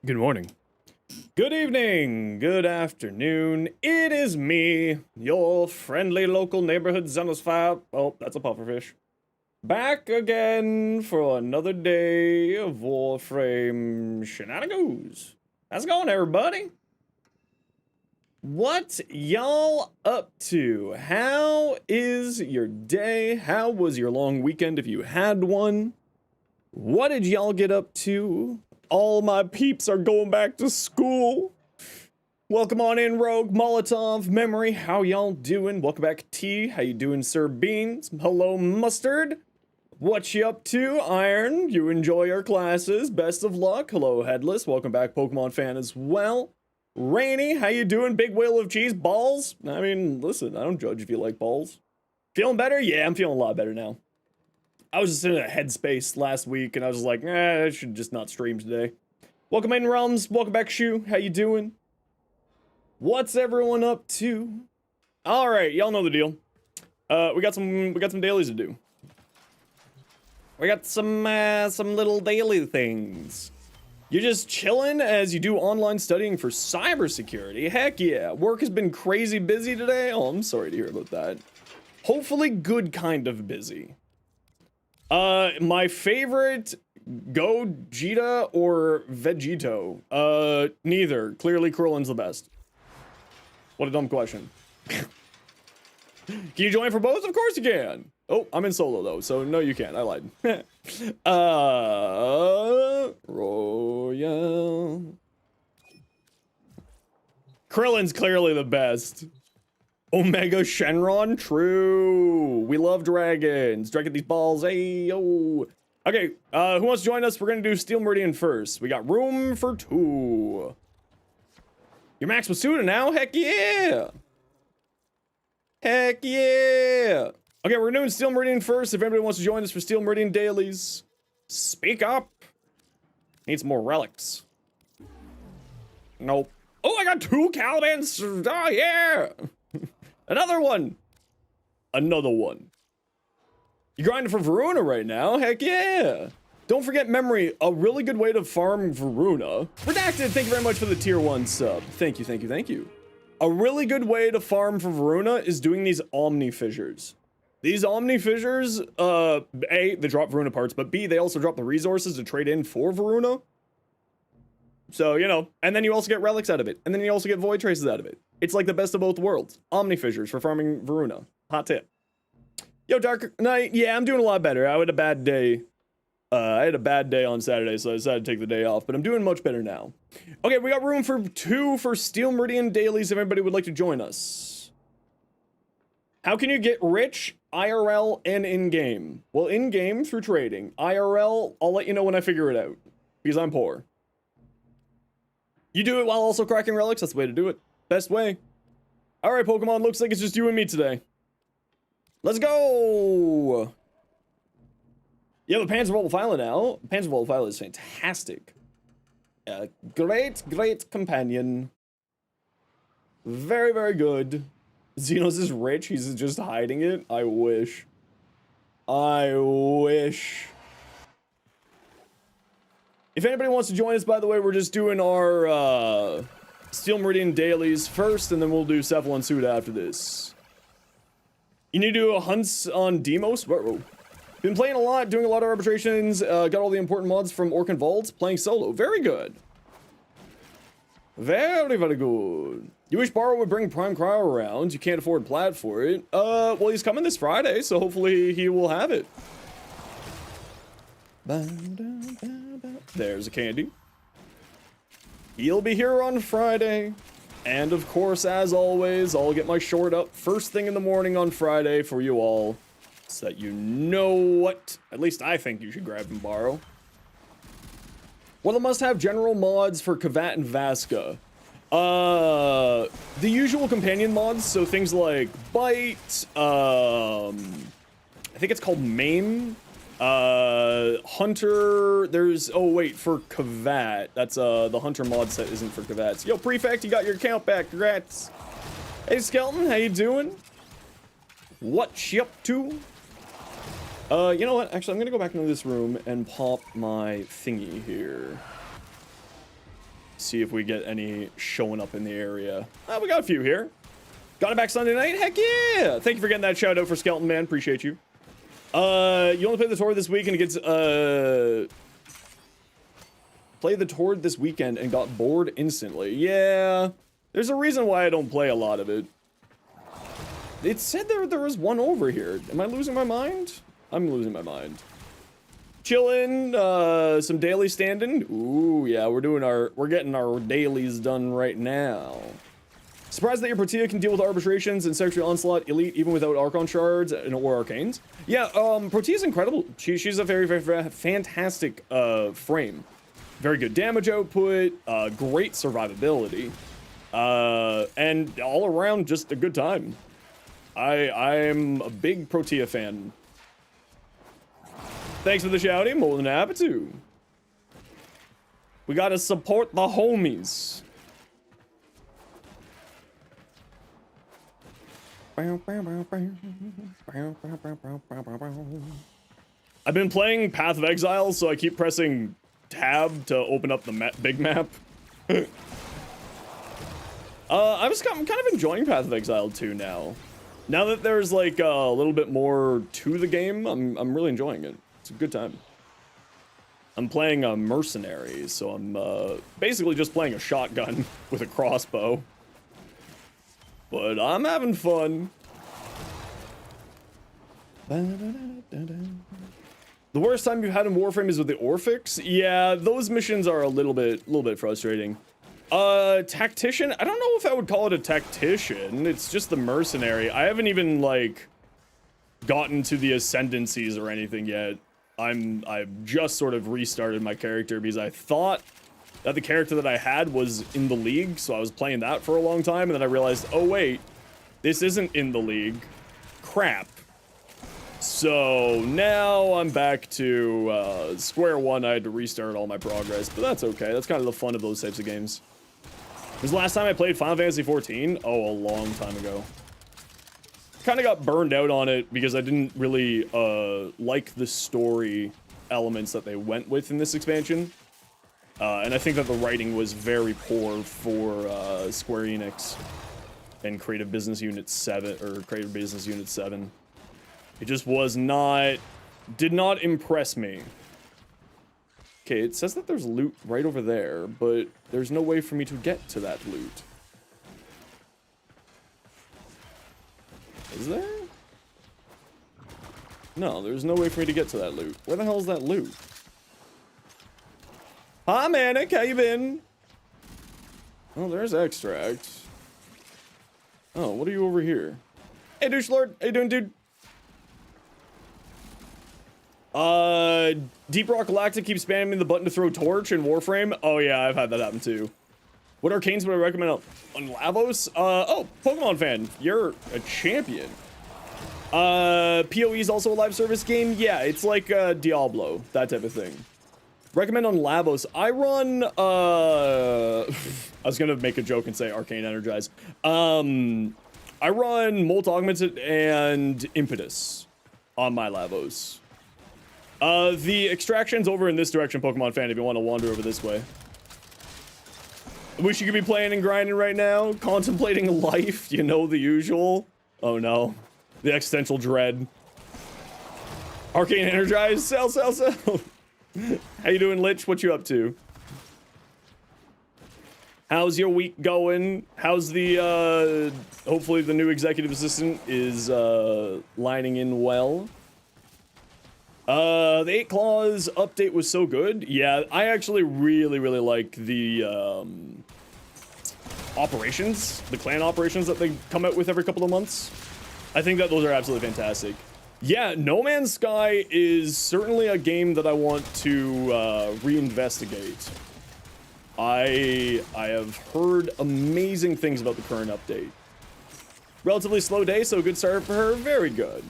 Good morning. Good evening. Good afternoon. It is me, your friendly local neighborhood Zenosfire. Oh, that's a pufferfish. Back again for another day of Warframe shenanigans. How's it going, everybody? What y'all up to? How is your day? How was your long weekend if you had one? What did y'all get up to? All my peeps are going back to school. Welcome on in, Rogue, Molotov, Memory. How y'all doing? Welcome back, T. How you doing, Sir Beans? Hello, Mustard. What you up to, Iron? You enjoy your classes. Best of luck. Hello, Headless. Welcome back, Pokemon fan as well. Rainy, how you doing? Big whale of cheese balls? I mean, listen, I don't judge if you like balls. Feeling better? Yeah, I'm feeling a lot better now. I was just in a headspace last week, and I was just like, I should just not stream today. Welcome in, Realms. Welcome back, Shu. How you doing? What's everyone up to? All right, y'all know the deal. We got some dailies to do. We got some little daily things. You're just chilling as you do online studying for cybersecurity. Heck yeah. Work has been crazy busy today. Oh, I'm sorry to hear about that. Hopefully good kind of busy. My favorite, Gogeta or Vegito? Neither. Clearly Krillin's the best. What a dumb question. Can you join for both? Of course you can. Oh, I'm in solo though, so no you can't. I lied. Royal. Krillin's clearly the best. Omega Shenron? True. We love dragons. Dragon these balls. Hey, yo. Okay, who wants to join us? We're gonna do Steel Meridian first. We got room for 2. You're Max Masuda now? Heck yeah. Heck yeah. Okay, we're doing Steel Meridian first. If anybody wants to join us for Steel Meridian dailies, speak up. Need some more relics. Nope. Oh, I got 2 Calibans. Oh, yeah. Another one. Another one. You're grinding for Varuna right now? Heck yeah. Don't forget Memory, a really good way to farm Varuna. Redacted, thank you very much for the tier 1 sub. Thank you, thank you, thank you. A really good way to farm for Varuna is doing these Omni Fissures. These Omni Fissures, A, they drop Varuna parts, but B, they also drop the resources to trade in for Varuna. So, you know, and then you also get relics out of it. And then you also get void traces out of it. It's like the best of both worlds. Omni Fissures for farming Varuna. Hot tip. Yo, Dark Knight. Yeah, I'm doing a lot better. I had a bad day. I had a bad day on Saturday, so I decided to take the day off. But I'm doing much better now. Okay, we got room for 2 for Steel Meridian dailies if anybody would like to join us. How can you get rich? IRL and in-game. Well, in-game through trading. IRL, I'll let you know when I figure it out. Because I'm poor. You do it while also cracking relics. That's the way to do it. Best way. Alright, Pokemon. Looks like it's just you and me today. Let's go! You have a Panzervolt Phyla now. Panzervolt Phyla is fantastic. Great companion. Very, very good. Xenos is rich. He's just hiding it. I wish. I wish. If anybody wants to join us, by the way, we're just doing our Steel Meridian dailies first, and then we'll do Cephalon Suit after this. You need to do a hunts on Demos? Whoa. Been playing a lot, doing a lot of arbitrations, got all the important mods from Orc Vaults, playing solo. Very good. Very, very good. You wish Borrow would bring Prime Cryo around. You can't afford Plaid for it. Well, he's coming this Friday, so hopefully he will have it. There's a candy. He'll be here on Friday. And of course, as always, I'll get my short up first thing in the morning on Friday for you all. So that you know what, at least I think you should grab and borrow. What are the must-have general mods for Kavat and Vasca? The usual companion mods, so things like Bite, I think it's called Maim, Hunter, there's, oh wait, for Kavat, that's, the Hunter mod set isn't for Kavats. Yo, Prefect, you got your account back, congrats. Hey, Skeleton, how you doing? What you up to? You know what? Actually, I'm gonna go back into this room and pop my thingy here. See if we get any showing up in the area. We got a few here. Got it back Sunday night? Heck yeah! Thank you for getting that shout out for Skeleton Man. Appreciate you. You only played the Tord this week and it gets, played the Tord this weekend and got bored instantly. Yeah, there's a reason why I don't play a lot of it. It said there was one over here. Am I losing my mind? I'm losing my mind. Chillin', some daily standing. Ooh, yeah, we're getting our dailies done right now. Surprised that your Protea can deal with arbitrations and sexual onslaught elite even without Archon shards or arcanes. Yeah, Protea's incredible. She's a very, very fantastic frame. Very good damage output, great survivability, and all around just a good time. I'm a big Protea fan. Thanks for the shouting, more than happy to. We gotta support the homies. I've been playing Path of Exile, so I keep pressing tab to open up the big map. I'm kind of enjoying Path of Exile 2 now. Now that there's like a little bit more to the game, I'm really enjoying it. It's a good time. I'm playing a mercenary, so I'm basically just playing a shotgun with a crossbow. But I'm having fun. The worst time you've had in Warframe is with the Orphics? Yeah, those missions are a little bit frustrating. Tactician? I don't know if I would call it a tactician. It's just the mercenary. I haven't even, like, gotten to the ascendancies or anything yet. I've just sort of restarted my character because I thought that the character that I had was in the league, so I was playing that for a long time, and then I realized, oh wait, this isn't in the league. Crap. So now I'm back to square one. I had to restart all my progress, but that's okay. That's kind of the fun of those types of games. This last time I played Final Fantasy XIV? Oh, a long time ago. Kind of got burned out on it because I didn't really like the story elements that they went with in this expansion. And I think that the writing was very poor for Square Enix and Creative Business Unit 7, or Creative Business Unit 7. It just did not impress me. Okay, it says that there's loot right over there, but there's no way for me to get to that loot. Is there? No, there's no way for me to get to that loot. Where the hell is that loot? Hi, Manic, how you been? Oh, there's extract. Oh, what are you over here? Hey, douche lord, how you doing, dude? Deep Rock Galactic keeps spamming the button to throw torch in Warframe. Oh yeah, I've had that happen too. What arcanes would I recommend on Lavos? Oh, Pokemon fan, you're a champion. PoE is also a live service game. Yeah, it's like Diablo, that type of thing. Recommend on Lavos. I run, I was gonna make a joke and say Arcane Energize. I run Molt Augmented and Impetus on my Lavos. The extraction's over in this direction, Pokemon fan, if you want to wander over this way. Wish you could be playing and grinding right now. Contemplating life, you know, the usual. Oh no. The existential dread. Arcane Energize, sell. How you doing, Lich? What you up to? How's your week going? How's the, hopefully the new executive assistant is, lining in well. The 8 Claws update was so good. Yeah, I actually really like the, operations, the clan operations that they come out with every couple of months. I think that those are absolutely fantastic. Yeah, No Man's Sky is certainly a game that I want to, reinvestigate. I have heard amazing things about the current update. Relatively slow day, so good start for her. Very good.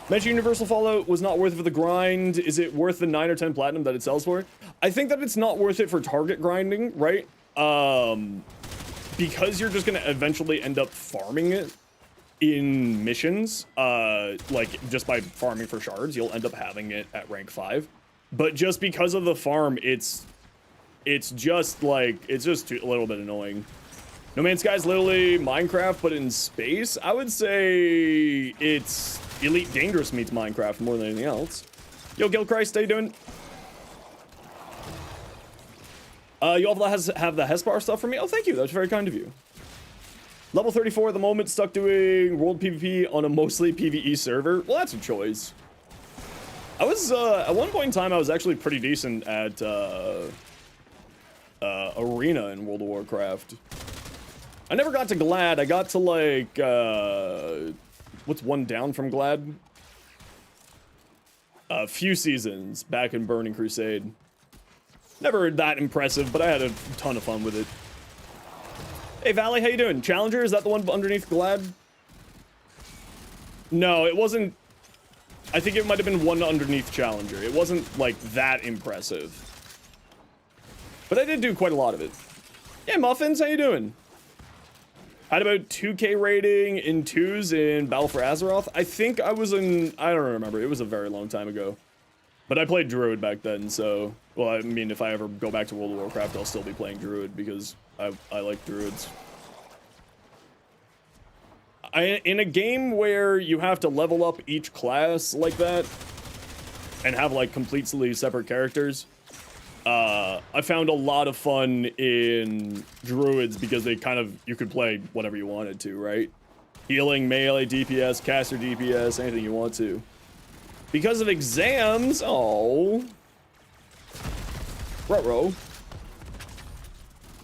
Mention Universal Fallout was not worth it for the grind. Is it worth the 9 or 10 platinum that it sells for? I think that it's not worth it for target grinding, right? Because you're just gonna eventually end up farming it in missions, like just by farming for shards, you'll end up having it at rank 5. But just because of the farm, it's it's just like, it's just a little bit annoying. No Man's Sky is literally Minecraft, but in space. I would say it's Elite Dangerous meets Minecraft more than anything else. Yo, Gilchrist, how you doing? You also have the Hespar stuff for me? Oh, thank you. That's very kind of you. Level 34 at the moment, stuck doing World PvP on a mostly PvE server. Well, that's a choice. I was, at one point in time, I was actually pretty decent at, Arena in World of Warcraft. I never got to Glad. I got to, like, what's one down from Glad? A few seasons back in Burning Crusade. Never that impressive, but I had a ton of fun with it. Hey, Valley, how you doing? Challenger, is that the one underneath Glad? No, it wasn't. I think it might have been one underneath Challenger. It wasn't, like, that impressive. But I did do quite a lot of it. Yeah, Muffins, how you doing? Had about 2K rating in 2s in Battle for Azeroth. I think I was in... I don't remember. It was a very long time ago. But I played Druid back then, so... Well, I mean, if I ever go back to World of Warcraft, I'll still be playing Druid, because I like Druids. In a game where you have to level up each class like that, and have, like, completely separate characters, I found a lot of fun in Druids, because they kind of... You could play whatever you wanted to, right? Healing, melee, DPS, caster DPS, anything you want to. Because of exams, oh, ruh-roh.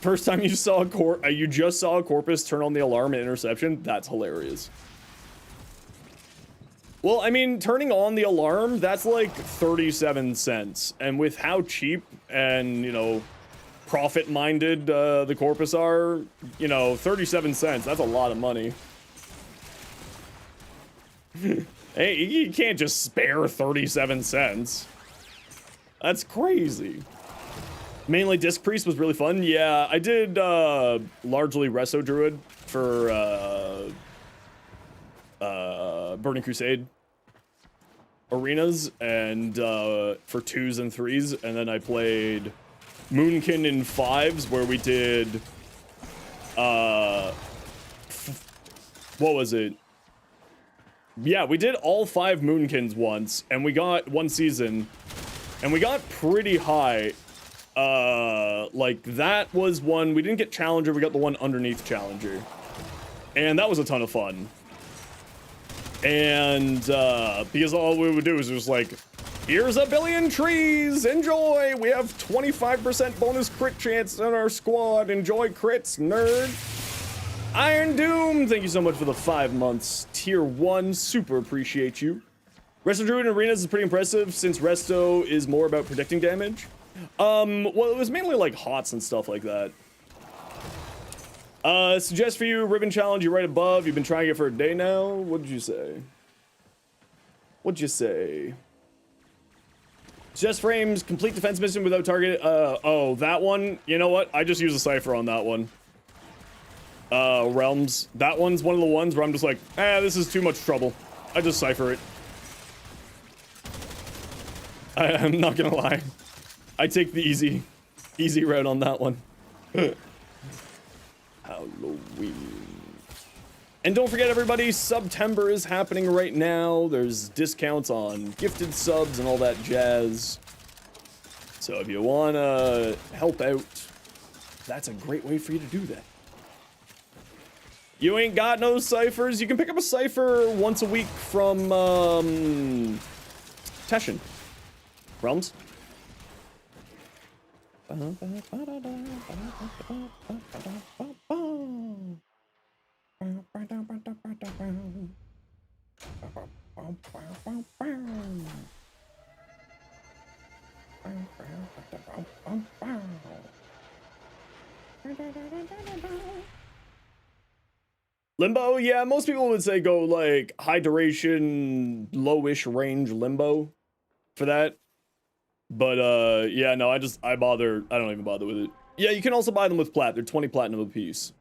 First time you saw you just saw a Corpus turn on the alarm at interception. That's hilarious. Well, I mean, turning on the alarm, that's like 37 cents, and with how cheap and, you know, profit-minded the Corpus are, you know, 37 cents. That's a lot of money. Hey, you can't just spare 37 cents. That's crazy. Mainly Disc Priest was really fun. Yeah, I did largely Resto Druid for Burning Crusade arenas, and for 2s and 3s, and then I played Moonkin in 5s, where we did what was it? Yeah, we did all 5 Moonkins once, and we got one season, and we got pretty high. Like, that was one, we didn't get Challenger, we got the one underneath Challenger. And that was a ton of fun. And, because all we would do is just like, here's a billion trees, enjoy! We have 25% bonus crit chance in our squad, enjoy crits, nerd! Iron Doom, thank you so much for the 5 months. Tier 1, super appreciate you. Resto Druid in Arenas is pretty impressive, since Resto is more about predicting damage. Well, it was mainly like HOTS and stuff like that. Suggest for you, Ribbon Challenge, you're right above. You've been trying it for a day now. What did you say? What'd you say? Suggest frames, complete defense mission without target. Oh, that one? You know what? I just use a cipher on that one. Realms. That one's one of the ones where I'm just like, this is too much trouble. I just cipher it. I'm not gonna lie. I take the easy route on that one. Halloween. And don't forget, everybody, September is happening right now. There's discounts on gifted subs and all that jazz. So if you wanna help out, that's a great way for you to do that. You ain't got no ciphers? You can pick up a cipher once a week from, Teshin. Realms? Limbo? Yeah, most people would say go like high duration, lowish range limbo for that. But yeah, no, I don't even bother with it. Yeah, you can also buy them with plat. They're 20 platinum a piece.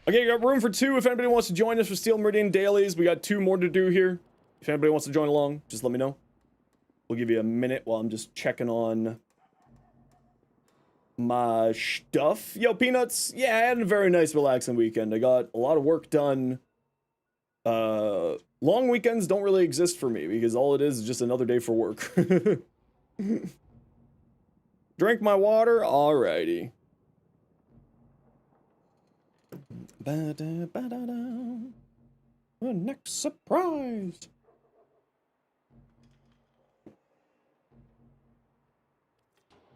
Okay, you got room for 2 if anybody wants to join us for Steel Meridian dailies. We got 2 more to do here. If anybody wants to join along, just let me know. We'll give you a minute while I'm just checking on my stuff. Yo, Peanuts. Yeah, I had a very nice, relaxing weekend. I got a lot of work done. Long weekends don't really exist for me because all it is just another day for work. Drink my water. Alrighty. Ba-da-ba-da-da. The next surprise.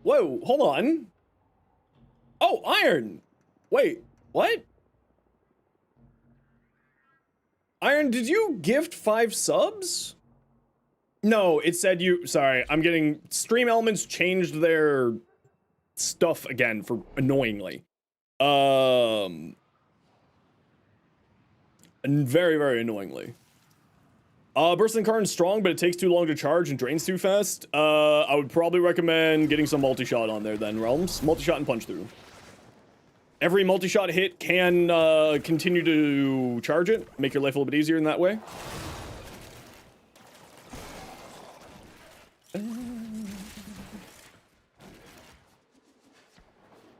Whoa, hold on. Oh, iron. Wait, what? Iron, did you gift 5 subs? No, it said you, sorry, I'm getting, Stream Elements changed their stuff again for annoyingly. And very, very annoyingly. Bursting Karn's strong, but it takes too long to charge and drains too fast. I would probably recommend getting some multi-shot on there then, Realms. Multi-shot and punch through. Every multi-shot hit can continue to charge it, make your life a little bit easier in that way.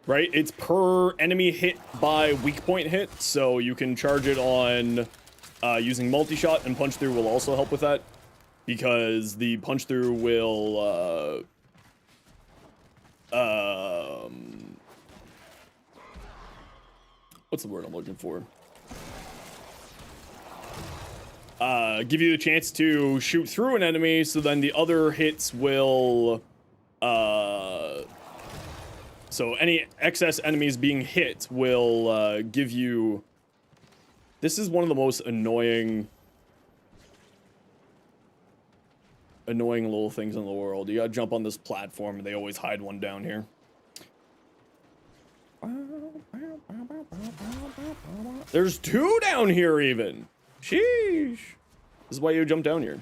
Right, it's per enemy hit by weak point hit, so you can charge it on using multi-shot, and punch through will also help with that, because the punch through will what's the word I'm looking for? Give you the chance to shoot through an enemy, so then the other hits will so any excess enemies being hit will give you. This is one of the most annoying little things in the world. You gotta jump on this platform, and they always hide one down here. There's 2 down here even. Sheesh. This is why you jump down here.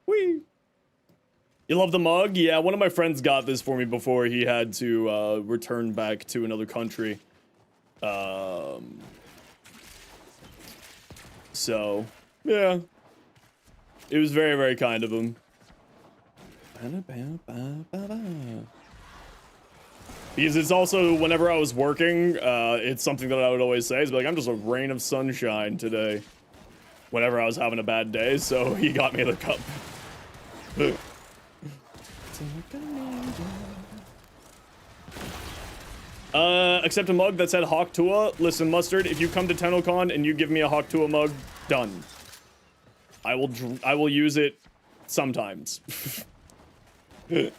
Whee. You love the mug? Yeah, one of my friends got this for me before he had to return back to another country. So, yeah. It was very, very kind of him. Because it's also, whenever I was working, it's something that I would always say. It's like, I'm just a rain of sunshine today. Whenever I was having a bad day, so he got me the cup. Accept a mug that said Hawk Tua. Listen, Mustard, if you come to TennoCon and you give me a Hawk Tua mug, done. I will use it sometimes. But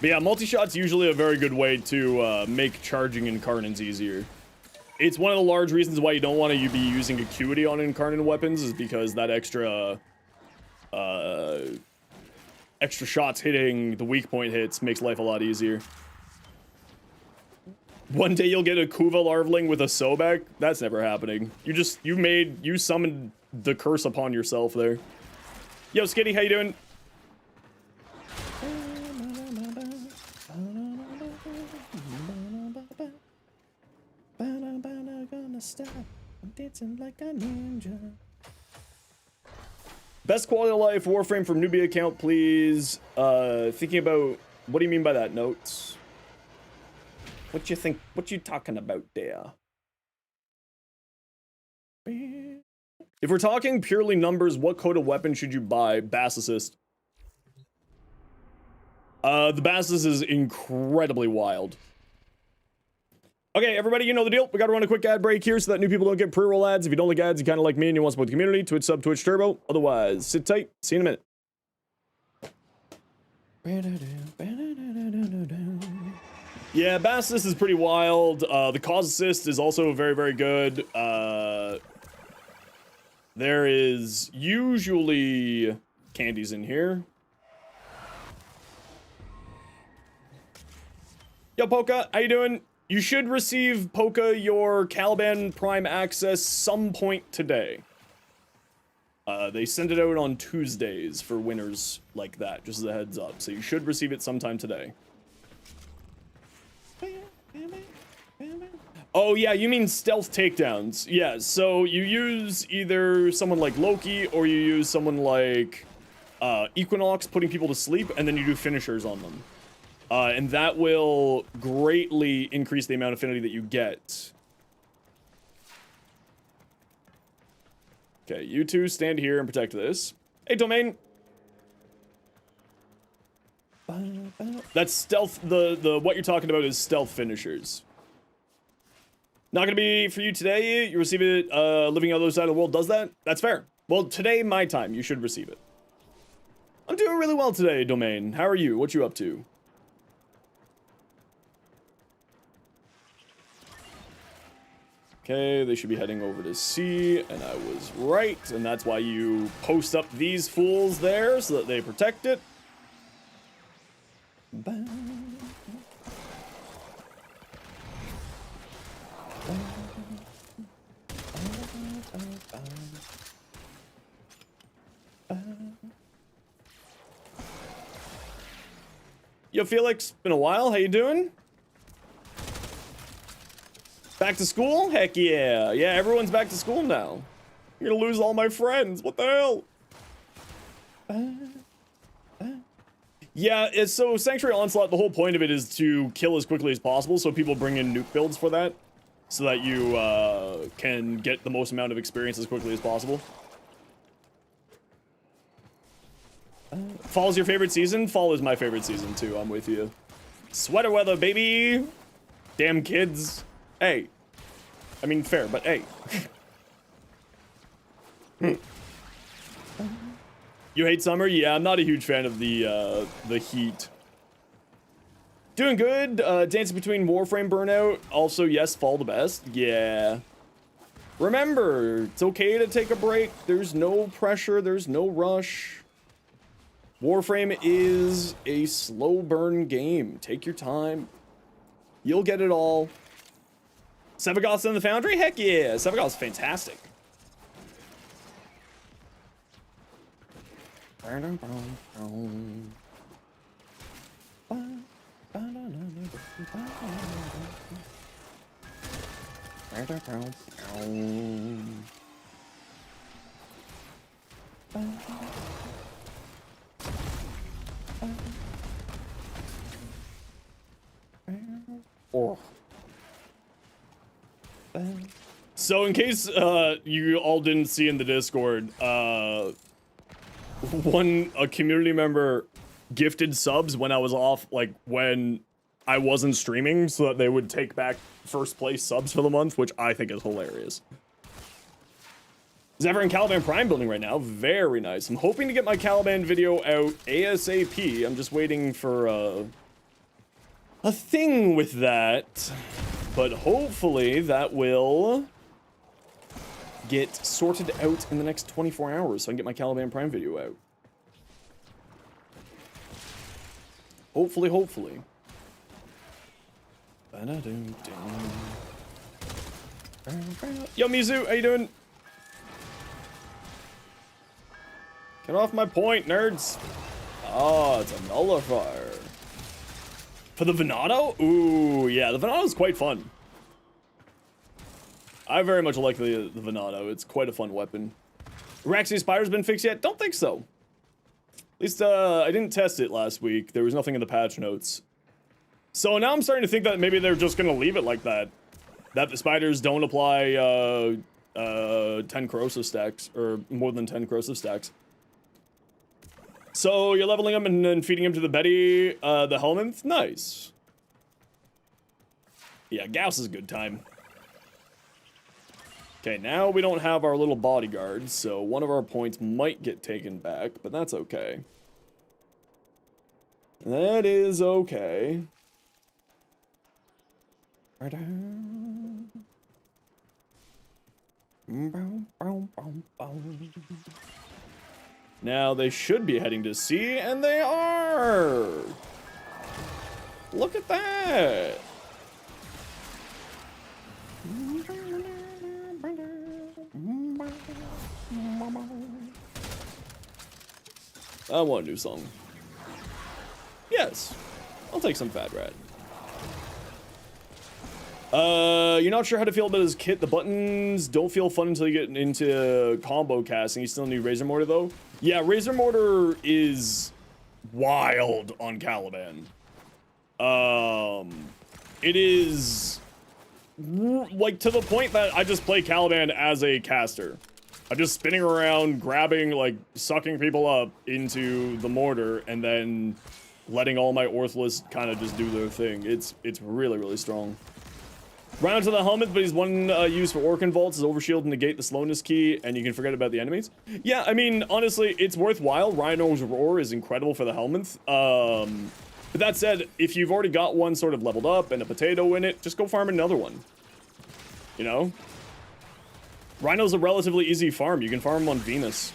yeah, multi-shot's usually a very good way to make charging Incarnans easier. It's one of the large reasons why you don't want to be using Acuity on Incarnate weapons, is because that extra shots hitting the weak point hits makes life a lot easier. One day you'll get a Kuva Larvling with a Sobek. That's never happening. You summoned the curse upon yourself there. Yo, Skitty, how you doing? Stop. I'm dancing like a ninja. Best quality of life Warframe from newbie account, please. Thinking about, what do you mean by that, Notes? What you think? What you talking about there? If we're talking purely numbers, what code of weapon should you buy? Bass Assist. The Bass Assist is incredibly wild. Okay, everybody, you know the deal. We gotta run a quick ad break here so that new people don't get pre-roll ads. If you don't like ads, you kind of like me and you want to support the community, Twitch sub, Twitch turbo. Otherwise, sit tight. See you in a minute. Yeah, Bass Assist is pretty wild. The Cause Assist is also very, very good. There is usually candies in here. Yo, Polka, how you doing? You should receive, Polka, your Caliban Prime access some point today. They send it out on Tuesdays for winners like that, just as a heads up. So you should receive it sometime today. Oh yeah, you mean stealth takedowns. Yeah, so you use either someone like Loki or you use someone like Equinox, putting people to sleep, and then you do finishers on them. And that will greatly increase the amount of affinity that you get. Okay, you two stand here and protect this. Hey, Domain. That's stealth. The what you're talking about is stealth finishers. Not gonna be for you today. You receive it living on the other side of the world does that? That's fair. Well, today, my time, you should receive it. I'm doing really well today, Domain. How are you? What you up to? Okay, they should be heading over to C, and I was right, and that's why you post up these fools there, so that they protect it. Yo, Felix, been a while. How you doing? Back to school? Heck yeah. Yeah, everyone's back to school now. I'm gonna lose all my friends. What the hell? Yeah, so Sanctuary Onslaught, the whole point of it is to kill as quickly as possible, so people bring in nuke builds for that, so that you can get the most amount of experience as quickly as possible. Fall's your favorite season? Fall is my favorite season too, I'm with you. Sweater weather, baby! Damn kids. Hey. I mean, fair, but hey. You hate summer? Yeah, I'm not a huge fan of the heat. Doing good. Dancing between Warframe burnout. Also, yes, fall the best. Yeah. Remember, it's okay to take a break. There's no pressure. There's no rush. Warframe is a slow burn game. Take your time. You'll get it all. Sevagoth's in the Foundry? Heck yeah. Sevagoth's fantastic. Oh. So in case you all didn't see in the Discord, a community member gifted subs when I was off, like when I wasn't streaming, so that they would take back first place subs for the month, which I think is hilarious. Zephyr and Caliban Prime building right now. Very nice. I'm hoping to get my Caliban video out ASAP. I'm just waiting for a thing with that. But hopefully that will get sorted out in the next 24 hours so I can get my Caliban Prime video out. Hopefully, hopefully. Yo, Mizu, how you doing? Get off my point, nerds. Oh, it's a nullifier. For the Venado? Ooh, yeah, the Venado is quite fun. I very much like the Venado. It's quite a fun weapon. Raxia Spider's been fixed yet? Don't think so. At least, I didn't test it last week. There was nothing in the patch notes. So now I'm starting to think that maybe they're just gonna leave it like that. That the spiders don't apply, 10 corrosive stacks, or more than 10 corrosive stacks. So you're leveling him and then feeding him to the Betty, the Helminth? Nice. Yeah, Gauss is a good time. Okay, now we don't have our little bodyguards, so one of our points might get taken back, but that's okay. That is okay. Now they should be heading to C, and they are! Look at that! I want a new song. Yes, I'll take some Fat Rat. You're not sure how to feel about his kit. The buttons don't feel fun until you get into combo casting. You still need Razor Mortar though? Yeah, Razor Mortar is wild on Caliban. It is like to the point that I just play Caliban as a caster. I'm just spinning around, grabbing, like, sucking people up into the mortar, and then letting all my Orthless kind of just do their thing. It's really, really strong. Rhino to the helmet, but he's one used for Orcan Vaults, is Overshield to negate the slowness key, and you can forget about the enemies. Yeah, I mean, honestly, it's worthwhile. Rhino's Roar is incredible for the helmet. But that said, if you've already got one sort of leveled up and a potato in it, just go farm another one. You know? Rhino's a relatively easy farm. You can farm him on Venus.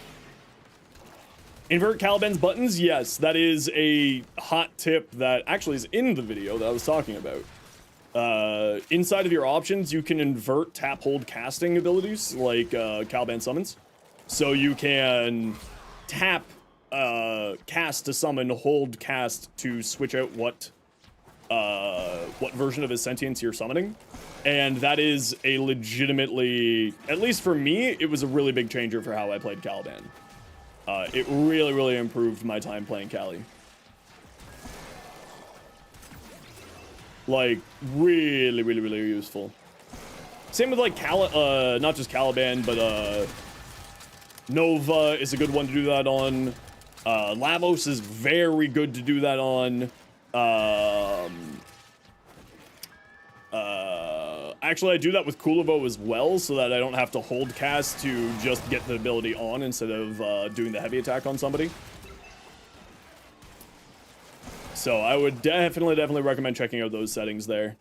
Invert Caliban's buttons? Yes, that is a hot tip that actually is in the video that I was talking about. Inside of your options, you can invert tap hold casting abilities like Caliban summons. So you can tap cast to summon, hold cast to switch out what version of his sentience you're summoning. And that is a legitimately, at least for me, it was a really big changer for how I played Caliban. It really, really improved my time playing Cali. Like, really, really, really useful. Same with, like, not just Caliban, but, Nova is a good one to do that on. Lavos is very good to do that on. Actually, I do that with Kulivo as well, so that I don't have to hold cast to just get the ability on instead of doing the heavy attack on somebody. So I would definitely recommend checking out those settings there.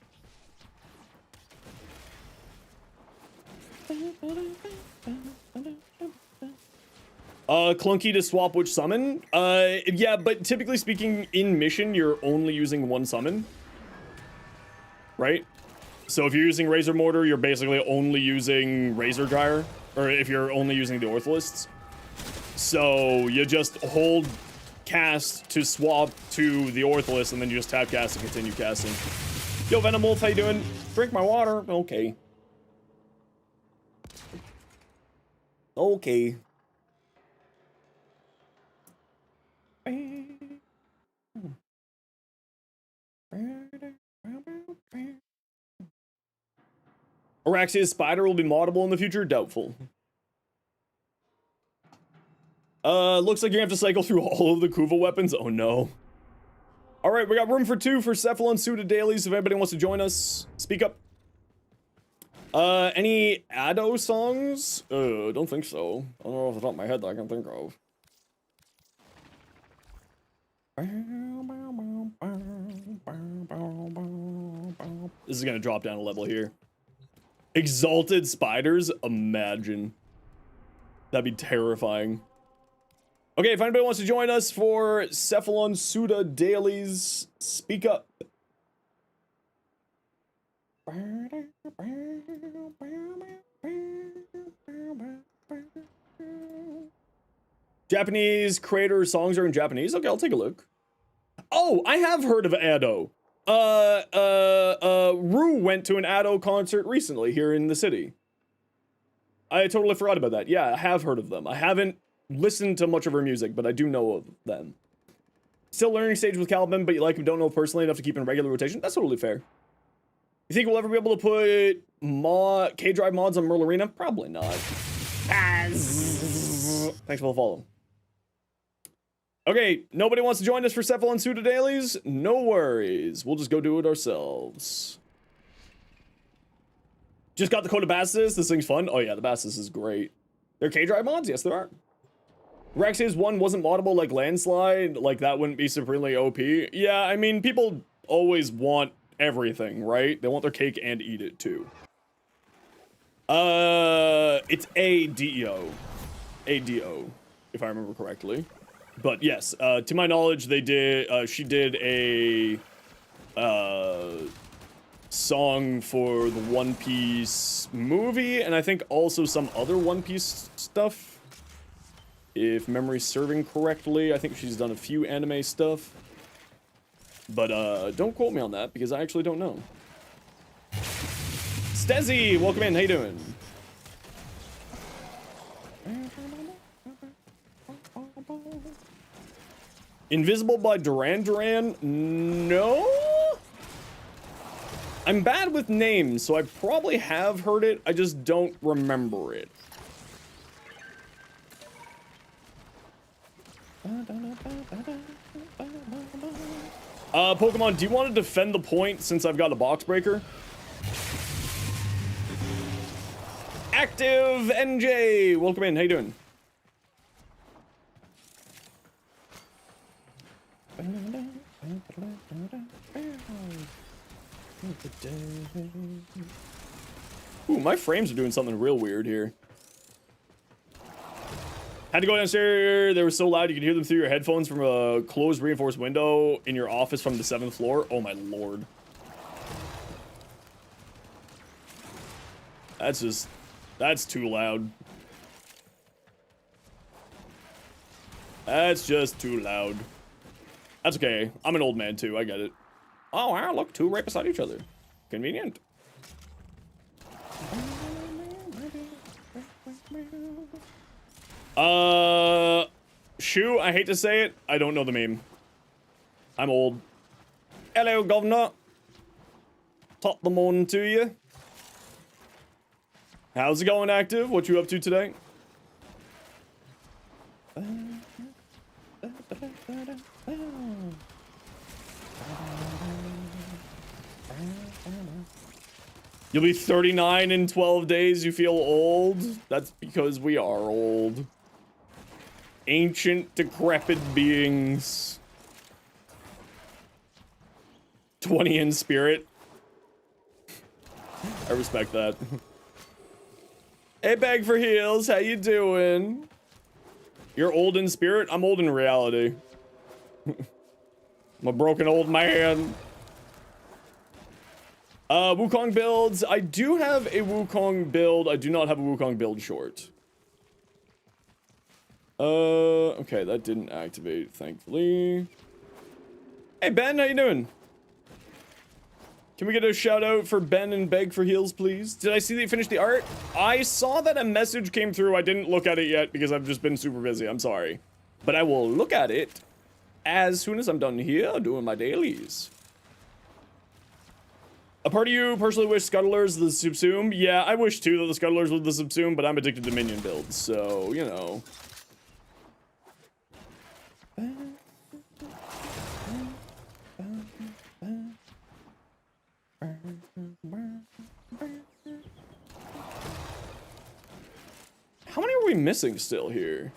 Clunky to swap which summon? Yeah, but typically speaking, in mission, you're only using one summon. Right? So if you're using Razor Mortar, you're basically only using Razor Gyre. Or if you're only using the Ortholists. So you just hold cast to swap to the Ortholist, and then you just tap cast and continue casting. Yo, Venom Wolf, how you doing? Drink my water. Okay. Okay. Araxia's Spider will be moddable in the future? Doubtful. Looks like you're gonna have to cycle through all of the Kuva weapons. Oh no. Alright, we got room for 2 for Cephalon Suda dailies. If anybody wants to join us, speak up. Any Ado songs? Don't think so. I don't know off the top of my head that I can think of. This is gonna drop down a level here. Exalted Spiders? Imagine. That'd be terrifying. Okay, if anybody wants to join us for Cephalon Suda dailies, speak up. Japanese creator songs are in Japanese? Okay, I'll take a look. Oh, I have heard of Ado. Rue went to an Ado concert recently here in the city. I totally forgot about that. Yeah, I have heard of them. I haven't listened to much of her music, but I do know of them. Still learning stage with Caliban, but you like him, don't know personally enough to keep in regular rotation. That's totally fair. You think we'll ever be able to put K-Drive mods on Merle Arena? Probably not. Thanks for the follow. Okay, nobody wants to join us for Cephalon Suda dailies? No worries. We'll just go do it ourselves. Just got the code of Bassus. This thing's fun. Oh yeah, the Bassus is great. There are K-Drive mods? Yes, there are. Rex's one wasn't moddable like Landslide. Like, that wouldn't be supremely OP. Yeah, I mean, people always want everything, right? They want their cake and eat it, too. It's ADO. ADO, if I remember correctly. But yes, to my knowledge, they did, she did a, song for the One Piece movie, and I think also some other One Piece stuff. If memory's serving correctly, I think she's done a few anime stuff. But, don't quote me on that, because I actually don't know. Stezzy, welcome in, how you doing? Invisible by Duran Duran? No? I'm bad with names, so I probably have heard it. I just don't remember it. Pokemon, do you want to defend the point since I've got a box breaker? Active NJ, welcome in. How you doing? Ooh, my frames are doing something real weird here. Had to go downstairs. They were so loud you could hear them through your headphones from a closed reinforced window in your office from the 7th floor. Oh my lord. That's too loud. That's just too loud. That's okay. I'm an old man too. I get it. Oh wow, look, two right beside each other. Convenient. Shoo, I hate to say it, I don't know the meme. I'm old. Hello, governor. Top the morning to you. How's it going, Active? What you up to today? You'll be 39 in 12 days, you feel old? That's because we are old. Ancient, decrepit beings. 20 in spirit. I respect that. Hey, Bag for Heels, how you doing? You're old in spirit? I'm old in reality. I'm a broken old man. Wukong builds. I do have a Wukong build. I do not have a Wukong build short. Okay, that didn't activate, thankfully. Hey, Ben, how you doing? Can we get a shout out for Ben and Beg for Heels, please? Did I see that you finished the art? I saw that a message came through. I didn't look at it yet because I've just been super busy. I'm sorry. But I will look at it as soon as I'm done here doing my dailies. A part of you personally wish Scuttlers the Subsume? Yeah, I wish too that the Scuttlers were the Subsume, but I'm addicted to minion builds, so, you know. How many are we missing still here?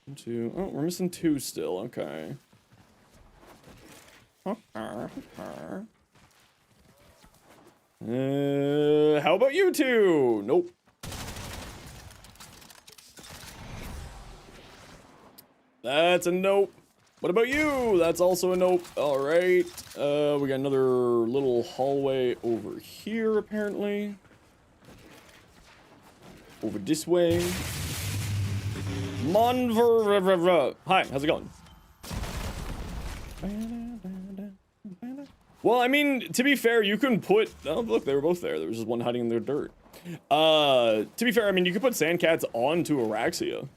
1, 2. Oh, we're missing 2 still. Okay. How about you two? Nope. That's a nope. What about you? That's also a nope. All right. We got another little hallway over here, apparently. Over this way. Hi, how's it going? Well, I mean, to be fair, you can put... Oh, look, they were both there. There was just one hiding in their dirt. To be fair, I mean, you could put Sandcats onto Araxia.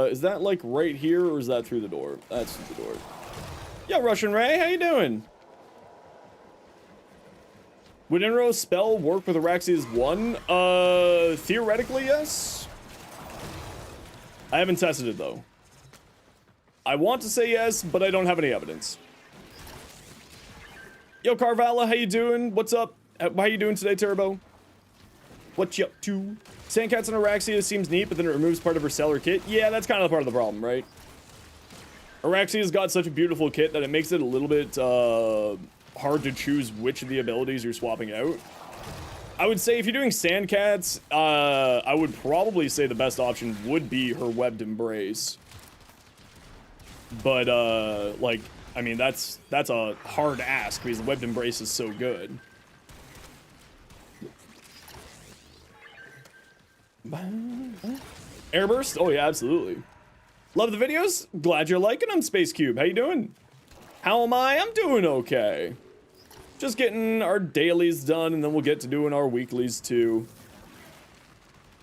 Is that like right here or is that through the door? That's through the door. Yo, Russian Ray, how you doing? Would Inro's spell work with Araxia's 1? Theoretically, yes. I haven't tested it though. I want to say yes, but I don't have any evidence. Yo, Carvala, how you doing? What's up? How you doing today, Turbo? What you up to? Sandcats and Araxia seems neat, but then it removes part of her seller kit. Yeah, that's kind of part of the problem, right? Araxia's got such a beautiful kit that it makes it a little bit hard to choose which of the abilities you're swapping out. I would say if you're doing Sandcats, I would probably say the best option would be her Webbed Embrace. But, like, I mean, that's a hard ask because the Webbed Embrace is so good. Airburst? Oh yeah, absolutely. Love the videos. Glad you're liking them, Space Cube. How you doing? How am I? I'm doing okay. Just getting our dailies done, and then we'll get to doing our weeklies too.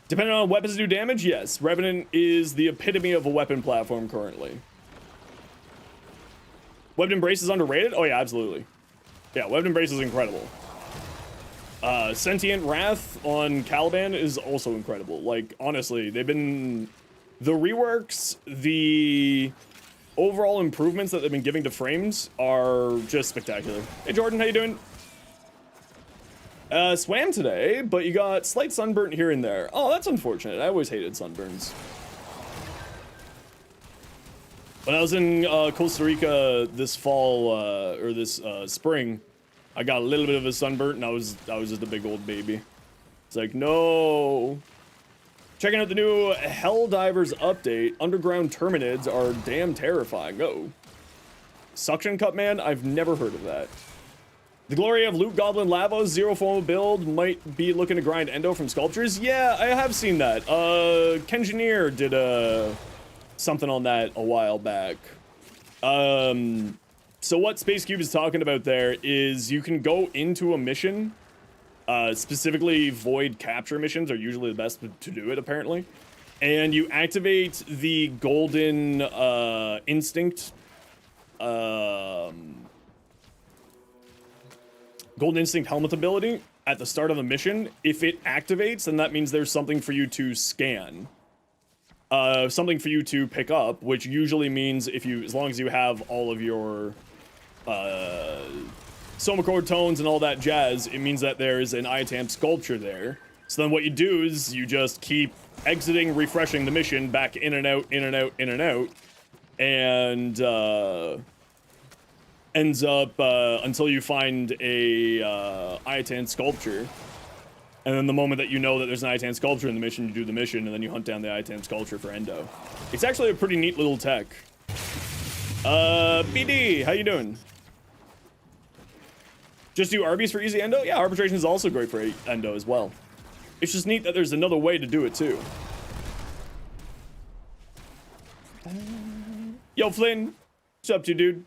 Depending on weapons do damage, yes. Revenant is the epitome of a weapon platform currently. Webbed Embrace is underrated? Oh yeah, absolutely. Yeah, Webbed Embrace is incredible. Sentient Wrath on Caliban is also incredible. Like, honestly, they've been... The reworks, the overall improvements that they've been giving to frames are just spectacular. Hey Jordan, how you doing? Swam today, but you got slight sunburn here and there. Oh, that's unfortunate. I always hated sunburns. When I was in Costa Rica this fall, or this spring, I got a little bit of a sunburn, and I was just a big old baby. It's like, no. Checking out the new Helldivers update. Underground Terminids are damn terrifying. Oh. Suction Cup Man? I've never heard of that. The glory of Loot Goblin Lavos, zero formal build, might be looking to grind endo from sculptures. Yeah, I have seen that. Kengineer did something on that a while back. So what Space Cube is talking about there is you can go into a mission. Specifically, void capture missions are usually the best to do it, apparently. And you activate the golden instinct. Golden instinct helmet ability at the start of the mission. If it activates, then that means there's something for you to scan. Something for you to pick up, which usually means as long as you have all of your Soma chord tones and all that jazz, it means that there's an Iatam sculpture there. So then what you do is you just keep exiting, refreshing the mission, back in and out, in and out, in and out, and ends up until you find a Iatam sculpture. And then the moment that you know that there's an Iatam sculpture in the mission, you do the mission, and then you hunt down the Iatam sculpture for endo. It's actually a pretty neat little tech. BD, how you doing? Just do Arby's for easy endo? Yeah, arbitration is also great for endo as well. It's just neat that there's another way to do it too. Yo, Flynn. What's up to you, dude?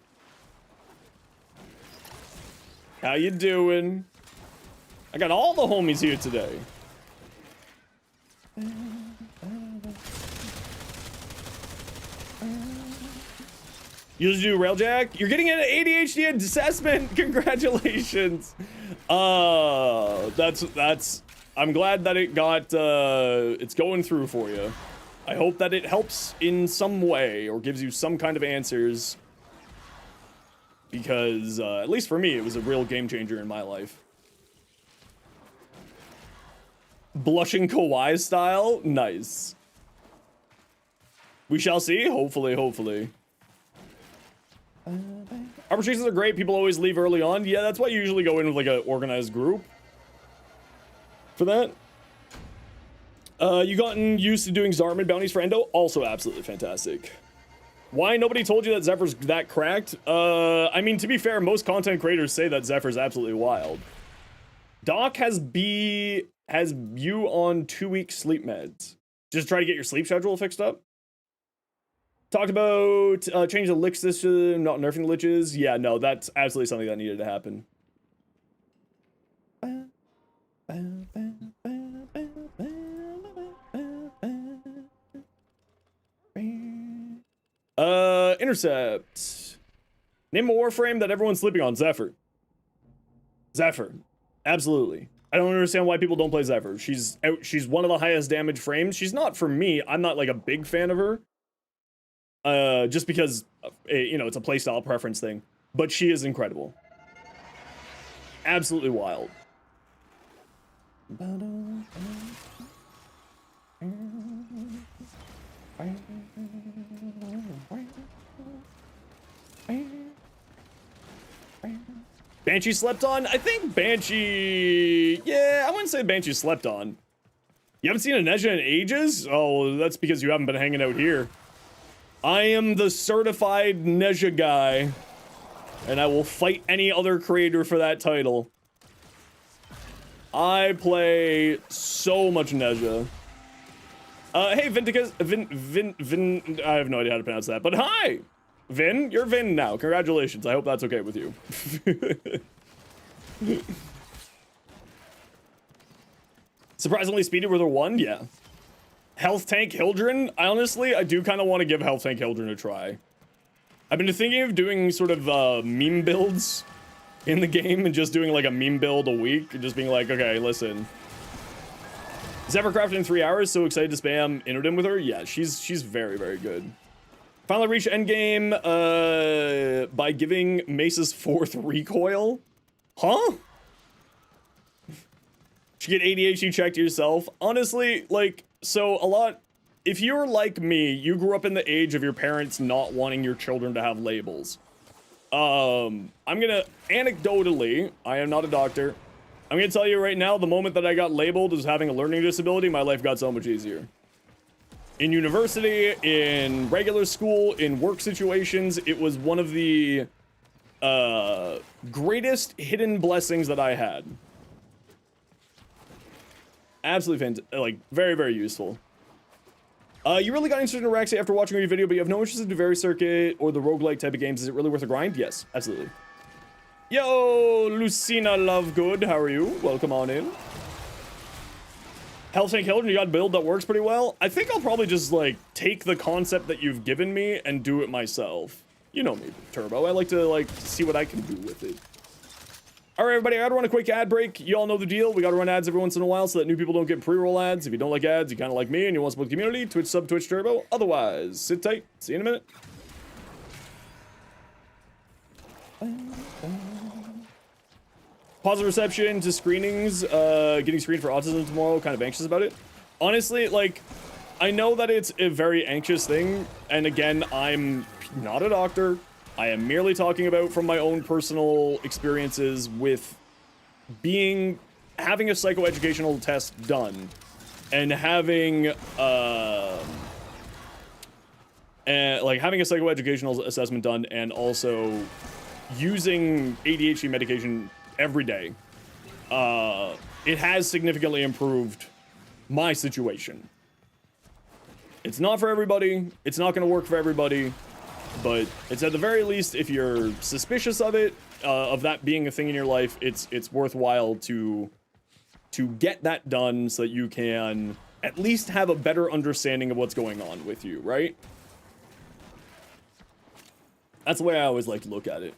How you doing? I got all the homies here today. You just do Railjack? You're getting an ADHD assessment. Congratulations. That's. I'm glad that it got. It's going through for you. I hope that it helps in some way or gives you some kind of answers. Because at least for me, it was a real game changer in my life. Blushing Kawhi style, nice. We shall see. Hopefully. Arbitrations are great. People always leave early on. Yeah, that's why you usually go in with like an organized group for that. You gotten used to doing Zarman bounties for endo? Also absolutely fantastic. Why nobody told you that Zephyr's that cracked? I mean, to be fair, most content creators say that Zephyr's absolutely wild. Doc has you on 2-week sleep meds. Just try to get your sleep schedule fixed up. Talked about changing the lich system, not nerfing the liches. Yeah, no, that's absolutely something that needed to happen. Intercept. Name a warframe that everyone's sleeping on. Zephyr. Absolutely. I don't understand why people don't play Zephyr. She's one of the highest damage frames. She's not for me. I'm not like a big fan of her. Just because, you know, it's a playstyle preference thing. But she is incredible. Absolutely wild. Banshee slept on? I think Banshee... Yeah, I wouldn't say Banshee slept on. You haven't seen a Nezha in ages? Oh, that's because you haven't been hanging out here. I am the certified Nezha guy. And I will fight any other creator for that title. I play so much Nezha. Hey, Vinticus, Vin, I have no idea how to pronounce that, but hi! Vin, you're Vin now. Congratulations. I hope that's okay with you. Surprisingly speedy with a 1? Yeah. Health Tank Hildren? I do kind of want to give Health Tank Hildren a try. I've been thinking of doing sort of meme builds in the game and just doing like a meme build a week and just being like, okay, listen. Zephyrcraft in 3 hours, so excited to spam Innodim with her. Yeah, she's very, very good. Finally reached endgame by giving Mace's 4th recoil. Huh? Should get ADHD checked yourself. Honestly, like, so a lot, if you're like me, you grew up in the age of your parents not wanting your children to have labels. I'm gonna, anecdotally, I am not a doctor, I'm gonna tell you right now, the moment that I got labeled as having a learning disability, my life got so much easier. In university, in regular school, in work situations, it was one of the greatest hidden blessings that I had. Absolutely fantastic, like, very, very useful. You really got interested in Araxi after watching your video, but you have no interest in the Very Circuit or the roguelike type of games. Is it really worth a grind? Yes, absolutely. Yo, Lucina Lovegood, how are you? Welcome on in. Health Tank Hildren, you got a build that works pretty well. I think I'll probably just, like, take the concept that you've given me and do it myself. You know me, Turbo. I like to, like, see what I can do with it. Alright, everybody, I gotta run a quick ad break. You all know the deal. We gotta run ads every once in a while so that new people don't get pre-roll ads. If you don't like ads, you kinda like me and you want to support the community, Twitch sub, Twitch Turbo. Otherwise, sit tight. See you in a minute. Positive reception to screenings, getting screened for autism tomorrow, kind of anxious about it. Honestly, like, I know that it's a very anxious thing, and again, I'm not a doctor. I am merely talking about from my own personal experiences with having a psychoeducational test done, and having, like, having a psychoeducational assessment done, and also using ADHD medication every day. It has significantly improved my situation. It's not for everybody. It's not going to work for everybody. But it's at the very least, if you're suspicious of it, of that being a thing in your life, it's worthwhile to get that done so that you can at least have a better understanding of what's going on with you, right? That's the way I always like to look at it.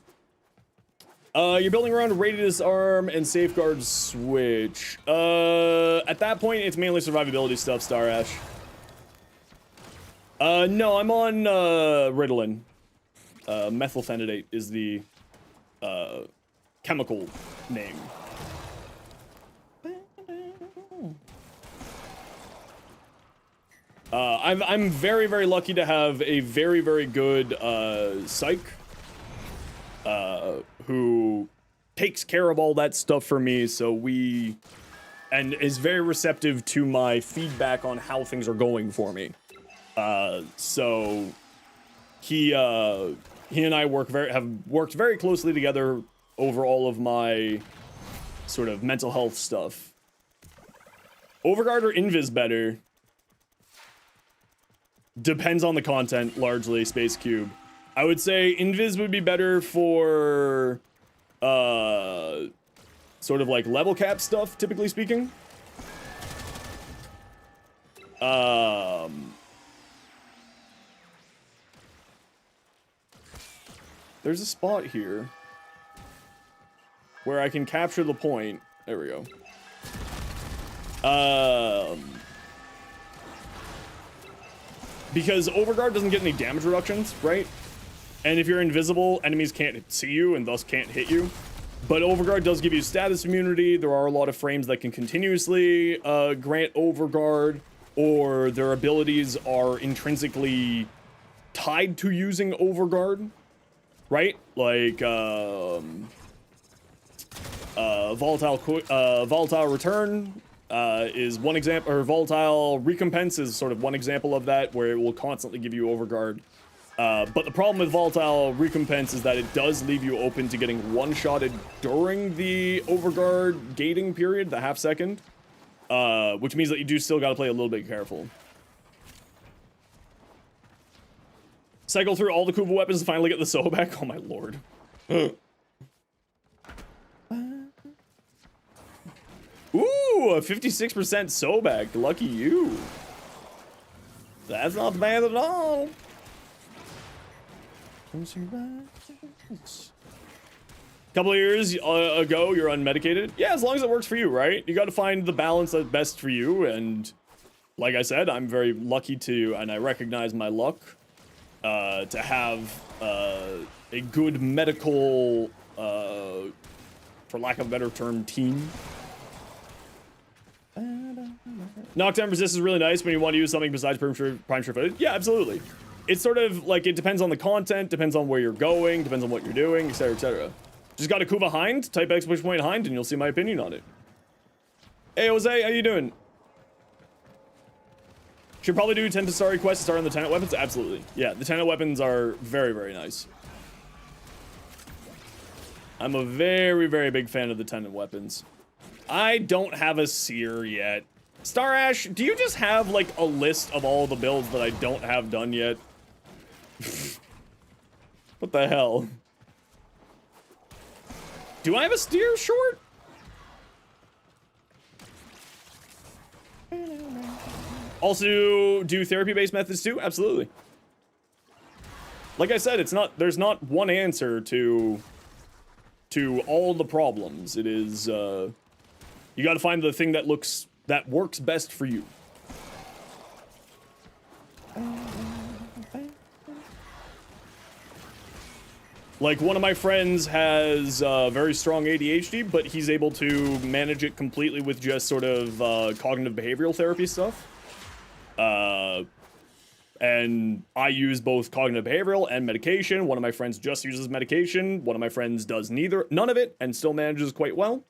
You're building around Ready to Disarm and Safeguard Switch. At that point, it's mainly survivability stuff, Star Ash. No, I'm on, Ritalin. Methylphenidate is the, chemical name. I'm very, very lucky to have a very, very good, psych, who takes care of all that stuff for me, and is very receptive to my feedback on how things are going for me. So he and I have worked very closely together over all of my sort of mental health stuff. Overguard or Invis better? Depends on the content, largely, Space Cube. I would say Invis would be better for, sort of like level cap stuff, typically speaking. There's a spot here where I can capture the point. There we go. Because Overguard doesn't get any damage reductions, right? And if you're invisible, enemies can't see you and thus can't hit you. But Overguard does give you status immunity. There are a lot of frames that can continuously grant Overguard, or their abilities are intrinsically tied to using Overguard, right? Like Volatile Return is one example, or Volatile Recompense is sort of one example of that, where it will constantly give you Overguard. But the problem with Volatile Recompense is that it does leave you open to getting one-shotted during the Overguard gating period, the half second. Which means that you do still gotta play a little bit careful. Cycle through all the Kuva weapons to finally get the Soho back. Oh my lord. Ooh, a 56% Soho back. Lucky you. That's not bad at all. Couple of years ago, you're unmedicated. Yeah, as long as it works for you, right? You got to find the balance that's best for you. And like I said, I'm very lucky to, and I recognize my luck, to have a good medical, for lack of a better term, team. Knockdown resist is really nice when you want to use something besides prime sure footed. Yeah, absolutely. It's sort of like, it depends on the content, depends on where you're going, depends on what you're doing, etc, etc. Just got a Kuva Hind, type exclamation point Hind, and you'll see my opinion on it. Hey, Jose, how you doing? Should probably do 10 Pistari quests to start on the Tenet weapons? Absolutely. Yeah, the Tenet weapons are very, very nice. I'm a very, very big fan of the Tenet weapons. I don't have a seer yet. Star Ash, do you just have, like, a list of all the builds that I don't have done yet? What the hell? Do I have a steer short? Also, do therapy-based methods too? Absolutely. Like I said, there's not one answer to all the problems. It is, you gotta find the thing that works best for you. Like, one of my friends has very strong ADHD, but he's able to manage it completely with just sort of cognitive behavioral therapy stuff. And I use both cognitive behavioral and medication. One of my friends just uses medication. One of my friends does none of it, and still manages quite well.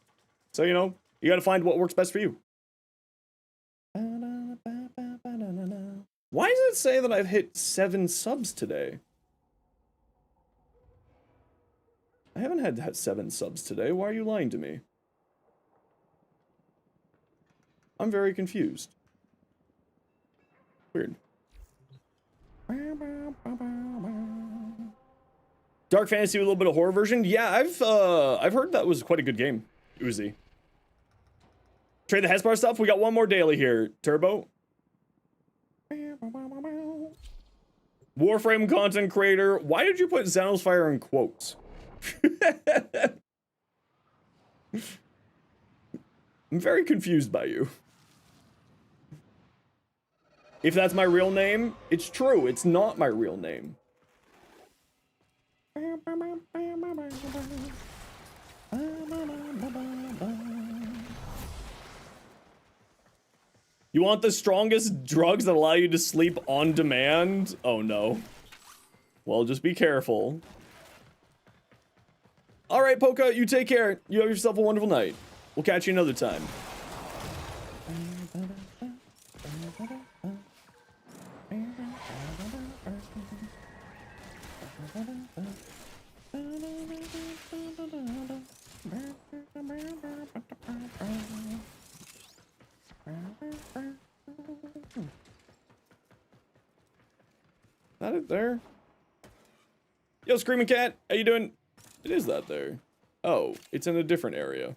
So, you know, you gotta find what works best for you. Why does it say that I've hit 7 subs today? I haven't had 7 subs today. Why are you lying to me? I'm very confused. Weird. Dark Fantasy with a little bit of horror version? Yeah, I've heard that was quite a good game, Uzi. Trade the Hespar stuff. We got one more daily here, Turbo. Warframe content creator. Why did you put Zenosfire in quotes? I'm very confused by you. If that's my real name, it's true. It's not my real name. You want the strongest drugs that allow you to sleep on demand? Oh no. Well, just be careful. All right, Poka, you take care. You have yourself a wonderful night. We'll catch you another time. That it there? Yo, Screaming Cat, how you doing? It is that there. Oh, it's in a different area.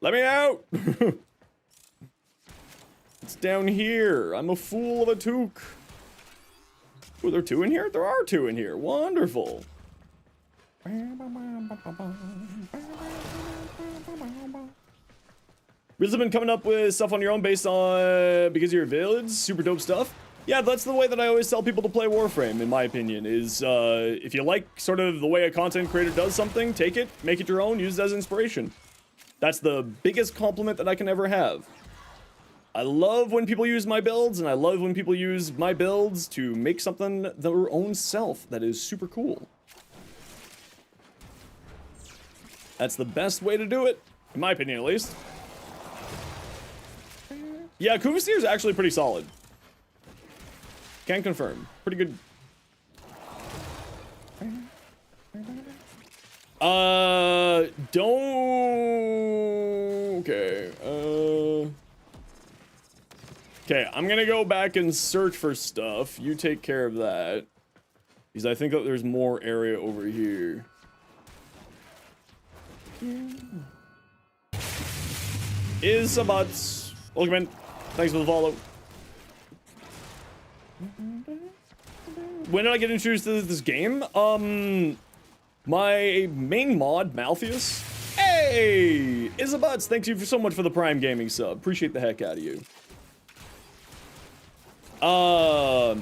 Let me out! It's down here. I'm a fool of a toque. Oh, there are 2 in here? There are 2 in here. Wonderful. Really been coming up with stuff on your own based on because of your villains? Super dope stuff. Yeah, that's the way that I always tell people to play Warframe, in my opinion, is if you like sort of the way a content creator does something, take it, make it your own, use it as inspiration. That's the biggest compliment that I can ever have. I love when people use my builds, and I love when people use my builds to make something their own self that is super cool. That's the best way to do it, in my opinion at least. Yeah, Kuvasteer is actually pretty solid. Can confirm. Pretty good. Don't... Okay, Okay, I'm gonna go back and search for stuff. You take care of that. Because I think that there's more area over here. Is a butts. Welcome in. Thanks for the follow. When did I get introduced to this game? My main mod, Malthius. Hey! Isabuts, thank you so much for the Prime Gaming sub. Appreciate the heck out of you. I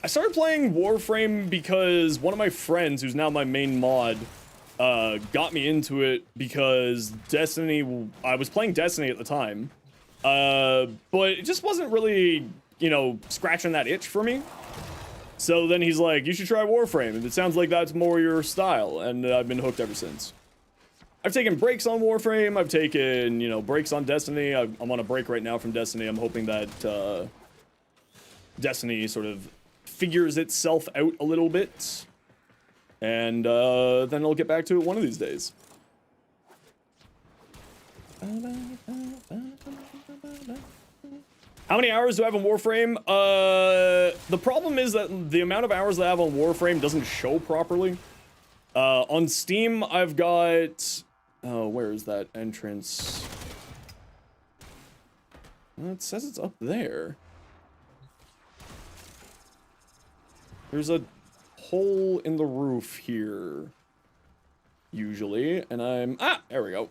started playing Warframe because one of my friends, who's now my main mod, got me into it because Destiny, I was playing Destiny at the time, but it just wasn't really, you know, scratching that itch for me. So then he's like, you should try Warframe, and it sounds like that's more your style, and I've been hooked ever since. I've taken breaks on Warframe, I've taken, you know, breaks on Destiny. I'm on a break right now from Destiny. I'm hoping that, Destiny sort of figures itself out a little bit, and then I'll get back to it one of these days. How many hours do I have on Warframe? The problem is that the amount of hours that I have on Warframe doesn't show properly. On Steam, I've got... Oh, where is that entrance? Well, it says it's up there. There's a hole in the roof here, usually, and I'm... Ah, there we go.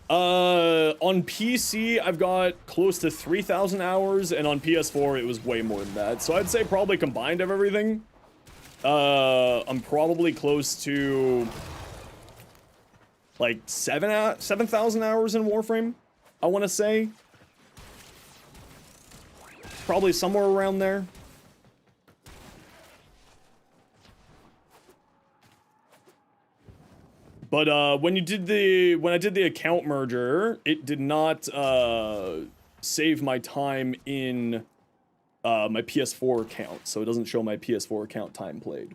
On PC, I've got close to 3,000 hours, and on PS4, it was way more than that. So I'd say probably combined of everything, I'm probably close to, like, 7,000 hours in Warframe, I want to say. Probably somewhere around there. But when I did the account merger, it did not save my time in my PS4 account, so it doesn't show my PS4 account time played.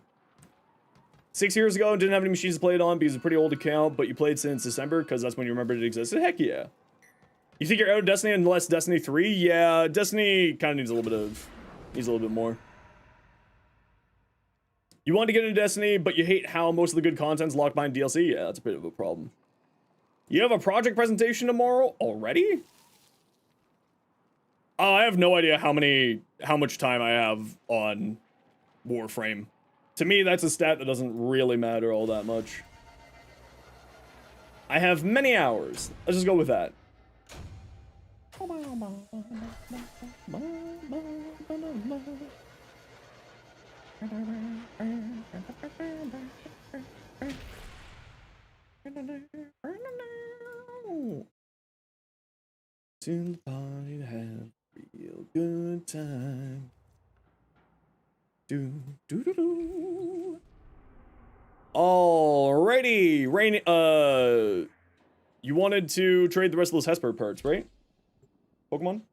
6 years ago, didn't have any machines to play it on because it's a pretty old account, but you played since December because that's when you remembered it existed. Heck yeah. You think you're out of Destiny unless Destiny 3? Yeah, Destiny kind of needs a little bit more. You want to get into Destiny, but you hate how most of the good content's locked behind DLC? Yeah, that's a bit of a problem. You have a project presentation tomorrow already? I have no idea how much time I have on Warframe. To me, that's a stat that doesn't really matter all that much. I have many hours. Let's just go with that. To the party to have a real good time. Do do do do. Alrighty, Rain. You wanted to trade the rest of those Hesper parts, right? Pokemon.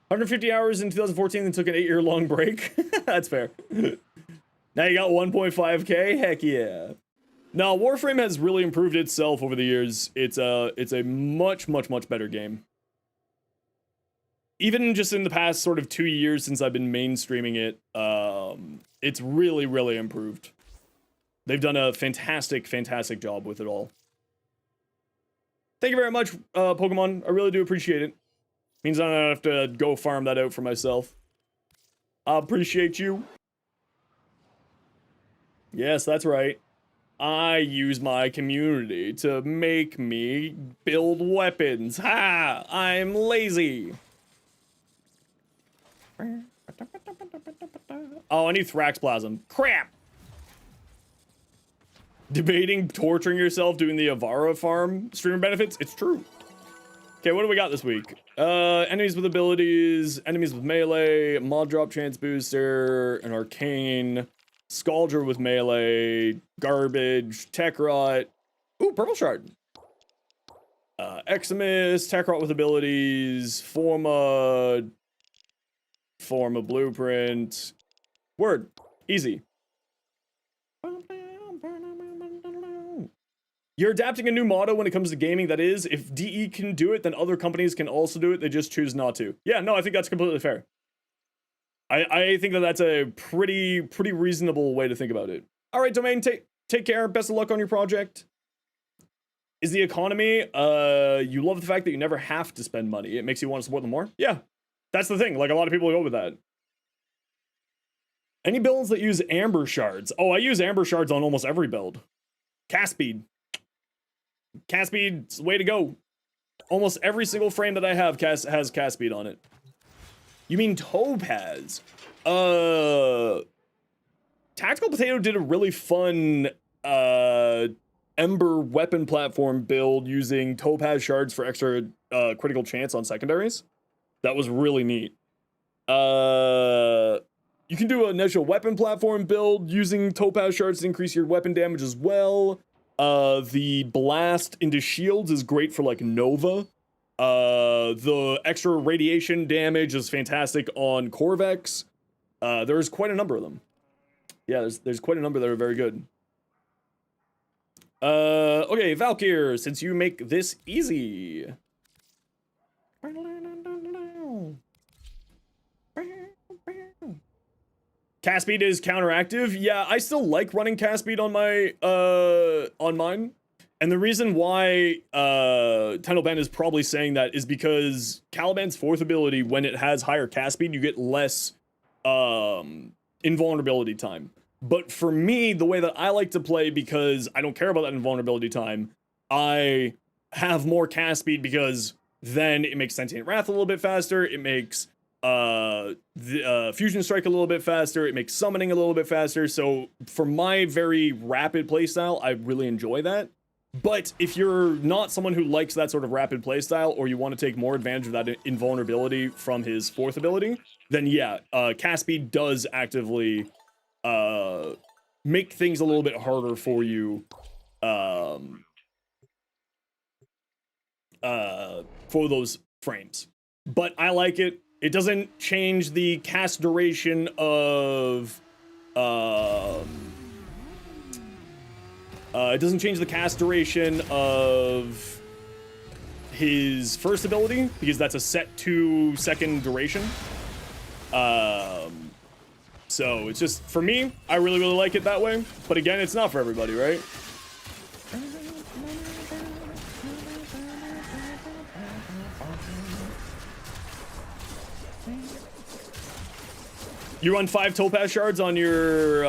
150 hours in 2014 and took an 8-year-long break. That's fair. Now you got 1.5k. Heck yeah. No, Warframe has really improved itself over the years. It's a much better game. Even just in the past sort of 2 years since I've been mainstreaming it, it's really improved. They've done a fantastic job with it all. Thank you very much, Pokemon. I really do appreciate it. Means I don't have to go farm that out for myself. I appreciate you. Yes, that's right. I use my community to make me build weapons. Ha! I'm lazy. Oh, I need Thraxplasm. Crap! Debating torturing yourself doing the Avara farm streamer benefits? It's true. Okay, what do we got this week? Enemies with abilities, enemies with melee, mod drop chance booster, an arcane, Scaldra with melee, garbage, tech rot. Ooh, purple shard. Eximus, tech rot with abilities, Forma blueprint. Word. Easy. You're adapting a new motto when it comes to gaming. That is, if DE can do it, then other companies can also do it. They just choose not to. Yeah, no, I think that's completely fair. I think that that's a pretty reasonable way to think about it. All right, Domain, take care. Best of luck on your project. Is the economy, you love the fact that you never have to spend money. It makes you want to support them more? Yeah, that's the thing. Like, a lot of people go with that. Any builds that use amber shards? Oh, I use amber shards on almost every build. Cast speed. Cast speed's the way to go. Almost every single frame that I have has cast speed on it. You mean Topaz? Tactical Potato did a really fun Ember weapon platform build using Topaz shards for extra critical chance on secondaries. That was really neat. You can do a natural weapon platform build using Topaz shards to increase your weapon damage as well. The blast into shields is great for like Nova. The extra radiation damage is fantastic on Corvex. There's quite a number of them. Yeah, there's quite a number that are very good. Okay, Valkyr, since you make this easy. Cast speed is counteractive. Yeah, I still like running cast speed on my on mine. And the reason why Tendalban is probably saying that is because Caliban's 4th ability, when it has higher cast speed, you get less invulnerability time. But for me, the way that I like to play, because I don't care about that invulnerability time, I have more cast speed because then it makes Sentient Wrath a little bit faster, it makes the Fusion Strike a little bit faster, it makes Summoning a little bit faster. So for my very rapid playstyle, I really enjoy that. But if you're not someone who likes that sort of rapid playstyle, or you want to take more advantage of that invulnerability from his 4th ability, then yeah, cast speed does actively make things a little bit harder for you for those frames. But I like it. It doesn't change the cast duration of it doesn't change the cast duration of his 1st ability, because that's a set 2-second duration. So it's just, for me, I really like it that way. But again, it's not for everybody, right? You run 5 Topaz shards on your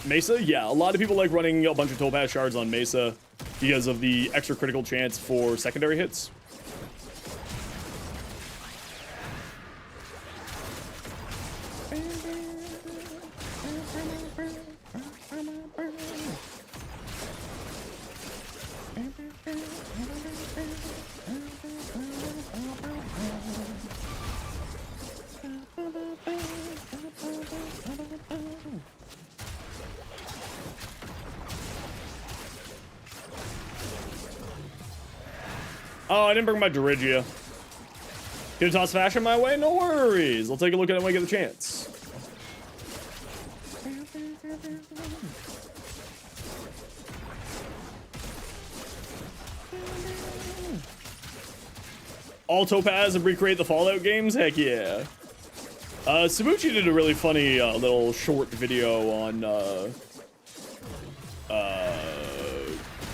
Mesa? Yeah, a lot of people like running a bunch of Topaz shards on Mesa because of the extra critical chance for secondary hits. Oh, I didn't bring my Dirigia. Gonna toss fashion my way? No worries. I'll take a look at it when I get the chance. All Topaz and recreate the Fallout games? Heck yeah. Sabuchi did a really funny little short video on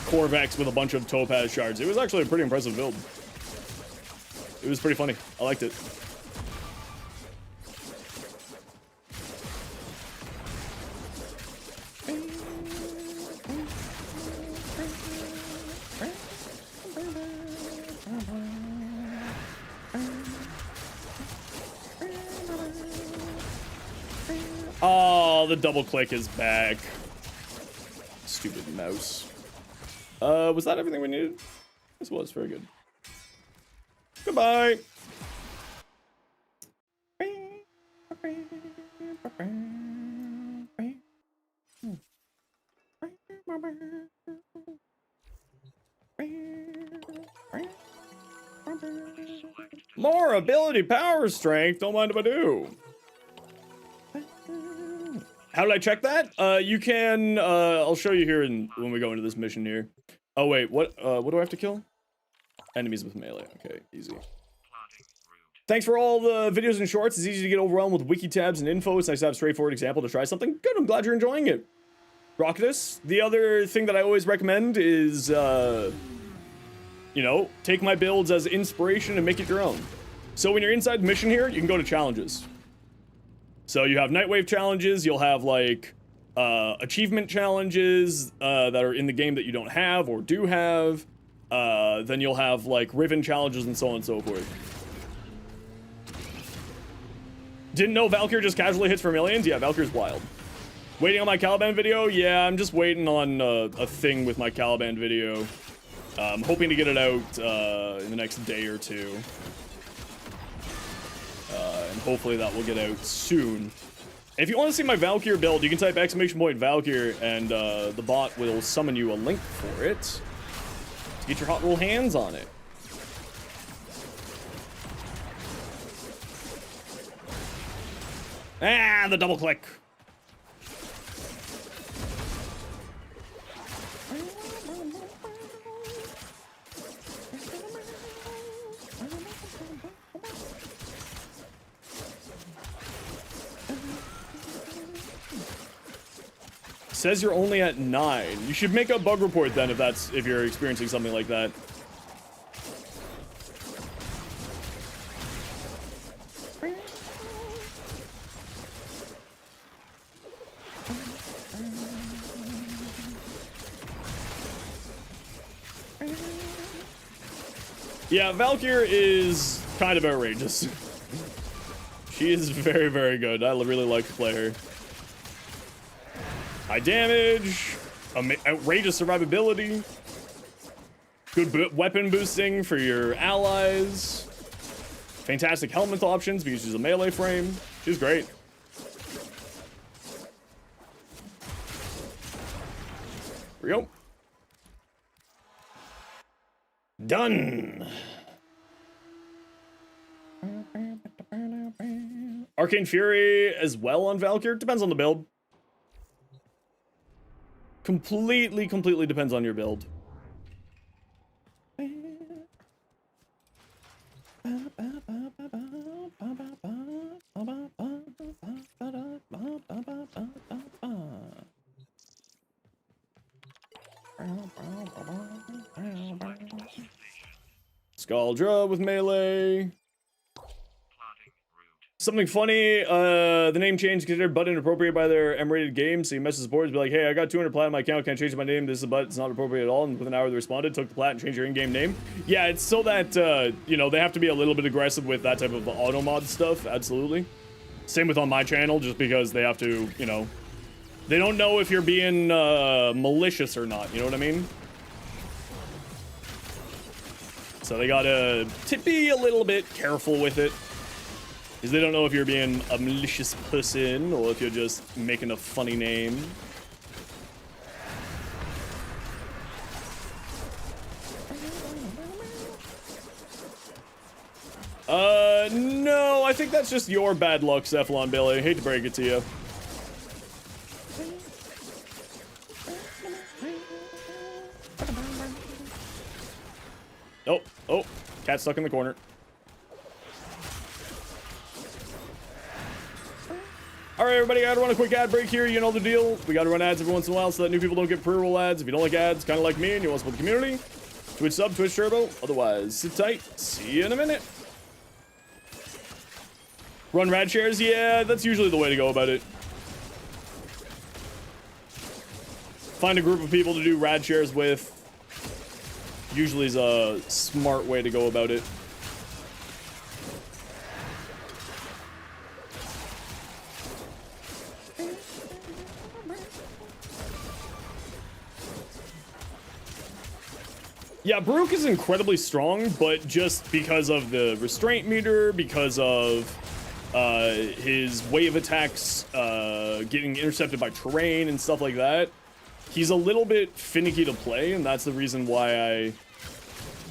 Corvex with a bunch of Topaz shards. It was actually a pretty impressive build. It was pretty funny. I liked it. Oh, the double click is back. Stupid mouse. Was that everything we needed? This was very good. Goodbye. More ability, power, strength. Don't mind if I do. How did I check that? You can, I'll show you here when we go into this mission here. Oh wait, what do I have to kill? Enemies with melee. Okay, easy. Thanks for all the videos and shorts. It's easy to get overwhelmed with wiki tabs and info. It's nice to have a straightforward example to try something. Good, I'm glad you're enjoying it. Rocketus. The other thing that I always recommend is, you know, take my builds as inspiration and make it your own. So when you're inside the mission here, you can go to challenges. So you have Nightwave challenges, you'll have like, achievement challenges, that are in the game that you don't have or do have. Then you'll have like Riven challenges and so on and so forth. Didn't know Valkyr just casually hits for millions? Yeah, Valkyr's wild. Waiting on my Caliban video? Yeah, I'm just waiting on a thing with my Caliban video. I'm hoping to get it out in the next day or two. And hopefully that will get out soon. If you want to see my Valkyr build, you can type !Valkyr and the bot will summon you a link for it to get your hot little hands on it. Ah, the double click. Says you're only at 9. You should make a bug report then if you're experiencing something like that. Yeah, Valkyr is kind of outrageous. She is very, very good. I really like to play her. High damage, outrageous survivability, good weapon boosting for your allies, fantastic helmet options because she's a melee frame. She's great. Here we go. Done. Arcane Fury as well on Valkyr. Depends on the build. Completely depends on your build. Scaldra with melee. Something funny, the name change considered but inappropriate by their M-rated game, so you message support, be like, hey, I got 200 plat on my account, can't change my name, this is a but, it's not appropriate at all, and within an hour they responded, took the plat and changed your in-game name. Yeah, it's so that, you know, they have to be a little bit aggressive with that type of auto mod stuff, absolutely. Same with on my channel, just because they have to, you know, they don't know if you're being, malicious or not, you know what I mean? So they gotta be a little bit careful with it. Because they don't know if you're being a malicious person or if you're just making a funny name. No, I think that's just your bad luck, Cephalon Billy. Hate to break it to you. Oh, cat stuck in the corner. Alright, everybody, I gotta run a quick ad break here. You know the deal. We gotta run ads every once in a while so that new people don't get pre-roll ads. If you don't like ads, kind of like me, and you want to support the community, Twitch sub, Twitch turbo. Otherwise, sit tight. See you in a minute. Run rad shares? Yeah, that's usually the way to go about it. Find a group of people to do rad shares with. Usually is a smart way to go about it. Yeah, Baruch is incredibly strong, but just because of the restraint meter, because of his wave attacks getting intercepted by terrain and stuff like that, he's a little bit finicky to play, and that's the reason why I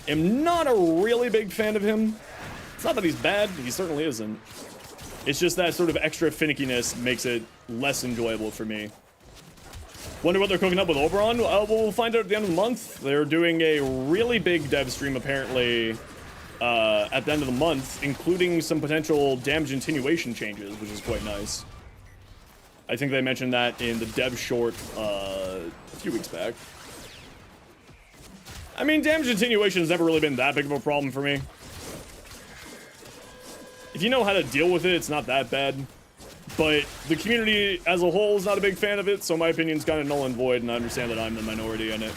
am not a really big fan of him. It's not that he's bad, he certainly isn't. It's just that sort of extra finickiness makes it less enjoyable for me. Wonder what they're cooking up with Oberon? We'll find out at the end of the month. They're doing a really big dev stream, apparently, at the end of the month, including some potential damage attenuation changes, which is quite nice. I think they mentioned that in the dev short a few weeks back. I mean, damage attenuation has never really been that big of a problem for me. If you know how to deal with it, it's not that bad. But the community as a whole is not a big fan of it, so my opinion's kind of null and void, and I understand that I'm the minority in it.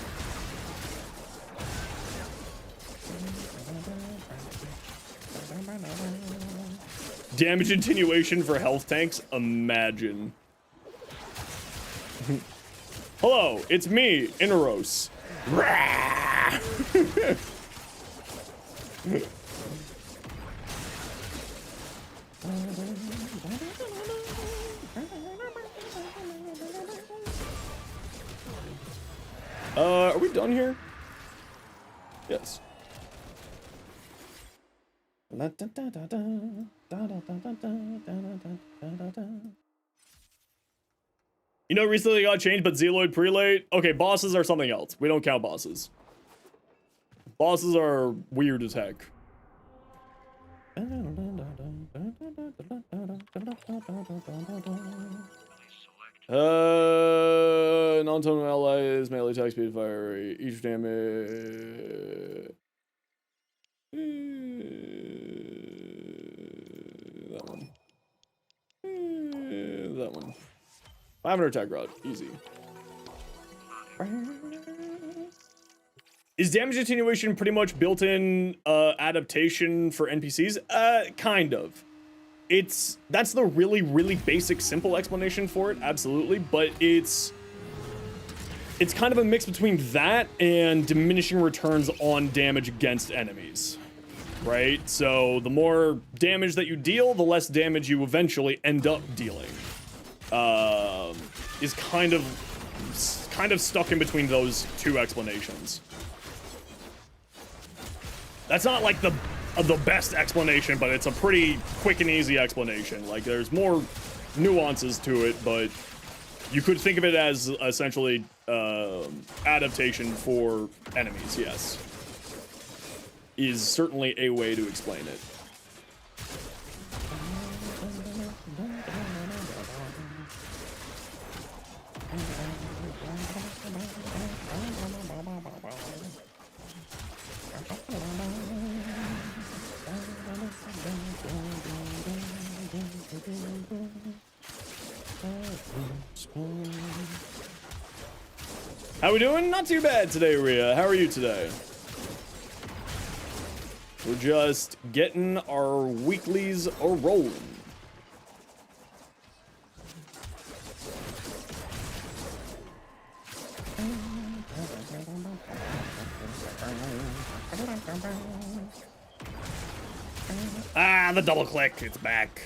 Damage attenuation for health tanks? Imagine. Hello, it's me, Inaros. Are we done here? Yes. You know, recently got changed, but Zealoid Prelate? Okay, bosses are something else. We don't count bosses. Bosses are weird as heck. Non-totem allies, melee attack, speed, fire rate, each damage. That one. That one. 500 attack rod, easy. Is damage attenuation pretty much built-in adaptation for NPCs? Kind of. That's the really, really basic, simple explanation for it, absolutely, but it's kind of a mix between that and diminishing returns on damage against enemies, right? So the more damage that you deal, the less damage you eventually end up dealing. Is kind of stuck in between those two explanations. That's not like the best explanation, but it's a pretty quick and easy explanation. Like, there's more nuances to it, but you could think of it as essentially adaptation for enemies, yes. Is certainly a way to explain it. How we doing? Not too bad today, Rhea. How are you today? We're just getting our weeklies a-rolling. Ah, the double click. It's back.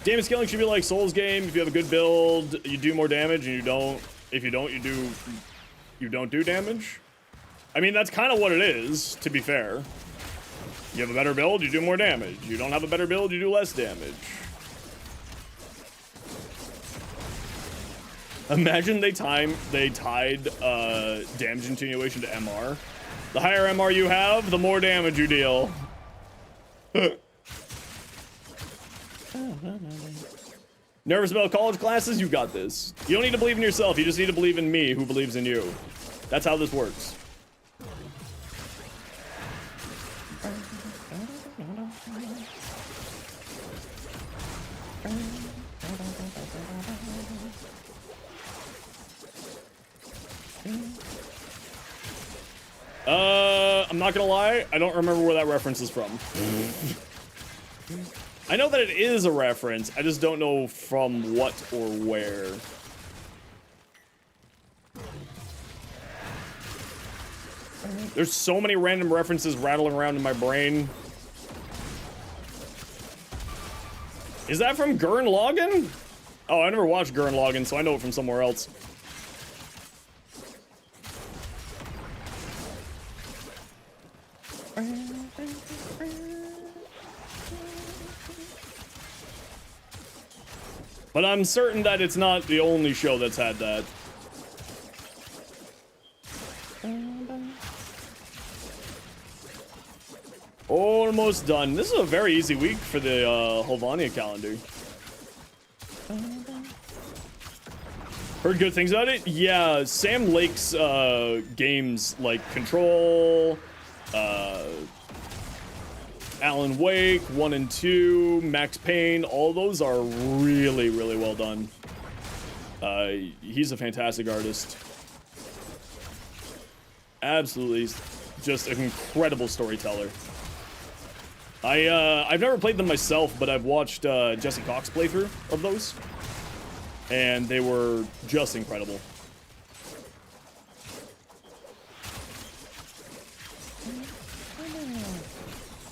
Damage scaling should be like Souls game. If you have a good build, you do more damage, and if you don't, you don't do damage. I mean, that's kind of what it is, to be fair. You have a better build, you do more damage. You don't have a better build, you do less damage. Imagine they tied damage attenuation to MR. The higher MR you have, the more damage you deal. Nervous about college classes? You got this. You don't need to believe in yourself, you just need to believe in me, who believes in you. That's how this works. I'm not gonna lie, I don't remember where that reference is from. I know that it is a reference, I just don't know from what or where. There's so many random references rattling around in my brain. Is that from Gurren Lagann? Oh, I never watched Gurren Lagann, so I know it from somewhere else. But I'm certain that it's not the only show that's had that. Almost done. This is a very easy week for the Holvania calendar. Heard good things about it? Yeah, Sam Lake's games like Control, Alan Wake 1 and 2, Max Payne, all those are really, really well done. He's a fantastic artist. Absolutely just an incredible storyteller. I've never played them myself, but I've watched Jesse Cox playthrough of those, and they were just incredible.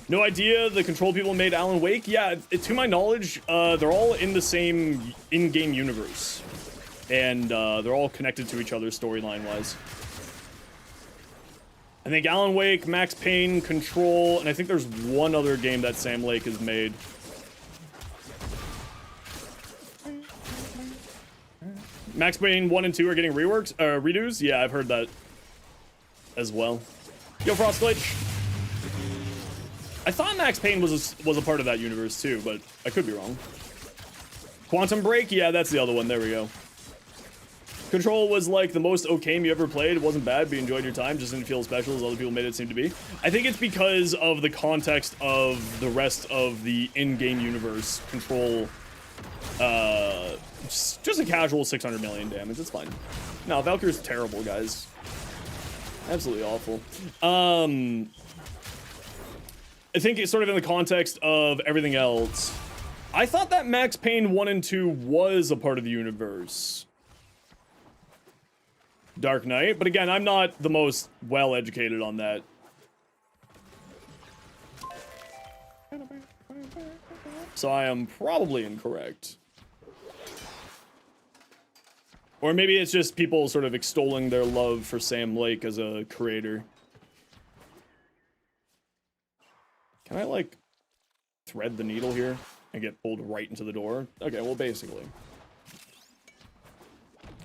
No idea the Control people made Alan Wake? Yeah, to my knowledge, they're all in the same in-game universe, and they're all connected to each other storyline-wise. I think Alan Wake, Max Payne, Control, and I think there's one other game that Sam Lake has made. Max Payne 1 and 2 are getting reworks, redos? Yeah, I've heard that as well. Yo, Frost Glitch. I thought Max Payne was a part of that universe too, but I could be wrong. Quantum Break? Yeah, that's the other one. There we go. Control was like the most okay game you ever played. It wasn't bad, but you enjoyed your time. Just didn't feel as special as other people made it seem to be. I think it's because of the context of the rest of the in-game universe. Control, just a casual 600 million damage. It's fine. No, Valkyrie's terrible, guys. Absolutely awful. I think it's sort of in the context of everything else. I thought that Max Payne 1 and 2 was a part of the universe. Dark Knight, but again, I'm not the most well-educated on that. So I am probably incorrect. Or maybe it's just people sort of extolling their love for Sam Lake as a creator. Can I, like, thread the needle here and get pulled right into the door? Okay, well, basically.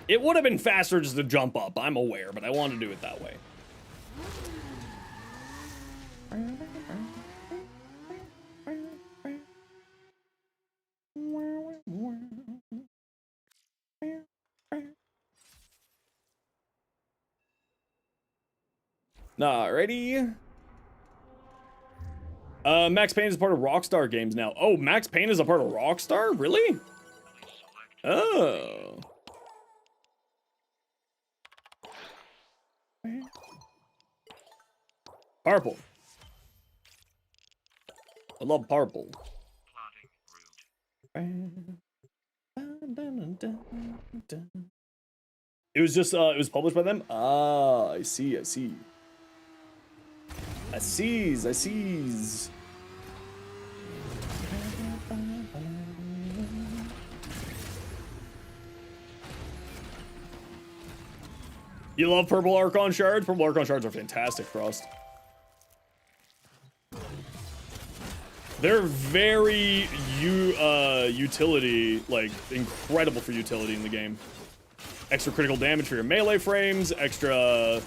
It would have been faster just to jump up, I'm aware, but I want to do it that way. Alrighty. Max Payne is a part of Rockstar Games now. Oh, Max Payne is a part of Rockstar? Really? Oh. Purple. I love purple. It was just, it was published by them? Ah, I see, I see. I sees, I sees. You love purple Archon shards? Purple Archon shards are fantastic, Frost. They're very utility, like incredible for utility in the game. Extra critical damage for your melee frames, extra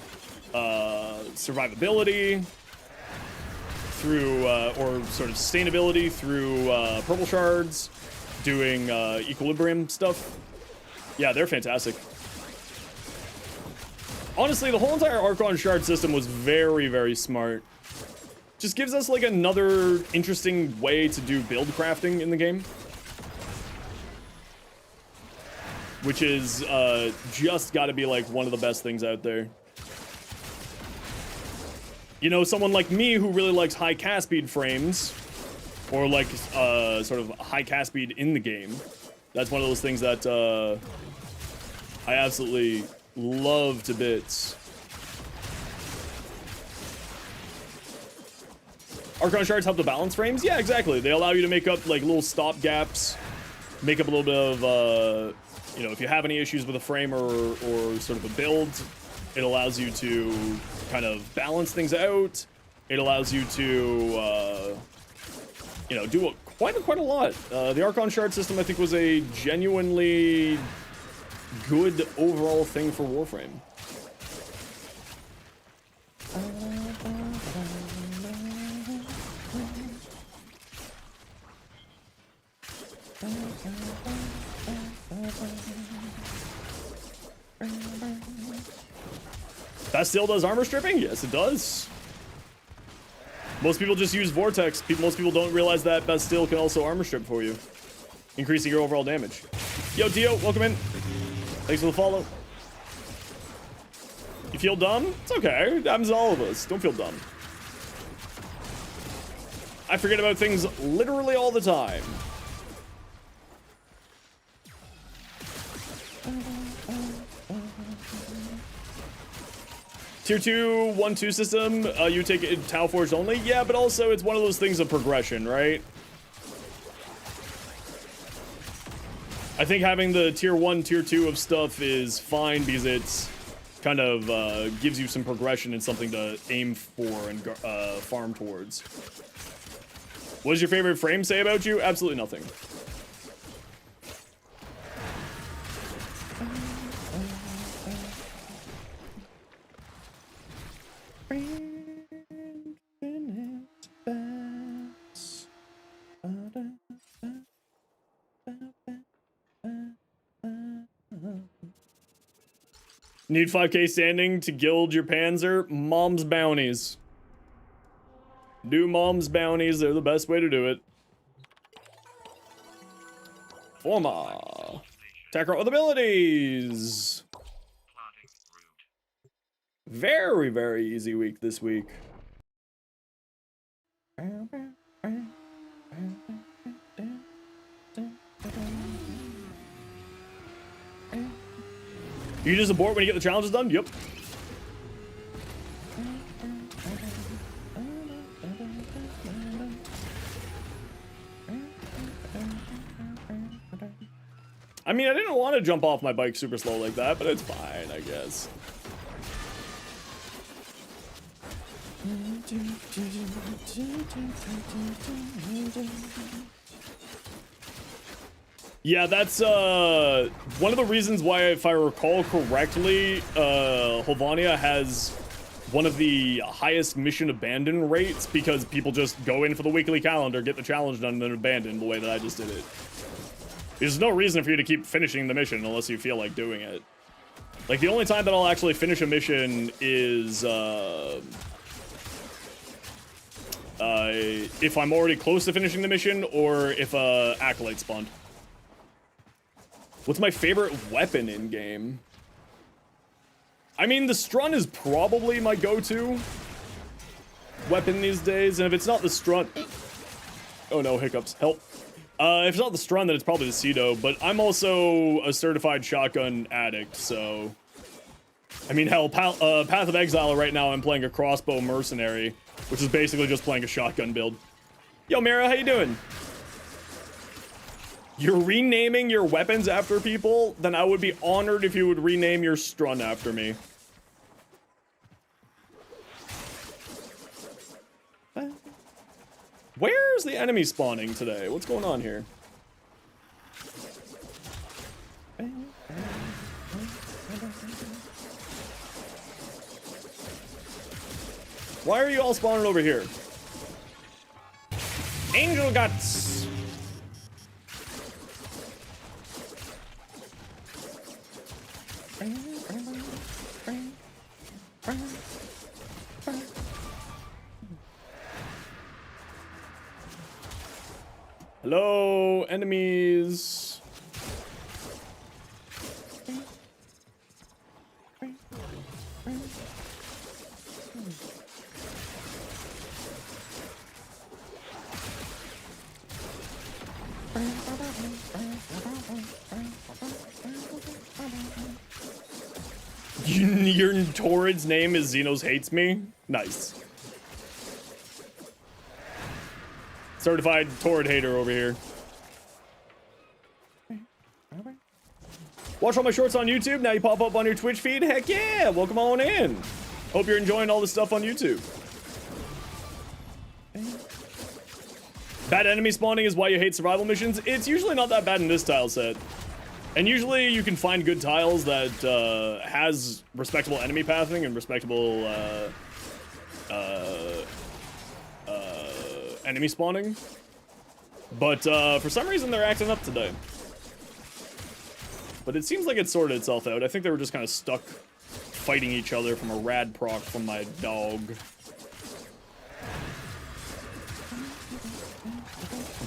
survivability through or sort of sustainability through purple shards, doing equilibrium stuff. Yeah, they're fantastic. Honestly, the whole entire Archon shard system was very, very smart. Just gives us like another interesting way to do build crafting in the game. Which is just gotta be like one of the best things out there. You know, someone like me who really likes high cast speed frames, or like sort of high cast speed in the game. That's one of those things that I absolutely love to bits. Archon shards help to balance frames? Yeah, exactly. They allow you to make up like little stop gaps make up a little bit of, you know, if you have any issues with a frame or sort of a build, it allows you to kind of balance things out. It allows you to, you know, do quite a lot. The Archon shard system, I think, was a genuinely good overall thing for Warframe. That still does armor stripping? Yes, it does. Most people just use Vortex. Most people don't realize that Bastille can also armor strip for you, increasing your overall damage. Yo, Dio, welcome in. Thanks for the follow. You feel dumb? It's okay. It happens to all of us. Don't feel dumb. I forget about things literally all the time. Tier 2, 1-2 system, you take it Tau Forged only? Yeah, but also it's one of those things of progression, right? I think having the Tier 1, Tier 2 of stuff is fine because it's kind of gives you some progression and something to aim for and farm towards. What does your favorite frame say about you? Absolutely nothing. Need 5k standing to gild your Panzer? Mom's bounties. Do mom's bounties, they're the best way to do it. Forma. Attack roll with abilities. Very, very easy week this week. You just abort when you get the challenges done? Yep. I mean, I didn't want to jump off my bike super slow like that, but it's fine, I guess. Yeah, that's one of the reasons why, if I recall correctly, Hovania has one of the highest mission abandon rates because people just go in for the weekly calendar, get the challenge done, and then abandon the way that I just did it. There's no reason for you to keep finishing the mission unless you feel like doing it. Like, the only time that I'll actually finish a mission is if I'm already close to finishing the mission or if Acolyte spawned. What's my favorite weapon in game? I mean, the Strun is probably my go-to weapon these days, and if it's not the Strun... Oh no, hiccups. Help. If it's not the Strun, then it's probably the Cedo, but I'm also a certified shotgun addict, so... I mean, hell, Path of Exile right now, I'm playing a crossbow mercenary, which is basically just playing a shotgun build. Yo, Mira, how you doing? You're renaming your weapons after people? Then I would be honored if you would rename your Strun after me. Where's the enemy spawning today? What's going on here? Why are you all spawning over here? Angel Guts! Hello, enemies. Your Torrid's name is Zenos Hates Me? Nice. Certified Torrid hater over here. Watch all my shorts on YouTube. Now you pop up on your Twitch feed. Heck yeah, welcome on in. Hope you're enjoying all this stuff on YouTube. Bad enemy spawning is why you hate survival missions. It's usually not that bad in this tile set. And usually you can find good tiles that has respectable enemy pathing and respectable enemy spawning. But for some reason they're acting up today. But it seems like it sorted itself out. I think they were just kind of stuck fighting each other from a rad proc from my dog.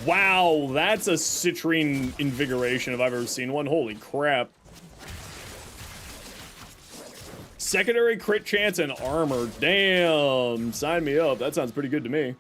Wow, that's a citrine invigoration if I've ever seen one. Holy crap. Secondary crit chance and armor. Damn, sign me up. That sounds pretty good to me.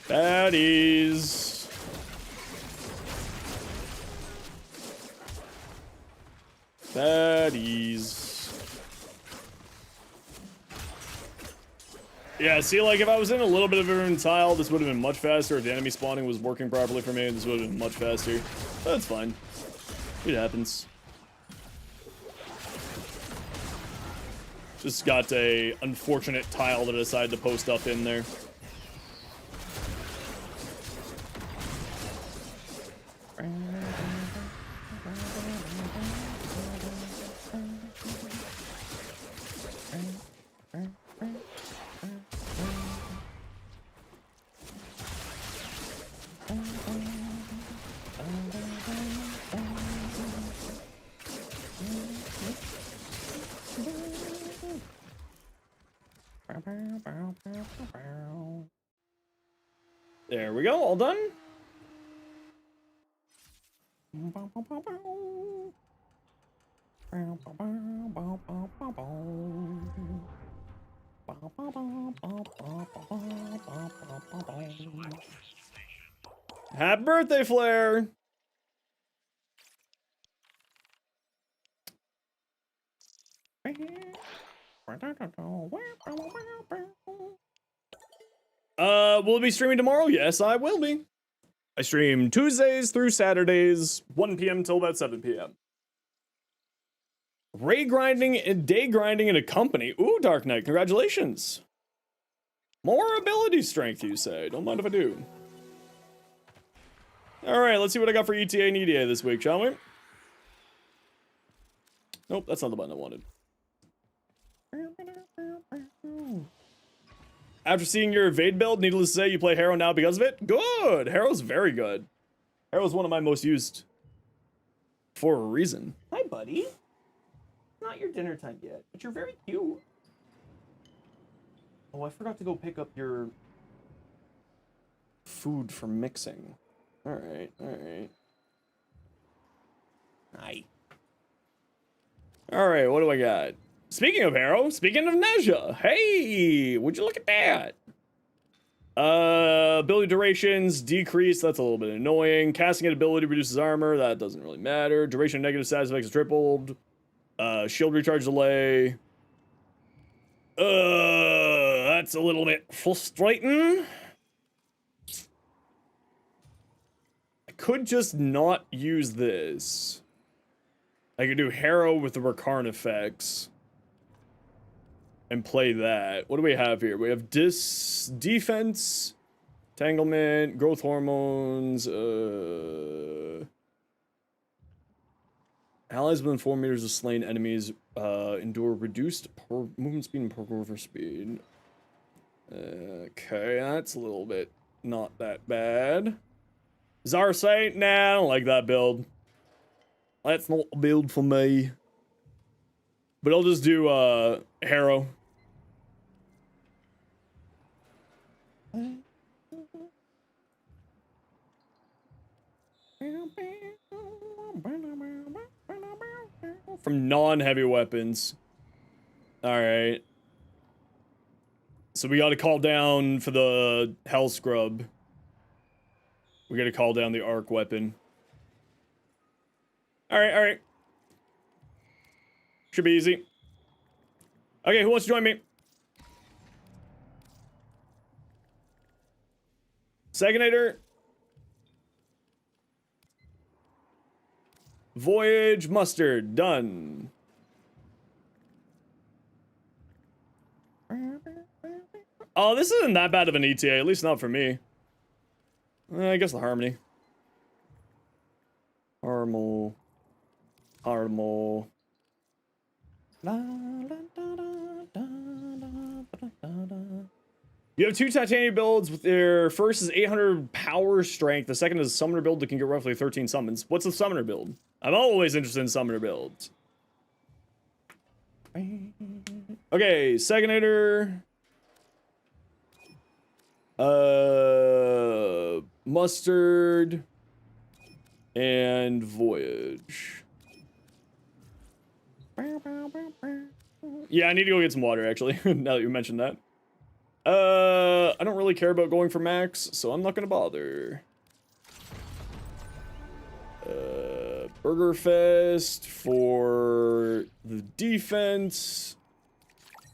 Baddies. Baddies. Yeah, see, like, if I was in a little bit of a ruined tile, this would have been much faster. If the enemy spawning was working properly for me, this would have been much faster. But that's fine. It happens. Just got a unfortunate tile that I decided to post up in there. There we go, all done. Happy birthday, Flair! Will it be streaming tomorrow? Yes, I will be. I stream Tuesdays through Saturdays, 1 p.m. till about 7 p.m. Ray grinding and day grinding in a company. Ooh, Dark Knight, congratulations. More ability strength, you say. Don't mind if I do. Alright, let's see what I got for ETA and EDA this week, shall we? Nope, that's not the button I wanted. After seeing your evade build, needless to say, you play Harrow now because of it? Good! Harrow's very good. Harrow's one of my most used for a reason. Hi, buddy. Not your dinner time yet, but you're very cute. Oh, I forgot to go pick up your food for mixing. Alright, alright. Hi. Alright, what do I got? Speaking of Harrow, speaking of Nezha, hey, would you look at that? Ability durations decrease, that's a little bit annoying. Casting an ability reduces armor, that doesn't really matter. Duration of negative status effects is tripled. Shield recharge delay. That's a little bit frustrating. I could just not use this. I could do Harrow with the Rakarn effects. And play that. What do we have here? We have defense, entanglement, growth hormones, allies within 4 meters of slain enemies endure reduced movement speed and performer speed. Okay, that's a little bit not that bad. Zarsight? Nah, I don't like that build. That's not a build for me. But I'll just do Harrow. From non-heavy weapons. Alright. So we gotta call down for the Hell Scrub. We gotta call down the arc weapon. Alright, alright. Should be easy. Okay, who wants to join me? Segnator. Voyage mustard. Done. Oh, this isn't that bad of an ETA, at least not for me. I guess the harmony. Harmony. Harmony. You have 2 titanium builds. With their first is 800 power strength. The second is a summoner build that can get roughly 13 summons. What's a summoner build? I'm always interested in summoner builds. Okay, Segnator. Mustard. And Voyage. Yeah, I need to go get some water, actually, now that you mentioned that. I don't really care about going for max, so I'm not gonna bother. Burger Fest for the defense.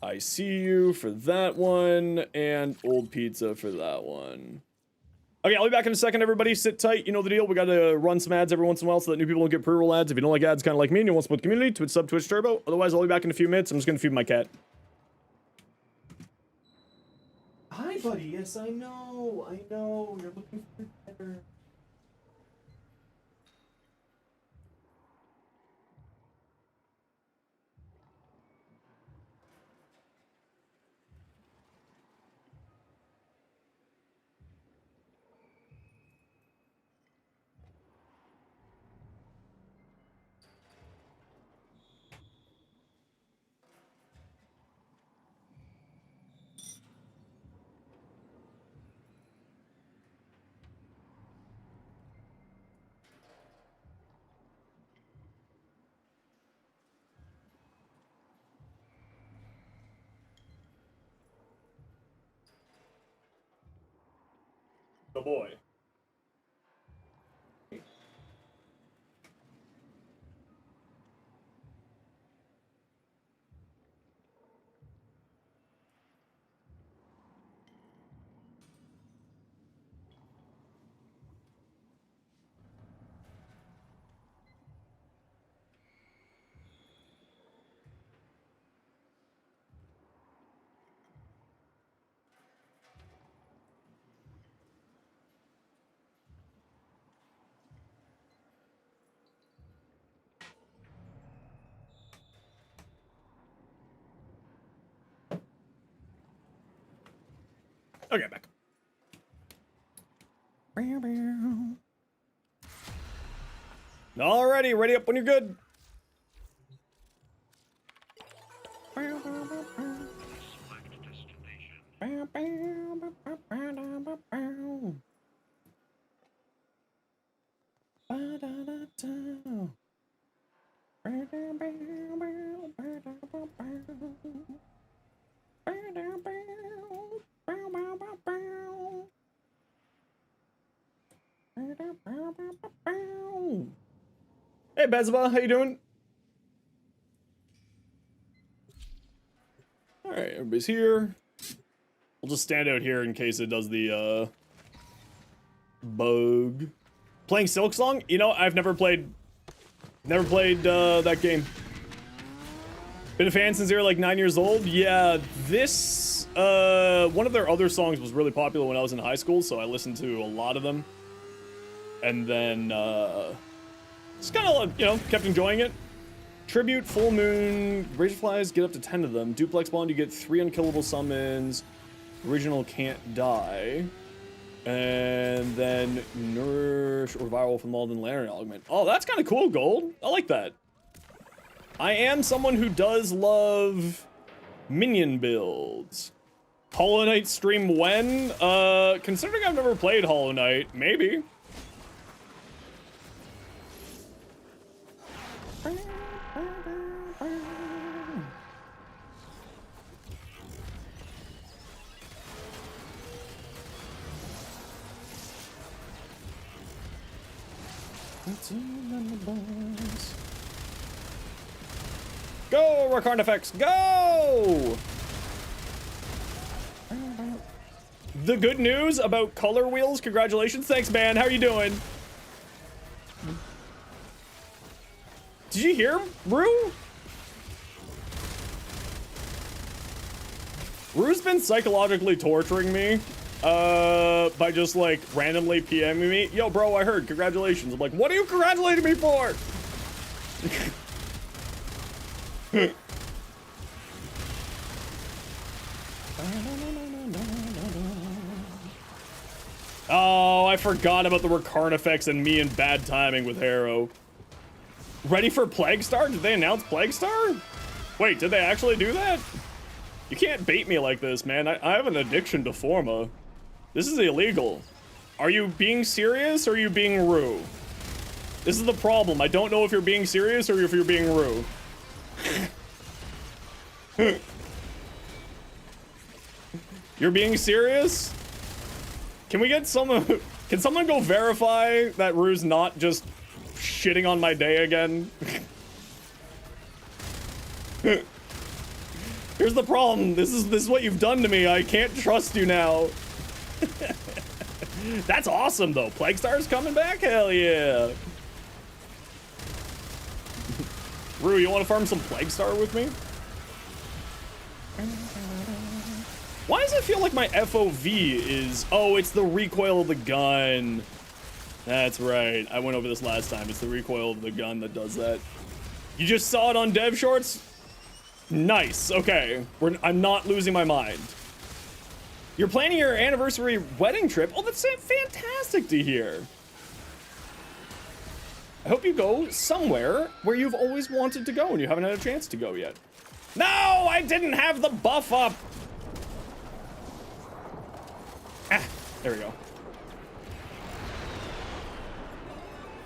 I see you for that one, and Old Pizza for that one. Okay, I'll be back in a second, everybody. Sit tight. You know the deal. We gotta run some ads every once in a while so that new people don't get pre-roll ads. If you don't like ads, kind of like me, and you want to support the community, Twitch sub, Twitch Turbo. Otherwise, I'll be back in a few minutes. I'm just gonna feed my cat. Hi, buddy. Yes, I know. I know. You're looking for better. The boy. Okay, back. Alrighty, ready up when you're good. Hey, Bezba, how you doing? Alright, everybody's here. We'll just stand out here in case it does the, bug. Playing Silk Song? You know, I've never played that game. Been a fan since they were like 9 years old. Yeah, this, one of their other songs was really popular when I was in high school, so I listened to a lot of them. And then, just kind of, you know, kept enjoying it. Tribute, Full Moon, Razorflies, get up to 10 of them. Duplex Bond, you get 3 unkillable summons. Original Can't Die. And then Nourish or Viral from Malden Lantern Augment. Oh, that's kind of cool, Gold. I like that. I am someone who does love minion builds. Hollow Knight stream when? Considering I've never played Hollow Knight, maybe. Go, Rakarn effects, go! The good news about color wheels, congratulations. Thanks, man. How are you doing? Did you hear Rue? Rue's been psychologically torturing me by just like randomly PMing me. Yo, bro, I heard. Congratulations. I'm like, what are you congratulating me for? Oh, I forgot about the Rakarn effects and me and bad timing with Harrow. Ready for Plague Star? Did they announce Plague Star? Wait, did they actually do that? You can't bait me like this, man. I have an addiction to Forma. This is illegal. Are you being serious or are you being Rue? This is the problem. I don't know if you're being serious or if you're being Rue. You're being serious? Can we get someone... Can someone go verify that Rue's not just shitting on my day again? Here's the problem. This is what you've done to me. I can't trust you now. That's awesome, though. Plague Star's coming back? Hell yeah. Rue, you want to farm some Plague Star with me? Why does it feel like my FOV is... Oh, it's the recoil of the gun. That's right. I went over this last time. It's the recoil of the gun that does that. You just saw it on Dev Shorts? Nice. Okay. I'm not losing my mind. You're planning your anniversary wedding trip? Oh, that's fantastic to hear. I hope you go somewhere where you've always wanted to go and you haven't had a chance to go yet. No, I didn't have the buff up. Ah, there we go.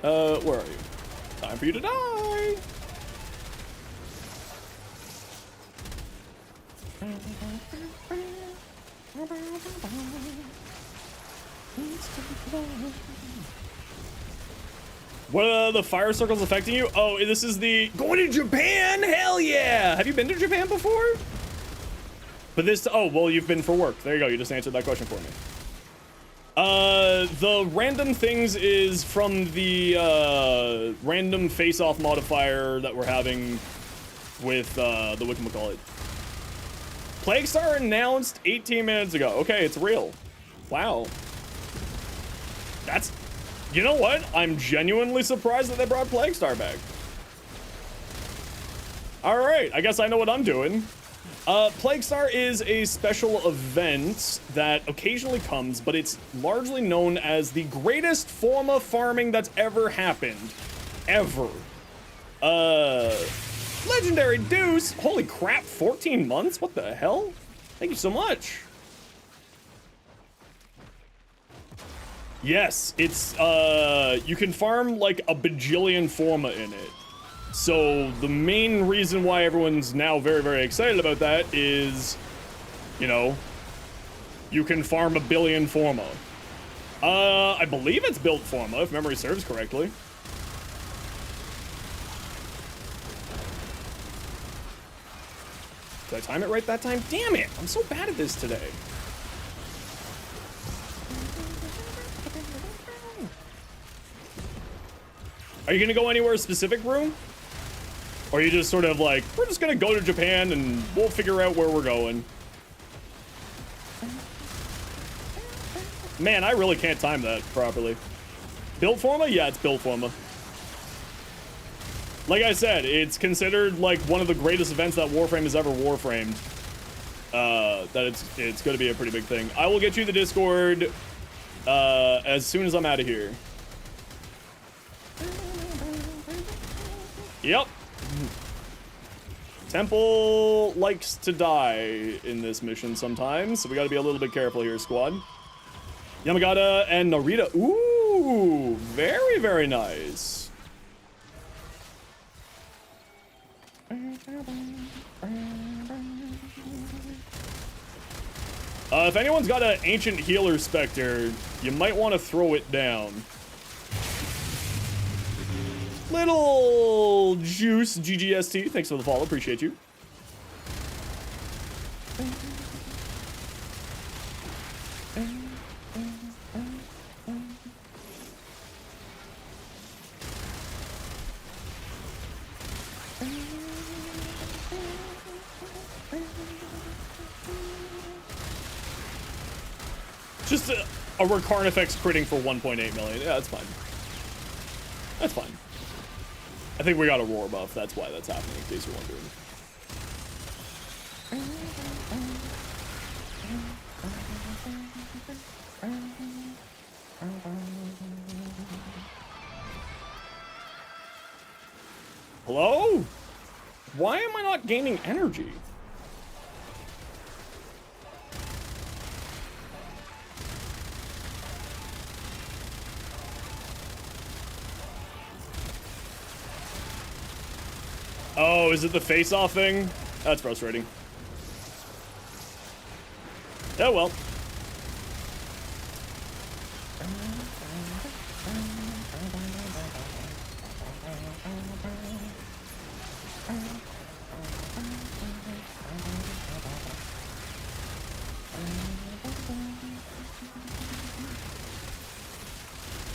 Where are you? Time for you to die. What are the fire circles affecting you? Oh, this is the going to Japan. Hell yeah! Have you been to Japan before? But this, oh, well, you've been for work. There you go. You just answered that question for me. The random things is from the, random face-off modifier that we're having with, the whatchamacallit. Plague Star announced 18 minutes ago. Okay, it's real. Wow. That's, you know what? I'm genuinely surprised that they brought Plague Star back. All right, I guess I know what I'm doing. Plague Star is a special event that occasionally comes, but it's largely known as the greatest form of farming that's ever happened. Ever. Legendary Deuce! Holy crap, 14 months? What the hell? Thank you so much. Yes, it's, you can farm like a bajillion Forma in it. So the main reason why everyone's now very, very excited about that is, you know, you can farm a billion Forma. I believe it's built Forma, if memory serves correctly. Did I time it right that time? Damn it! I'm so bad at this today. Are you gonna go anywhere specific, Rue? Or are you just sort of like, we're just gonna go to Japan and we'll figure out where we're going? Man, I really can't time that properly. Build Forma? Yeah, it's Build Forma. Like I said, it's considered like one of the greatest events that Warframe has ever Warframed. That it's gonna be a pretty big thing. I will get you the Discord as soon as I'm out of here. Yep. Temple likes to die in this mission sometimes, so we gotta be a little bit careful here, squad. Yamagata and Narita. Ooh, very, very nice. If anyone's got an Ancient Healer Spectre, you might want to throw it down. Little Juice GGST, thanks for the follow, appreciate you. Just a Recarnifex critting for 1.8 million. Yeah, that's fine. That's fine. I think we got a roar buff. That's why that's happening, in case you're wondering. Hello? Why am I not gaining energy? Oh, is it the face-off thing? That's frustrating. Oh well.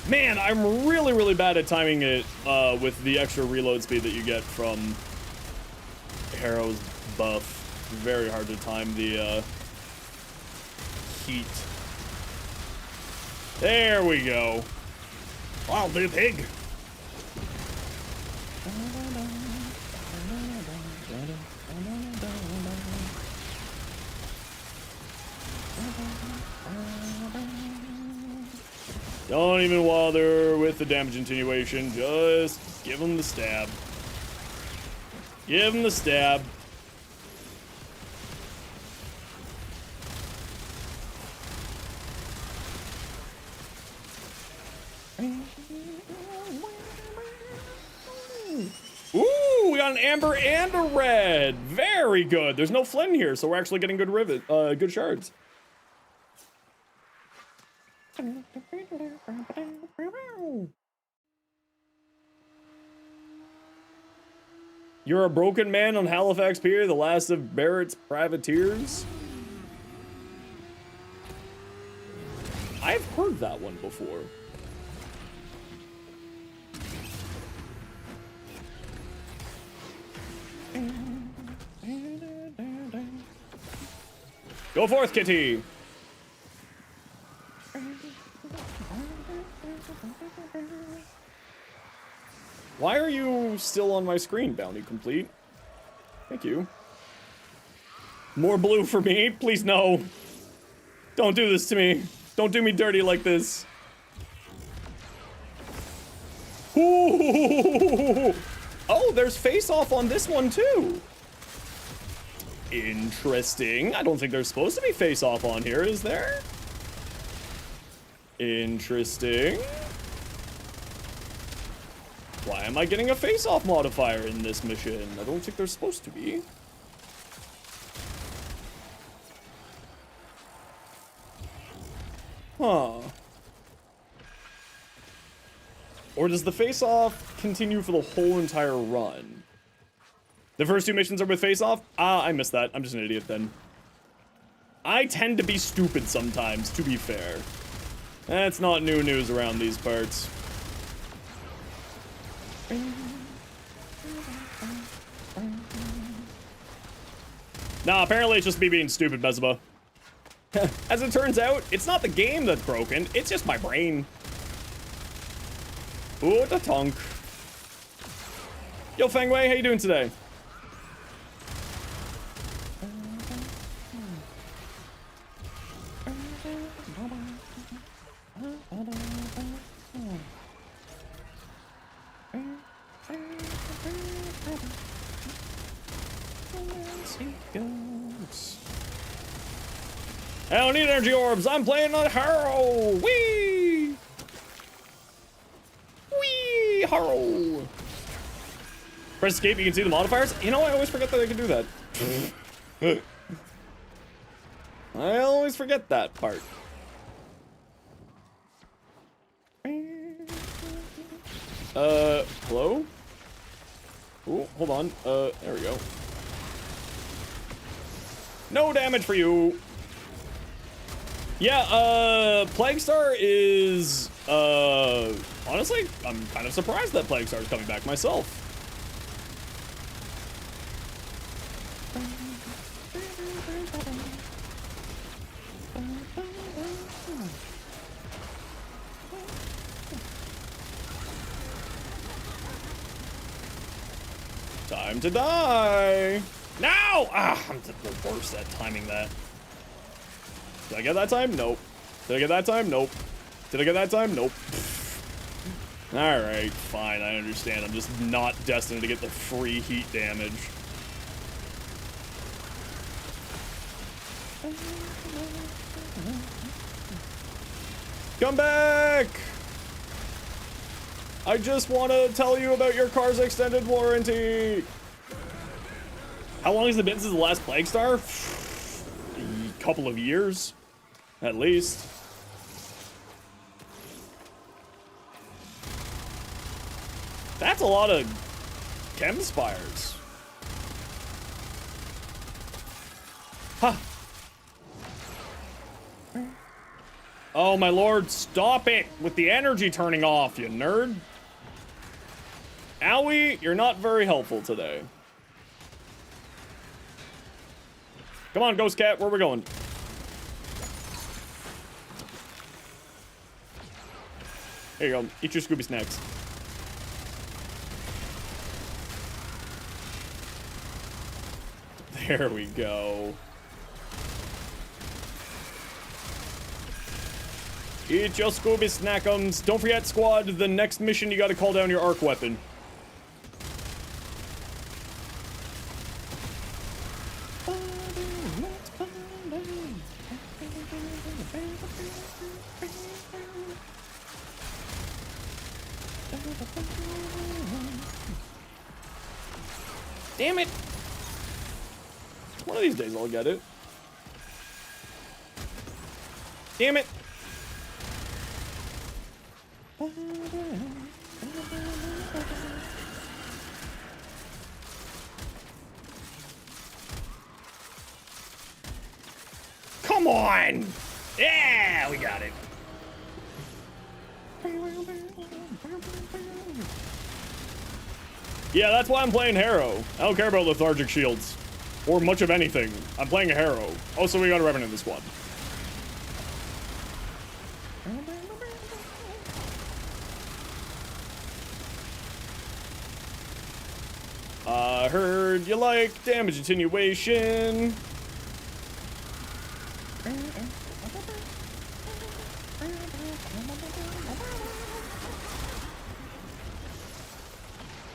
Man, I'm really, really bad at timing it with the extra reload speed that you get from Harrow's buff. Very hard to time the heat. There we go. Wow, big pig. Don't even bother with the damage continuation. Just give him the stab. Give him the stab. Ooh, we got an amber and a red. Very good. There's no Flynn here, so we're actually getting good good shards. You're a broken man on Halifax Pier, the last of Barrett's privateers? I've heard that one before. Go forth, Kitty! Why are you still on my screen, Bounty Complete? Thank you. More blue for me? Please, no. Don't do this to me. Don't do me dirty like this. Ooh. Oh, there's face-off on this one, too. Interesting. I don't think there's supposed to be face-off on here, is there? Interesting. Why am I getting a face-off modifier in this mission? I don't think they're supposed to be. Huh. Or does the face-off continue for the whole entire run? The first two missions are with face-off? Ah, I missed that. I'm just an idiot then. I tend to be stupid sometimes, to be fair. That's not new news around these parts. Nah, apparently it's just me being stupid, Bezaba. As it turns out, it's not the game that's broken, it's just my brain. Ooh, the tonk. Yo, Fengwei, how you doing today? I don't need energy orbs. I'm playing on Harrow. Wee! Wee! Harrow. Press escape, you can see the modifiers. You know, I always forget that I can do that. I always forget that part. Hello? Ooh, hold on. There we go. No damage for you. Yeah, Plague Star is, honestly, I'm kind of surprised that Plague Star is coming back myself. Time to die. Now! Ah, I'm the worst at timing that. Did I get that time? Nope. Did I get that time? Nope. Did I get that time? Nope. Alright, fine, I understand. I'm just not destined to get the free heat damage. Come back! I just want to tell you about your car's extended warranty. How long has it been since the last Plague Star? A couple of years, at least. That's a lot of chem spires. Huh. Oh my lord, stop it with the energy turning off, you nerd. Owie, you're not very helpful today. Come on, Ghost Cat, where are we going? Here you go, eat your Scooby snacks. There we go. Eat your Scooby snackums. Don't forget, squad, the next mission you gotta call down your arc weapon. Damn it! One of these days I'll get it. Damn it! Come on! Yeah, we got it. Yeah, that's why I'm playing Harrow. I don't care about lethargic shields. Or much of anything. I'm playing a Harrow. Also, we got a Revenant in the squad. I heard you like damage attenuation.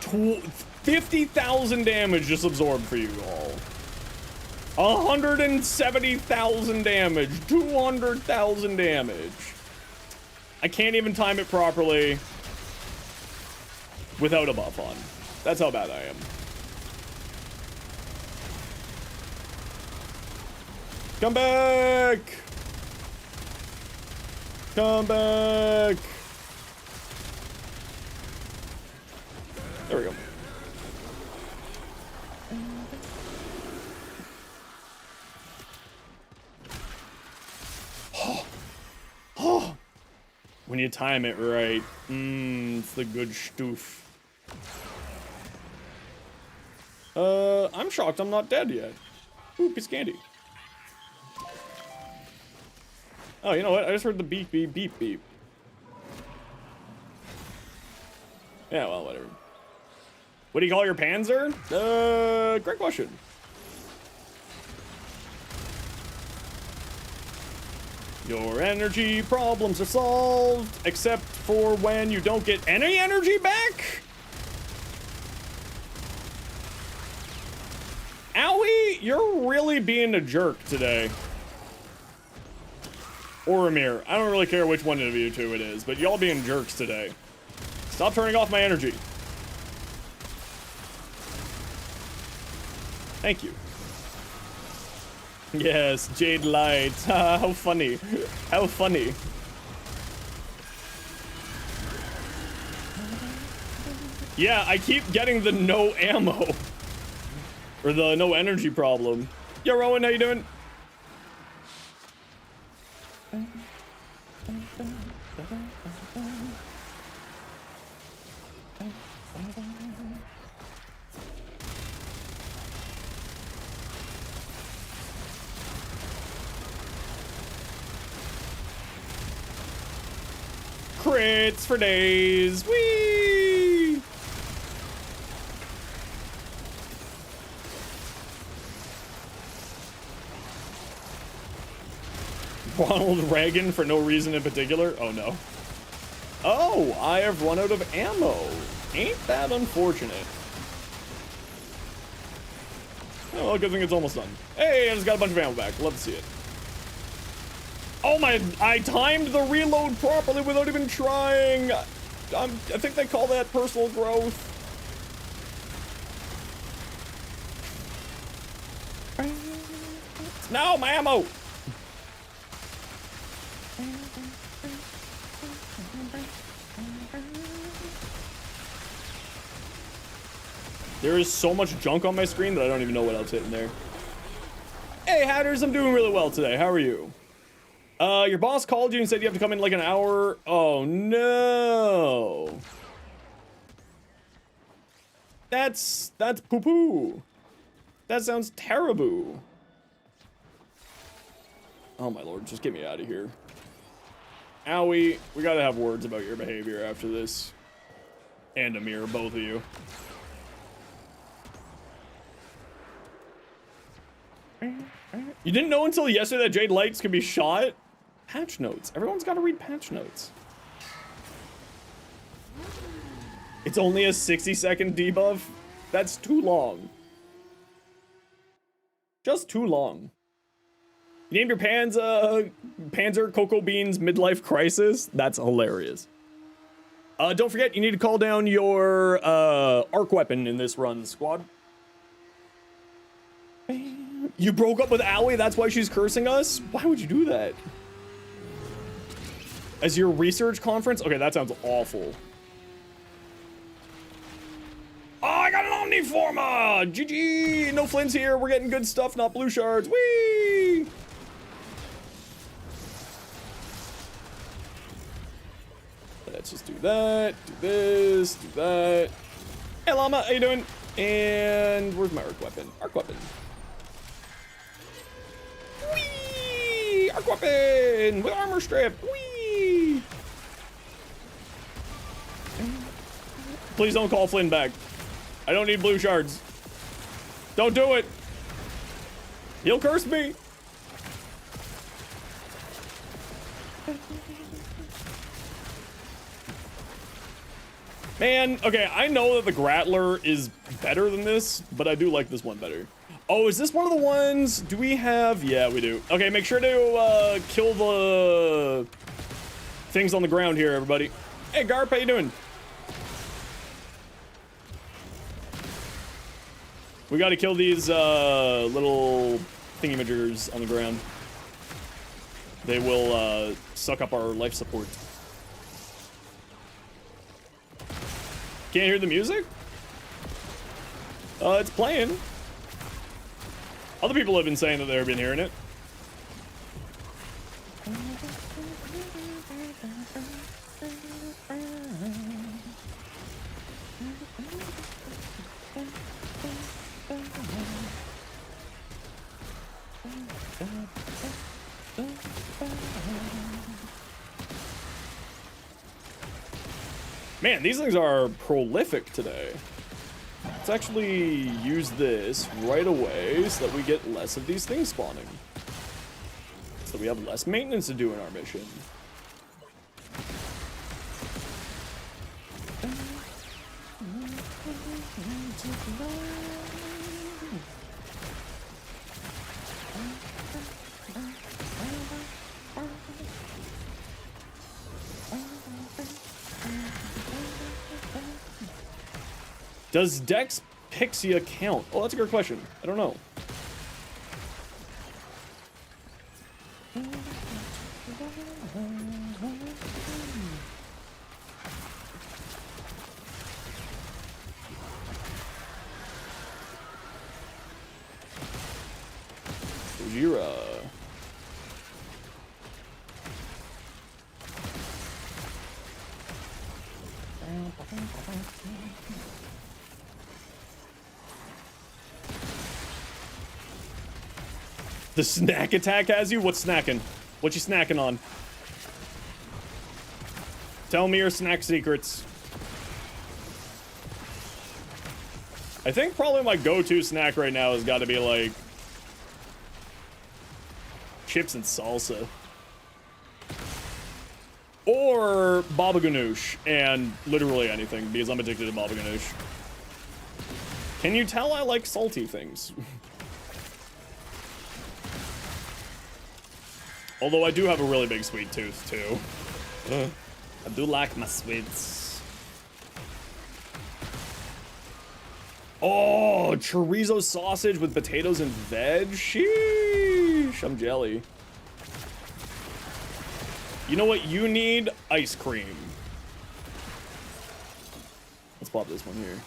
Tw 50,000 damage just absorbed for you all. 170,000 damage. 200,000 damage. I can't even time it properly without a buff on. That's how bad I am. Come back! Come back! There we go. Oh, when you time it right, it's the good stoof. I'm shocked I'm not dead yet. Ooh, piece of candy. Oh, you know what? I just heard the beep, beep, beep, beep. Yeah, well, whatever. What do you call your Panzer? Great question. Your energy problems are solved, except for when you don't get any energy back? Owie, you're really being a jerk today. Or Amir. I don't really care which one of you two it is, but y'all being jerks today. Stop turning off my energy. Thank you. Yes, Jade Light. How funny. How funny. Yeah, I keep getting the no ammo. Or the no energy problem. Yo, Rowan, how you doing? Crits for days. Whee! Ronald Reagan for no reason in particular? Oh no. Oh, I have run out of ammo. Ain't that unfortunate? Oh, well, good thing it's almost done. Hey, I just got a bunch of ammo back. Love to see it. Oh my, I timed the reload properly without even trying. I think they call that personal growth. No, my ammo. There is so much junk on my screen that I don't even know what else hit in there. Hey, Hatters, I'm doing really well today. How are you? Your boss called you and said you have to come in like an hour. Oh, no. That's poo-poo. That sounds terrible. Oh, my lord, just get me out of here. Owie, we gotta have words about your behavior after this. And Amir, both of you. You didn't know until yesterday that Jade Lights could be shot? Patch notes. Everyone's got to read patch notes. It's only a 60-second debuff? That's too long. Just too long. You named your Panzer Cocoa Beans Midlife Crisis? That's hilarious. Don't forget, you need to call down your arc weapon in this run, squad. You broke up with Allie, that's why she's cursing us? Why would you do that? As your research conference? Okay, that sounds awful. Oh, I got an Omniforma! GG! No Flints here, we're getting good stuff, not blue shards. Whee! Let's just do that, do this, do that. Hey Llama, how you doing? And where's my arc weapon? Arc weapon. Whee! Arc weapon with armor strip. Whee! Please don't call Flynn back. I don't need blue shards. Don't do it. He'll curse me. Man, okay, I know that the Grattler is better than this, but I do like this one better. Oh, is this one of the ones? Do we have? Yeah, we do. Okay, make sure to kill the things on the ground here, everybody. Hey, Garp, how you doing? We got to kill these little thingy-majors on the ground. They will suck up our life support. Can't hear the music? It's playing. Other people have been saying that they've been hearing it. Man, these things are prolific today. Let's actually use this right away so that we get less of these things spawning. So we have less maintenance to do in our mission. Does Dex Pixia count? Oh, that's a good question. I don't know. Gojira. The snack attack has you? What's snacking? What you snacking on? Tell me your snack secrets. I think probably my go-to snack right now has got to be like chips and salsa. Or baba ganoush and literally anything because I'm addicted to baba ganoush. Can you tell I like salty things? Although I do have a really big sweet tooth too. I do like my sweets. Oh, chorizo sausage with potatoes and veg. Sheesh, I'm jelly. You know what you need? Ice cream. Let's pop this one here.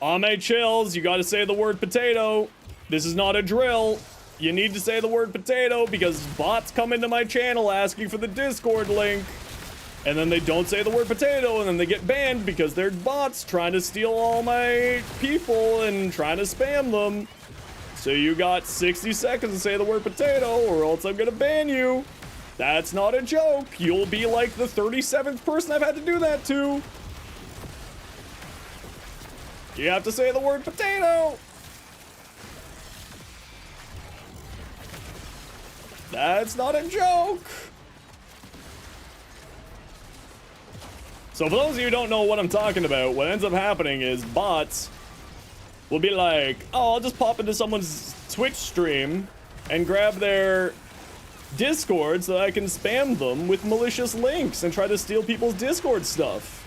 Ame chills, you gotta say the word potato. This is not a drill. You need to say the word potato because bots come into my channel asking for the Discord link. And then they don't say the word potato and then they get banned because they're bots trying to steal all my people and trying to spam them. So you got 60 seconds to say the word potato or else I'm gonna ban you. That's not a joke. You'll be like the 37th person I've had to do that to. You have to say the word potato. That's not a joke. So for those of you who don't know what I'm talking about, what ends up happening is bots will be like, oh, I'll just pop into someone's Twitch stream and grab their Discord so that I can spam them with malicious links and try to steal people's Discord stuff.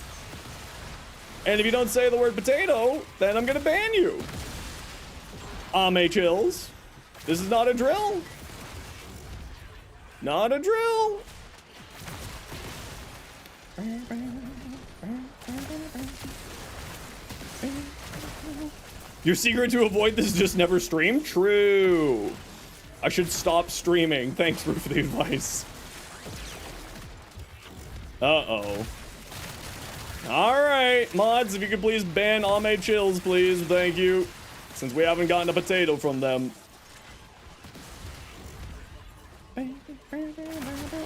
And if you don't say the word potato, then I'm gonna ban you. Ame chills. This is not a drill. Not a drill. Your secret to avoid this is just never stream? True. I should stop streaming. Thanks, Roo, for the advice. Uh-oh. Alright, mods, if you could please ban Ame Chills, please. Thank you. Since we haven't gotten a potato from them.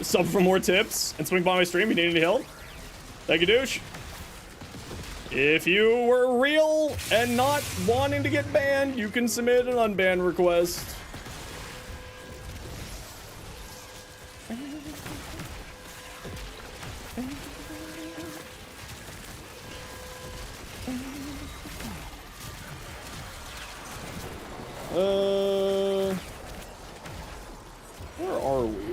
Sub for more tips and swing by my stream. You need any help? Thank you, douche. If you were real and not wanting to get banned, you can submit an unban request. Where are we?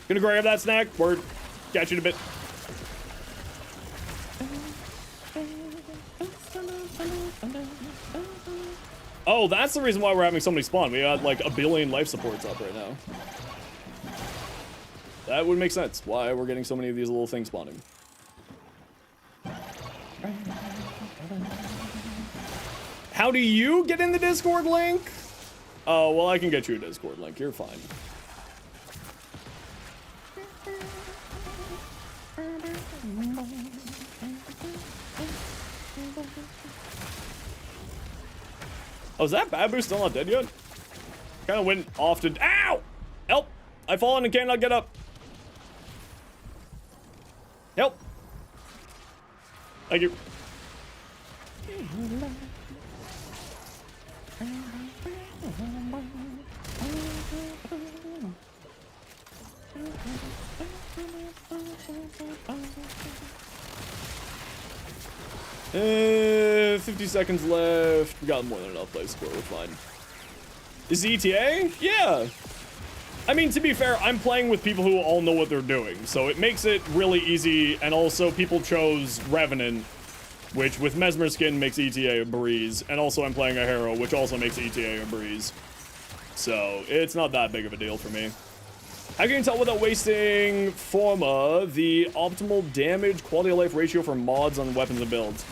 Gonna grab that snack. Word. Catch you in a bit. Oh, that's the reason why we're having so many spawn. We got like 1 billion life supports up right now. That would make sense. Why we're getting so many of these little things spawning. How do you get in the Discord link? Oh, well, I can get you a Discord link. You're fine. Oh, is that Babu still not dead yet? Kind of went off to... Ow! Help! I've fallen and cannot get up. Help! Thank you. Uh, 50 seconds left. We got more than enough life support. We're fine. Is it ETA? Yeah. I mean, to be fair, I'm playing with people who all know what they're doing, so it makes it really easy, and also people chose Revenant which with Mesmer skin makes ETA a breeze, and also I'm playing a Hero, which also makes ETA a breeze. So it's not that big of a deal for me. How can you tell without wasting Forma the optimal damage quality of life ratio for mods on weapons and builds?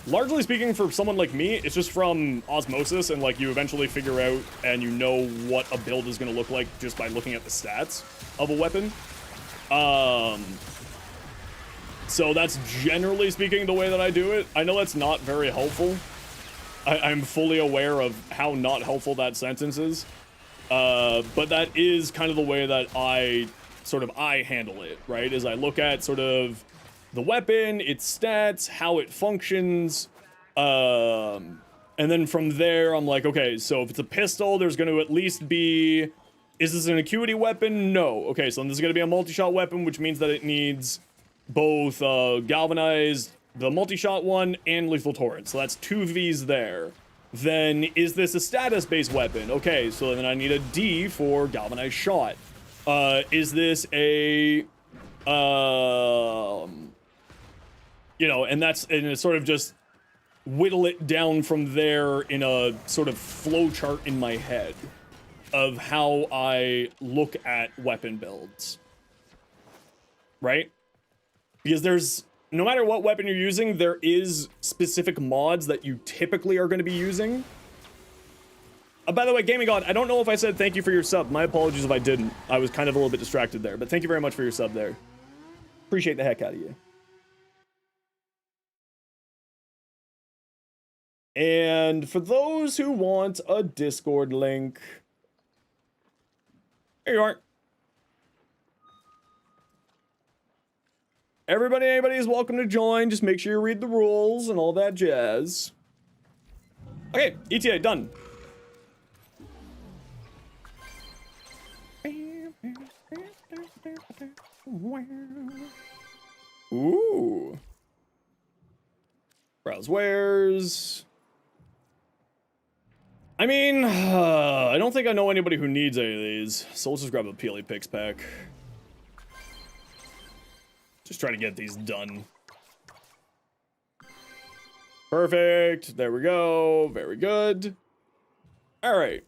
Largely speaking, for someone like me, it's just from osmosis, and like you eventually figure out and you know what a build is going to look like just by looking at the stats of a weapon. So that's generally speaking the way that I do it. I know that's not very helpful. I'm fully aware of how not helpful that sentence is. But that is kind of the way that I handle it, right? Is I look at sort of the weapon, its stats, how it functions, and then from there I'm like, okay, so if it's a pistol, there's going to at least be, is this an acuity weapon? No. Okay, so this is going to be a multi-shot weapon, which means that it needs both galvanized, the multi-shot one, and lethal torrent. So that's 2 Vs there. Then, is this a status-based weapon? Okay, so then I need a D for galvanized shot. Is this a, you know, and it's sort of just whittle it down from there in a sort of flow chart in my head of how I look at weapon builds. Right? Because there's, no matter what weapon you're using, there is specific mods that you typically are going to be using. By the way, Gaming God, I don't know if I said thank you for your sub. My apologies if I didn't. I was kind of a little bit distracted there, but thank you very much for your sub there. Appreciate the heck out of you. And for those who want a Discord link, here you are. Anybody is welcome to join. Just make sure you read the rules and all that jazz. Okay, ETA done. Ooh. Browse wares. I mean, I don't think I know anybody who needs any of these, so let's just grab a Peely Picks pack. Just trying to get these done. Perfect. There we go. Very good. All right.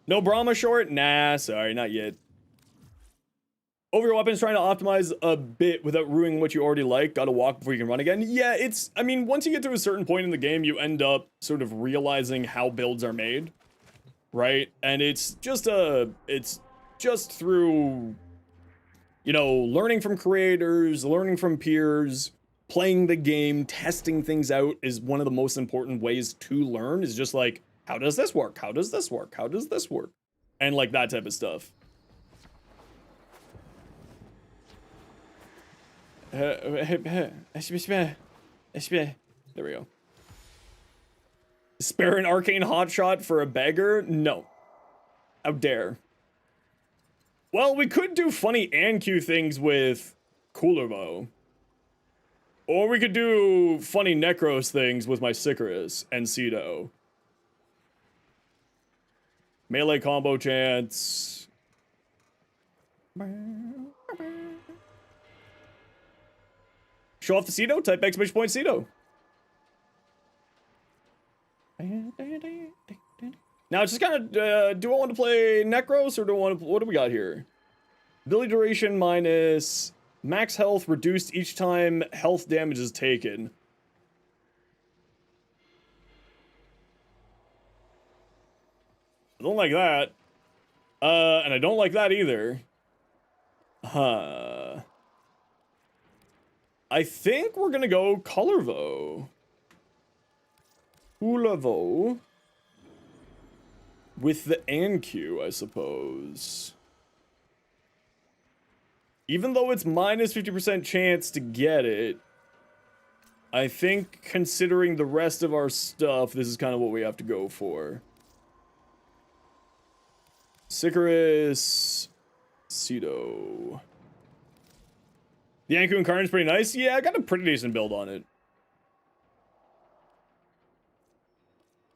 No Brahma short? Nah, sorry, not yet. Over your weapons, trying to optimize a bit without ruining what you already like. Gotta walk before you can run again. Yeah, I mean, once you get to a certain point in the game, you end up sort of realizing how builds are made, right? And it's just through, you know, learning from creators, learning from peers, playing the game, testing things out is one of the most important ways to learn, is just like, how does this work? How does this work? How does this work? And like that type of stuff. There we go. Spare an arcane hotshot for a beggar? No. How dare. Well, we could do funny and Q things with Coolervo. Or we could do funny Necros things with my Sicarus and Cedo. Melee combo chance. Show off the Cedo? Type exclamation point Cedo. Now it's just kind of, do I want to play Necros or do I want to, what do we got here? Ability duration minus max health reduced each time health damage is taken. I don't like that. And I don't like that either. I think we're gonna go Colorvo. Coolervo. With the ANQ, I suppose. Even though it's minus 50% chance to get it, I think considering the rest of our stuff, this is kind of what we have to go for. Sicarus, Cedo. The Anku Incarnate's pretty nice. Yeah, I got a pretty decent build on it.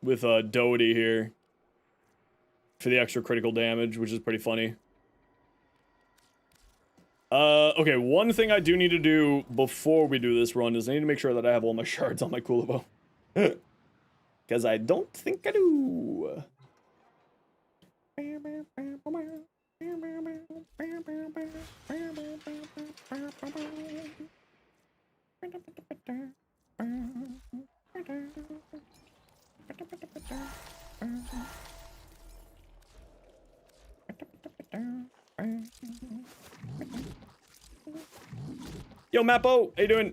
With Doty here. For the extra critical damage, which is pretty funny. Okay, one thing I do need to do before we do this run is I need to make sure that I have all my shards on my Kulabo. Because I don't think I do. Yo, Mappo, how you doing?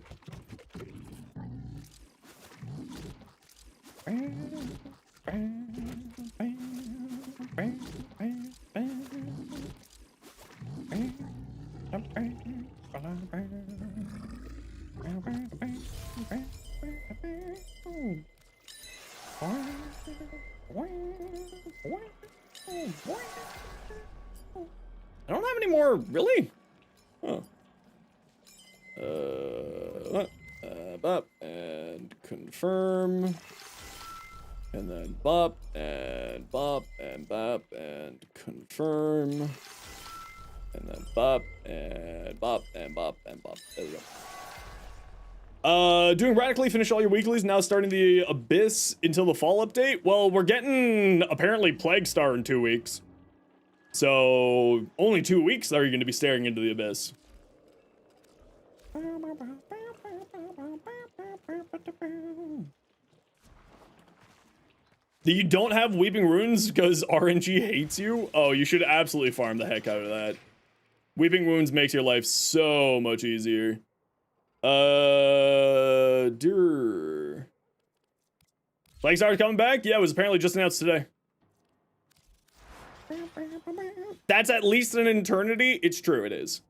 I don't have any more, really? Huh. Bop, and confirm. And then bop, and bop, and bop, and confirm. And then bop, and bop, and bop, and bop. There we go. Doing radically, finish all your weeklies, now starting the Abyss until the fall update. Well, we're getting, apparently, Plague Star in 2 weeks. So, only 2 weeks are you going to be staring into the Abyss. You don't have Weeping Wounds because RNG hates you? Oh, you should absolutely farm the heck out of that. Weeping Wounds makes your life so much easier. Plague Star's coming back? Yeah, it was apparently just announced today. That's at least an eternity. It's true, it is.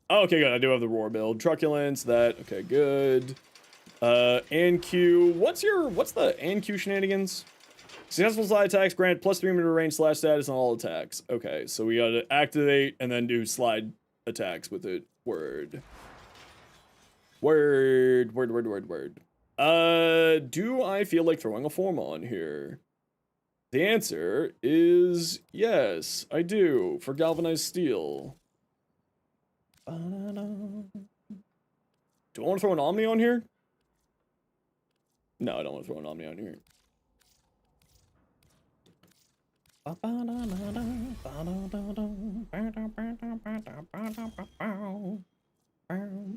Oh, okay, good. I do have the Roar build. Truculence, that. Okay, good. ANQ. What's the ANQ shenanigans? Successful slide attacks grant plus 3 meter range slash status on all attacks. Okay, so we gotta activate and then do slide attacks with it. Word. Do I feel like throwing a form on here? The answer is yes, I do, for galvanized steel. Do I want to throw an Omni on here? No, I don't want to throw an Omni on here.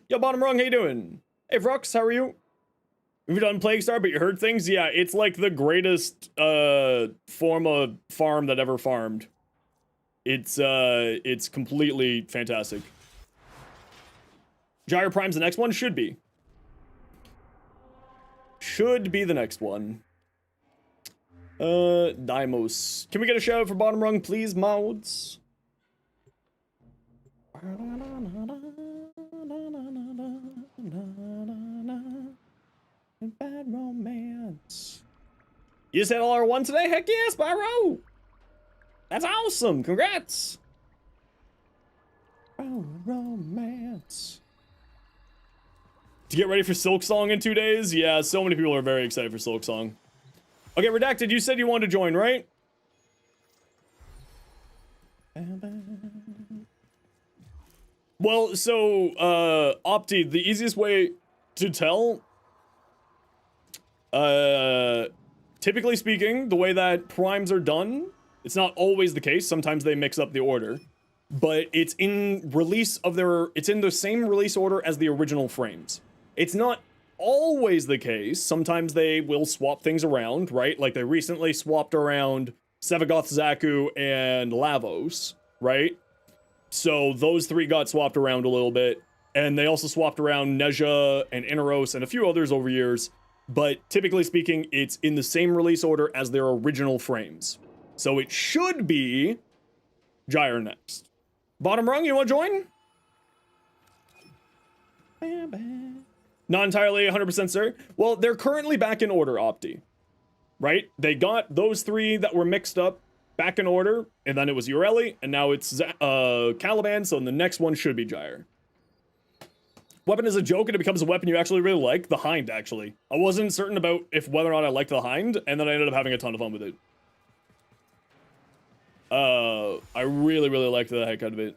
Yo, Bottom Rung, how you doing? Hey, Vrux, how are you? Have you done Plague Star, but you heard things? Yeah, it's like the greatest form of farm that ever farmed. It's completely fantastic. Gyre Prime's the next one? Should be. Should be the next one. Dimos. Can we get a shout out for Bottom Rung, please, mods? Bad romance. You just had LR1 today? Heck yeah, Spyro! That's awesome! Congrats! Romance. To get ready for Silk Song in 2 days? Yeah, so many people are very excited for Silk Song. Okay, Redacted, you said you wanted to join, right? Well, so, Opti, the easiest way to tell, typically speaking, the way that primes are done, it's not always the case. Sometimes they mix up the order, but it's in it's in the same release order as the original frames. It's not always the case. Sometimes they will swap things around, right? Like they recently swapped around Sevagoth, Zaku, and Lavos, right? So those three got swapped around a little bit. And they also swapped around Nezha and Inaros and a few others over years. But typically speaking, it's in the same release order as their original frames. So it should be Gyre next. Bottom Rung, you want to join? Not entirely 100% sir. Well, they're currently back in order, Opti. Right? They got those three that were mixed up back in order, and then it was Ureli, and now it's Caliban, so the next one should be Gyre. Weapon is a joke and it becomes a weapon you actually really like. The Hind, actually. I wasn't certain about whether or not I liked the Hind, and then I ended up having a ton of fun with it. I really, really liked the heck out of it.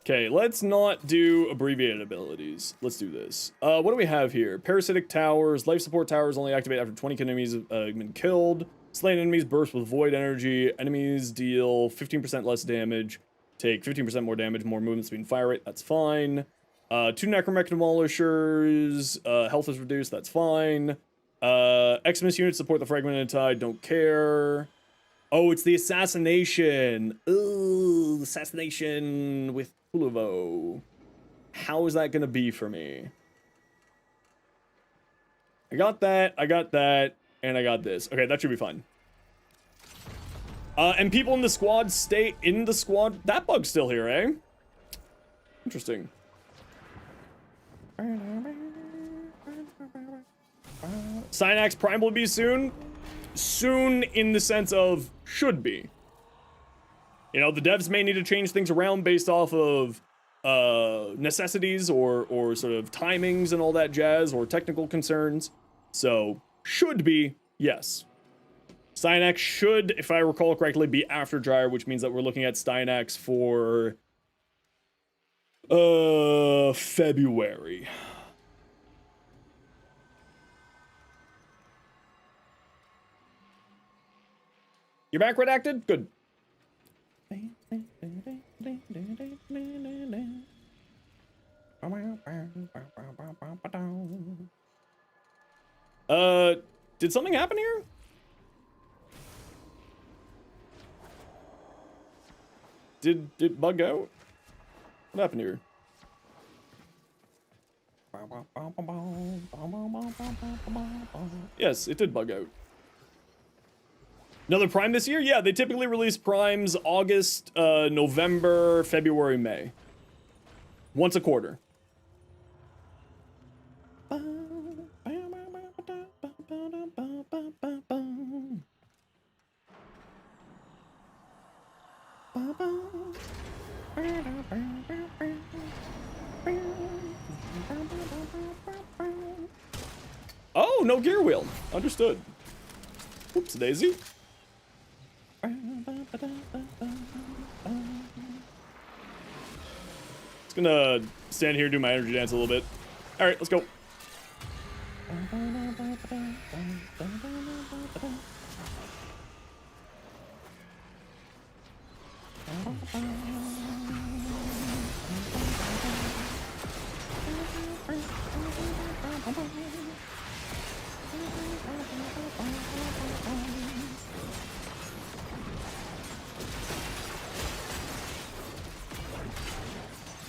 Okay, let's not do abbreviated abilities. Let's do this. What do we have here? Parasitic towers. Life support towers only activate after 20 enemies have been killed. Slain enemies burst with void energy. Enemies deal 15% less damage. Take 15% more damage, more movement speed and fire rate. That's fine. 2 necromech demolishers. Health is reduced. That's fine. Xmas units support the fragmented tide. Don't care. Oh, it's the assassination. Ooh, assassination with Puluvo. How is that gonna be for me? I got that, and I got this. Okay, that should be fine. And people in the squad stay in the squad. That bug's still here, eh? Interesting. Synax Prime will be soon. Soon in the sense of should be. You know, the devs may need to change things around based off of necessities or sort of timings and all that jazz or technical concerns. So should be, yes. Synax should, if I recall correctly, be after Gyre, which means that we're looking at Synax for February. You're back redacted? Good. Did something happen here? Did it bug out? What happened here? Yes, it did bug out. Another Prime this year? Yeah, they typically release Primes August, November, February, May. Once a quarter. Oh, no gear wheel. Understood. Oops, daisy. Just gonna stand here and do my energy dance a little bit. All right, let's go.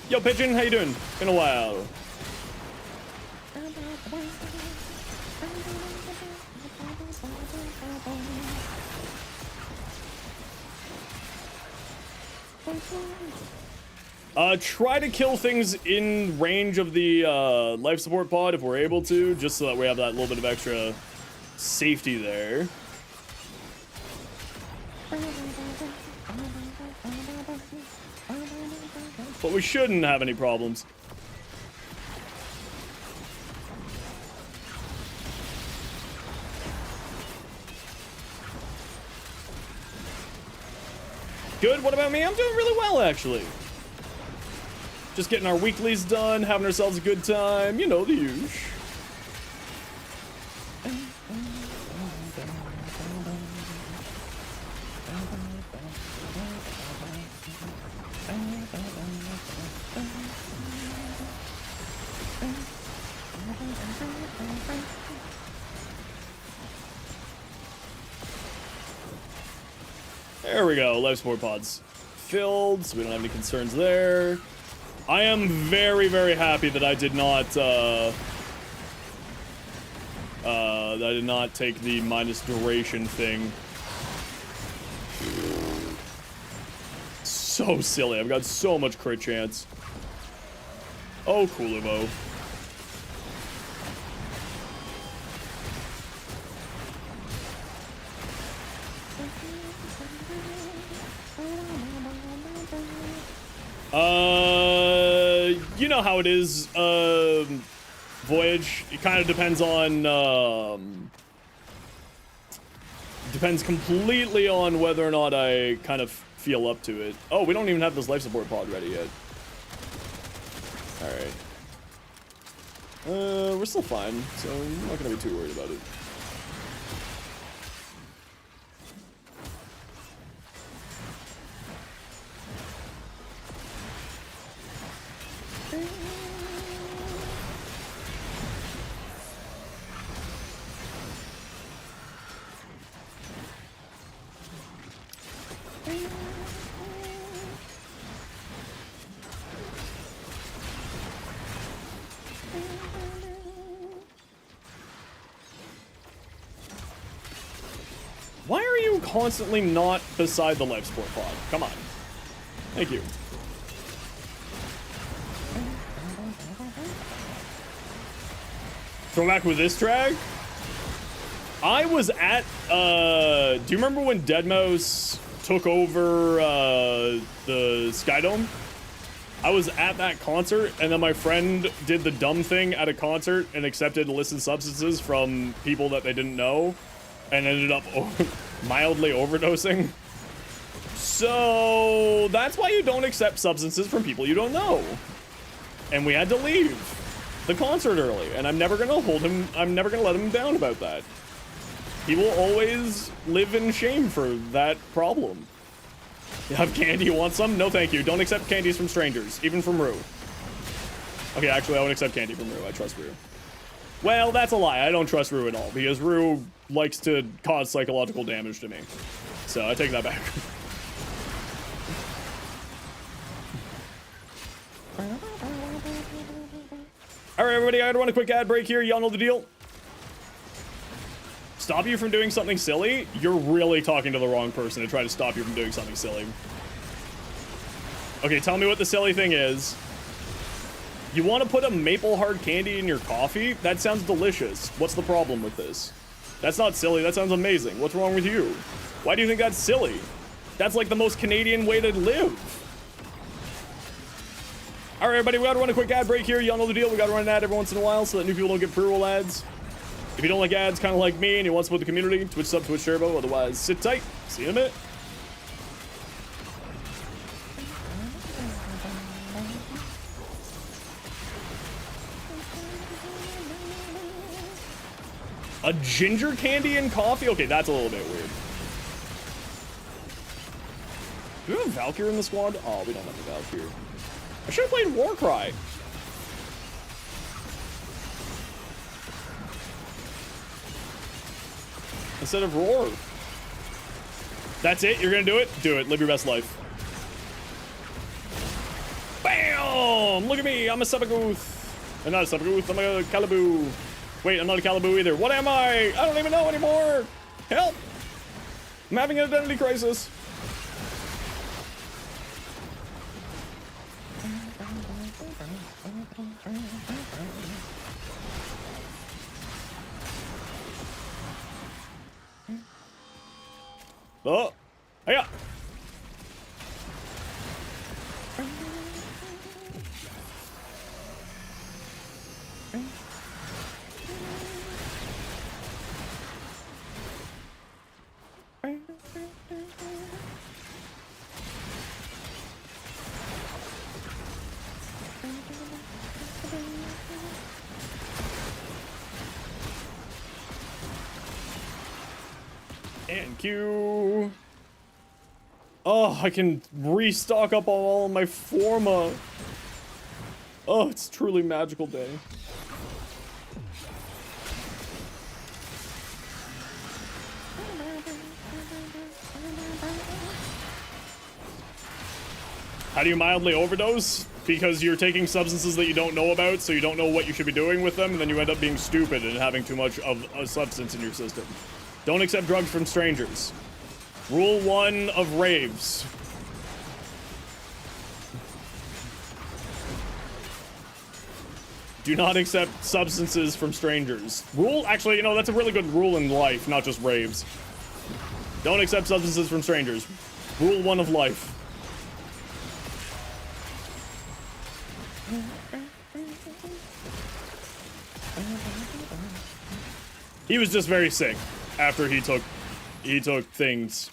Yo, Pigeon, how you doing? Been a while. Try to kill things in range of the life support pod if we're able to, just so that we have that little bit of extra safety there. But we shouldn't have any problems. Good, what about me? I'm doing really well, actually. Just getting our weeklies done, having ourselves a good time. You know, the usual. There we go, life support pods filled, so we don't have any concerns there. I am very, very happy that I did not, take the minus duration thing. So silly, I've got so much crit chance. Oh, Coolivo. You know how it is, Voyage. It kind of depends on, depends completely on whether or not I kind of feel up to it. Oh, we don't even have this life support pod ready yet. Alright. We're still fine, so I'm not gonna be too worried about it. Why are you constantly not beside the life support pod? Come on. Thank you. Throw back with this drag? I was at, do you remember when Deadmau5 took over, the Skydome? I was at that concert, and then my friend did the dumb thing at a concert and accepted illicit substances from people that they didn't know, and ended up mildly overdosing. So that's why you don't accept substances from people you don't know. And we had to leave the concert early, and I'm never gonna let him down about that. He will always live in shame for that problem. You have candy, you want some? No thank you. Don't accept candies from strangers, even from Rue. Okay, actually I would accept candy from Rue. I trust Rue. Well, that's a lie. I don't trust Rue at all, because Rue likes to cause psychological damage to me. So I take that back. Alright, everybody, I want a quick ad break here. Y'all know the deal. Stop you from doing something silly? You're really talking to the wrong person to try to stop you from doing something silly. Okay, tell me what the silly thing is. You want to put a maple hard candy in your coffee? That sounds delicious. What's the problem with this? That's not silly. That sounds amazing. What's wrong with you? Why do you think that's silly? That's like the most Canadian way to live. All right, everybody, we gotta run a quick ad break here. Y'all know the deal. We gotta run an ad every once in a while so that new people don't get pre-roll ads. If you don't like ads, kind of like me, and you want to support the community, Twitch sub, Twitch turbo. Otherwise, sit tight. See you in a minute. A ginger candy and coffee? Okay, that's a little bit weird. Do we have a Valkyrie in the squad? Oh, we don't have a Valkyrie. I should have played Warcry. Instead of Roar. That's it? You're gonna do it? Do it. Live your best life. Bam! Look at me. I'm a Sabagoth. I'm not a Sabagoth. I'm a Calibou. Wait, I'm not a Calibou either. What am I? I don't even know anymore. Help! I'm having an identity crisis. Oh, hiya. And Q. Oh, I can restock up on all of my Forma. Oh, it's a truly magical day. How do you mildly overdose? Because you're taking substances that you don't know about, so you don't know what you should be doing with them, and then you end up being stupid and having too much of a substance in your system. Don't accept drugs from strangers. Rule 1 of raves. Do not accept substances from strangers. Actually, you know, that's a really good rule in life, not just raves. Don't accept substances from strangers. Rule 1 of life. He was just very sick after he took things.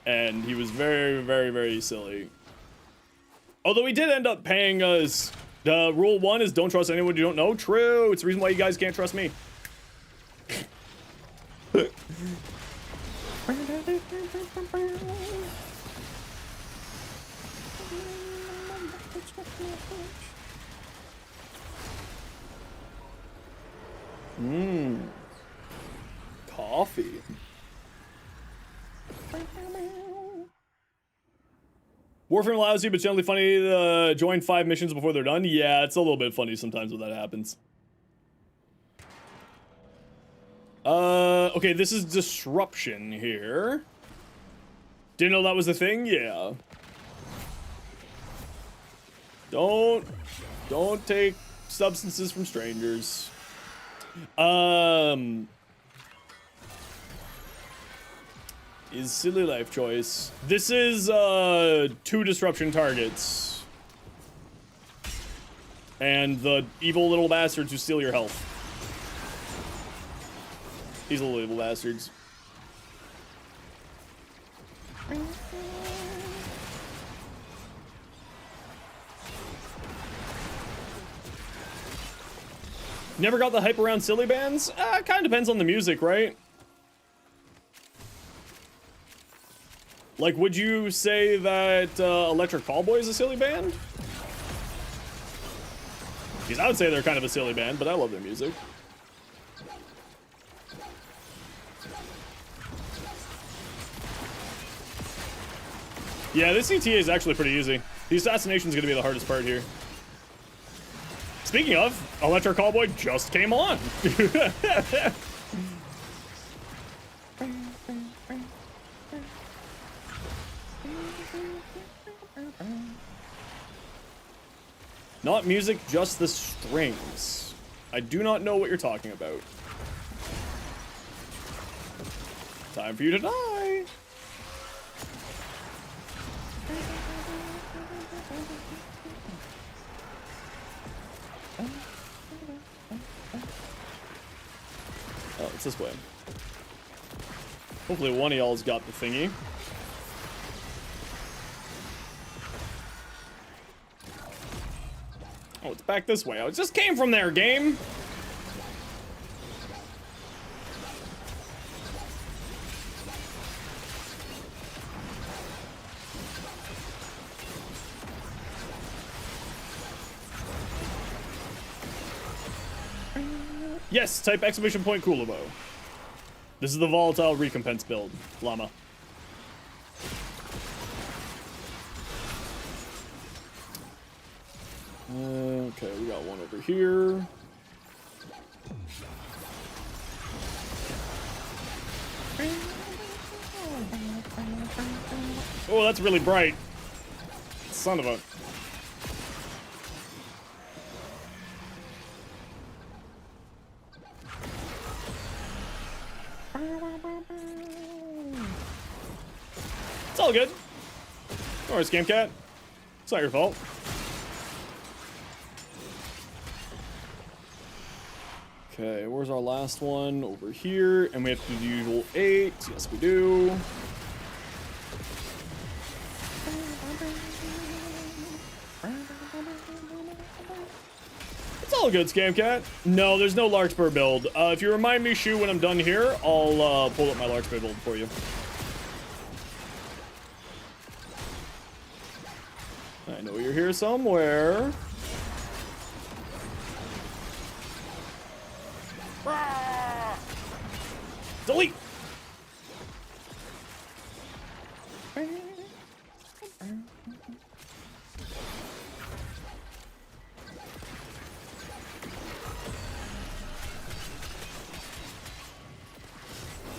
And he was very, very, very silly. Although he did end up paying us. The rule 1 is don't trust anyone you don't know. True. It's the reason why you guys can't trust me. Coffee. Warframe allows you, but generally funny to join 5 missions before they're done. Yeah, it's a little bit funny sometimes when that happens. Okay, this is disruption here. Didn't know that was the thing? Yeah. Don't take substances from strangers. Is silly life choice. This is 2 disruption targets. And the evil little bastards who steal your health. These little evil bastards. Never got the hype around silly bands? Kind of depends on the music, right? Like, would you say that Electric Callboy is a silly band? Because I would say they're kind of a silly band, but I love their music. Yeah, this CTA is actually pretty easy. The assassination is going to be the hardest part here. Speaking of, Electric Callboy just came on. Not music, just the strings. I do not know what you're talking about. Time for you to die. Oh, it's this way. Hopefully one of y'all's got the thingy. Oh, it's back this way. I just came from there, game. Yes, type exclamation point Coolabo. This is the volatile recompense build, Llama. Okay, we got one over here. Oh, that's really bright. Son of a... It's all good. Don't worry, Scam Cat. It's not your fault. Okay, where's our last one? Over here. And we have to do the usual 8. Yes, we do. It's all good, Scam Cat. No, there's no Larkspur build. If you remind me, Shu, when I'm done here, I'll pull up my Larkspur build for you. I know you're here somewhere. Delete!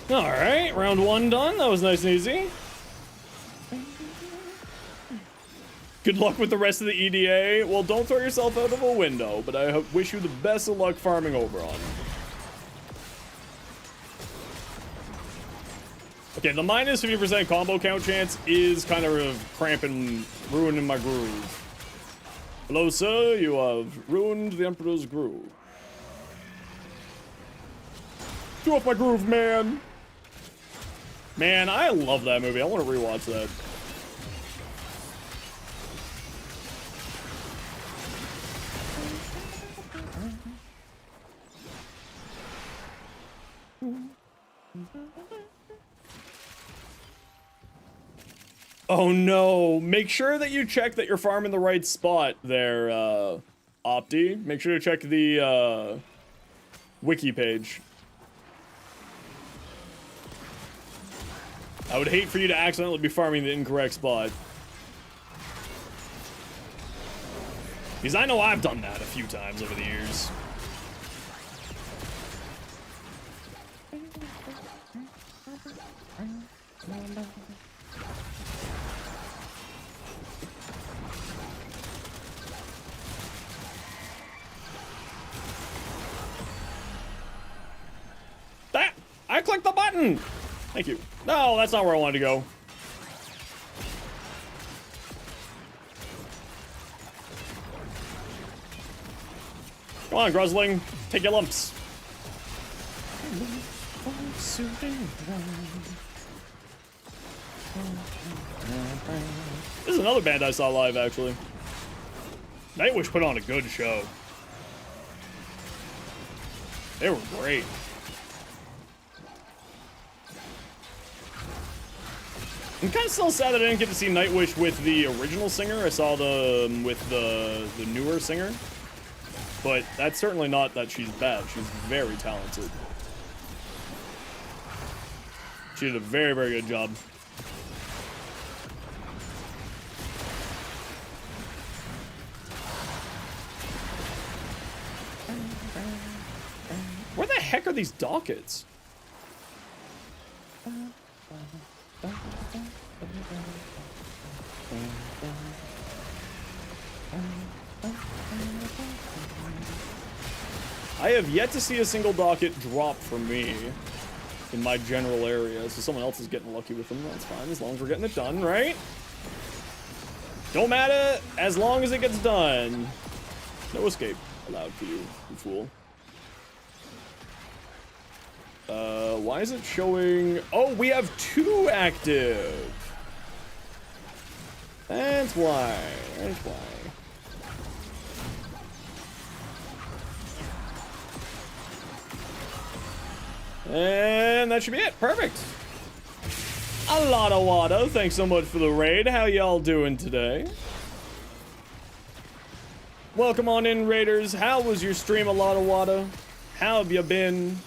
Alright, round 1 done. That was nice and easy. Good luck with the rest of the EDA. Well, don't throw yourself out of a window, but I wish you the best of luck farming Oberon. Okay, the minus 50% combo count chance is kind of cramping, ruining my groove. Hello, sir. You have ruined the Emperor's groove. Get off my groove, man. Man, I love that movie. I want to rewatch that. Oh no, make sure that you check that you're farming the right spot there, Opti. Make sure to check the, wiki page. I would hate for you to accidentally be farming the incorrect spot. Because I know I've done that a few times over the years. That! I clicked the button! Thank you. No, that's not where I wanted to go. Come on, Grusling. Take your lumps. This is another band I saw live, actually. Nightwish put on a good show. They were great. I'm kind of still sad that I didn't get to see Nightwish with the original singer. I saw them with the newer singer. But that's certainly not that she's bad. She's very talented. She did a very, very good job. Where the heck are these dockets? I have yet to see a single docket drop for me in my general area, so someone else is getting lucky with them. That's fine, as long as we're getting it done, right? Don't matter, as long as it gets done. No escape allowed for you, you fool. Why is it showing... Oh, we have 2 active! That's why. That's why. And that should be it. Perfect. A lot of water. Thanks so much for the raid. How y'all doing today? Welcome on in, raiders. How was your stream, a lot of water? How have you been?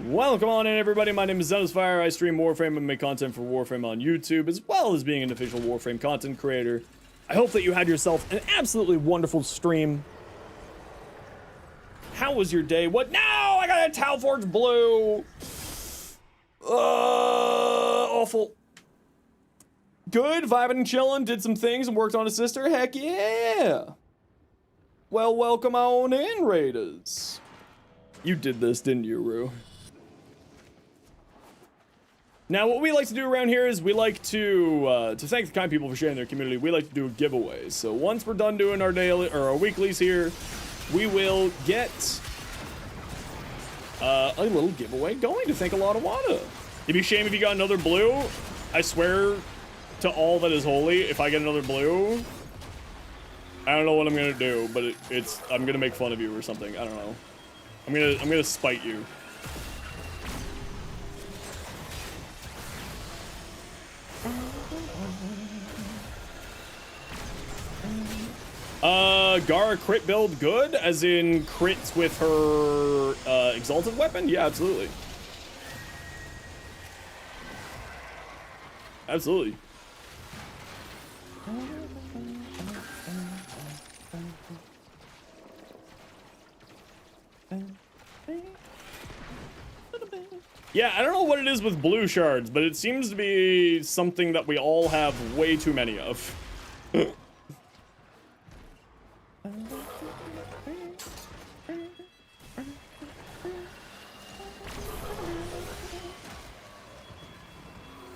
Welcome on in, everybody. My name is Zenosfire. I stream Warframe and make content for Warframe on YouTube, as well as being an official Warframe content creator. I hope that you had yourself an absolutely wonderful stream. How was your day? What? No! I got a Talforge Blue! Awful. Good, vibing and chilling, did some things and worked on a sister. Heck yeah! Well, welcome on in, raiders. You did this, didn't you, Rue? Now, what we like to do around here is we like to thank the kind people for sharing their community, we like to do giveaways. So once we're done doing our daily, or our weeklies here, we will get a little giveaway going to thank a lot of water. It'd be a shame if you got another blue. I swear to all that is holy, if I get another blue, I don't know what I'm gonna do, but I'm gonna make fun of you or something. I don't know. I'm gonna spite you. Gara crit build good, as in crits with her exalted weapon? Yeah, absolutely. Absolutely. Yeah, I don't know what it is with blue shards, but it seems to be something that we all have way too many of.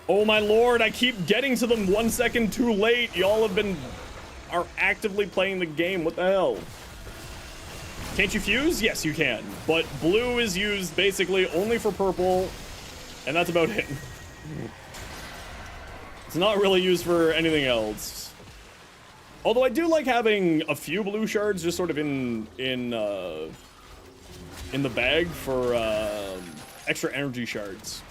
Oh my lord, I keep getting to them 1 second too late. Y'all are actively playing the game. What the hell? Can't you fuse? Yes, you can. But blue is used basically only for purple, and that's about it. It's not really used for anything else. Although I do like having a few blue shards just sort of in the bag for extra energy shards.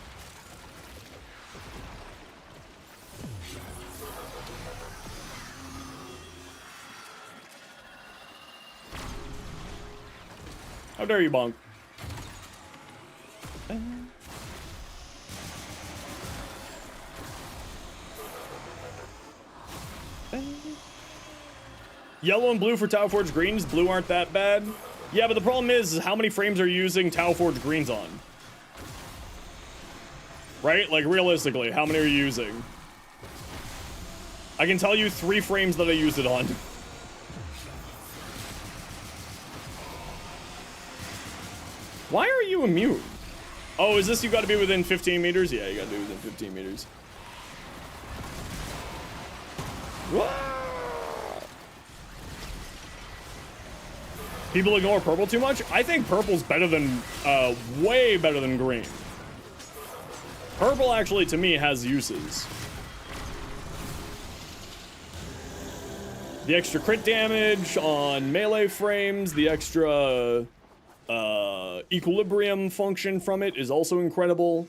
How dare you, bonk? Yellow and blue for Tau Forge greens. Blue aren't that bad. Yeah, but the problem is how many frames are you using Tau Forge greens on? Right? Like, realistically, how many are you using? I can tell you 3 frames that I used it on. Why are you immune? Oh, is this you gotta be within 15 meters? Yeah, you gotta be within 15 meters. Whoa! People ignore purple too much? I think purple's better than, way better than green. Purple actually, to me, has uses. The extra crit damage on melee frames, the extra, equilibrium function from it is also incredible.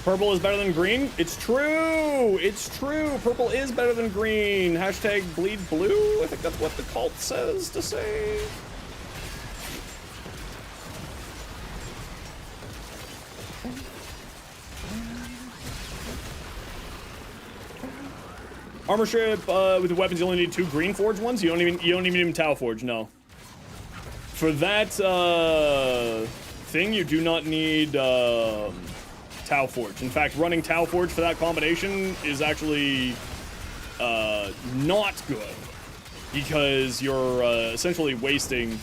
Purple is better than green? It's true! It's true! Purple is better than green! Hashtag bleed blue? I think that's what the cult says to say. Armor strip with the weapons, you only need 2 green forge ones. You don't even need Tau Forge, no. For that thing, you do not need Tau Forge. In fact, running Tau Forge for that combination is actually not good, because you're essentially wasting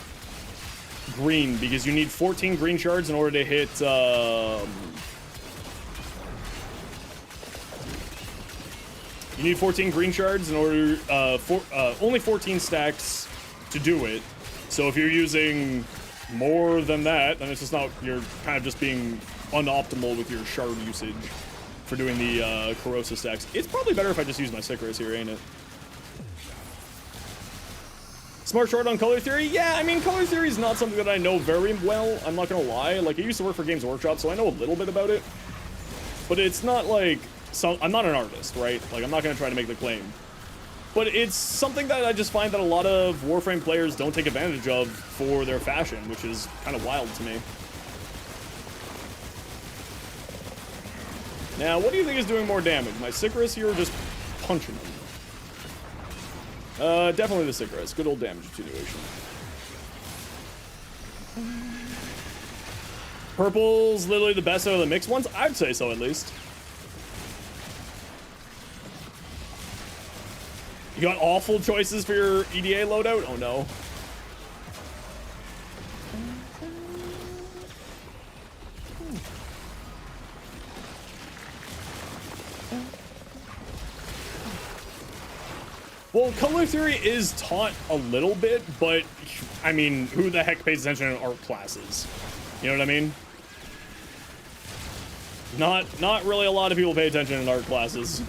green, because you need 14 green shards in order to hit you need 14 green shards in order, only 14 stacks to do it. So if you're using more than that, then it's just not, you're kind of just being unoptimal with your shard usage for doing the corrosive stacks. It's probably better if I just use my Sicarus here, ain't it? Smart short on color theory? Yeah, I mean, color theory is not something that I know very well, I'm not gonna lie. Like, I used to work for Games Workshop, so I know a little bit about it. But it's not like, I'm not an artist, right? Like, I'm not gonna try to make the claim. But it's something that I just find that a lot of Warframe players don't take advantage of for their fashion, which is kind of wild to me. Now, what do you think is doing more damage? My Sicarus here or just punching him? Definitely the Sicarus. Good old damage attenuation. Purple's literally the best out of the mixed ones? I'd say so, at least. You got awful choices for your EDA loadout? Oh no. Well, color theory is taught a little bit, but I mean, who the heck pays attention in art classes? You know what I mean? Not really a lot of people pay attention in art classes.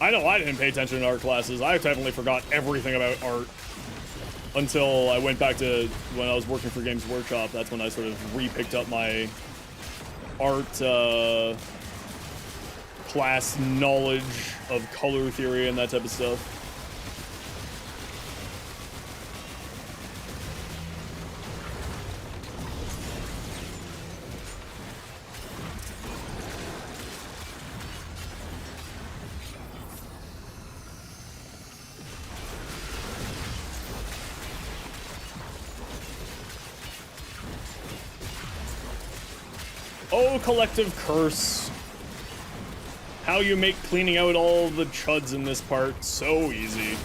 I know I didn't pay attention in art classes. I definitely forgot everything about art until I went back to when I was working for Games Workshop. That's when I sort of re-picked up my art class knowledge of color theory and that type of stuff. Oh, collective curse. How you make cleaning out all the chuds in this part so easy.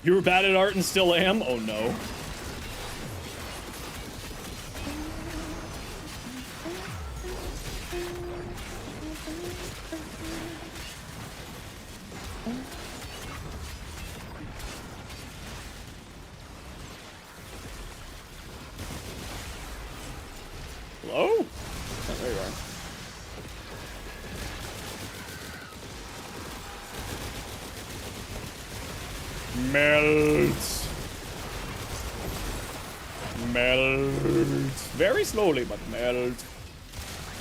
You were bad at art and still am? Oh no. Hello? Oh, there you are. Melt. Melt. Very slowly, but melt.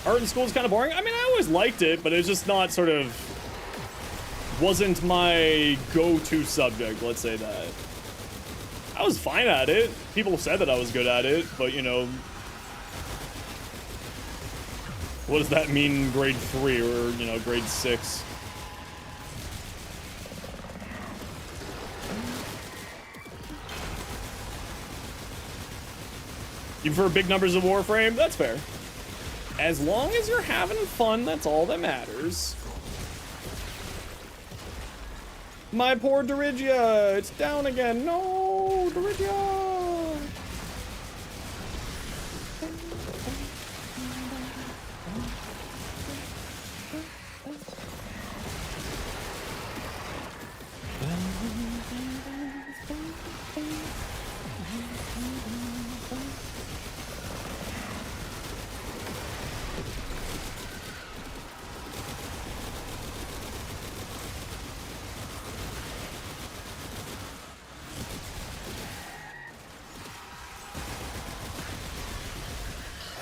Art in school is kind of boring. I mean, I always liked it, but it's just not sort of... wasn't my go-to subject, let's say that. I was fine at it. People said that I was good at it, but, you know... what does that mean in grade 3 or, you know, grade 6? You prefer big numbers of Warframe? That's fair. As long as you're having fun, that's all that matters. My poor Dorigia, it's down again. No, Dorigia.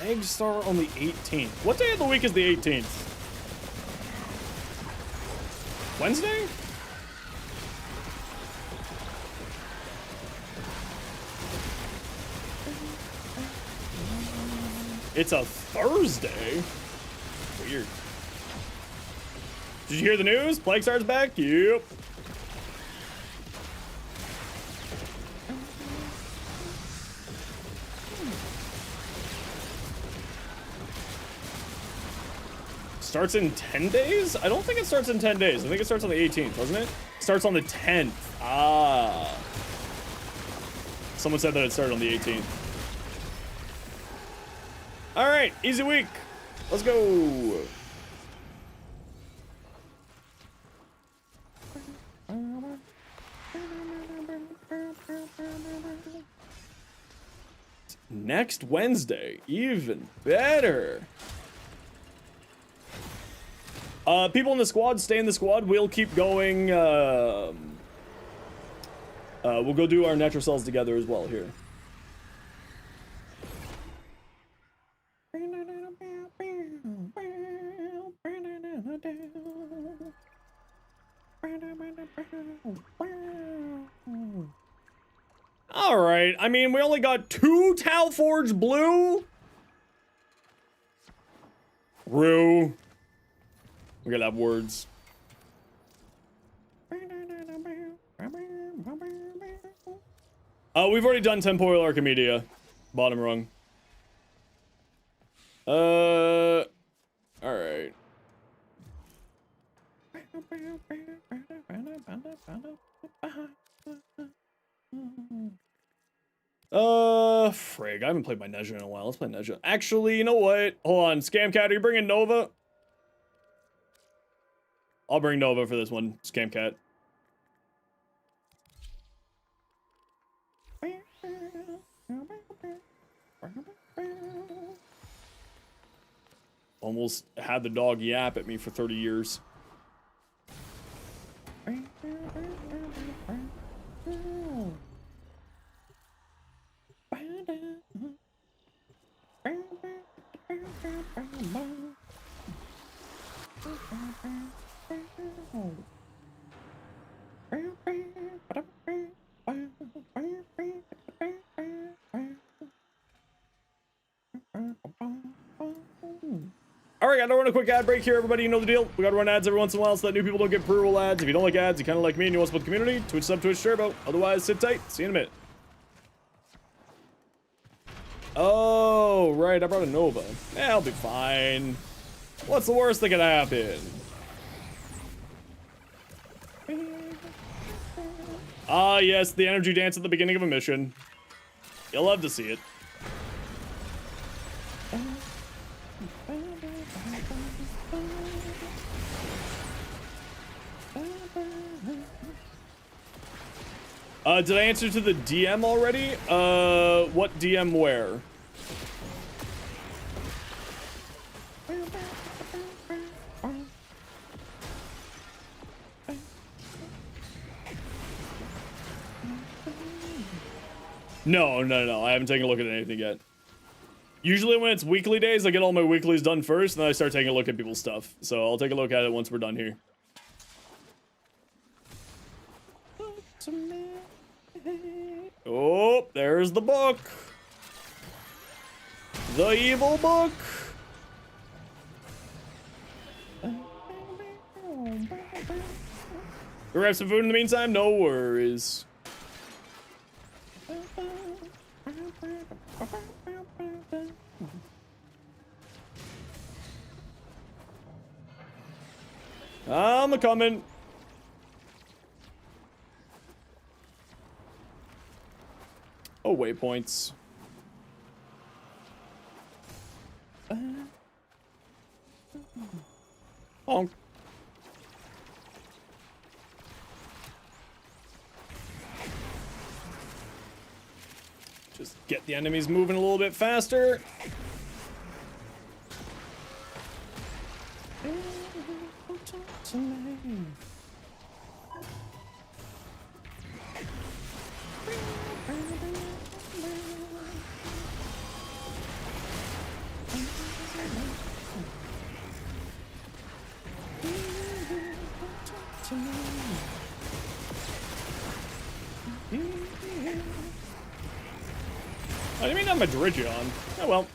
Egg start on the 18th. What day of the week is the 18th? Wednesday? It's a Thursday? Weird. Did you hear the news? Plague Star's back? Yep. Starts in 10 days? I don't think it starts in 10 days. I think it starts on the 18th, doesn't it? Starts on the 10th. Ah. Someone said that it started on the 18th. All right, easy week. Let's go. Next Wednesday, even better. People in the squad, stay in the squad. We'll keep going. We'll go do our natural cells together as well here. All right. I mean, we only got 2 Tau Forge Blue. Rue. We're gonna have words. We've already done Temporal Archimedia. Bottom rung. Alright. Frig, I haven't played my Nezha in a while. Let's play Nezha. Actually, you know what? Hold on. Scamcat, are you bringing Nova? I'll bring Nova for this one, Scamcat. Almost had the dog yap at me for 30 years. Alright, gotta run a quick ad break here, everybody. You know the deal. We gotta run ads every once in a while so that new people don't get pre-roll ads. If you don't like ads, you kinda like me and you want to support the community, Twitch sub, Twitch Turbo. Otherwise, sit tight. See you in a minute. Oh, right. I brought a Nova. Yeah, I'll be fine. What's the worst that could happen? Ah, yes, the energy dance at the beginning of a mission. You'll love to see it. Did I answer to the DM already? What DM where? No. I haven't taken a look at anything yet. Usually when it's weekly days, I get all my weeklies done first, and then I start taking a look at people's stuff. So I'll take a look at it once we're done here. Oh, there's the book. The evil book. Grab some food in the meantime? No worries. I'm a-coming. Oh, waypoints. Honk. Just get the enemies moving a little bit faster. I didn't mean I'm a Drigion. Oh well.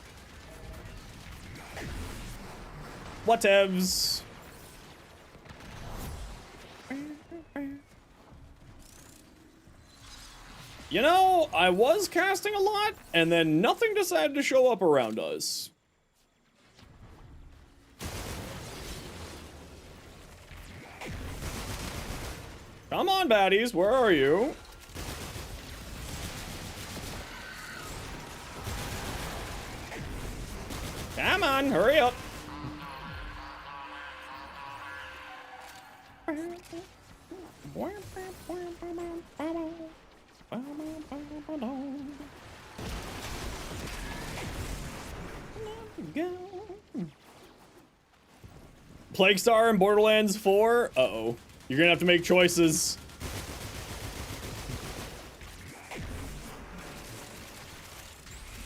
Whatevs. You know, I was casting a lot, and then nothing decided to show up around us. Come on, baddies, where are you? Come on, hurry up. Plague Star in Borderlands 4? Uh-oh. You're gonna have to make choices.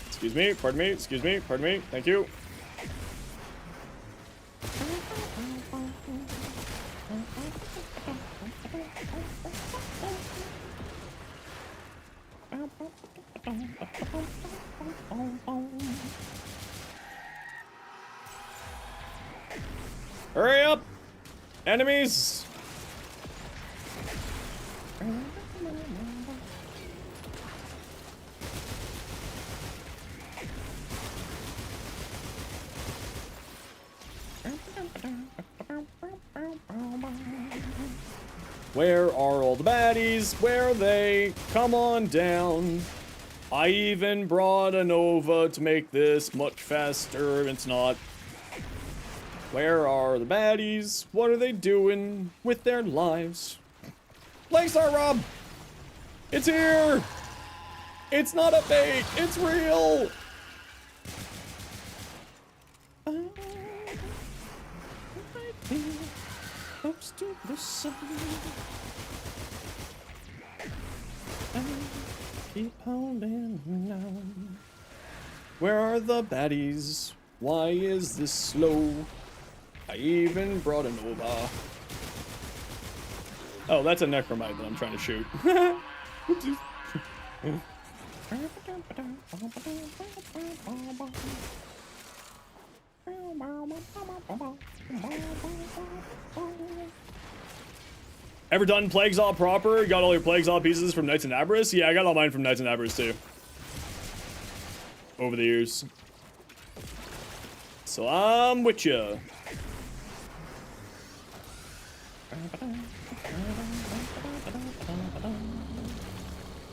Excuse me, pardon me, excuse me, pardon me, thank you. Hurry up! Enemies! Where are all the baddies? Where are they? Come on down. I even brought a Nova to make this much faster. It's not. Where are the baddies? What are they doing with their lives? Plague Star Rob! It's here! It's not a bait! It's real! Close to the sun. Keep holding on. Where are the baddies? Why is this slow? I even brought a Nova. Oh, that's a Necromite that I'm trying to shoot. Ever done Plague Saw proper? Got all your Plague Saw pieces from Knights and Abris? Yeah, I got all mine from Knights and Abris too. Over the years. So I'm with ya.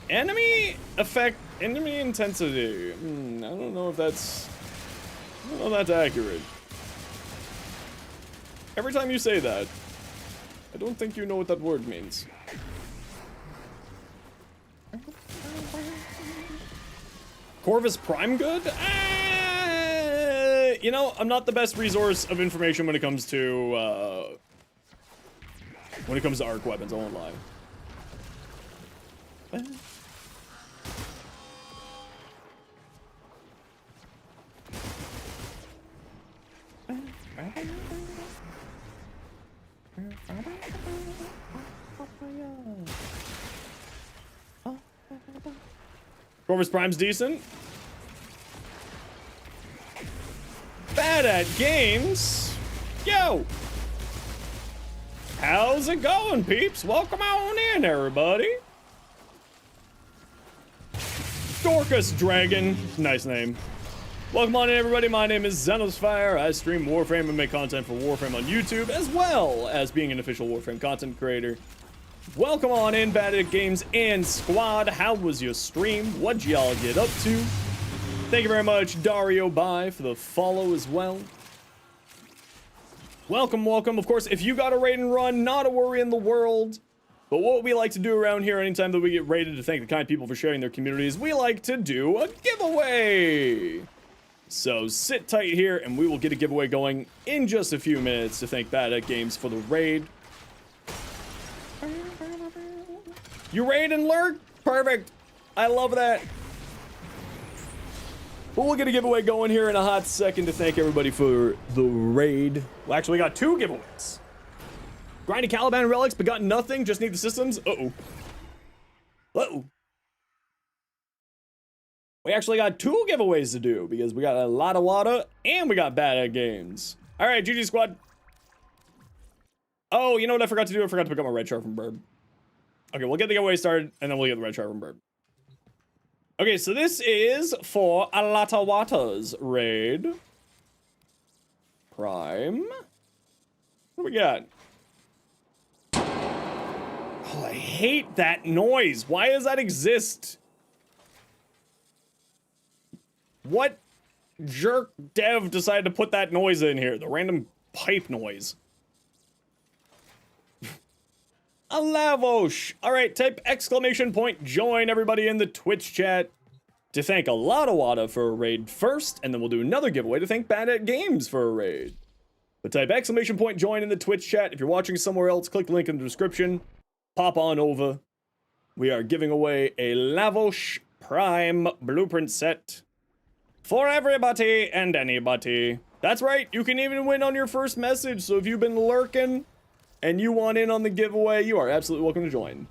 Enemy effect, enemy intensity. I don't know if that's accurate. Every time you say that, I don't think you know what that word means. Corvus Prime good? You know, I'm not the best resource of information when it comes to arc weapons, I won't lie. Corvus Prime's decent. Bad at games. Yo! How's it going, peeps? Welcome on in, everybody. Dorcas Dragon. Nice name. Welcome on in, everybody. My name is Zenosfire. I stream Warframe and make content for Warframe on YouTube, as well as being an official Warframe content creator. Welcome on in, Bad at Games and Squad. How was your stream? What'd y'all get up to? Thank you very much, Dario Bye, for the follow as well. Welcome, welcome. Of course, if you got a raid and run, not a worry in the world. But what we like to do around here anytime that we get raided to thank the kind people for sharing their communities, we like to do a giveaway. So sit tight here and we will get a giveaway going in just a few minutes to thank Bad at Games for the raid. You raid and lurk? Perfect. I love that. But we'll get a giveaway going here in a hot second to thank everybody for the raid. Well, actually, we got two giveaways. Grinding Caliban relics, but got nothing. Just need the systems. Uh-oh. Uh-oh. We actually got two giveaways to do because we got a lot of water and we got Bad at Games. All right, GG squad. Oh, you know what I forgot to do? I forgot to pick up my red chart from Burb. Okay, we'll get the giveaway started and then we'll get the red chart from Burb. Okay, so this is for Alatawata's raid. Prime. What do we got? Oh, I hate that noise. Why does that exist? What jerk dev decided to put that noise in here? The random pipe noise. A Lavosh. All right, type exclamation point join everybody in the Twitch chat to thank Alatawata for a raid first, and then we'll do another giveaway to thank Bad at Games for a raid. But type exclamation point join in the Twitch chat. If you're watching somewhere else, click the link in the description. Pop on over. We are giving away a Lavosh Prime blueprint set for everybody and anybody. That's right, you can even win on your first message, so if you've been lurking and you want in on the giveaway, you are absolutely welcome to join.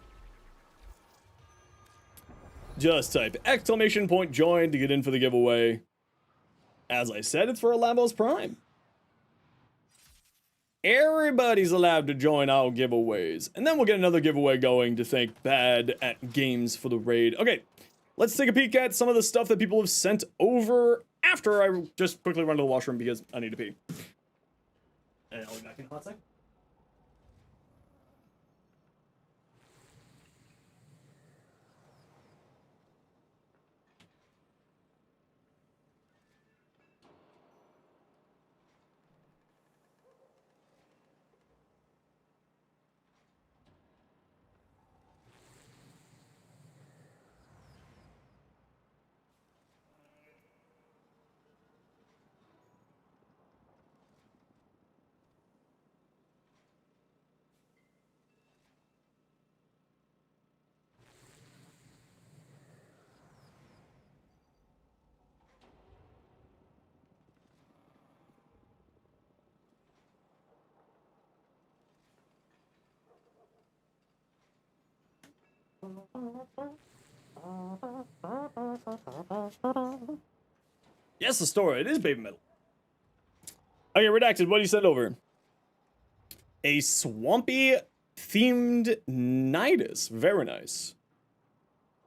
Just type exclamation point join to get in for the giveaway. As I said, it's for a Lambos Prime. Everybody's allowed to join our giveaways. And then we'll get another giveaway going to thank Bad at Games for the raid. Okay, let's take a peek at some of the stuff that people have sent over after I just quickly run to the washroom because I need to pee. And I'll be back in a hot second. Yes, the story. It is baby metal. Okay, redacted. What do you send over? A swampy themed Nidus. Very nice.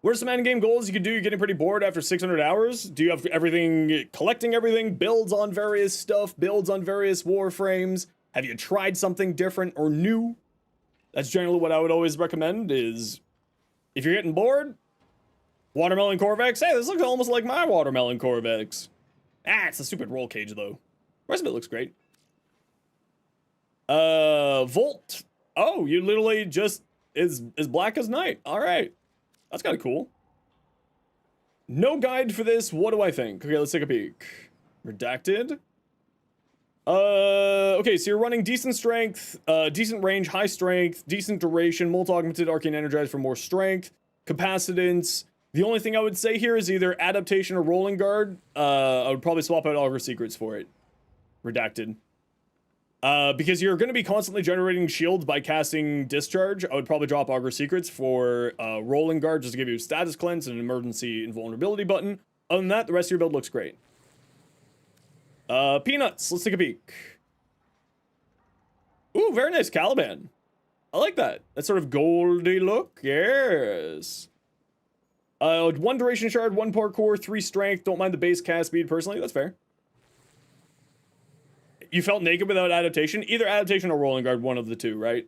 What are some endgame goals you could do? You're getting pretty bored after 600 hours? Do you have everything, collecting everything, builds on various stuff, builds on various warframes? Have you tried something different or new? That's generally what I would always recommend is, if you're getting bored, Watermelon Corvex. Hey, this looks almost like my Watermelon Corvex. Ah, it's a stupid roll cage, though. The rest of it looks great. Volt. Oh, you literally just is black as night. All right. That's kind of cool. No guide for this. What do I think? Okay, let's take a peek. Redacted. Okay, so you're running decent strength, decent range, high strength, decent duration, multi-augmented arcane energize for more strength, capacitance. The only thing I would say here is either adaptation or rolling guard. I would probably swap out Augur Secrets for it. Redacted. Because you're going to be constantly generating shields by casting Discharge. I would probably drop Augur Secrets for rolling guard just to give you status cleanse and an emergency invulnerability button. Other than that, the rest of your build looks great. Peanuts, let's take a peek. Ooh, very nice Caliban. I like that. That sort of goldy look, yes. 1 duration shard, 1 parkour, 3 strength. Don't mind the base cast speed personally, that's fair. You felt naked without adaptation? Either adaptation or rolling guard, one of the two, right?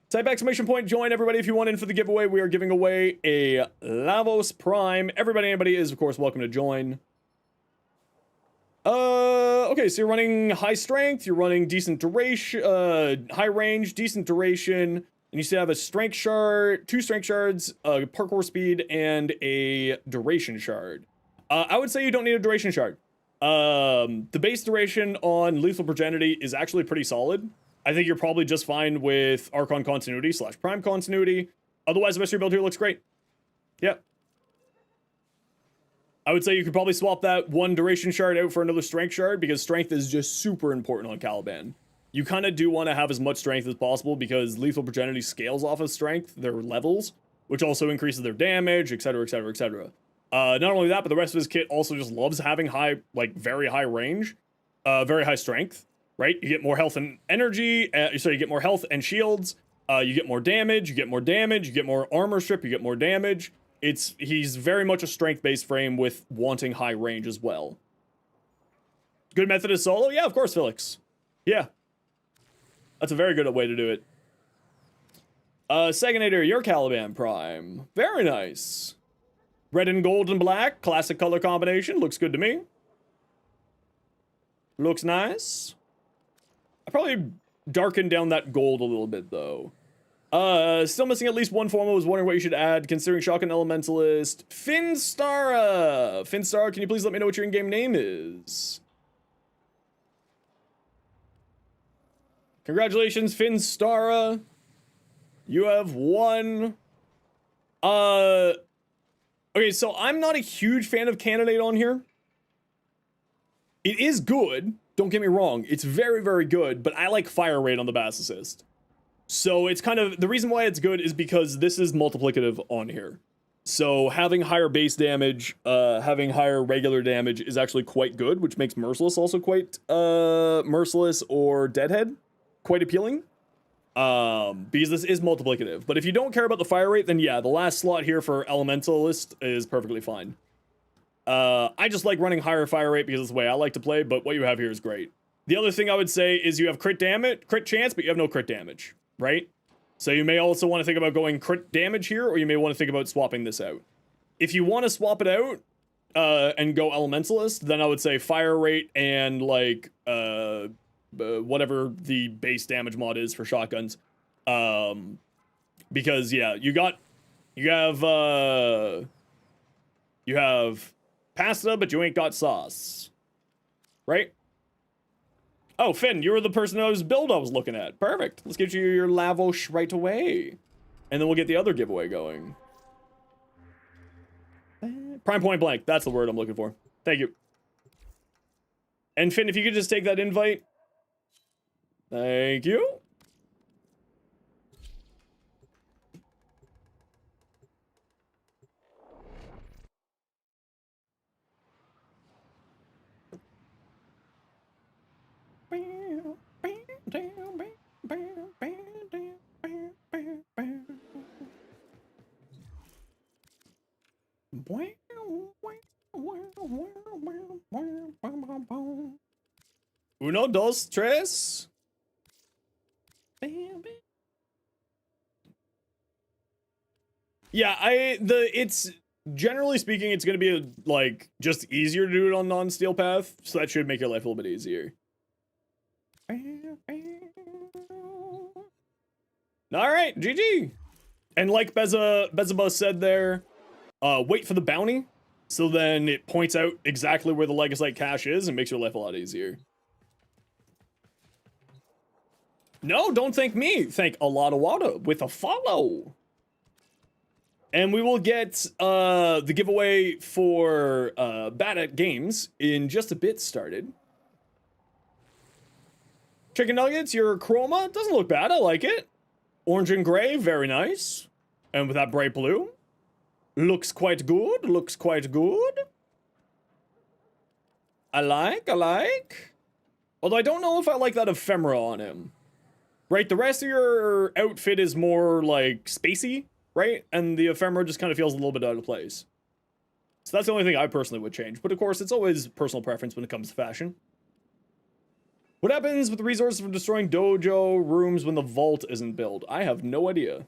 Type exclamation point, join everybody if you want in for the giveaway. We are giving away a Lavos Prime. Anybody is, of course, welcome to join. Okay, so you're running high strength, you're running decent duration, high range, decent duration, and you still have a strength shard, 2 strength shards, parkour speed, and a duration shard. I would say you don't need a duration shard. The base duration on Lethal Progeny is actually pretty solid. I think you're probably just fine with Archon Continuity / Prime Continuity. Otherwise, the rest of your build here looks great. Yep. I would say you could probably swap that 1 duration shard out for another strength shard because strength is just super important on Caliban. You kind of do want to have as much strength as possible because Lethal Progeny scales off of strength, their levels, which also increases their damage, etc, etc, etc. Not only that, but the rest of his kit also just loves having high, like, very high range, very high strength, right? You get more health and energy, so you get more health and shields, you get more damage, you get more damage, you get more armor strip, you get more damage. He's very much a strength-based frame with wanting high range as well. Good method is solo? Yeah, of course, Felix. Yeah. That's a very good way to do it. Seganator, your Caliban Prime. Very nice. Red and gold and black, classic color combination. Looks good to me. Looks nice. I probably darkened down that gold a little bit, though. Still missing at least 1 form. I was wondering what you should add, considering Shotgun Elementalist. Finstara! Finstara, can you please let me know what your in-game name is? Congratulations, Finstara. You have won. Okay, so I'm not a huge fan of Cannonade on here. It is good, don't get me wrong. It's very, very good, but I like Fire Rate on the Bass Assist. So it's kind of, the reason why it's good is because this is multiplicative on here. So having higher base damage, having higher regular damage is actually quite good, which makes Merciless also quite, Merciless or Deadhead quite appealing. Because this is multiplicative. But if you don't care about the fire rate, then yeah, the last slot here for Elementalist is perfectly fine. I just like running higher fire rate because it's the way I like to play, but what you have here is great. The other thing I would say is you have crit chance, but you have no crit damage, right? So you may also want to think about going crit damage here, or you may want to think about swapping this out. If you want to swap it out, and go Elementalist, then I would say fire rate and like, whatever the base damage mod is for shotguns. Because yeah, you have pasta, but you ain't got sauce, right? Oh, Finn, you were the person whose build I was looking at. Perfect. Let's get you your Lavos right away. And then we'll get the other giveaway going. Prime point blank. That's the word I'm looking for. Thank you. And Finn, if you could just take that invite. Thank you. Uno, dos, tres. Yeah, it's generally speaking, it's gonna be like just easier to do it on non-steel path, so that should make your life a little bit easier. All right, GG. And like Bezabus said there, wait for the bounty. So then it points out exactly where the Legasite cache is and makes your life a lot easier. No, don't thank me. Thank a lot of water with a follow. And we will get the giveaway for Bad at Games in just a bit started. Chicken nuggets, your chroma doesn't look bad. I like it. Orange and gray, very nice. And with that bright blue, looks quite good. Looks quite good. I like. Although I don't know if I like that ephemera on him. Right, the rest of your outfit is more like spacey, right? And the ephemera just kind of feels a little bit out of place. So that's the only thing I personally would change. But of course, it's always personal preference when it comes to fashion. What happens with the resources from destroying dojo rooms when the vault isn't built? I have no idea.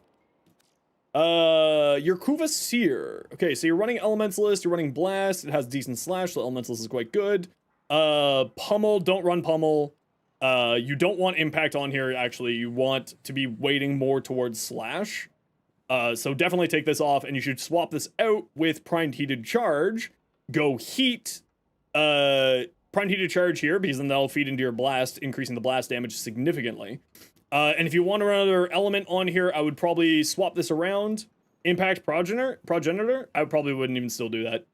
Your Kuva Seer. Okay, so you're running Elementalist, you're running Blast, it has decent slash, so Elementalist is quite good. Pummel, don't run Pummel. You don't want Impact on here, actually. You want to be weighting more towards Slash. So definitely take this off, and you should swap this out with Primed Heated Charge. Go Heat, Primed Heated Charge here, because then that'll feed into your Blast, increasing the Blast damage significantly. And if you want another element on here, I would probably swap this around. Impact Progenitor, I probably wouldn't even still do that.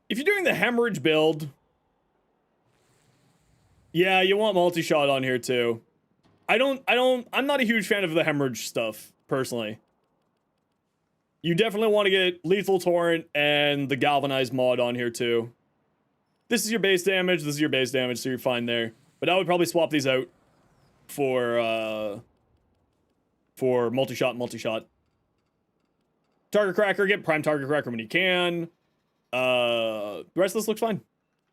If you're doing the hemorrhage build, yeah, you want multi-shot on here too. I'm not a huge fan of the hemorrhage stuff, personally. You definitely want to get Lethal Torrent and the Galvanized mod on here too. This is your base damage, this is your base damage, so you're fine there. But I would probably swap these out for multi-shot. Target Cracker, get Prime Target Cracker when you can. The rest of this looks fine.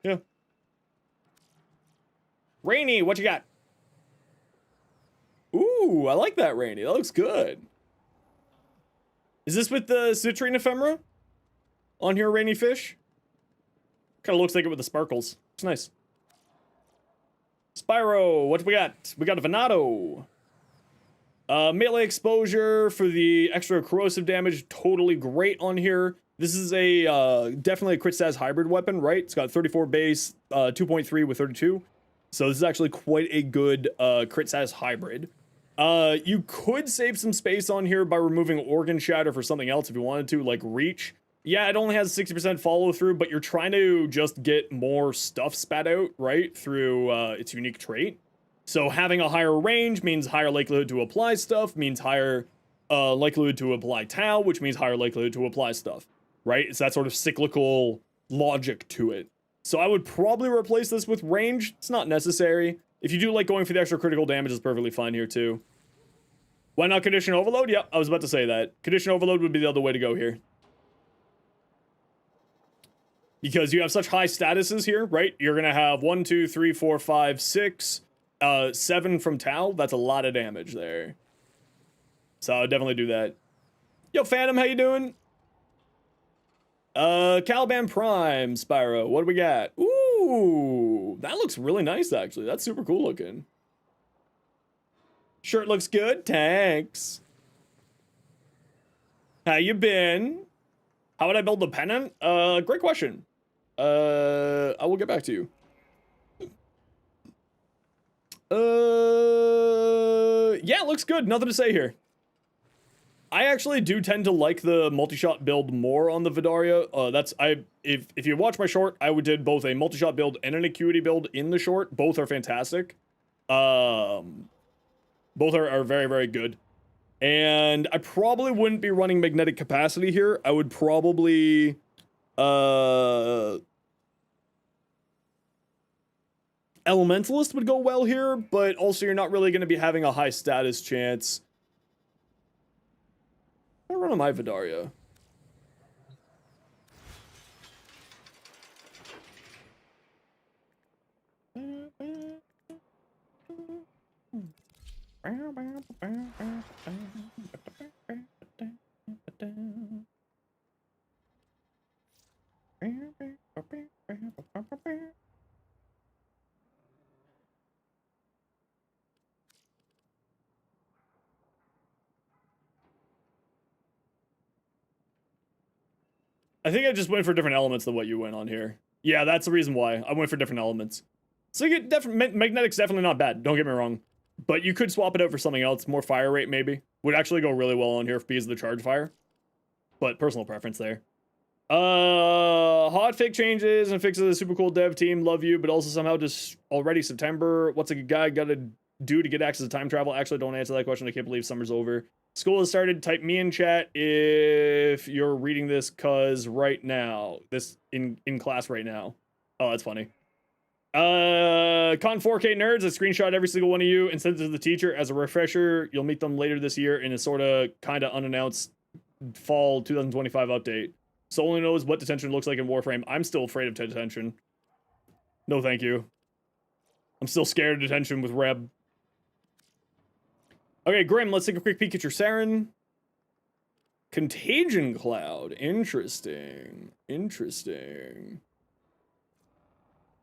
Yeah. Rainy, what you got? Ooh, I like that, Rainy. That looks good. Is this with the Citrine Ephemera? On here, Rainy Fish? Kind of looks like it with the sparkles. It's nice. Spyro, what do we got? We got a Venato. Melee exposure for the extra corrosive damage. Totally great on here. This is a definitely a crit stats hybrid weapon, right? It's got 34 base, 2.3 with 32. So this is actually quite a good crit stats hybrid. You could save some space on here by removing Organ Shatter for something else if you wanted to, like Reach. Yeah, it only has 60% follow through, but you're trying to just get more stuff spat out, right? Through its unique trait. So having a higher range means higher likelihood to apply stuff, means higher likelihood to apply Tau, which means higher likelihood to apply stuff. Right? It's that sort of cyclical logic to it. So I would probably replace this with range. It's not necessary. If you do like going for the extra critical damage, it's perfectly fine here too. Why not Condition Overload? Yep, I was about to say that. Condition Overload would be the other way to go here. Because you have such high statuses here, right? You're going to have 1, 2, 3, 4, 5, 6, 7 from Tau. That's a lot of damage there. So I would definitely do that. Yo, Phantom, how you doing? Caliban Prime, Spyro, what do we got? Ooh, that looks really nice, actually. That's super cool looking. Shirt looks good, thanks. How you been? How would I build the pennant? Great question. I will get back to you. Yeah, it looks good, nothing to say here. I actually do tend to like the multi-shot build more on the Vidaria. If you watch my short, I did both a multi-shot build and an acuity build in the short. Both are fantastic. Both are very, very good. And I probably wouldn't be running magnetic capacity here. I would probably Elementalist would go well here, but also you're not really going to be having a high status chance. I run on my Vidaria. I think I just went for different elements than what you went on here. Yeah, that's the reason why. I went for different elements. So you get magnetic's definitely not bad, don't get me wrong. But you could swap it out for something else, more fire rate maybe. Would actually go really well on here because of the charge fire. But personal preference there. Hot fake changes and fixes a super cool dev team, love you, but also somehow just already September. What's a guy gotta do to get access to time travel? Actually, don't answer that question. I can't believe summer's over. School has started. Type me in chat if you're reading this, cause right now, this in class right now. Oh, that's funny. Con 4K nerds, I screenshot every single one of you and sent it to the teacher as a refresher. You'll meet them later this year in a sort of kind of unannounced fall 2025 update. So only knows what detention looks like in Warframe. I'm still afraid of detention. No, thank you. I'm still scared of detention with Reb. Okay, Grim, let's take a quick peek at your Saren. Contagion Cloud. Interesting. Interesting.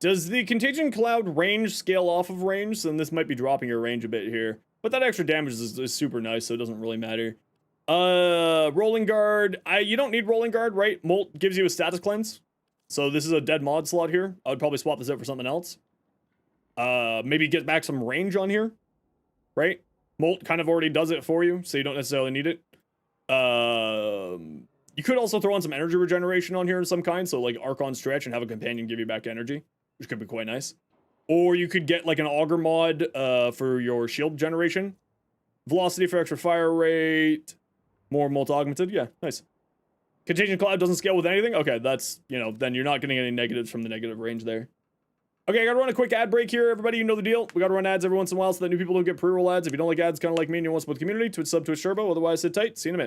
Does the Contagion Cloud range scale off of range? Then this might be dropping your range a bit here. But that extra damage is super nice, so it doesn't really matter. Rolling Guard. You don't need Rolling Guard, right? Molt gives you a status cleanse. So this is a dead mod slot here. I would probably swap this out for something else. Maybe get back some range on here, right? Molt kind of already does it for you, so you don't necessarily need it. You could also throw on some energy regeneration on here of some kind, so like Archon Stretch and have a companion give you back energy, which could be quite nice. Or you could get like an Augur mod for your shield generation. Velocity for extra fire rate. More Molt augmented, yeah, nice. Contagion Cloud doesn't scale with anything? Okay, that's, you know, then you're not getting any negatives from the negative range there. Okay, I gotta run a quick ad break here, everybody. You know the deal. We gotta run ads every once in a while so that new people don't get pre-roll ads. If you don't like ads, kind of like me and you want to support the community, Twitch sub, Twitch Turbo. Otherwise, sit tight. See you in a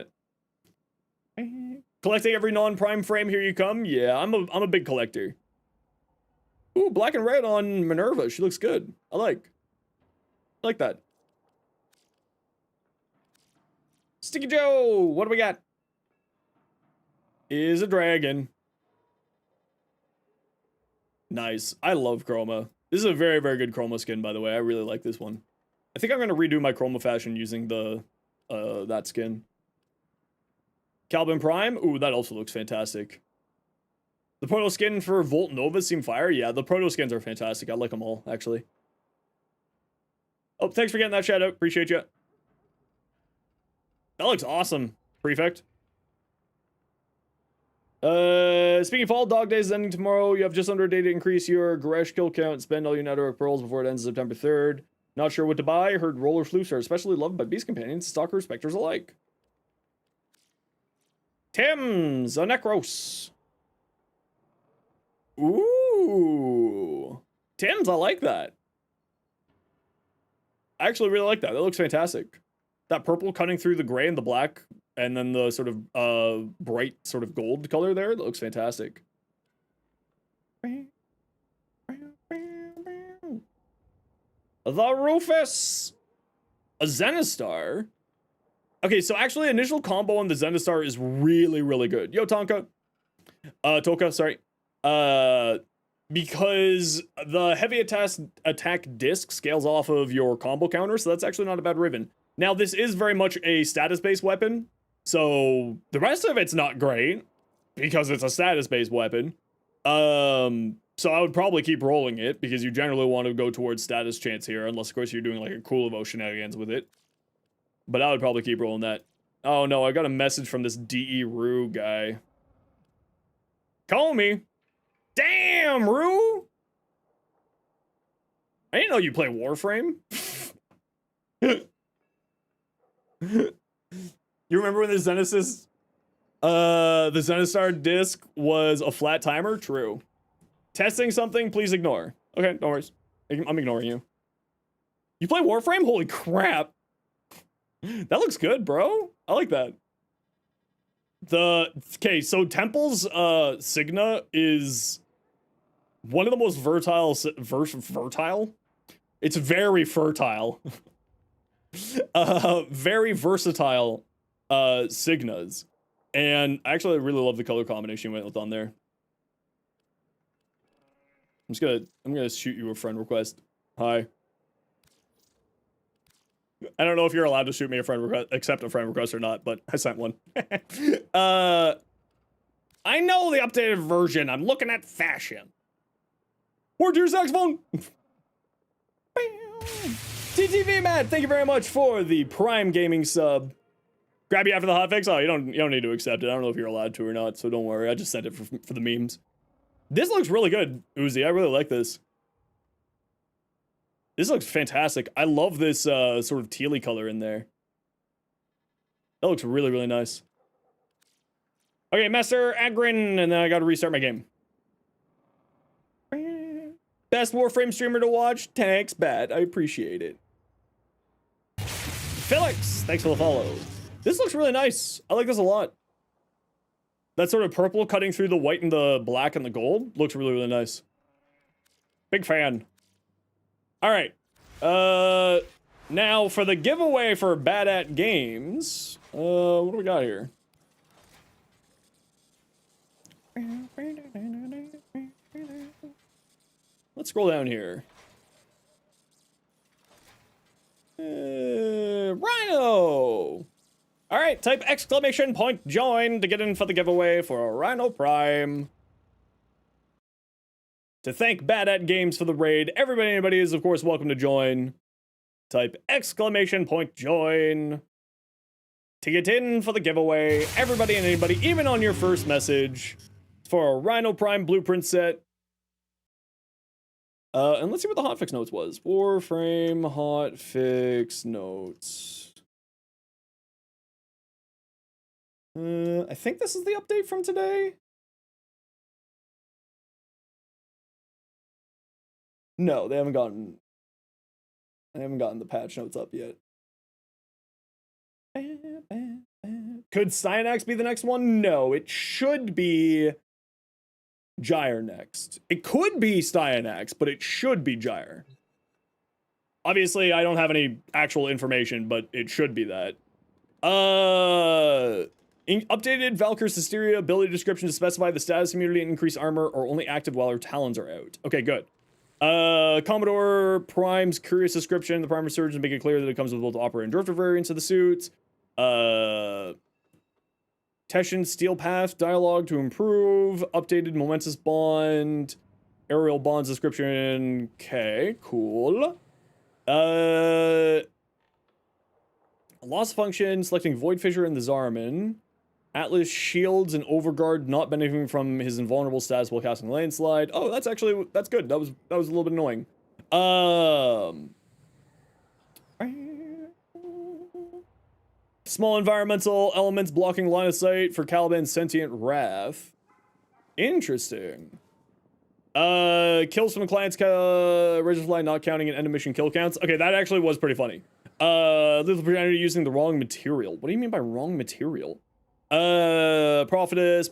minute. Collecting every non-prime frame, here you come. Yeah, I'm a big collector. Ooh, black and red on Minerva. She looks good. I like that. Sticky Joe, what do we got? Is a dragon. Nice. I love Chroma. This is a very, very good Chroma skin, by the way. I really like this one. I think I'm gonna redo my Chroma fashion using the that skin. Calvin Prime. Ooh, that also looks fantastic. The proto skin for Volt Nova seem fire. Yeah, the proto skins are fantastic. I like them all, actually. Oh, thanks for getting that shout out. Appreciate you. That looks awesome, Prefect. Speaking of fall, Dog Days is ending tomorrow. You have just under a day to increase your Gresh kill count. Spend all your network pearls before it ends September 3rd. Not sure what to buy. Heard Roller Floofs are especially loved by Beast Companions, Stalker, Spectres alike. Tim's a Necros. Ooh. Tim's, I like that. I actually really like that. That looks fantastic. That purple cutting through the gray and the black, and then the sort of bright sort of gold color there, that looks fantastic. The Rufus! A Zenostar? Okay, so actually initial combo on the Zenostar is really, really good. Yo, Tonka. Toka, sorry. Because the heavy attack disc scales off of your combo counter, so that's actually not a bad Riven. Now, this is very much a status-based weapon, so the rest of it's not great, because it's a status-based weapon. So I would probably keep rolling it, because you generally want to go towards status chance here, unless, of course, you're doing, like, a cool Evo shenanigans with it. But I would probably keep rolling that. Oh, no, I got a message from this D.E. Rue guy. Call me. Damn, Rue! I didn't know you play Warframe. You remember when the Zenesys, the Zenostar disc was a flat timer? True. Testing something, please ignore. Okay, no worries. I'm ignoring you. You play Warframe? Holy crap. That looks good, bro. I like that. Okay, so Temple's Signa is one of the most versatile? It's very fertile. Very versatile Signas. And actually I really love the color combination you went with on there. I'm gonna shoot you a friend request. Hi. I don't know if you're allowed to shoot me a friend request, accept a friend request or not, but I sent one. I know the updated version. I'm looking at fashion. Word to your saxophone. TTV Matt, thank you very much for the Prime Gaming sub. Grab you after the hotfix. Oh, you don't need to accept it. I don't know if you're allowed to or not, so don't worry. I just sent it for the memes. This looks really good, Uzi. I really like this. This looks fantastic. I love this sort of tealy color in there. That looks really, really nice. Okay, Master Agrin, and then I gotta restart my game. Best Warframe streamer to watch? Thanks, Bat. I appreciate it. Felix, thanks for the follow. This looks really nice. I like this a lot. That sort of purple cutting through the white and the black and the gold looks really, really nice. Big fan. All right. Now for the giveaway for Bad at Games. What do we got here? Let's scroll down here. Rhino! Alright, type exclamation point join to get in for the giveaway for a Rhino Prime. To thank Bad at Games for the raid, anybody is of course welcome to join. Type exclamation point join to get in for the giveaway. Everybody and anybody, even on your first message, for a Rhino Prime blueprint set. And let's see what the hotfix notes was. Warframe hotfix notes. I think this is the update from today. No, they haven't gotten the patch notes up yet. Could Cyanax be the next one? No, it should be Gyre next. It could be Cyanax, but it should be Gyre. Obviously, I don't have any actual information, but it should be that. Updated Valkyr's Hysteria ability description to specify the status immunity and increase armor are only active while her talons are out. Okay, good. Commodore Prime's curious description. The Prime Resurgence make it clear that it comes with both Opera and Drifter variants of the suits. Teshin Steel Path dialogue to improve. Updated Momentous Bond. Aerial Bonds description. Okay, cool. Loss function, selecting Void Fissure and the Zarman. Atlas shields and Overguard not benefiting from his invulnerable status while casting Landslide. Oh, that's good. That was a little bit annoying. Small environmental elements blocking line of sight for Caliban's Sentient Wrath. Interesting. Kills from the client's Razor Fly not counting in end of mission kill counts. Okay, that actually was pretty funny. Lethal Priority using the wrong material. What do you mean by wrong material? Prophetess,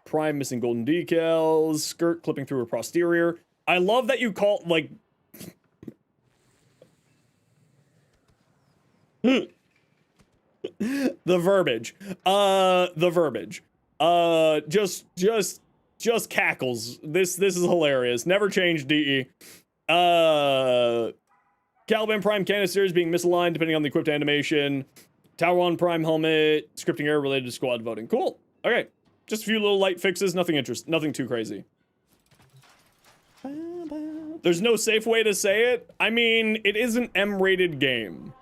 Prime missing golden decals, skirt clipping through her posterior. I love that you call, like... the verbiage. Just cackles. This is hilarious. Never change, DE. Caliban Prime canisters being misaligned depending on the equipped animation. Tower 1 Prime helmet, scripting error related to squad voting. Cool. Okay. Just a few little light fixes, nothing too crazy. There's no safe way to say it. I mean, it is an M-rated game.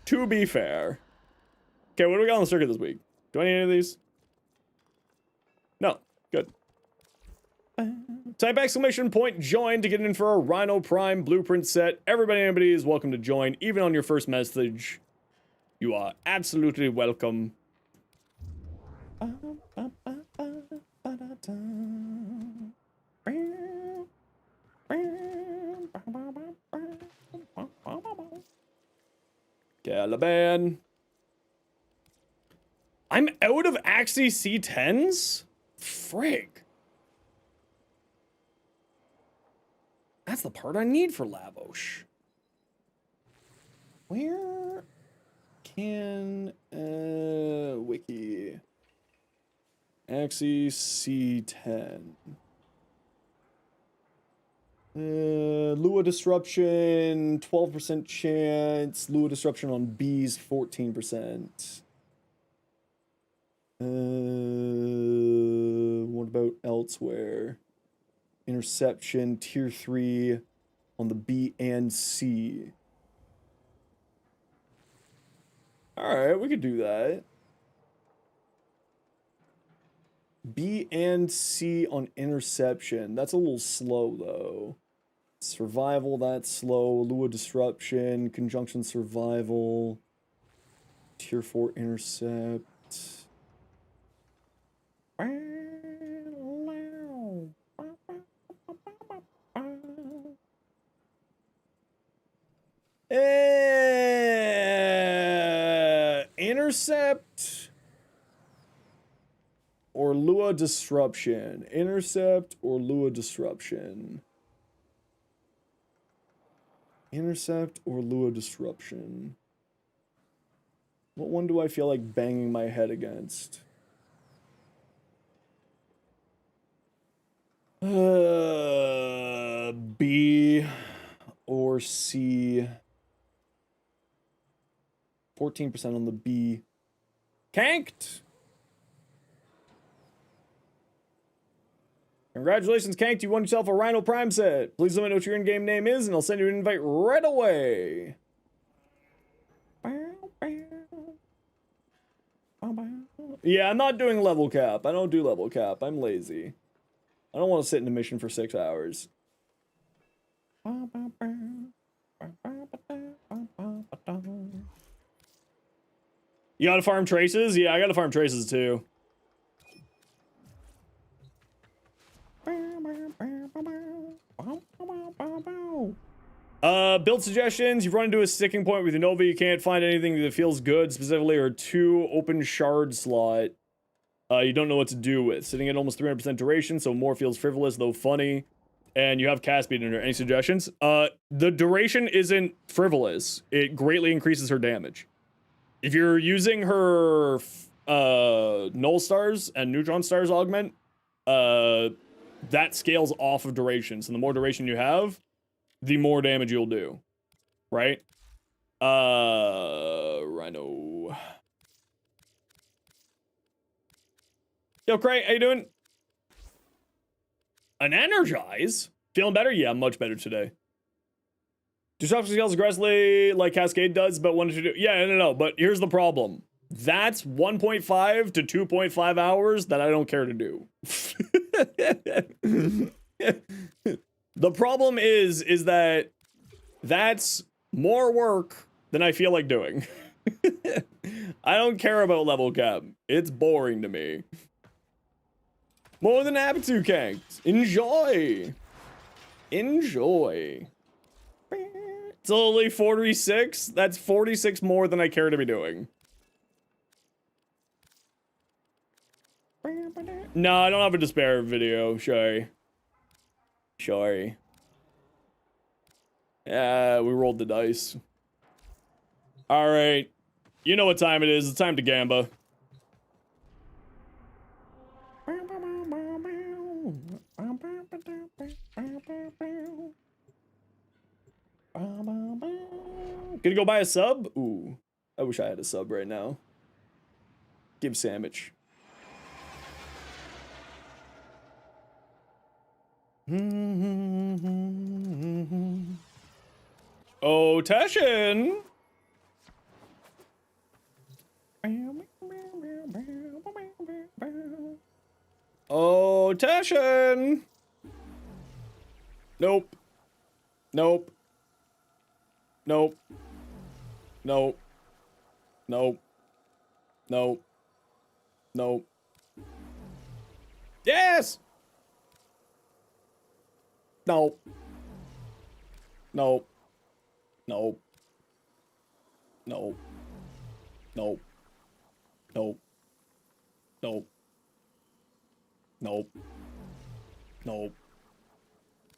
To be fair. Okay, what do we got on the circuit this week? Do I need any of these? No. Good. Type exclamation point join to get in for a Rhino Prime blueprint set. Anybody is welcome to join, even on your first message. You are absolutely welcome. Caliban. I'm out of Axie C10s? Frig. That's the part I need for Lavosh. Where can wiki Axie C10 Lua Disruption 12% chance, Lua Disruption on B's 14%. What about elsewhere? Interception, tier 3 on the B and C. Alright, we could do that. B and C on interception. That's a little slow, though. Survival, that's slow. Lua disruption, conjunction survival. Tier 4 intercept. Intercept or Lua disruption. Intercept or Lua disruption. Intercept or Lua disruption. What one do I feel like banging my head against? B or C. 14% on the B. Kanked! Congratulations, Kanked. You won yourself a Rhino Prime set. Please let me know what your in-game name is, and I'll send you an invite right away. Yeah, I'm not doing level cap. I don't do level cap. I'm lazy. I don't want to sit in a mission for 6 hours. You gotta farm traces? Yeah, I gotta farm traces too. Build suggestions. You've run into a sticking point with Unova. You can't find anything that feels good, specifically, or 2 open shard slot. You don't know what to do with. Sitting at almost 300% duration, so more feels frivolous, though funny. And you have cast speed in her. Any suggestions? The duration isn't frivolous. It greatly increases her damage. If you're using her null stars and neutron stars augment, that scales off of duration. So the more duration you have, the more damage you'll do. Right? Rhino. Yo, Cray, how you doing? An energize? Feeling better? Yeah, much better today. Disruption scales aggressively like Cascade does, but when to do... Yeah, no, but here's the problem. That's 1.5 to 2.5 hours that I don't care to do. The problem is that that's more work than I feel like doing. I don't care about level cap. It's boring to me. More than happy to, Kanked. Enjoy. Enjoy. It's only 46. That's 46 more than I care to be doing. No, I don't have a despair video. Sorry. Sorry. Yeah, we rolled the dice. Alright. You know what time it is. It's time to Gamba. Gonna go buy a sub? Ooh. I wish I had a sub right now. Give sandwich. Oh, Teshin! Oh, Teshin! Nope. Nope. Nope. Nope. Nope. Nope. Nope. Yes! Nope. Nope. Nope. Nope. Nope. Nope. Nope. Nope. Nope.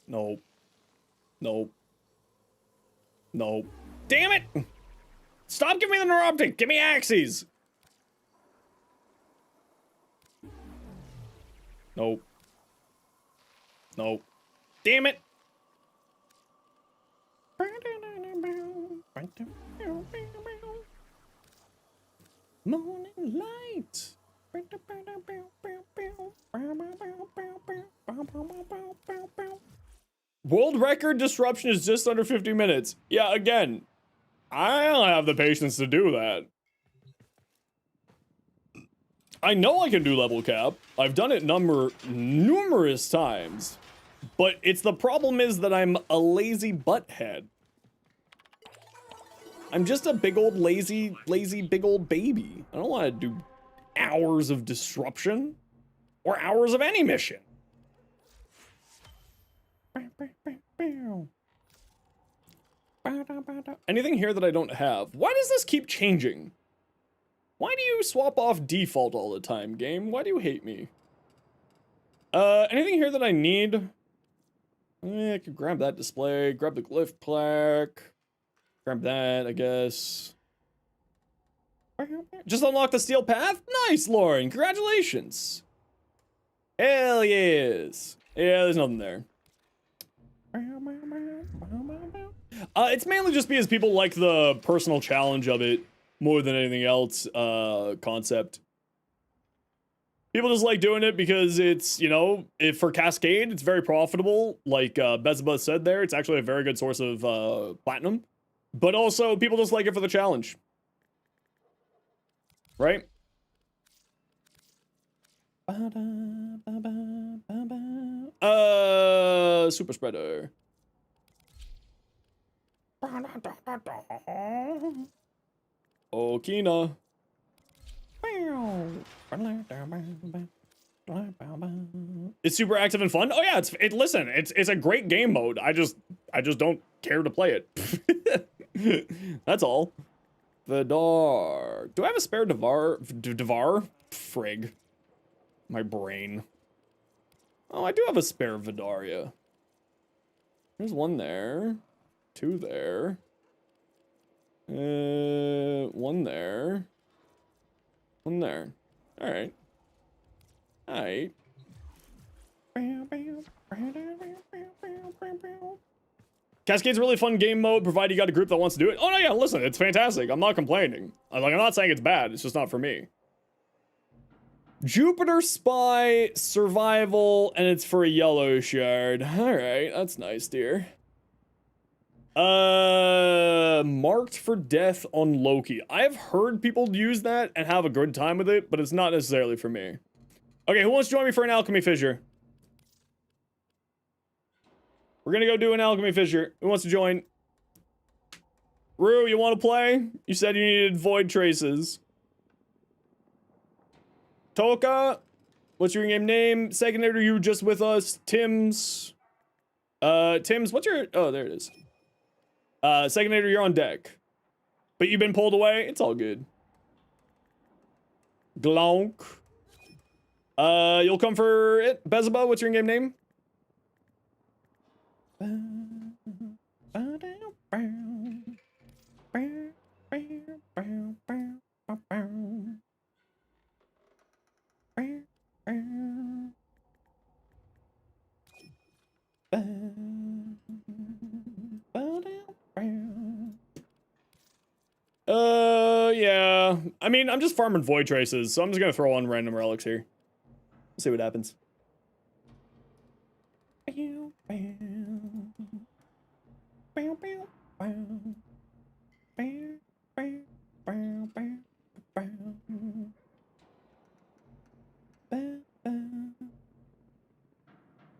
Nope. Nope. Nope. Damn it! Stop giving me the neuroptic! Give me axes! Nope. Nope. Damn it! Morning light! World record disruption is just under 50 minutes. Yeah, again, I don't have the patience to do that. I know I can do level cap. I've done it numerous times. But the problem is that I'm a lazy butthead. I'm just a big old lazy big old baby. I don't want to do hours of disruption or hours of any mission. Anything here that I don't have? Why does this keep changing? Why do you swap off default all the time, game? Why do you hate me? Anything here that I need? I could grab that display, grab the glyph plaque, grab that, I guess. Just unlock the steel path? Nice, Lauren, congratulations. Hell yes. Yeah, there's nothing there. It's mainly just because people like the personal challenge of it more than anything else, concept. People just like doing it because it's, you know, if for Cascade, it's very profitable. Like Bezabuz said there, it's actually a very good source of platinum. But also, people just like it for the challenge. Right? Super spreader. Okina. It's super active and fun. Oh yeah, listen, it's a great game mode. I just don't care to play it. That's all. Vidar. Do I have a spare Divar? Frig. My brain. Oh, I do have a spare Vidaria. There's one there. Two there. One there. One there. Alright. Alright. Cascade's a really fun game mode, provided you got a group that wants to do it. Oh no, yeah, listen, it's fantastic. I'm not complaining. I'm not saying it's bad, it's just not for me. Jupiter Spy, Survival, and it's for a yellow shard. Alright, that's nice, dear. Marked for death on Loki. I've heard people use that and have a good time with it, but it's not necessarily for me. Okay, who wants to join me for an alchemy fissure? We're gonna go do an alchemy fissure. Who wants to join? Rue, you want to play? You said you needed void traces. Toka, what's your in-game name? Secondary, you just with us? Tim's, what's your? Oh, there it is. Secondary, you're on deck. But you've been pulled away? It's all good. Glonk. You'll come for it. Bezaba, what's your in-game name? Yeah. I mean, I'm just farming void traces, so I'm just gonna throw on random relics here. See what happens.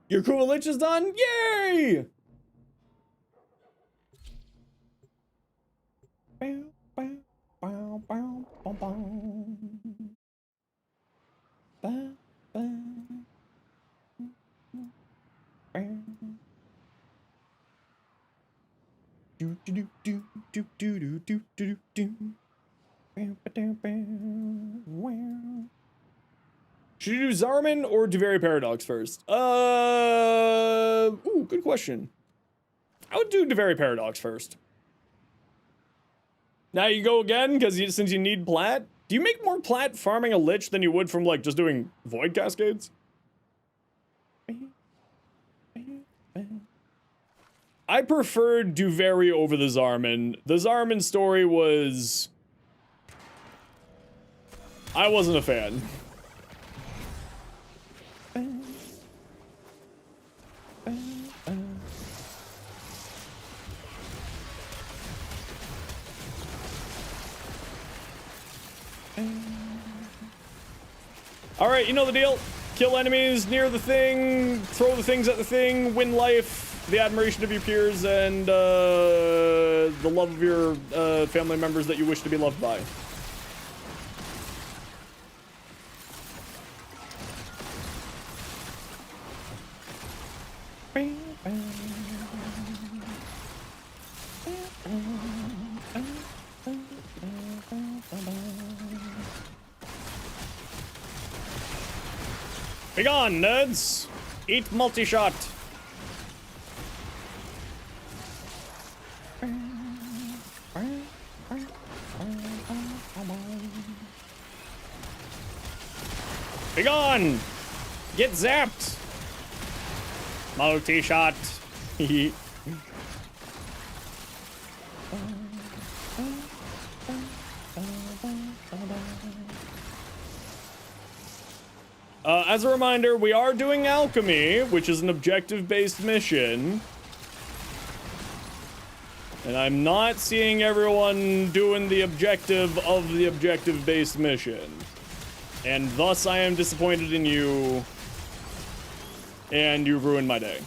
Your cool lich is done? Yay! Should you do Zarman or Duveri Paradox first? Ooh, good question. I would do Duveri Paradox first. Now you go again, because since you need plat. Do you make more plat farming a lich than you would from, like, just doing void cascades? I preferred Duveri over the Zarman. The Zarman story was... I wasn't a fan. Alright, you know the deal. Kill enemies near the thing, throw the things at the thing, win life, the admiration of your peers, and the love of your family members that you wish to be loved by. Be gone, nerds! Eat multi-shot! Be gone! Get zapped! Multi-shot! As a reminder, we are doing alchemy, which is an objective-based mission. And I'm not seeing everyone doing the objective of the objective-based mission. And thus I am disappointed in you. And you've ruined my day.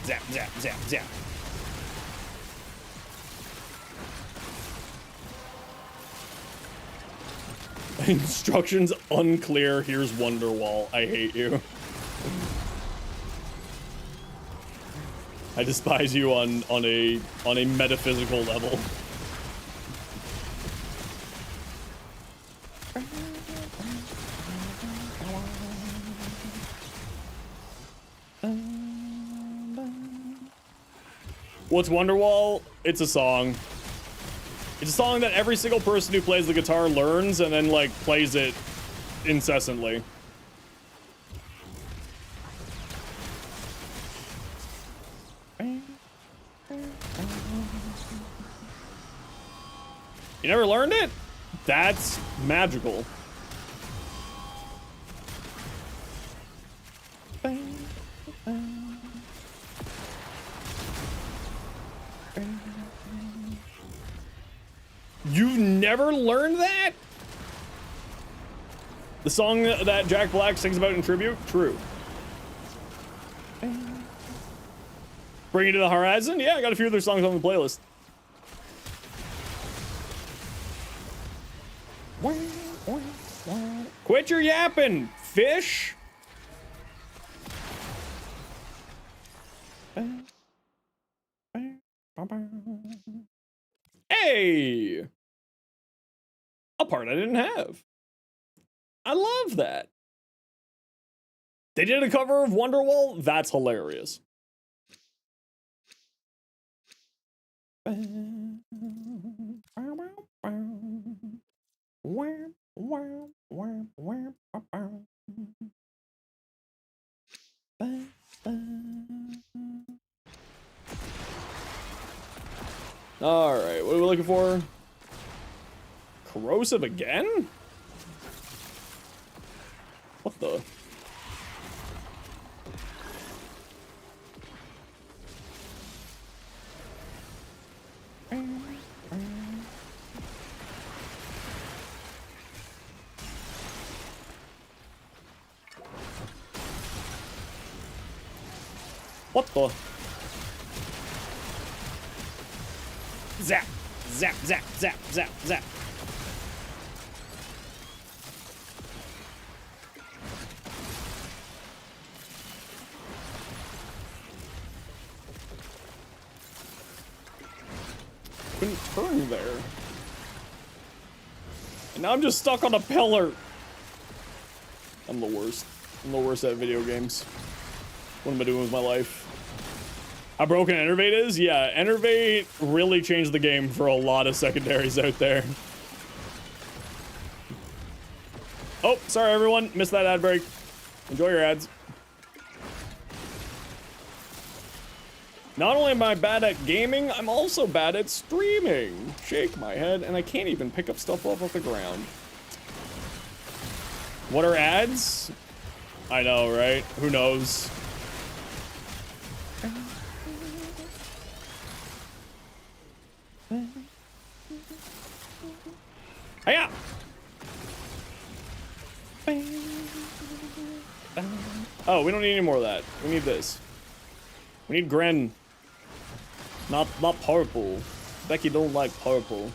Zap, zap, zap, zap. Instructions unclear. Here's Wonderwall. I hate you. I despise you on a metaphysical level. What's Wonderwall? It's a song. It's a song that every single person who plays the guitar learns and then, like, plays it incessantly. You never learned it? That's magical. You've never learned that? The song that Jack Black sings about in tribute? True. Bring It to the Horizon? Yeah, I got a few of their songs on the playlist. Quit your yapping, fish! Hey! A part I didn't have. I love that. They did a cover of Wonderwall? That's hilarious. Alright, what are we looking for? Corrosive again? What the? What the? Zap, zap, zap, zap, zap, zap. Couldn't turn there. And now I'm just stuck on a pillar. I'm the worst. I'm the worst at video games. What am I doing with my life? How broken Enervate is? Yeah, Enervate really changed the game for a lot of secondaries out there. Oh, sorry everyone. Missed that ad break. Enjoy your ads. Not only am I bad at gaming, I'm also bad at streaming. Shake my head, and I can't even pick up stuff off the ground. What are ads? I know, right? Who knows? Hiya! Oh, we don't need any more of that. We need this. We need Gren. Not purple. Becky don't like purple.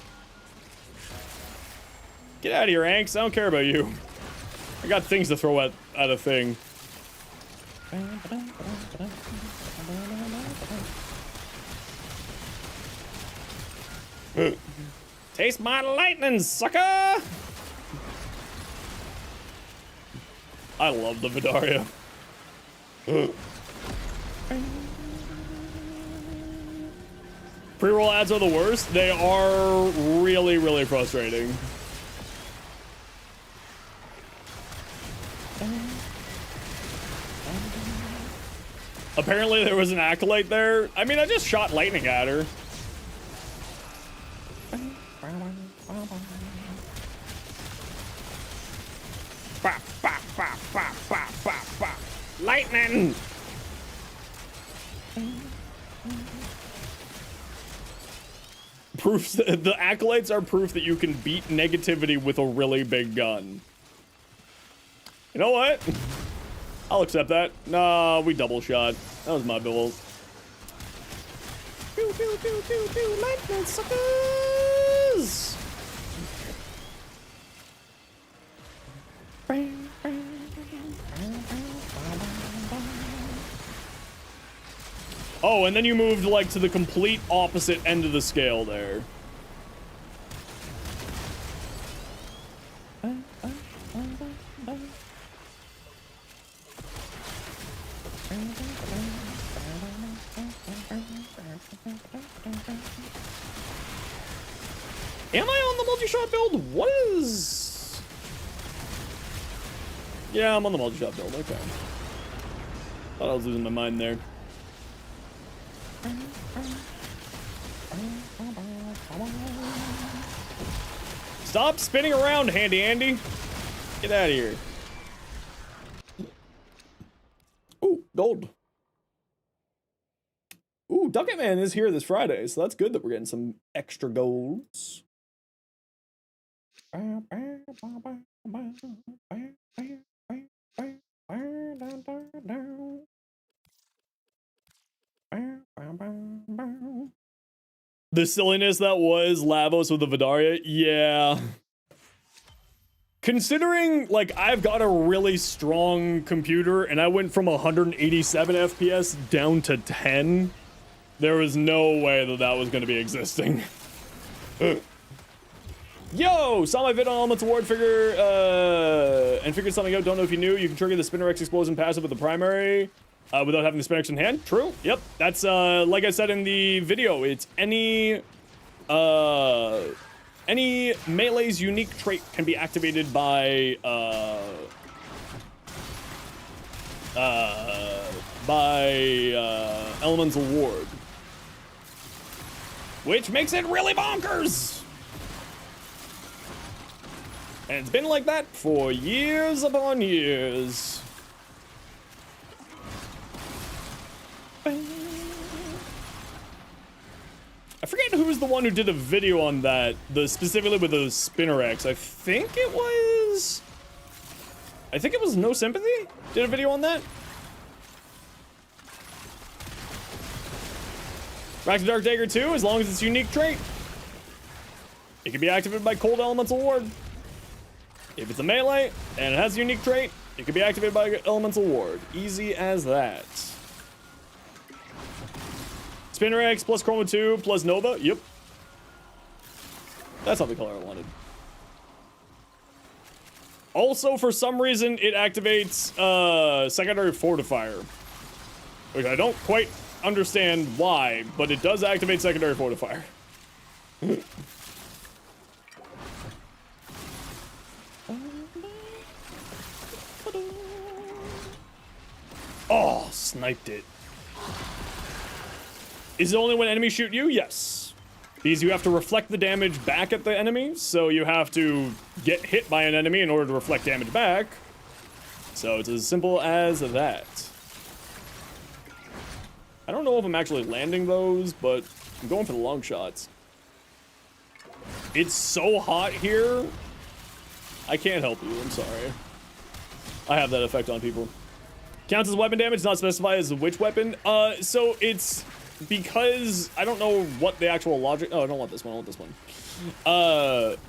Get out of here, Anks. I don't care about you. I got things to throw at a thing. Taste my lightning, sucker! I love the Vidaria. Pre-roll ads are the worst. They are really, really frustrating. Apparently there was an acolyte there. I mean, I just shot lightning at her. Bop, bop, bop, bop, bop, bop, bop. Lightning! Proofs, the acolytes are proof that you can beat negativity with a really big gun. You know what? I'll accept that. Nah, we double shot. That was my build. Pew, pew, pew, pew, pew, lightning suckers! Oh, and then you moved like to the complete opposite end of the scale there. Am I on the multi-shot build? What is... Yeah, I'm on the multi-shot build, okay. Thought I was losing my mind there. Stop spinning around, Handy Andy. Get out of here. Ooh, gold. Ooh, Ducket Man is here this Friday, so that's good that we're getting some extra golds. The silliness that was Lavos with the Vidaria, yeah. Considering, like, I've got a really strong computer and I went from 187 FPS down to 10, there was no way that that was going to be existing. Yo! Saw my vid on Elemental Ward figure, and figured something out. Don't know if you knew. You can trigger the Spinner X Explosion passive with the primary, without having the Spinner X in hand. True. Yep. That's, like I said in the video, it's any melee's unique trait can be activated by, Elemental Ward. Which makes it really bonkers! And it's been like that for years upon years. I forget who was the one who did a video on that, specifically with the Spinner X. I think it was No Sympathy did a video on that. Back to Dark Dagger 2, as long as it's unique trait, it can be activated by Cold Elemental Ward. If it's a melee and it has a unique trait, it can be activated by Elemental Ward. Easy as that. Spinner X plus Chroma 2 plus Nova. Yep. That's not the color I wanted. Also, for some reason, it activates Secondary Fortifier, which I don't quite understand why, but it does activate Secondary Fortifier. Oh, sniped it. Is it only when enemies shoot you? Yes. Because you have to reflect the damage back at the enemy, so you have to get hit by an enemy in order to reflect damage back. So it's as simple as that. I don't know if I'm actually landing those, but I'm going for the long shots. It's so hot here. I can't help you, I'm sorry. I have that effect on people. Counts as weapon damage, not specified as which weapon. So it's because I don't know what the actual logic. Oh, I don't want this one. I want this one.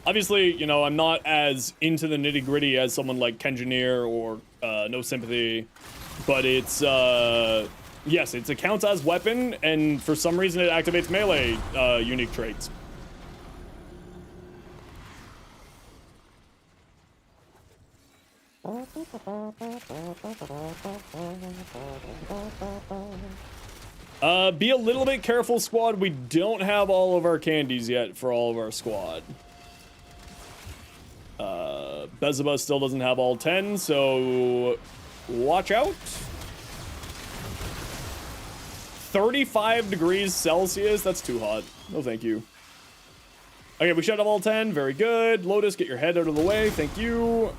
Obviously, you know, I'm not as into the nitty gritty as someone like Kengineer or No Sympathy, but it's yes, it's a counts as weapon, and for some reason it activates melee unique traits. Be a little bit careful, squad. We don't have all of our candies yet for all of our squad. Beelzebub still doesn't have all 10, so watch out. 35 degrees Celsius, that's too hot. No, thank you. Okay, we should have all 10, very good. Lotus, get your head out of the way, thank you.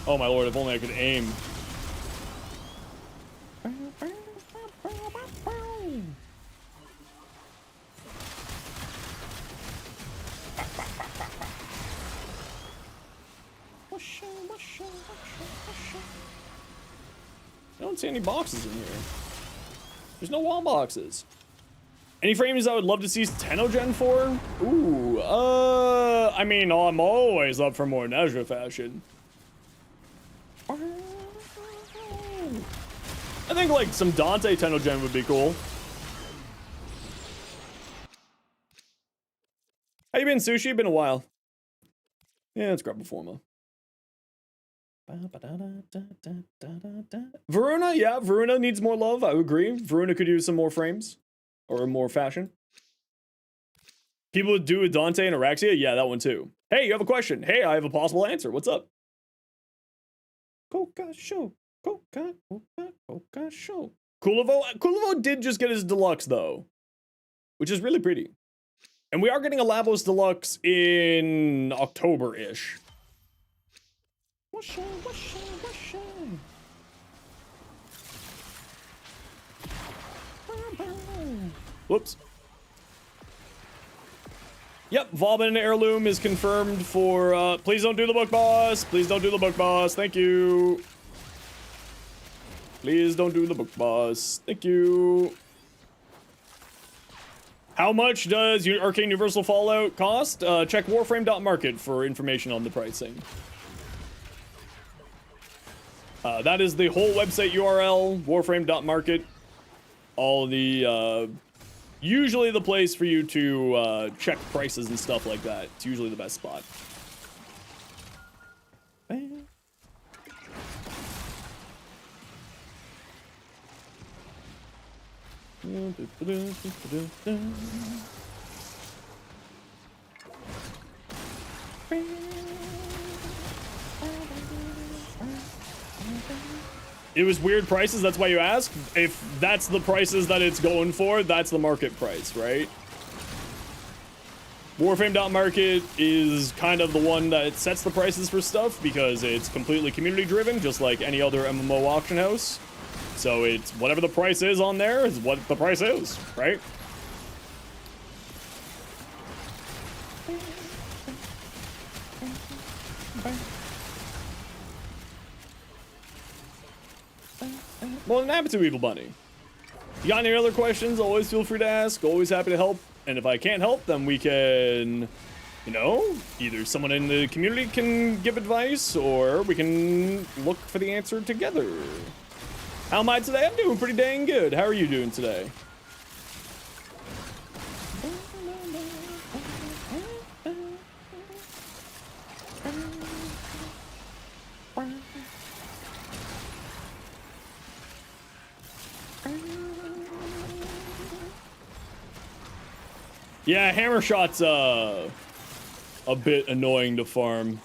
Oh my lord, if only I could aim. I don't see any boxes in here. There's no wall boxes. Any frames I would love to see Tenogen for? Ooh, I mean, I'm always up for more Nezra fashion. I think, like, some Dante Tenogen would be cool. How you been, Sushi? Been a while. Yeah, let's grab a Forma. Varuna, yeah, Varuna needs more love, I would agree. Varuna could use some more frames. Or more fashion. People would do with Dante and Araxia? Yeah, that one too. Hey, you have a question. Hey, I have a possible answer. What's up? Coca show. Coca show. Kulivo did just get his deluxe though. Which is really pretty. And we are getting a Lavos deluxe in October-ish. Whoops. Yep, Vauban Heirloom is confirmed for, please don't do the book boss. Please don't do the book boss. Thank you. Please don't do the book boss. Thank you. How much does Arcane Universal Fallout cost? Check warframe.market for information on the pricing. That is the whole website URL, warframe.market. All the, usually the place for you to check prices and stuff like that. It's usually the best spot. It was weird prices, that's why you asked. If that's the prices that it's going for, that's the market price, right? Warframe.market is kind of the one that sets the prices for stuff because it's completely community driven, just like any other MMO auction house. So it's whatever the price is on there is what the price is, right? Well, an happy to Evil Bunny. You got any other questions? Always feel free to ask. Always happy to help. And if I can't help, then we can, you know, either someone in the community can give advice or we can look for the answer together. How am I today? I'm doing pretty dang good. How are you doing today? Yeah, hammer shot's a bit annoying to farm.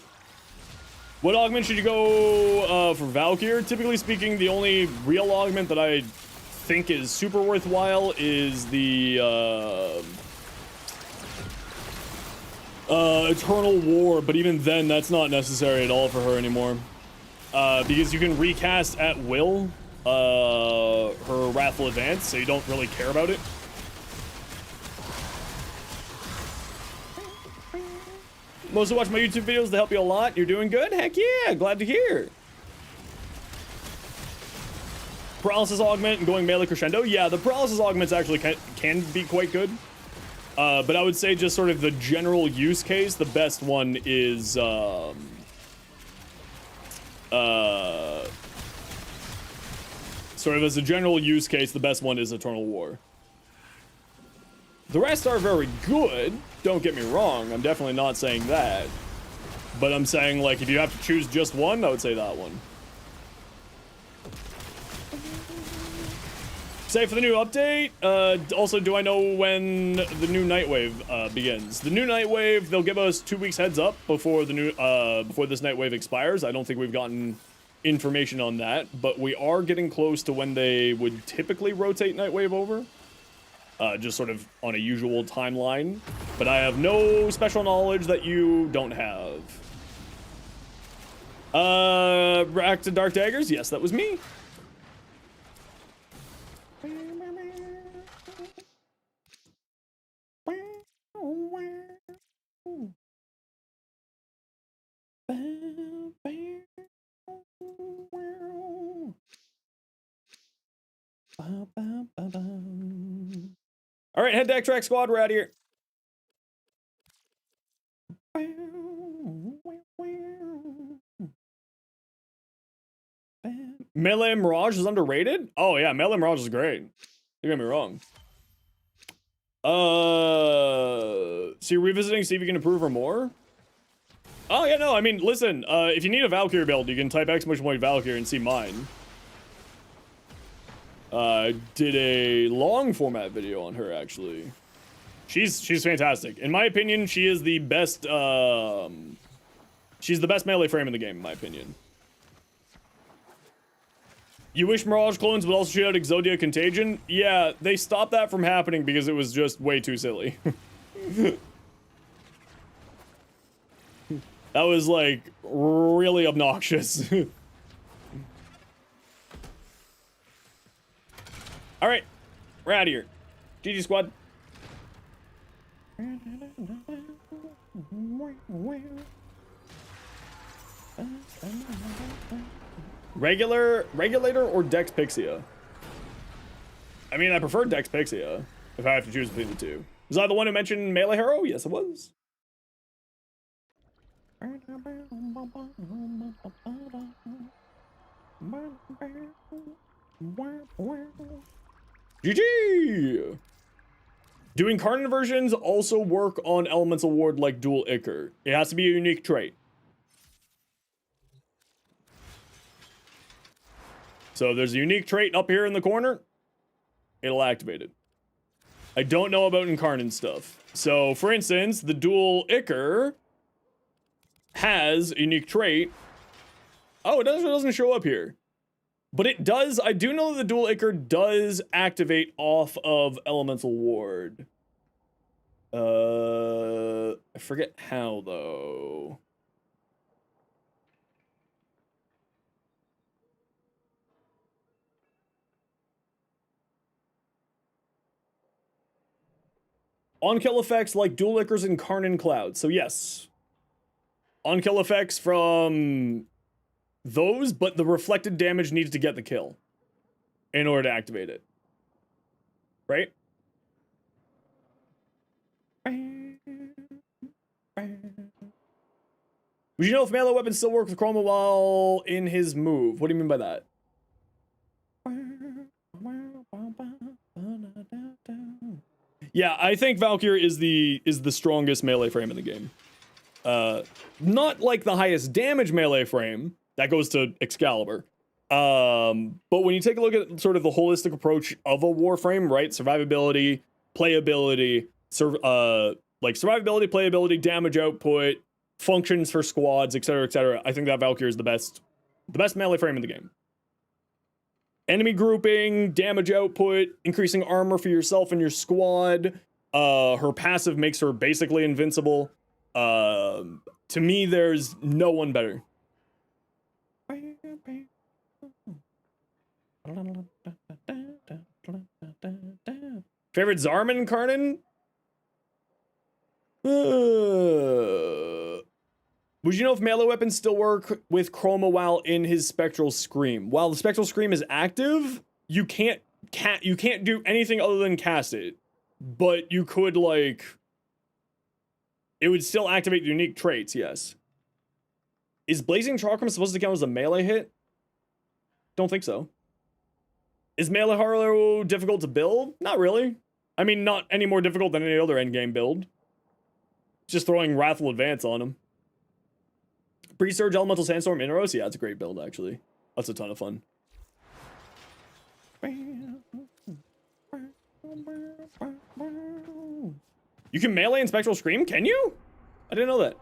What augment should you go for Valkyr? Typically speaking, the only real augment that I think is super worthwhile is the Eternal War, but even then, that's not necessary at all for her anymore. Because you can recast at will her Wrathful Advance, so you don't really care about it. Mostly watch my YouTube videos to help you a lot. You're doing good? Heck yeah, glad to hear. Paralysis augment and going melee crescendo. Yeah, the paralysis augments actually can be quite good. But I would say just sort of the general use case, the best one is sort of as a general use case, the best one is Eternal War. The rest are very good, don't get me wrong, I'm definitely not saying that. But I'm saying, like, if you have to choose just one, I would say that one. Say for the new update, also, do I know when the new Nightwave begins? The new Nightwave, they'll give us 2 weeks heads up before the new, before this Nightwave expires. I don't think we've gotten information on that, but we are getting close to when they would typically rotate Nightwave over. Just sort of on a usual timeline. But I have no special knowledge that you don't have. Back to Dark Daggers? Yes, that was me. All right, head deck track squad, we're out of here. Melee Mirage is underrated? Oh yeah, Melee Mirage is great. Don't get me wrong. So you're revisiting, see if you can improve her more? Oh yeah, no, I mean, listen, if you need a Valkyrie build, you can type ! Valkyrie and see mine. Did a long format video on her, actually. She's fantastic. In my opinion, she is the best, she's the best melee frame in the game, in my opinion. You wish Mirage clones would also shoot out Exodia Contagion? Yeah, they stopped that from happening because it was just way too silly. That was, like, really obnoxious. Alright, we're out of here. GG squad. Regulator or Dex Pixia? I mean, I prefer Dex Pixia, if I have to choose between the two. Was I the one who mentioned Melee Hero? Yes, it was. GG! Do Incarnate versions also work on Elemental Ward like Dual Ichor? It has to be a unique trait. So if there's a unique trait up here in the corner, it'll activate it. I don't know about Incarnate stuff. So, for instance, the Dual Ichor has a unique trait. Oh, it doesn't show up here. But it does, I do know that the Dual Ichor does activate off of Elemental Ward. I forget how, though. On-kill effects like Dual Ichors and Karnan Cloud. So yes. On-kill effects from those, but the reflected damage needs to get the kill in order to activate it. Right? Would you know if melee weapons still work with Chroma while in his move? What do you mean by that? Yeah, I think Valkyr is the strongest melee frame in the game. Not like the highest damage melee frame. That goes to Excalibur. But when you take a look at sort of the holistic approach of a Warframe, right? Survivability, playability, like survivability, playability, damage output, functions for squads, etc., etc. I think that Valkyrie is the best melee frame in the game. Enemy grouping, damage output, increasing armor for yourself and your squad. Her passive makes her basically invincible. To me, there's no one better. Favorite Zarman and Karnan? Would you know if melee weapons still work with Chroma while in his Spectral Scream? While the Spectral Scream is active, you can't do anything other than cast it. But you could, like... It would still activate unique traits, yes. Is Blazing Chakram supposed to count as a melee hit? Don't think so. Is Melee Harlow difficult to build? Not really. I mean, not any more difficult than any other endgame build. Just throwing Wrathful Advance on him. Pre-Surge Elemental Sandstorm Inros? Yeah, it's a great build, actually. That's a ton of fun. You can melee in Spectral Scream? Can you? I didn't know that.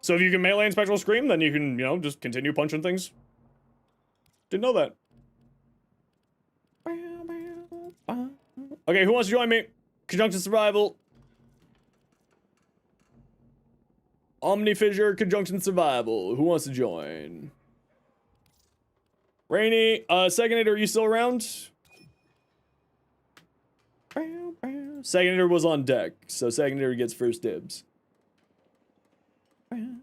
So if you can melee in Spectral Scream, then you can, you know, just continue punching things. Didn't know that. Okay, who wants to join me? Conjunction Survival. Omni Fissure, Conjunction Survival. Who wants to join? Rainy, Segnator, are you still around? Segnator was on deck, so Segnator gets first dibs. And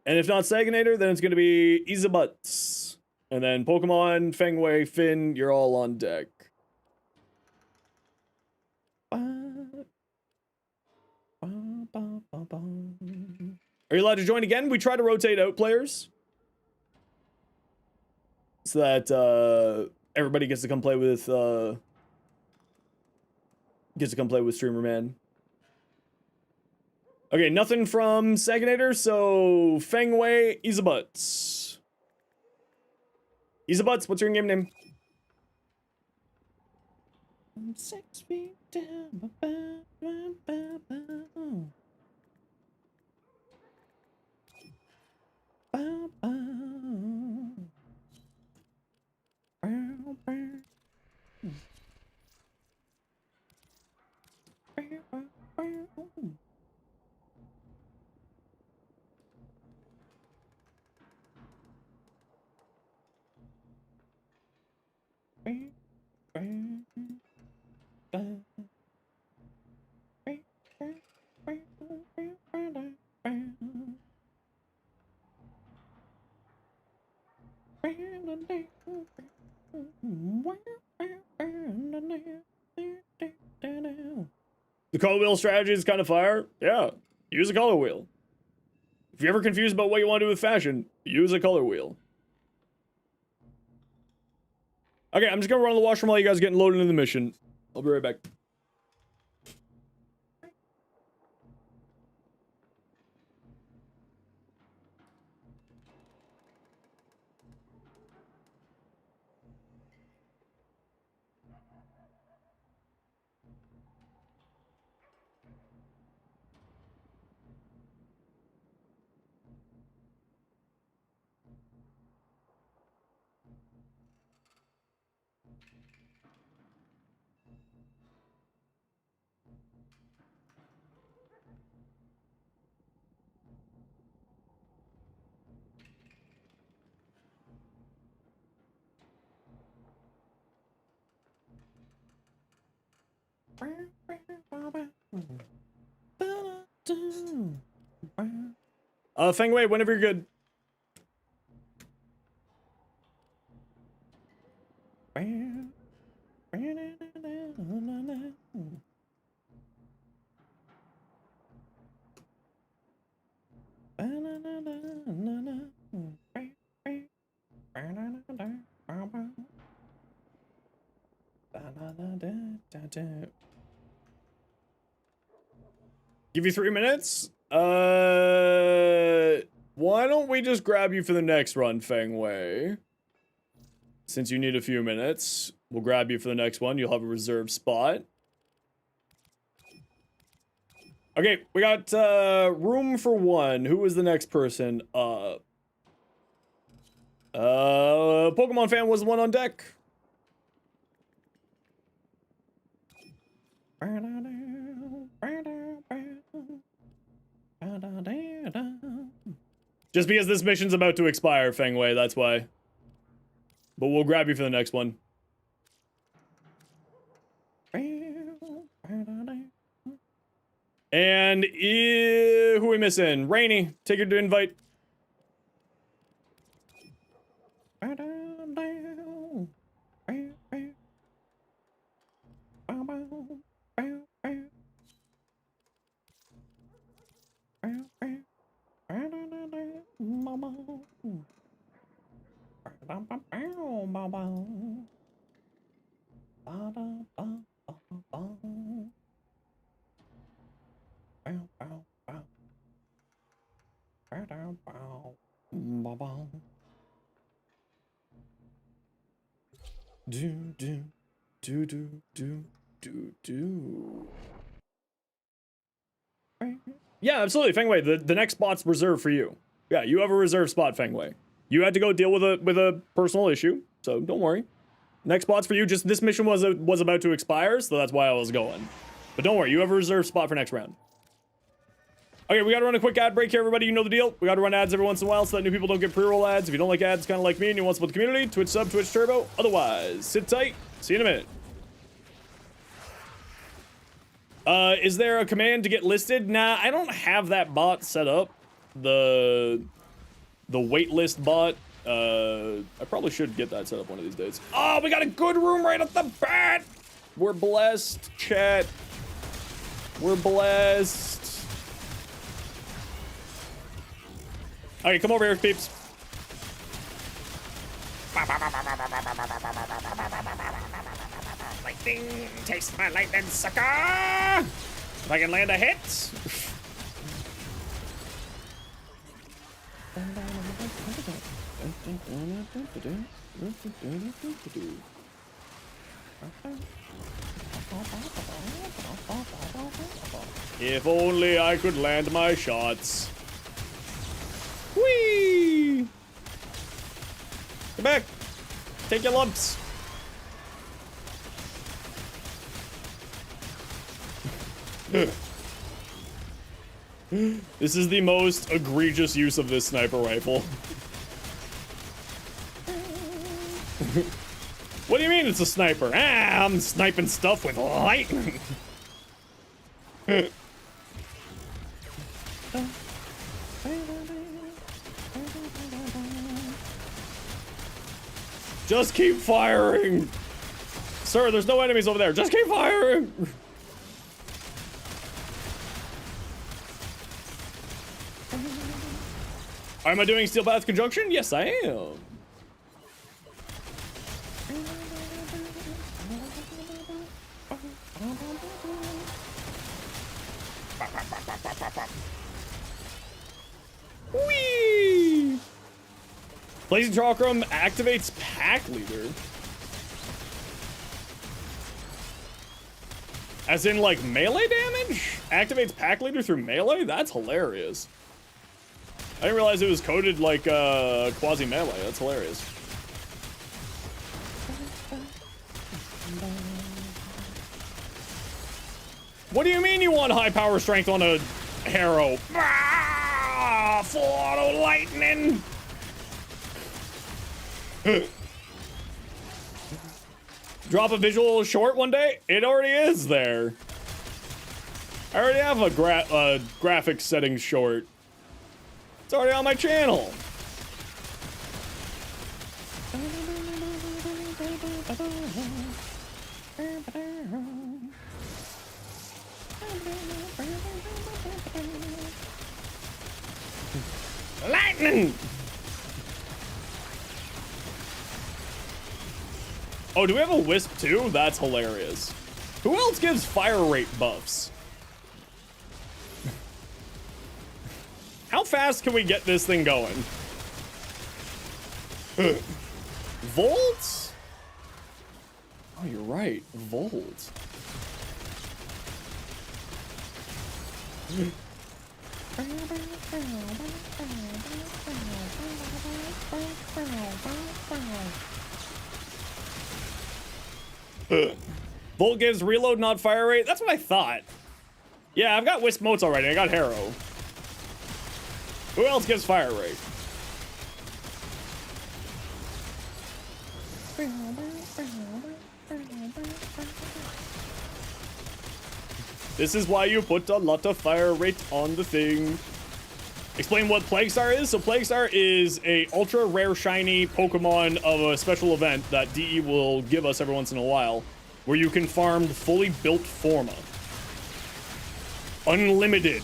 if not Segnator, then it's gonna be Isabuts. And then Pokemon, Fengwei, Finn, you're all on deck. Are you allowed to join again? We try to rotate out players so that everybody gets to come play with Streamer Man. Okay, nothing from Saginator, so Fengwei, Isabuts. Isabuts, what's your game name? 6 feet down. The color wheel strategy is kind of fire. Yeah, use a color wheel. If you're ever confused about what you want to do with fashion, use a color wheel. Okay, I'm just gonna run to the washroom while you guys are getting loaded into the mission. I'll be right back. Fengwei, whenever you're good. Give you 3 minutes? Why don't we just grab you for the next run, Fengwei? since you need a few minutes, we'll grab you for the next one. You'll have a reserved spot. Okay, we got room for one. Who is the next person? Pokemon fan was the one on deck. Just because this mission's about to expire, Fengwei, that's why. But we'll grab you for the next one. And who are we missing? Rainy, take her to invite. Yeah, absolutely, Fengwei. The next spot's reserved for you. Yeah, you have a reserved spot, Fengwei. You had to go deal with a personal issue, so don't worry. Next spot's for you. Just this mission was about to expire, so that's why I was going. But don't worry, you have a reserved spot for next round. Okay, we gotta run a quick ad break here, everybody. You know the deal. We gotta run ads every once in a while so that new people don't get pre-roll ads. If you don't like ads, kind of like me, and you want to support the community, Twitch sub, Twitch turbo. Otherwise, sit tight. See you in a minute. Is there a command to get listed? Nah, I don't have that bot set up. The waitlist bot. I probably should get that set up one of these days. Oh, we got a good room right off the bat. We're blessed, chat. We're blessed. Okay, come over here, peeps. Lightning, taste my lightning, sucker! If I can land a hit. If only I could land my shots. Whee! Come back. Take your lumps. This is the most egregious use of this sniper rifle. What do you mean it's a sniper? Ah, I'm sniping stuff with lightning. Just keep firing! Sir, there's no enemies over there. Just keep firing! Am I doing Steel Path Conjunction? Yes, I am. Whee! Blazing Chakram activates Pack Leader. As in, like, melee damage? Activates Pack Leader through melee? That's hilarious. I didn't realize it was coded like quasi-melee. That's hilarious. What do you mean you want high power strength on a Harrow? Ah, full auto lightning! Drop a visual short one day? It already is there. I already have a graphics settings short. It's already on my channel. Lightning! Oh, do we have a Wisp too? That's hilarious. Who else gives fire rate buffs? How fast can we get this thing going? Volt? Oh, you're right. Volt. Volt gives reload, not fire rate. That's what I thought. Yeah, I've got Wisp Motes already. I got Harrow. Who else gives fire rate? This is why you put a lot of fire rate on the thing. Explain what Plaguestar is. So Plaguestar is a ultra rare shiny Pokemon of a special event that DE will give us every once in a while, where you can farm fully built Forma. Unlimited.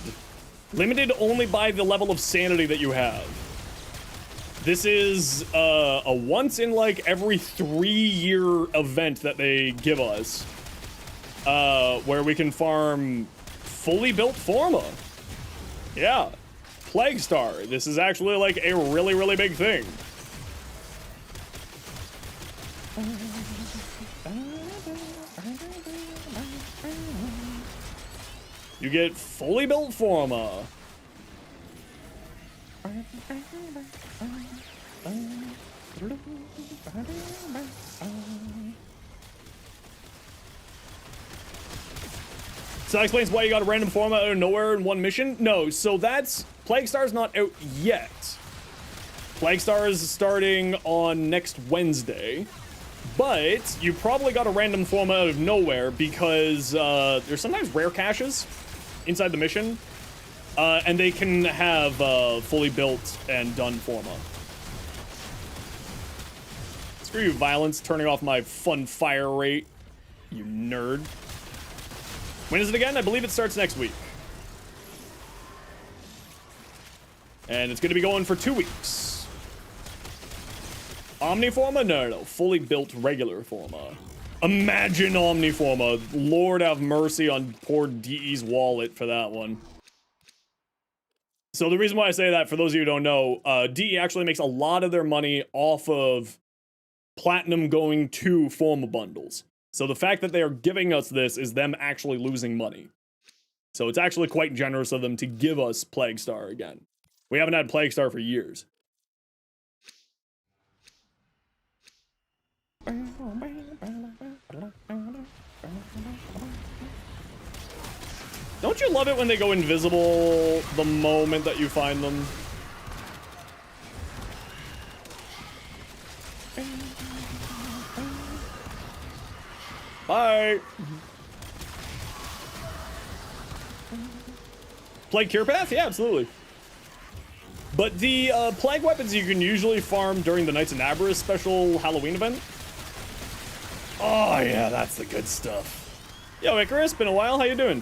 Limited only by the level of sanity that you have. This is a once in like every 3-year event that they give us, where we can farm fully built Forma. Yeah. Plaguestar. This is actually like a really, really big thing. You get fully built Forma. So that explains why you got a random Forma out of nowhere in one mission? No, so that's... Plaguestar's not out yet. Plaguestar is starting on next Wednesday. But you probably got a random Forma out of nowhere because there's sometimes rare caches inside the mission. And they can have fully built and done Forma. Screw you, Violence, turning off my fun fire rate. You nerd. When is it again? I believe it starts next week. And it's going to be going for 2 weeks. Omniforma? No. Fully built regular Forma. Imagine Omniforma. Lord have mercy on poor DE's wallet for that one. So the reason why I say that, for those of you who don't know, DE actually makes a lot of their money off of Platinum going to Forma bundles. So the fact that they are giving us this is them actually losing money. So it's actually quite generous of them to give us Plaguestar again. We haven't had Plaguestar for years. Don't you love it when they go invisible the moment that you find them? Bye. Plague Cure Path? Yeah, absolutely. But the plague weapons you can usually farm during the Knights of Nabarus special Halloween event. Oh yeah, that's the good stuff. Yo, Icarus, been a while. How you doing?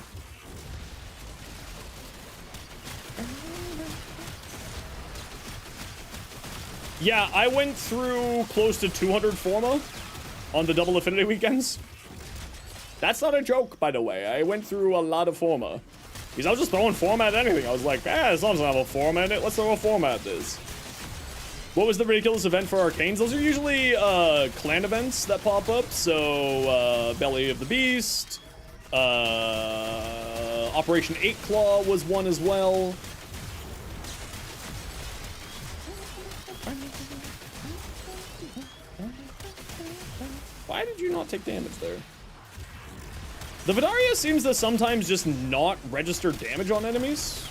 Yeah, I went through close to 200 Forma on the double affinity weekends. That's not a joke, by the way. I went through a lot of Forma. Because I was just throwing Forma at anything. I was like, as long as I have a Forma in it, let's throw a Forma at this. What was the ridiculous event for Arcanes? Those are usually clan events that pop up. So, Belly of the Beast. Operation 8 Claw was one as well. Why did you not take damage there? The Vidaria seems to sometimes just not register damage on enemies.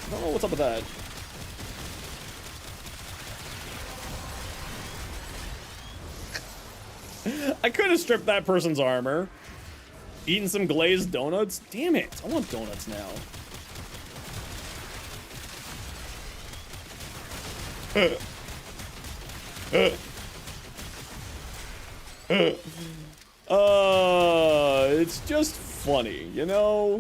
I don't know what's up with that. I could have stripped that person's armor. Eaten some glazed donuts. Damn it. I want donuts now. It's just funny, you know?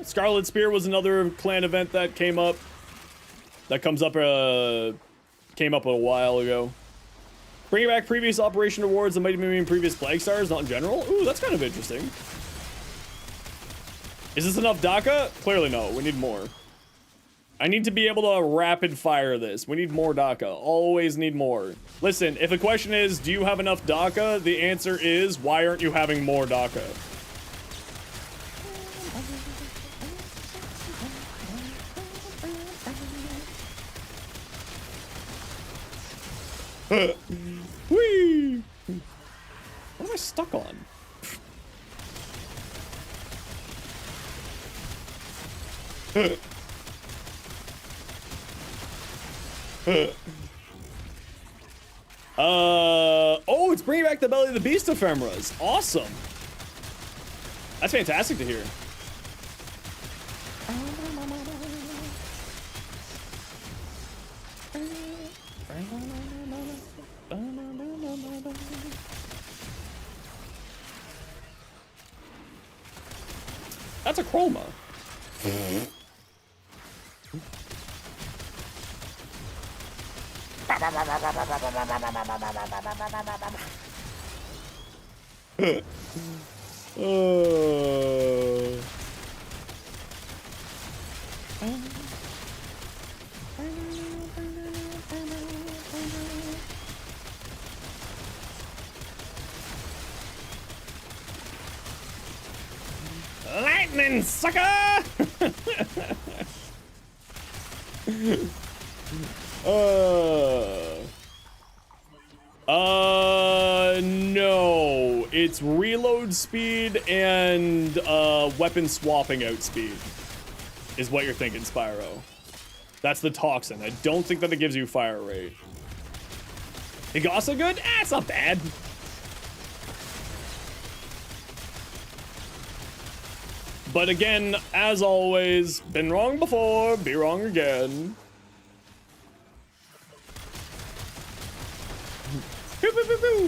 Scarlet Spear was another clan event that came up. That came up a while ago. Bringing back previous operation rewards that might have been previous Plague Stars, not in general. Ooh, that's kind of interesting. Is this enough DACA? Clearly no, we need more. I need to be able to rapid fire this. We need more DACA. Always need more. Listen, if the question is, do you have enough DACA? The answer is, why aren't you having more DACA? Whee! What am I stuck on? Oh, it's bringing back the Belly of the Beast ephemeras. Awesome. That's fantastic to hear. That's a chroma. Lightning, sucker! No. It's reload speed and, weapon swapping out speed. Is what you're thinking, Spyro. That's the toxin. I don't think that it gives you fire rate. It also good? It's not bad. But again, as always, been wrong before, be wrong again.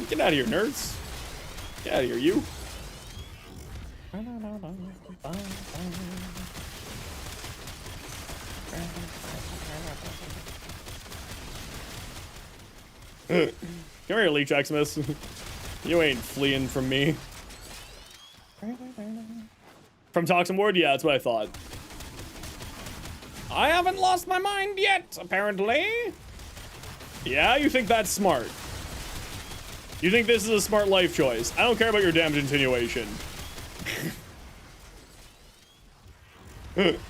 Get out of here, nerds. Get out of here, you. Come here, Leech Xmas. You ain't fleeing from me. From Toxin Ward? Yeah, that's what I thought. I haven't lost my mind yet, apparently. Yeah, you think that's smart. You think this is a smart life choice. I don't care about your damage attenuation. You've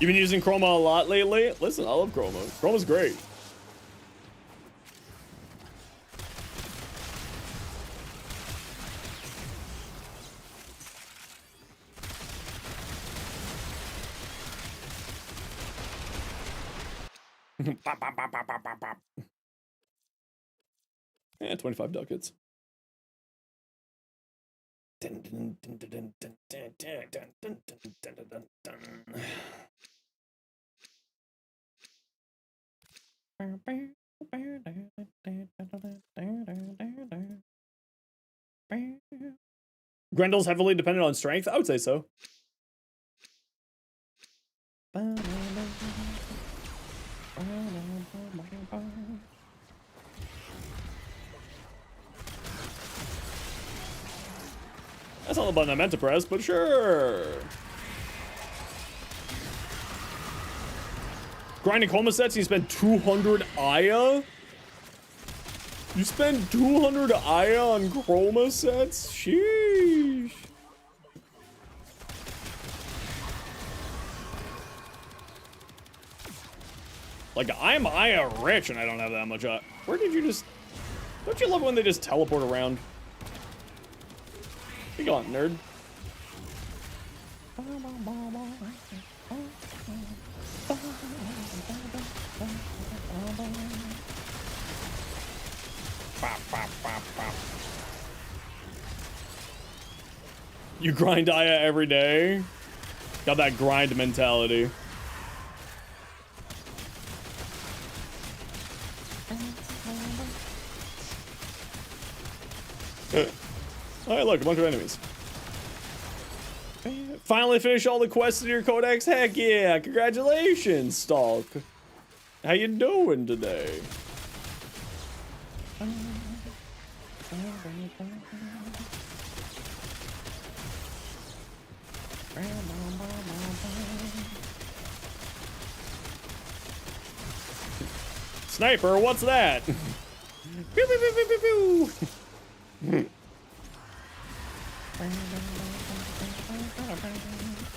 been using Chroma a lot lately? Listen, I love Chroma. Chroma's great. Pop, pop, pop, pop, pop, pop, pop. Yeah, 25 ducats. Grendel's heavily dependent on strength? I would say so. That's not the button I meant to press, but sure. Grinding chroma sets, you spend 200 Aya? You spend 200 Aya on chroma sets? Sheesh. Like, I'm Aya rich and I don't have that much Aya. Where did you just... Don't you love when they just teleport around? Be gone, nerd. Bop, bop, bop, bop. You grind Aya every day? Got that grind mentality. Alright, look, a bunch of enemies. Finally finished all the quests in your codex? Heck yeah! Congratulations, Stalk. How you doing today? Sniper, what's that? Pew, pew, pew, pew, pew, pew.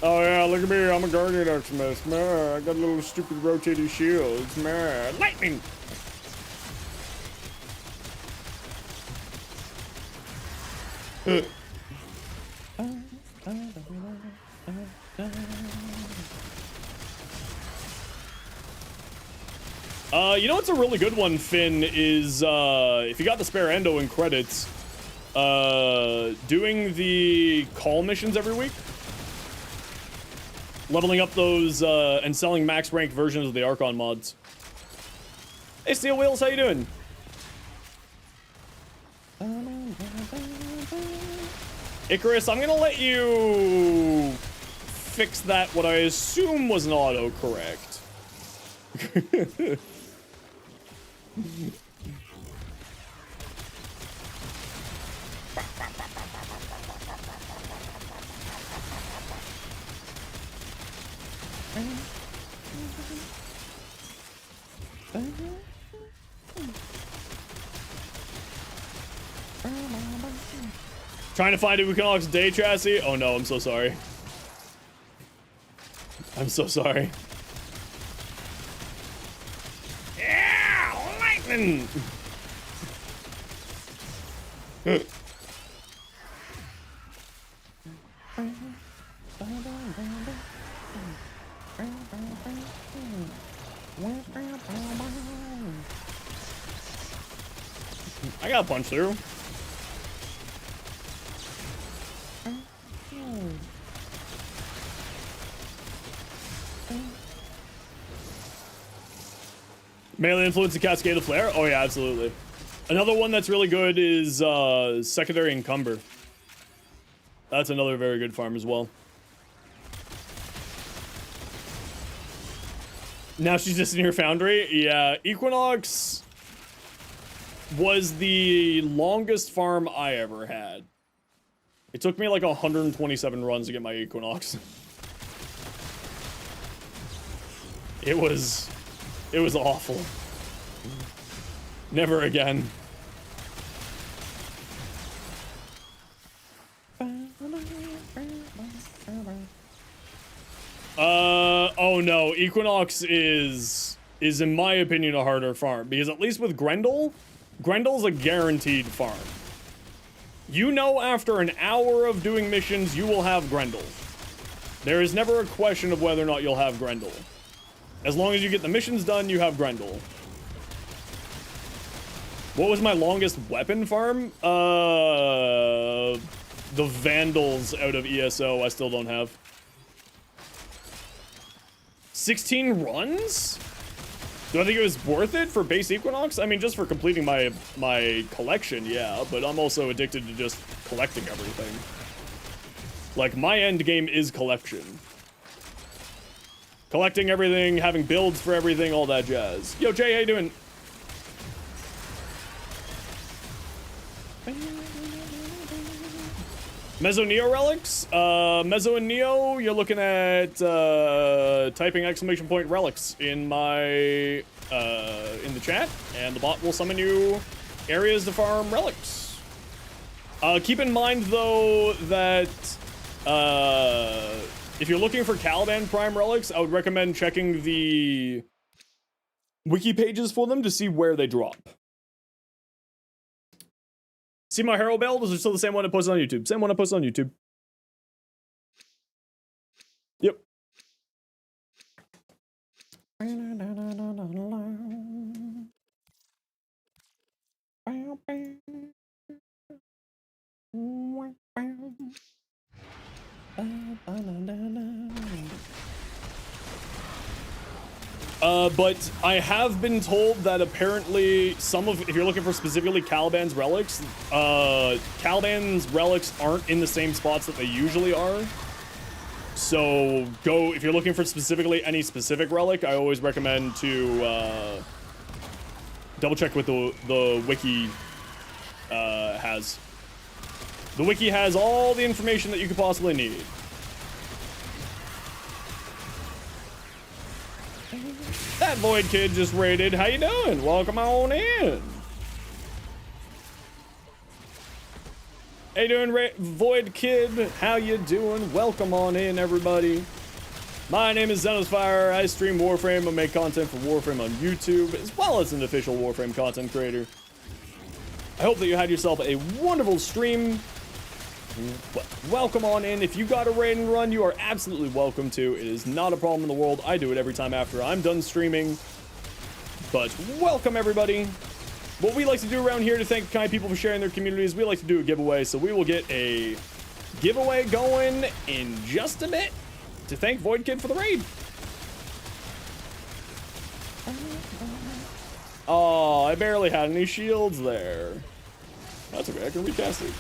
Oh yeah, look at me, I'm a Guardian Maximus. Man, I got a little stupid rotating shields. Man, lightning! You know what's a really good one, Finn, is if you got the spare endo in credits, doing the call missions every week. Leveling up those and selling max rank versions of the Archon mods. Hey Steel Wheels, how you doing? Icarus, I'm gonna let you fix that, what I assume was an autocorrect. Trying to find a Equinox Day chassis? Oh no, I'm so sorry. I'm so sorry. Yeah, lightning! I got punch through. Melee influence and Cascade of Flare? Oh yeah, absolutely. Another one that's really good is Secondary Encumber. That's another very good farm as well. Now she's just in your foundry? Yeah, Equinox was the longest farm I ever had. It took me like 127 runs to get my Equinox. It was awful. Never again. Oh no, Equinox is in my opinion a harder farm, because at least with Grendel's a guaranteed farm. You know after an hour of doing missions, you will have Grendel. There is never a question of whether or not you'll have Grendel. As long as you get the missions done, you have Grendel. What was my longest weapon farm? The Vandals out of ESO I still don't have. 16 runs? Do I think it was worth it for base Equinox? I mean, just for completing my collection, yeah, but I'm also addicted to just collecting everything. Like, my end game is collection. Collecting everything, having builds for everything, all that jazz. Yo, Jay, how you doing? Mezzo Neo relics? Mezzo and Neo, you're looking at typing ! relics in my in the chat, and the bot will summon you areas to farm relics. Keep in mind though that if you're looking for Caliban Prime relics, I would recommend checking the wiki pages for them to see where they drop. See my hero build? Is it still the same one I posted on YouTube? Same one I posted on YouTube. Yep. But I have been told that apparently if you're looking for specifically Caliban's relics, Caliban's relics aren't in the same spots that they usually are. So if you're looking for specifically any specific relic, I always recommend to double check what the wiki has. The wiki has all the information that you could possibly need. That Void Kid just raided. How you doing? Welcome on in. How you doing, Void Kid? How you doing? Welcome on in, everybody. My name is Zenosfire. I stream Warframe and make content for Warframe on YouTube, as well as an official Warframe content creator. I hope that you had yourself a wonderful stream. Welcome on in. If you got a raid and run, you are absolutely welcome to. It is not a problem in the world. I do it every time after I'm done streaming. But welcome, everybody. What we like to do around here to thank kind people for sharing their communities, we like to do a giveaway. So we will get a giveaway going in just a bit to thank Void Kid for the raid. Oh, I barely had any shields there. That's okay, I can recast it.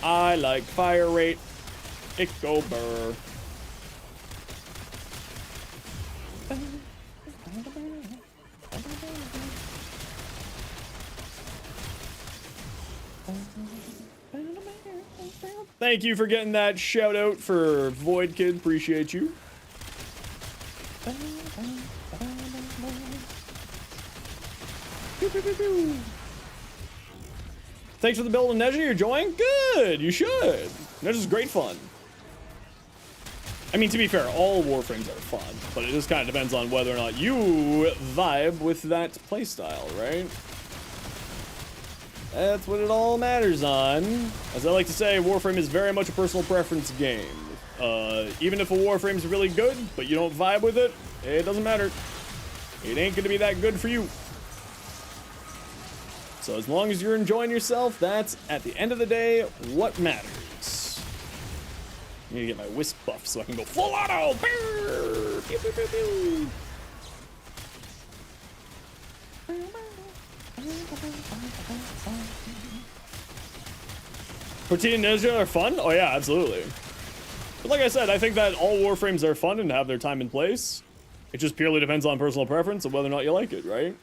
I like fire rate. It go burr. Thank you for getting that shout out for Void Kid. Appreciate you. Thanks for the build, Nezha. You're enjoying? Good. You should. Nezha's great fun. I mean, to be fair, all Warframes are fun, but it just kind of depends on whether or not you vibe with that playstyle, right? That's what it all matters on. As I like to say, Warframe is very much a personal preference game. Even if a Warframe's really good, but you don't vibe with it, it doesn't matter. It ain't gonna be that good for you. So as long as you're enjoying yourself, that's, at the end of the day, what matters. I need to get my Wisp buff so I can go full auto! Pew, pew, pew, pew. Tortilla and Ninja are fun? Oh yeah, absolutely. But like I said, I think that all Warframes are fun and have their time and place. It just purely depends on personal preference and whether or not you like it, right?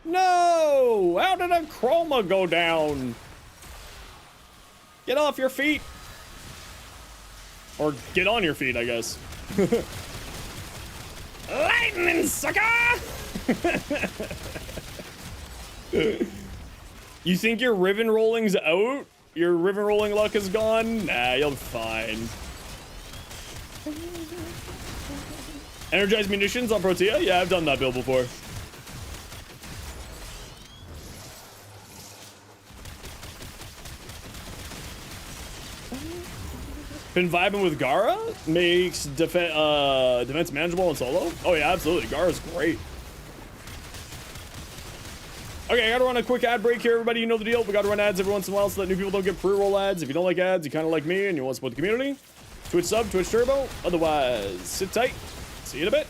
No! How did a chroma go down? Get off your feet! Or get on your feet, I guess. Lightning, sucker! You think your Riven rolling's out? Your Riven rolling luck is gone? Nah, you'll be fine. Energized munitions on Protea? Yeah, I've done that build before. Been vibing with Gara? Makes defense manageable in solo? Oh yeah, absolutely. Gara's great. Okay, I gotta run a quick ad break here, everybody. You know the deal. We gotta run ads every once in a while so that new people don't get pre-roll ads. If you don't like ads, you kind of like me and you want to support the community, Twitch sub, Twitch turbo. Otherwise, sit tight. See you in a bit.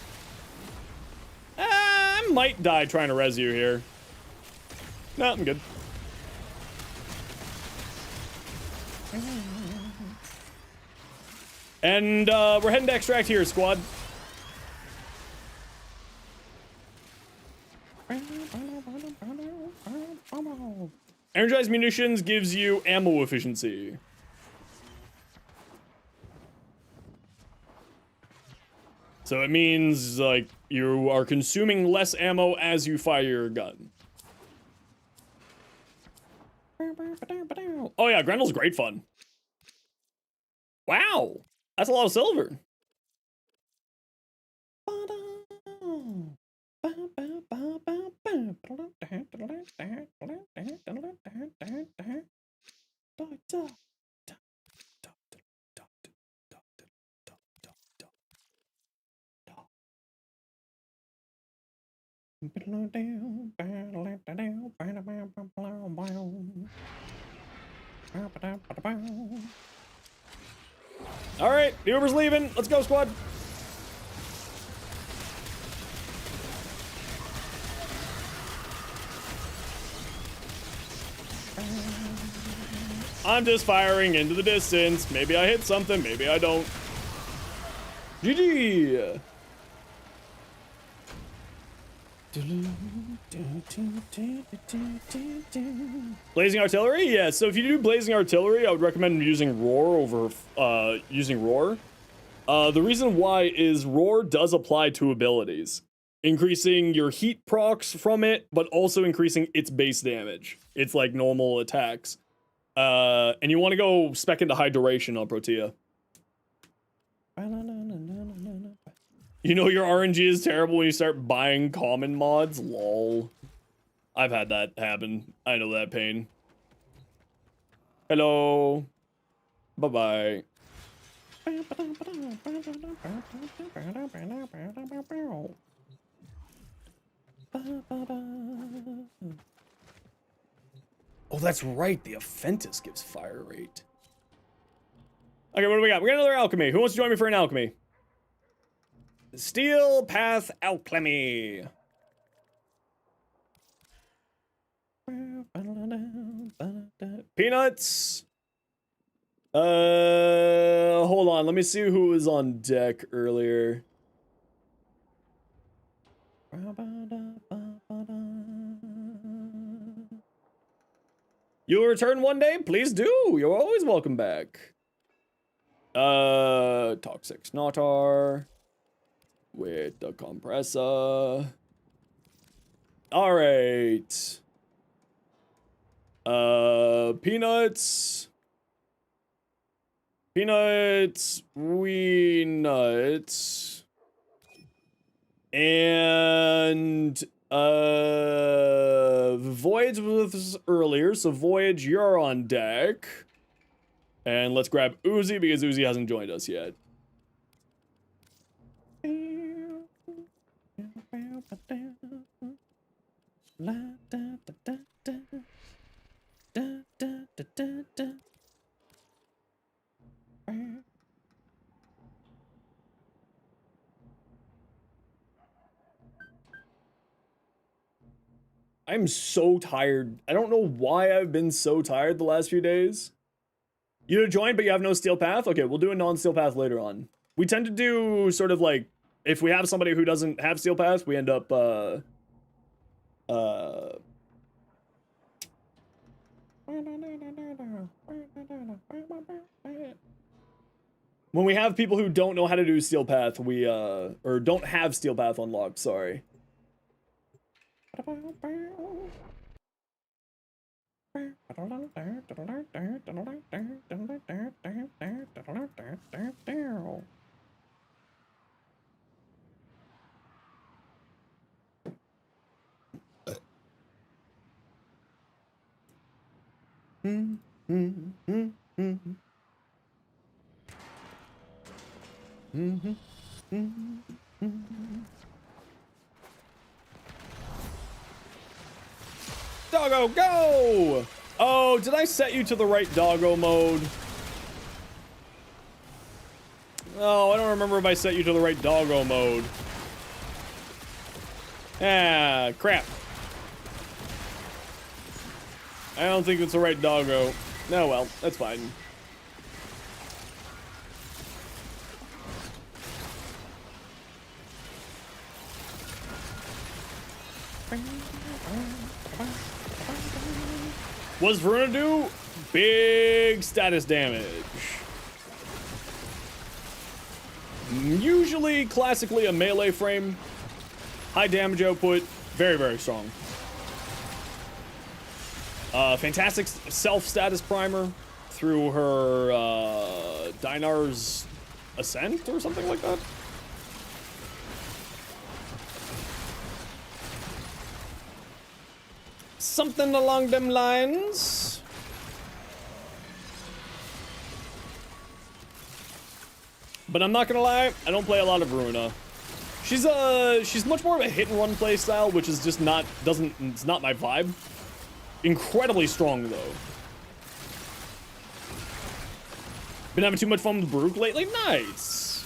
I might die trying to res you here. No, I'm good. And we're heading to extract here, squad. Energized munitions gives you ammo efficiency. So it means, like, you are consuming less ammo as you fire your gun. Oh yeah, Grendel's great fun. Wow, that's a lot of silver. All right, the Uber's leaving. Let's go, squad. I'm just firing into the distance. Maybe I hit something, maybe I don't. GG. Blazing artillery? Yeah, so if you do blazing artillery, I would recommend using roar over using roar. The reason why is roar does apply to abilities, increasing your heat procs from it, but also increasing its base damage. It's like normal attacks. And you want to go spec into high duration on Protea. You know your RNG is terrible when you start buying common mods? Lol. I've had that happen. I know that pain. Hello. Bye-bye. Oh, that's right. The Aphentus gives fire rate. Okay, what do we got? We got another alchemy. Who wants to join me for an alchemy? Steel Path Alchemy. Peanuts. Hold on. Let me see who was on deck earlier. You'll return one day? Please do. You're always welcome back. Toxic Snotar. With the compressor. Alright. Peanuts. Peanuts. We nuts. And Voyage was with us earlier, so Voyage, you're on deck. And let's grab Uzi because Uzi hasn't joined us yet. I'm so tired. I don't know why I've been so tired the last few days. You joined, but you have no steel path? Okay, we'll do a non-steel path later on. We tend to do sort of like, if we have somebody who doesn't have steel path, we end up, when we have people who don't know how to do steel path, we, or don't have steel path unlocked, sorry. Doggo, go! Oh, did I set you to the right doggo mode? Oh, I don't remember if I set you to the right doggo mode. Ah, crap. I don't think it's the right doggo. No, well, that's fine. Was Vernadu big status damage? Usually, classically, a melee frame. High damage output. Very, very strong. Fantastic self-status primer through her Dinar's Ascent or something like that. Something along them lines. But I'm not gonna lie, I don't play a lot of Runa. She's much more of a hit and run play style, which is just it's not my vibe. Incredibly strong though. Been having too much fun with Baruch lately? Nice.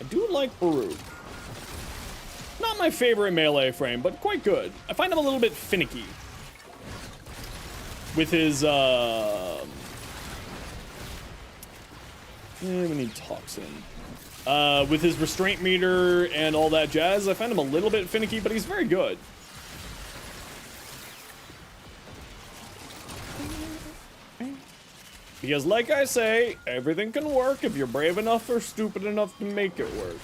I do like Baruch. Not my favorite melee frame, but quite good. I find him a little bit finicky. With his, we need toxin. With his restraint meter and all that jazz, I find him a little bit finicky, but he's very good. Because like I say, everything can work if you're brave enough or stupid enough to make it work.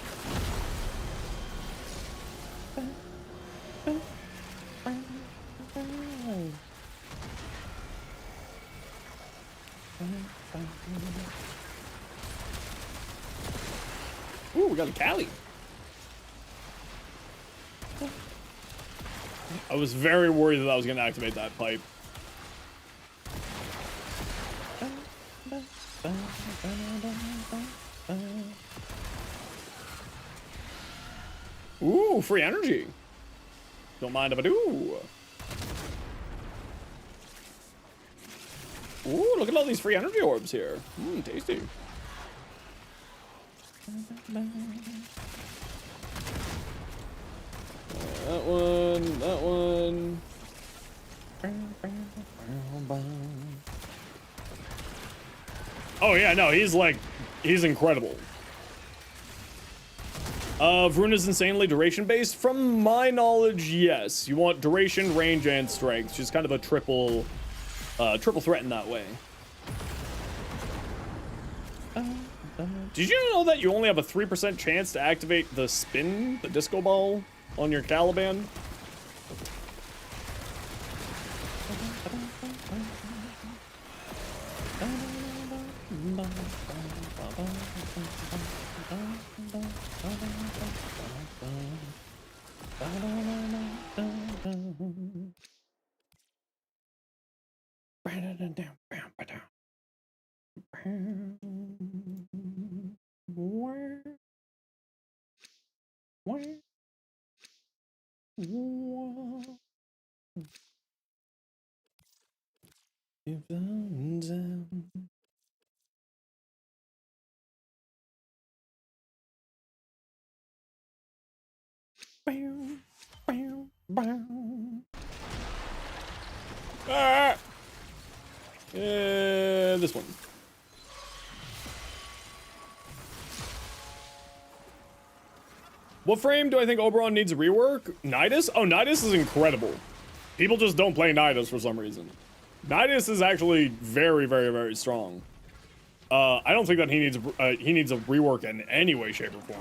Ooh, we got a Cali. I was very worried that I was going to activate that pipe. Ooh, free energy. Don't mind if I do. Ooh, look at all these free energy orbs here. Tasty. That one, that one. Oh yeah, no, he's incredible. Runa's insanely duration based. From my knowledge, yes. You want duration, range, and strength. She's kind of a triple threat in that way. Did you know that you only have a 3% chance to activate the spin, the disco ball, on your Caliban? This one. What frame do I think Oberon needs a rework? Nidus? Oh, Nidus is incredible. People just don't play Nidus for some reason. Nidus is actually very, very, very strong. I don't think that he needs a rework in any way, shape, or form.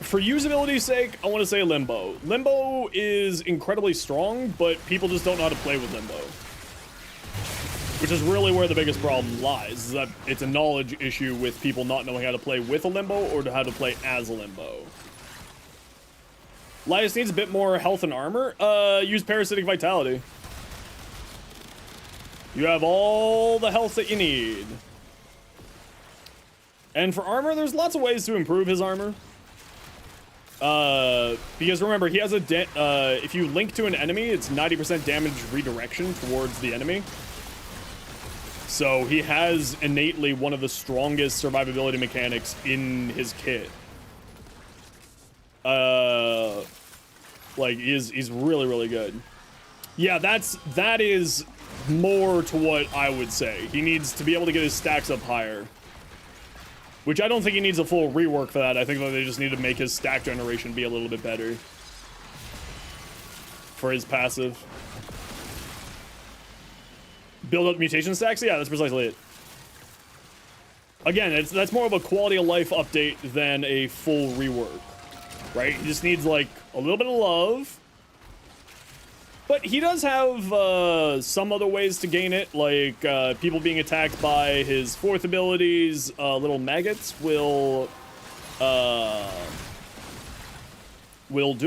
For usability's sake, I want to say Limbo. Limbo is incredibly strong, but people just don't know how to play with Limbo. Which is really where the biggest problem lies, is that it's a knowledge issue with people not knowing how to play with a Limbo or how to play as a Limbo. Linus needs a bit more health and armor. Use Parasitic Vitality. You have all the health that you need. And for armor, there's lots of ways to improve his armor. Because remember, he has if you link to an enemy, it's 90% damage redirection towards the enemy. So he has innately one of the strongest survivability mechanics in his kit. Like he's really, really good. Yeah, that is more to what I would say. He needs to be able to get his stacks up higher. Which I don't think he needs a full rework for that. I think that they just need to make his stack generation be a little bit better. For his passive. Build up mutation stacks? Yeah, that's precisely it. Again, that's more of a quality of life update than a full rework. Right? He just needs, like, a little bit of love. But he does have some other ways to gain it, like people being attacked by his fourth abilities. Little maggots will do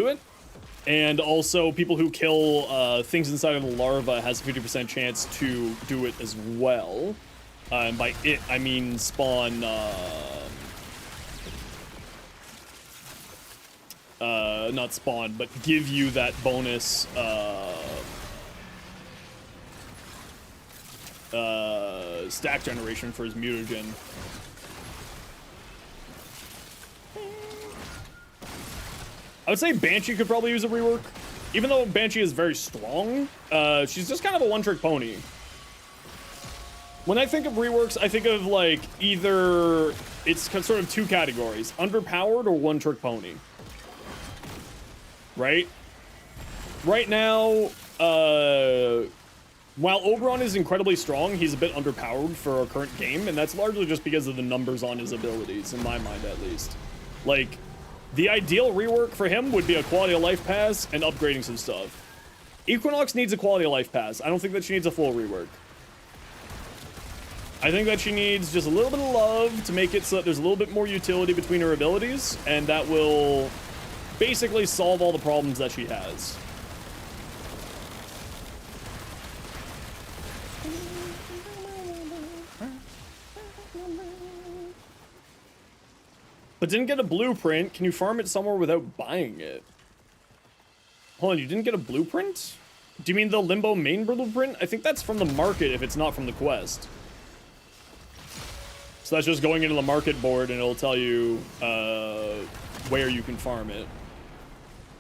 it. And also, people who kill things inside of the larva has a 50% chance to do it as well. And by it, I mean spawn, not spawn, but give you that bonus, stack generation for his mutagen. I would say Banshee could probably use a rework. Even though Banshee is very strong, she's just kind of a one-trick pony. When I think of reworks, I think of, like, either it's sort of two categories, underpowered or one-trick pony. Right? Right now, while Oberon is incredibly strong, he's a bit underpowered for our current game, and that's largely just because of the numbers on his abilities, in my mind at least. Like, the ideal rework for him would be a quality of life pass and upgrading some stuff. Equinox needs a quality of life pass. I don't think that she needs a full rework. I think that she needs just a little bit of love to make it so that there's a little bit more utility between her abilities, and that will basically solve all the problems that she has. But didn't get a blueprint. Can you farm it somewhere without buying it? Hold on, you didn't get a blueprint? Do you mean the Limbo main blueprint? I think that's from the market if it's not from the quest. So that's just going into the market board and it'll tell you where you can farm it.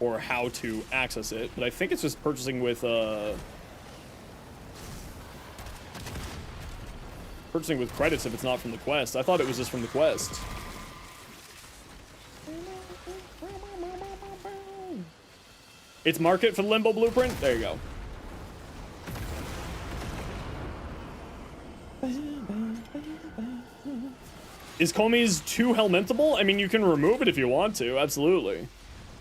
Or how to access it. But I think it's just purchasing with credits if it's not from the quest. I thought it was just from the quest. It's market for the Limbo blueprint? There you go. Is Komi's too helmetable? I mean, you can remove it if you want to, absolutely.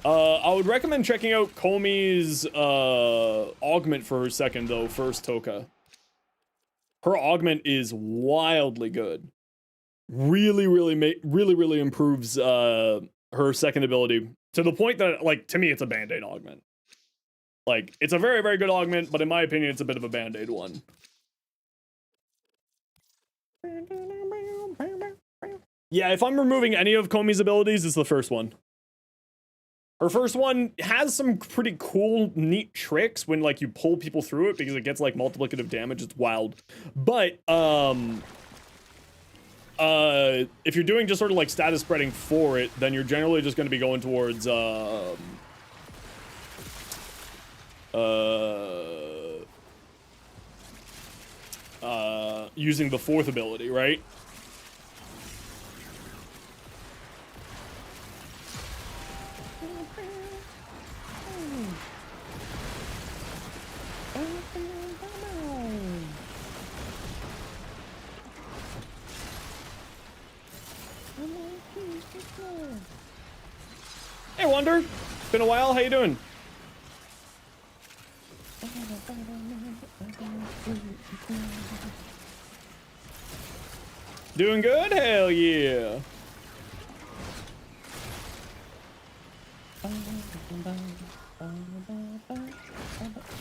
I would recommend checking out Komi's augment for her second, though, first, Toka. Her augment is wildly good. Really improves her second ability to the point that, like, to me, it's a Band-Aid augment. Like, it's a very, very good augment, but in my opinion, it's a bit of a Band-Aid one. Yeah, if I'm removing any of Komi's abilities, it's the first one. Her first one has some pretty cool, neat tricks when, like, you pull people through it because it gets, like, multiplicative damage. It's wild. But, if you're doing just sort of, like, status spreading for it, then you're generally just going to be going towards, using the fourth ability, right? Hey, Wonder. Been a while. How you doing? Doing good? Hell yeah.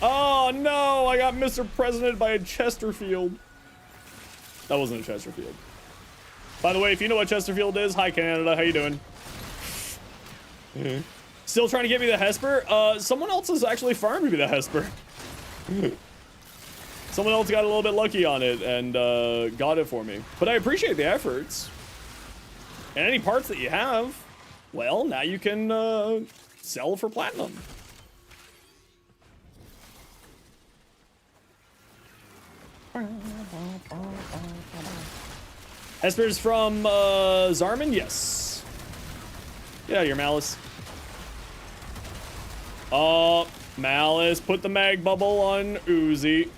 Oh no, I got Mr. President by a Chesterfield. That wasn't a Chesterfield. By the way, if you know what Chesterfield is, hi Canada, how you doing? Still trying to get me the Hesper? Someone else has actually farmed me the Hesper. Someone else got a little bit lucky on it and got it for me. But I appreciate the efforts. And any parts that you have, well, now you can sell for platinum. Hesper's from Zarman? Yes. Yeah, your Malice. Oh, Malice, put the mag bubble on Uzi.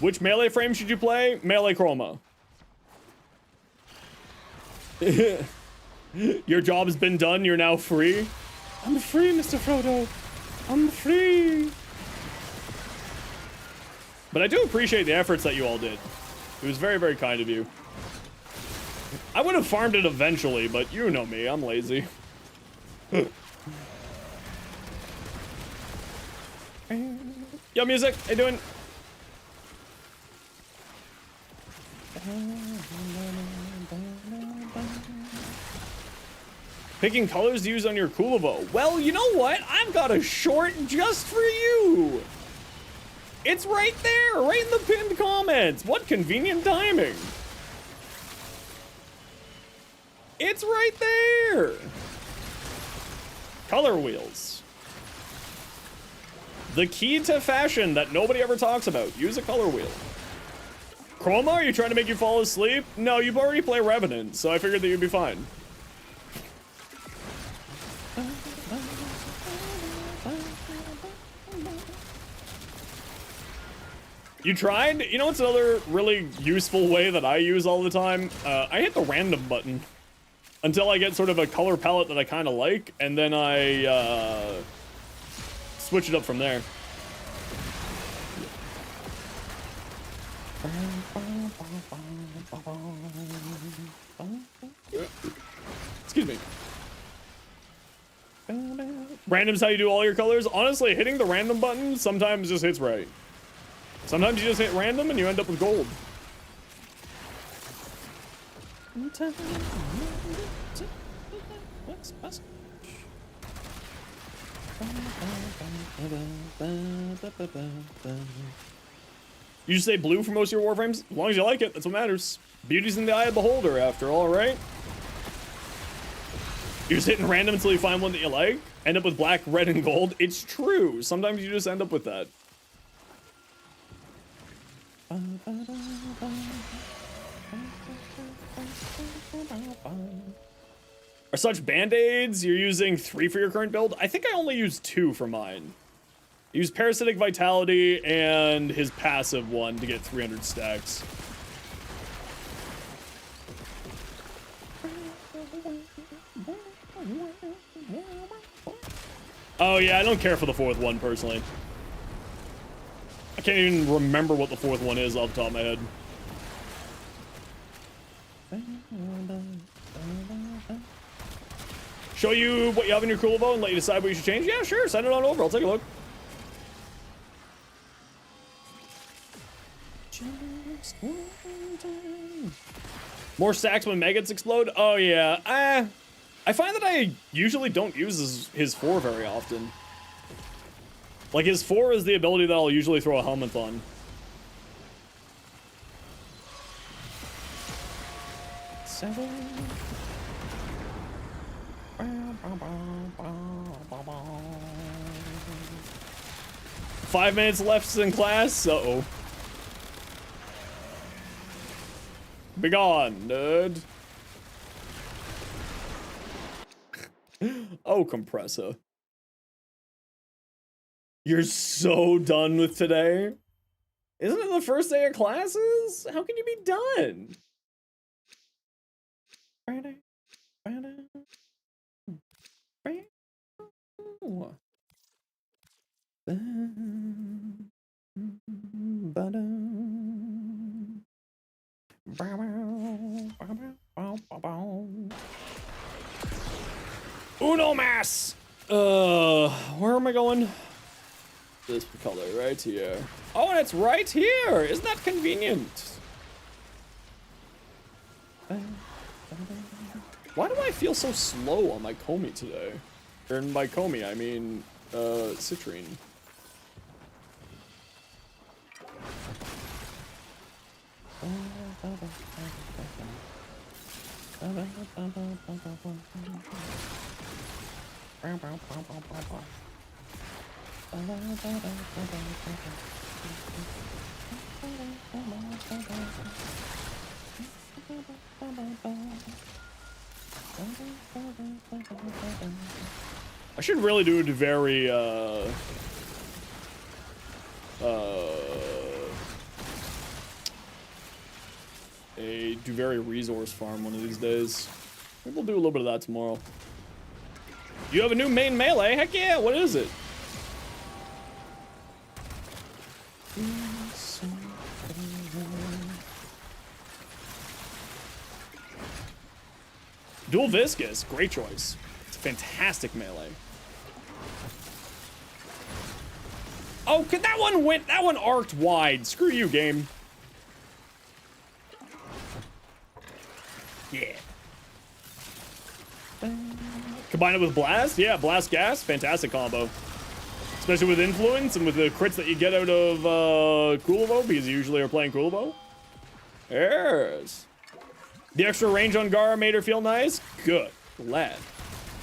Which melee frame should you play? Melee Chroma. Your job has been done, you're now free. I'm free, Mr. Frodo. I'm free. But I do appreciate the efforts that you all did. It was very, very kind of you. I would have farmed it eventually, but you know me, I'm lazy. Yo, music, how you doing? Picking colors to use on your Kulivo. Well, you know what? I've got a short just for you. It's right there, right in the pinned comments. What convenient timing. It's right there. Color wheels. The key to fashion that nobody ever talks about. Use a color wheel. Chroma, are you trying to make you fall asleep? No, you already play Revenant, so I figured that you'd be fine. You tried? You know what's another really useful way that I use all the time? I hit the random button until I get sort of a color palette that I kind of like, and then I switch it up from there. Excuse me. Random's how you do all your colors? Honestly, hitting the random button sometimes just hits right. Sometimes you just hit random and you end up with gold. You just say blue for most of your warframes? As long as you like it, that's what matters. Beauty's in the eye of the beholder, after all, right? You're just hitting random until you find one that you like? End up with black, red, and gold? It's true. Sometimes you just end up with that. Are such band-aids? You're using 3 for your current build? I think I only use 2 for mine. I use Parasitic Vitality and his passive one to get 300 stacks. Oh yeah, I don't care for the 4th one, personally. I can't even remember what the 4th one is off the top of my head. Show you what you have in your Kulivo and let you decide what you should change? Yeah, sure, send it on over, I'll take a look. More stacks when maggots explode? Oh yeah, I find that I usually don't use his 4 very often. Like, his 4 is the ability that I'll usually throw a helmet on. Five minutes left in class? Uh-oh. Be gone, nerd. Oh, compressor. You're so done with today? Isn't it the first day of classes? How can you be done? Uno mas! Where am I going? This color right here. Oh, and it's right here! Isn't that convenient? Why do I feel so slow on my Comey today? Or by Comey, I mean, citrine. I should really do a very resource farm one of these days. Maybe we'll do a little bit of that tomorrow. You have a new main melee? Heck yeah, what is it? Dual Viscous, great choice. It's fantastic melee. Oh, could that one went? That one arced wide. Screw you, game. Yeah. Combine it with blast? Yeah, blast gas. Fantastic combo. Especially with influence and with the crits that you get out of Kulovo, because you usually are playing Kulovo. Yes. The extra range on Gara made her feel nice. Good. Glad.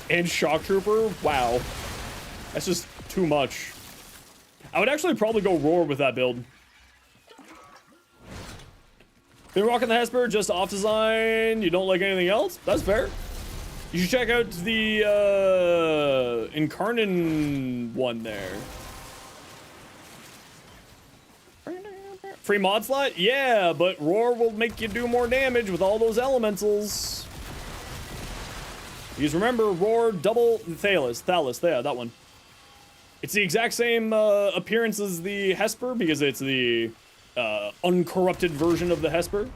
And Shock Trooper. Wow. That's just too much. I would actually probably go Roar with that build. Been rocking the Hesper, just off design. You don't like anything else? That's fair. You should check out the Incarnon one there. Free mod slot? Yeah, but Roar will make you do more damage with all those elementals. Because remember, Roar double Thalys, yeah, that one. It's the exact same appearance as the Hesper because it's the uncorrupted version of the Hesper.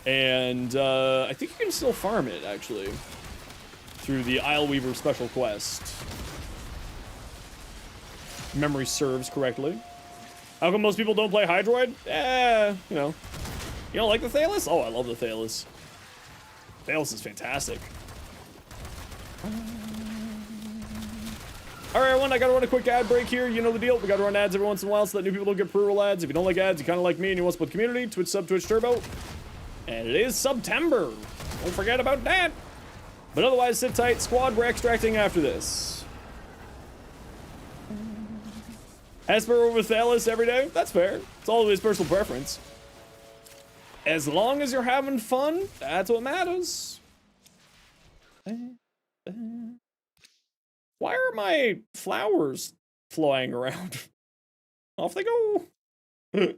And I think you can still farm it, actually, through the Isleweaver special quest. If memory serves correctly. How come most people don't play Hydroid? You know. You don't like the Thalys? Oh, I love the Thalys. Thalys is fantastic. Alright, everyone, I gotta run a quick ad break here. You know the deal. We gotta run ads every once in a while so that new people don't get pre-roll ads. If you don't like ads, you kinda like me and you want to split community, Twitch sub, Twitch turbo. And it is September. Don't forget about that. But otherwise, sit tight. Squad, we're extracting after this. Esper over Thalys every day? That's fair. It's always personal preference. As long as you're having fun, that's what matters. Why are my flowers flying around? Off they go. You've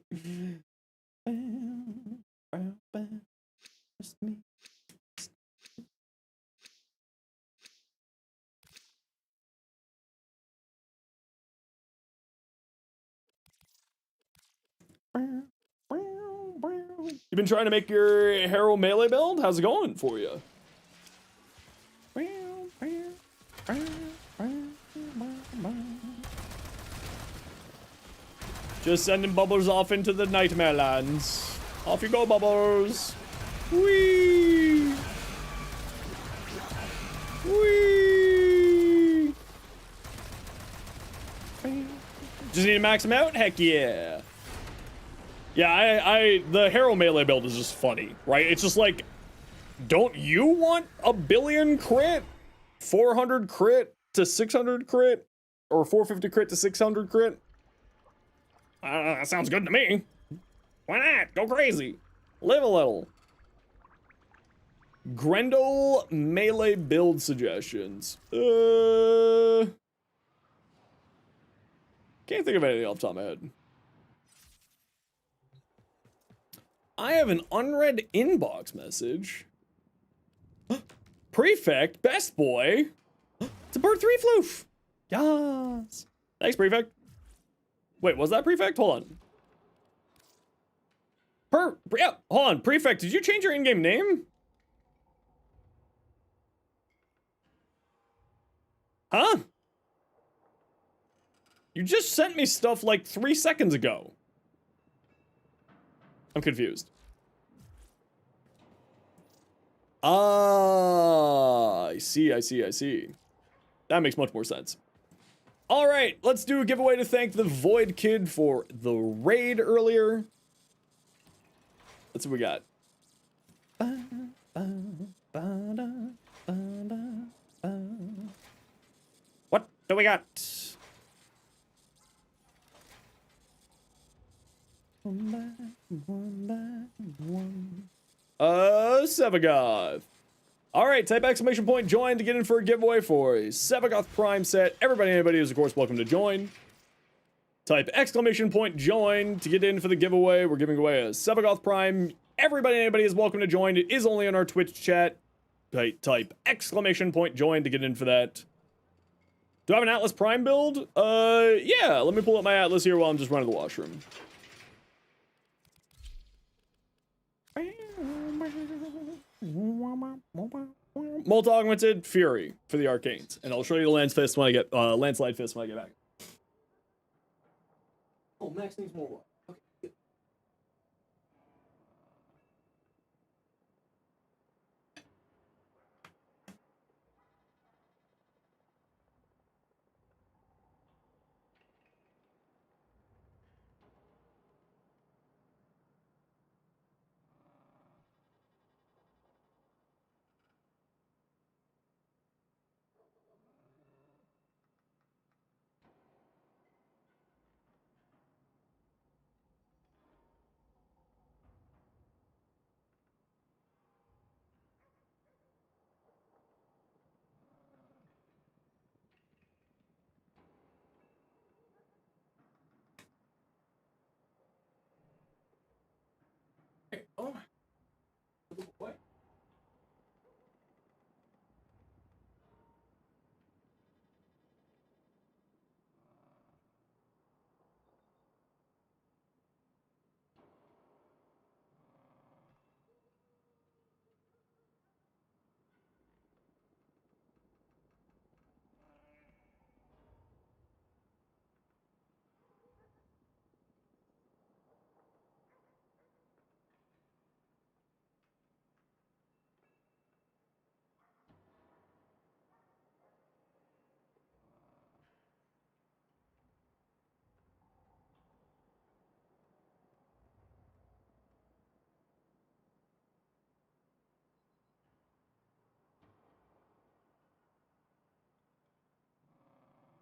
been trying to make your Hero melee build? How's it going for you? Just sending Bubbles off into the nightmare lands. Off you go, Bubbles. Whee! Whee! Just need to max him out? Heck yeah. Yeah, the Hero melee build is just funny, right? It's just like, don't you want a billion crit? 400 crit to 600 crit? Or 450 crit to 600 crit? That sounds good to me. Why not? Go crazy. Live a little. Grendel melee build suggestions. Can't think of anything off the top of my head. I have an unread inbox message. Prefect, best boy. It's a bird 3 floof. Yes. Thanks, Prefect. Wait, was that Prefect? Hold on. Yeah, hold on. Prefect, did you change your in-game name? Huh? You just sent me stuff like 3 seconds ago. I'm confused. Ah, I see. That makes much more sense. All right, let's do a giveaway to thank the Void Kid for the raid earlier. Let's see what we got. What do we got? Sevagoth. Alright, type exclamation point join to get in for a giveaway for a Sevagoth Prime set. Everybody, anybody is of course welcome to join. Type exclamation point join to get in for the giveaway. We're giving away a Sevagoth Prime. Everybody, anybody is welcome to join. It is only on our Twitch chat. Type exclamation point join to get in for that. Do I have an Atlas Prime build? Yeah, let me pull up my Atlas here while I'm just running to the washroom. Multi-augmented Fury for the arcanes. And I'll show you the Landslide Fist when I get back. Oh, Max needs more water. Okay, good. Oh. What?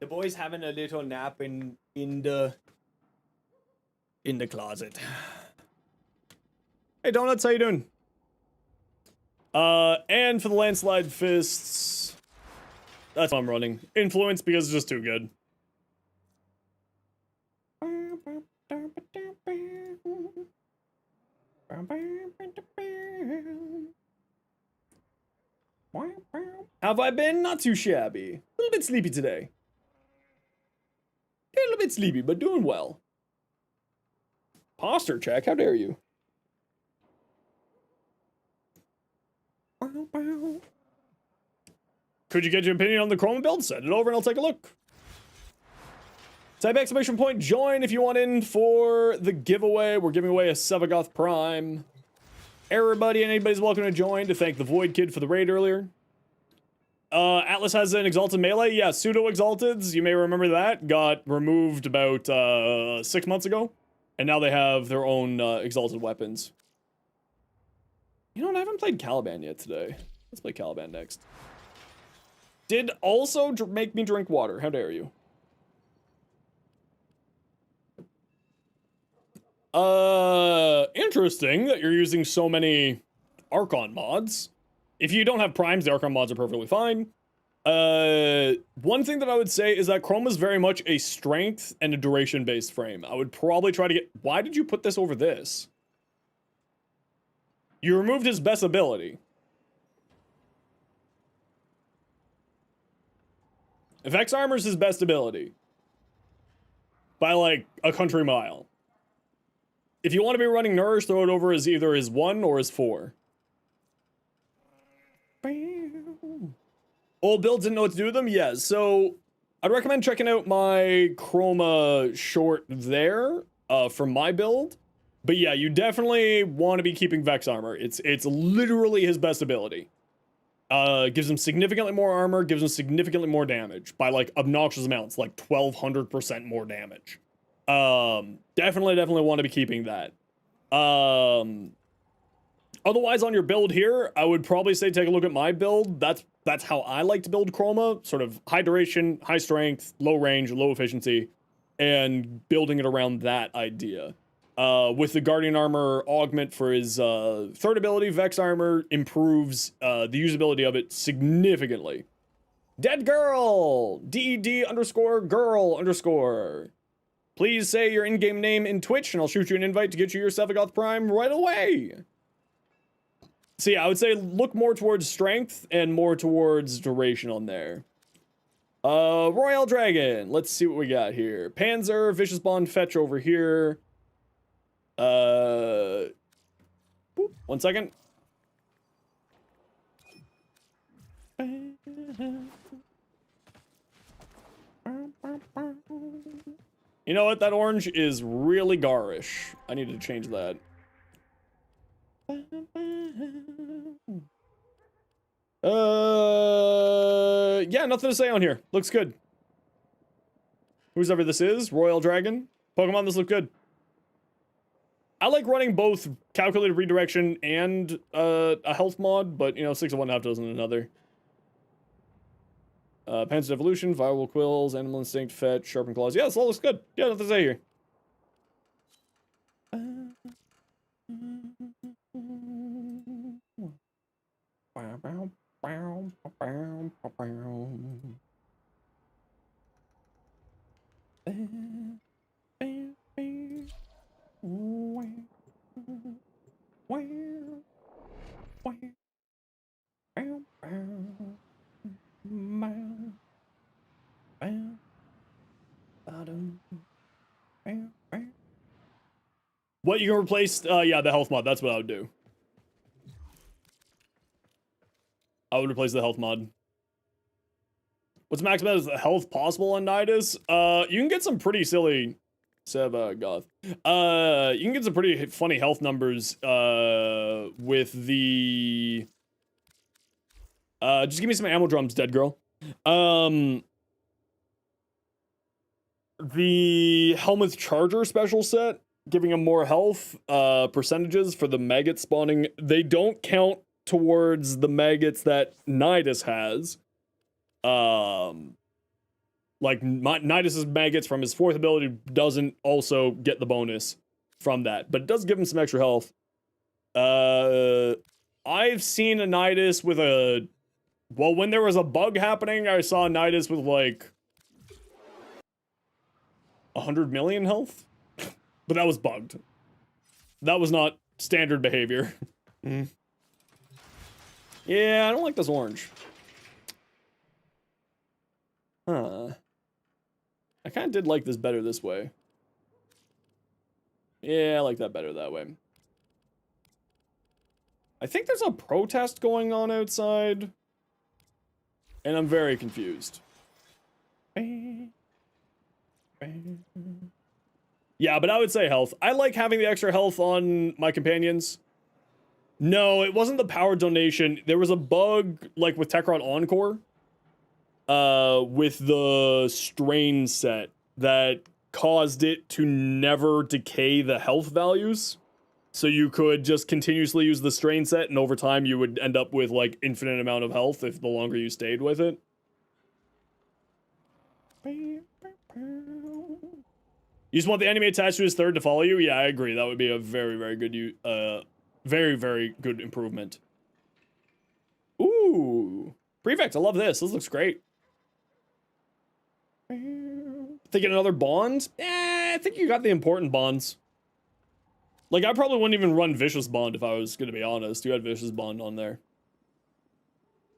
The boy's having a little nap in the closet. Hey Donuts, how you doing? And for the Landslide Fists, that's what I'm running. Influence because it's just too good. Have I been? Not too shabby. A little bit sleepy today. A little bit sleepy, but doing well. Posture check, how dare you? Could you get your opinion on the Chroma build? Send it over and I'll take a look. Type exclamation point join if you want in for the giveaway. We're giving away a Sevagoth Prime. Everybody and anybody's welcome to join. To thank the Void Kid for the raid earlier. Atlas has an Exalted Melee. Yeah, Pseudo-Exalteds, you may remember that. Got removed about 6 months ago. And now they have their own Exalted weapons. You know what, I haven't played Caliban yet today. Let's play Caliban next. Did also make me drink water. How dare you? Interesting that you're using so many Archon mods. If you don't have primes, the Archon mods are perfectly fine. One thing that I would say is that Chroma is very much a strength and a duration-based frame. I would probably try to get... Why did you put this over this? You removed his best ability. Vex Armor's his best ability. By, like, a country mile. If you want to be running Nourish, throw it over as either his 1 or his 4. Old builds didn't know what to do with them? Yeah, so I'd recommend checking out my Chroma short there for my build. But yeah, you definitely want to be keeping Vex Armor. It's literally his best ability. Gives him significantly more armor, gives him significantly more damage by like obnoxious amounts, like 1200% more damage. Definitely want to be keeping that. Otherwise, on your build here, I would probably say take a look at my build. That's how I like to build Chroma. Sort of high duration, high strength, low range, low efficiency, and building it around that idea. With the Guardian Armor augment for his third ability, Vex Armor improves the usability of it significantly. Dead Girl! DED_girl_. Please say your in-game name in Twitch, and I'll shoot you an invite to get you your Sevagoth Prime right away. So yeah, I would say look more towards strength and more towards duration on there. Royal Dragon. Let's see what we got here. Panzer, Vicious Bond, Fetch over here. Boop, 1 second. You know what? That orange is really garish. I need to change that. Yeah, nothing to say on here. Looks good. Who's ever this is, Royal Dragon. Pokemon, this look good. I like running both calculated redirection and a health mod, but you know, 6 of one, half dozen another. Panzer Evolution, Viral Quills, Animal Instinct, Fetch, Sharpened Claws. Yeah, this all looks good. Yeah, nothing to say here. What, you can replace, yeah, the health mod. That's what I would do. I would replace the health mod. What's max amount of health possible on Nidus? You can get some pretty silly... Seb, goth. You can get some pretty funny health numbers, with the... just give me some ammo drums, dead girl. The Helmut Charger special set, giving him more health, percentages for the maggot spawning. They don't count towards the maggots that Nidus has. Like, Nidus's maggots from his 4th ability doesn't also get the bonus from that, but it does give him some extra health. I've seen a Nidus with a... Well, when there was a bug happening, I saw a Nidus with, like... 100 million health? But that was bugged. That was not standard behavior. Yeah, I don't like this orange. Huh. I kind of did like this better this way. Yeah, I like that better that way. I think there's a protest going on outside. And I'm very confused. Yeah, but I would say health. I like having the extra health on my companions. No, it wasn't the power donation. There was a bug, like, with Techron Encore. With the strain set that caused it to never decay the health values. So you could just continuously use the strain set, and over time you would end up with, like, infinite amount of health if the longer you stayed with it. You just want the enemy attached to his 3rd to follow you? Yeah, I agree. That would be a very, very good, very, very good improvement. Ooh. Prefect, I love this. This looks great. Thinking another bond? I think you got the important bonds. Like, I probably wouldn't even run Vicious Bond if I was gonna be honest. You had Vicious Bond on there.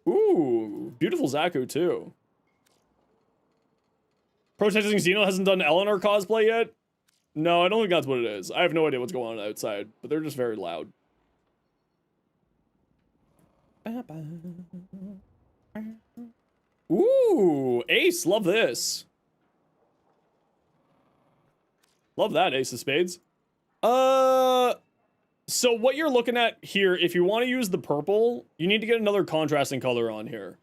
Ooh, beautiful Zaku, too. Protesting Xeno hasn't done Eleanor cosplay yet? No, I don't think that's what it is. I have no idea what's going on outside, but they're just very loud. Ooh, Ace, love this. Love that, Ace of Spades. So what you're looking at here, if you want to use the purple, you need to get another contrasting color on here.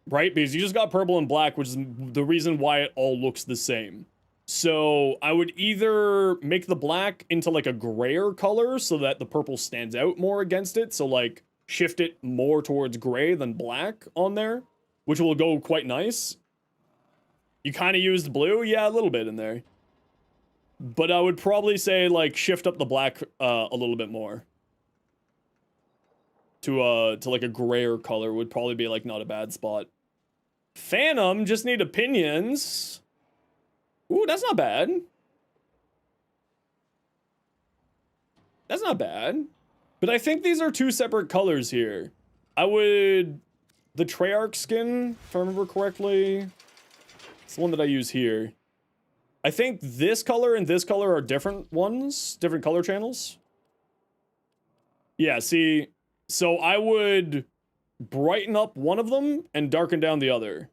Right? Because you just got purple and black, which is the reason why it all looks the same. So I would either make the black into like a grayer color so that the purple stands out more against it. So like shift it more towards gray than black on there, which will go quite nice. You kind of used blue? Yeah, a little bit in there. But I would probably say like shift up the black a little bit more. To like a grayer color would probably be like not a bad spot. Phantom, just need opinions. Ooh, that's not bad. That's not bad. But I think these are 2 separate colors here. I would... The Treyarch skin, if I remember correctly. It's the one that I use here. I think this color and this color are different ones. Different color channels. Yeah, see... So I would brighten up one of them and darken down the other.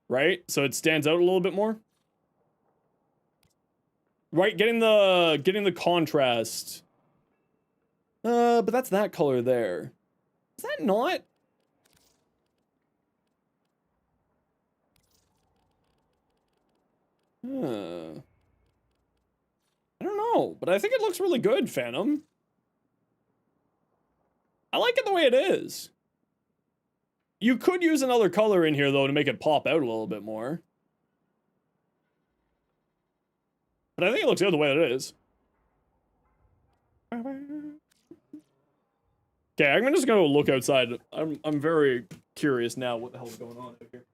Right? So it stands out a little bit more. Right, getting the contrast. But that's that color there. Is that not? I don't know, but I think it looks really good, Phantom. I like it the way it is. You could use another color in here, though, to make it pop out a little bit more. But I think it looks good the way it is. Okay, I'm just gonna look outside. I'm very curious now what the hell's going on out here.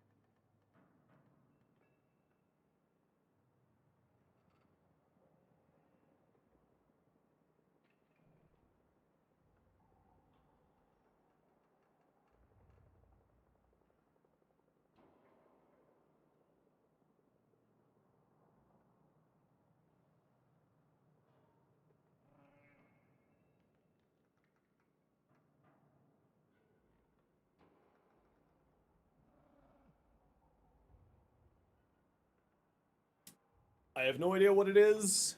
I have no idea what it is.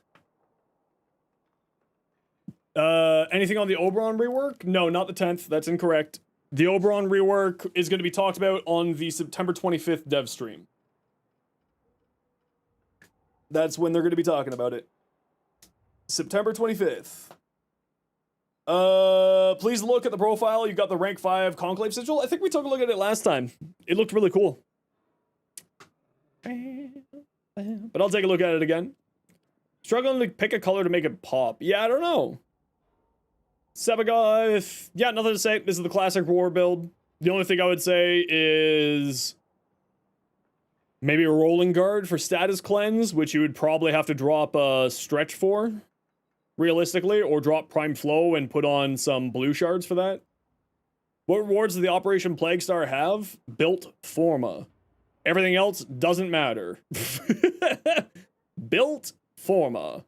Anything on the Oberon rework? No, not the 10th. That's incorrect. The Oberon rework is going to be talked about on the September 25th dev stream. That's when they're going to be talking about it. September 25th. Please look at the profile. You got the rank 5 Conclave sigil. I think we took a look at it last time. It looked really cool. But I'll take a look at it again. Struggling to pick a color to make it pop. Yeah, I don't know. Sebaga, yeah, nothing to say. This is the classic war build. The only thing I would say is maybe a rolling guard for status cleanse, which you would probably have to drop a stretch for, realistically, or drop prime flow and put on some blue shards for that. What rewards does the Operation Plague Star have? Built Forma. Everything else doesn't matter. Built Forma.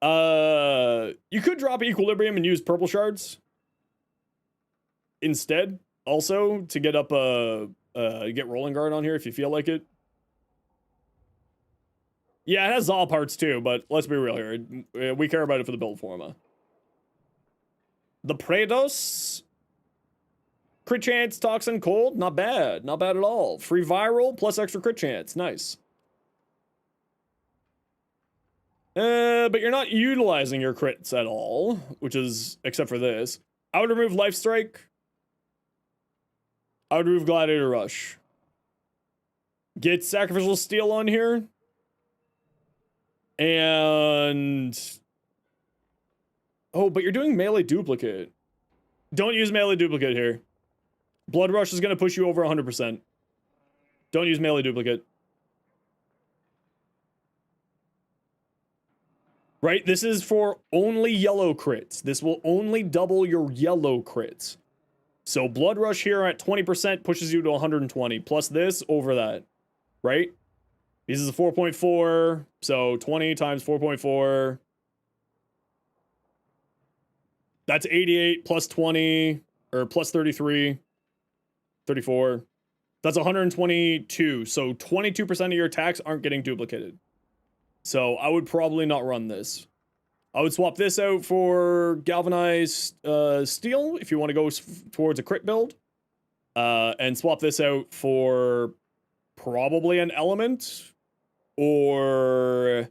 You could drop Equilibrium and use purple shards instead, also, to get up get Rolling Guard on here if you feel like it. Yeah, it has Zal parts too, but let's be real here. We care about it for the build Forma. The Praedos. Crit chance, toxin, cold, not bad. Not bad at all. Free viral plus extra crit chance. Nice. But you're not utilizing your crits at all, which is, except for this. I would remove Life Strike. I would remove Gladiator Rush. Get Sacrificial Steel on here. And... oh, but you're doing Melee Duplicate. Don't use Melee Duplicate here. Blood Rush is going to push you over 100%. Don't use Melee Duplicate. Right? This is for only yellow crits. This will only double your yellow crits. So Blood Rush here at 20% pushes you to 120. Plus this over that. Right? This is a 4.4. So 20 times 4.4. That's 88 plus 20. Or plus 33. 34. That's 122. So 22% of your attacks aren't getting duplicated. So I would probably not run this. I would swap this out for Galvanized Steel if you want to go towards a crit build. And swap this out for probably an Element or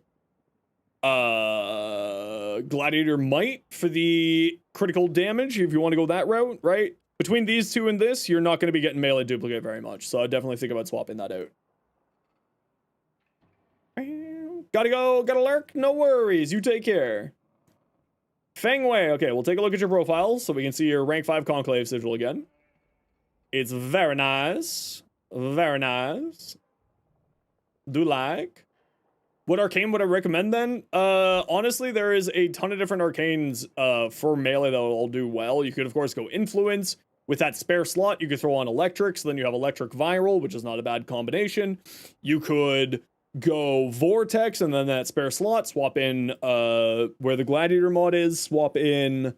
Gladiator Might for the critical damage if you want to go that route, right? Between these two and this, you're not going to be getting melee duplicate very much, so I'd definitely think about swapping that out. Gotta go, gotta lurk, no worries, you take care. Feng Wei, okay, we'll take a look at your profile so we can see your rank 5 Conclave sigil again. It's very nice. Very nice. Do like. What arcane would I recommend then? Honestly, there is a ton of different arcanes for melee that will all do well. You could, of course, go Influence. With that spare slot, you could throw on Electric, so then you have Electric Viral, which is not a bad combination. You could go Vortex, and then that spare slot, swap in where the Gladiator mod is, swap in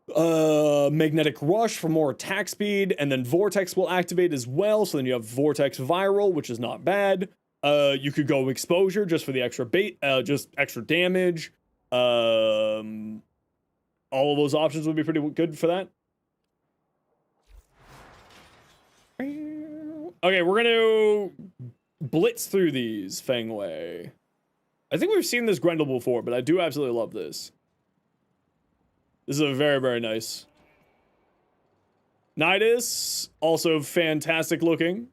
Magnetic Rush for more attack speed, and then Vortex will activate as well, so then you have Vortex Viral, which is not bad. You could go Exposure just for the extra bait, just extra damage. All of those options would be pretty good for that. Okay, we're gonna blitz through these, Feng Wei. I think we've seen this Grendel before, but I do absolutely love this. This is a very, very nice. Nidus, also fantastic looking.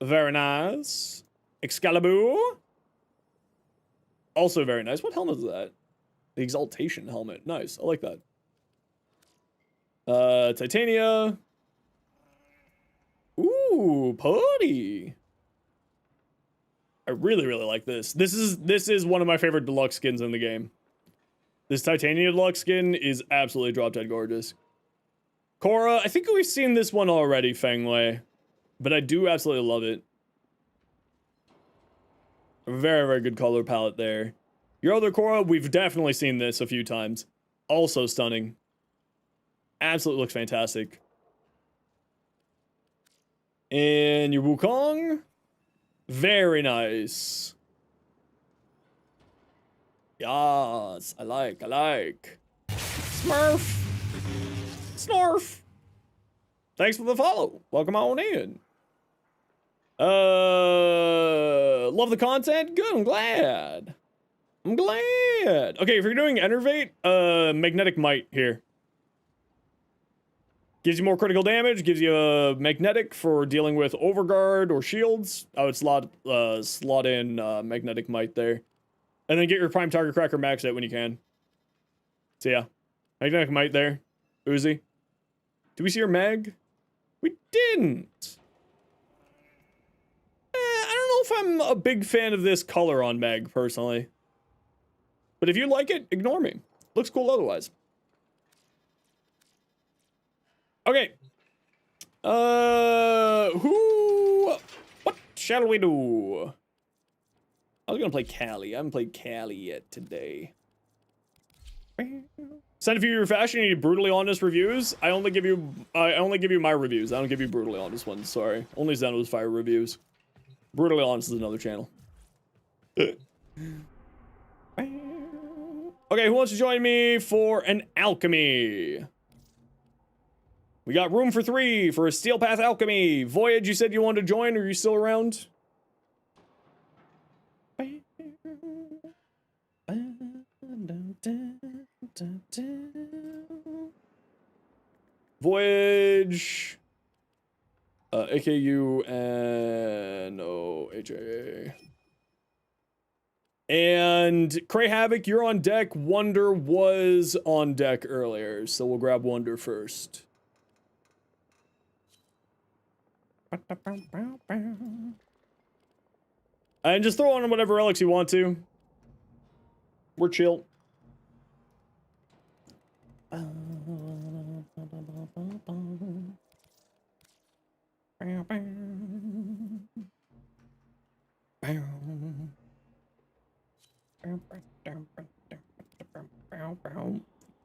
Very nice. Excalibur. Also very nice. What helmet is that? The Exaltation helmet. Nice. I like that. Titania. Ooh, Putty. I really, really like this. This is one of my favorite deluxe skins in the game. This Titania deluxe skin is absolutely drop dead gorgeous. Korra, I think we've seen this one already, Feng Wei, but I do absolutely love it. A very, very good color palette there. Your other Korra, we've definitely seen this a few times. Also stunning. Absolutely looks fantastic. And your Wukong, very nice. Yes, I like. Smurf. Snarf. Thanks for the follow. Welcome on in. Love the content? Good, I'm glad. Okay, if you're doing Enervate, Magnetic Might here. Gives you more critical damage, gives you a Magnetic for dealing with Overguard or shields. I would slot in Magnetic Might there. And then get your Prime Target Cracker maxed out when you can. So yeah, Magnetic Might there. Uzi. Did we see your Meg? We didn't. I don't know if I'm a big fan of this color on Meg, personally. But if you like it, ignore me. Looks cool otherwise. Okay. What shall we do? I was gonna play Callie. I haven't played Callie yet today. Send a few of your fashion. You need brutally honest reviews. I only give you my reviews. I don't give you brutally honest ones. Sorry. Only Zenosfire reviews. Brutally honest is another channel. Okay, who wants to join me for an alchemy? We got room for 3 for a Steel Path Alchemy. Voyage, you said you wanted to join. Are you still around? Voyage. AKU and OHA. And Cray Havoc, you're on deck. Wonder was on deck earlier, so we'll grab Wonder first. And just throw on whatever relics you want to. We're chill.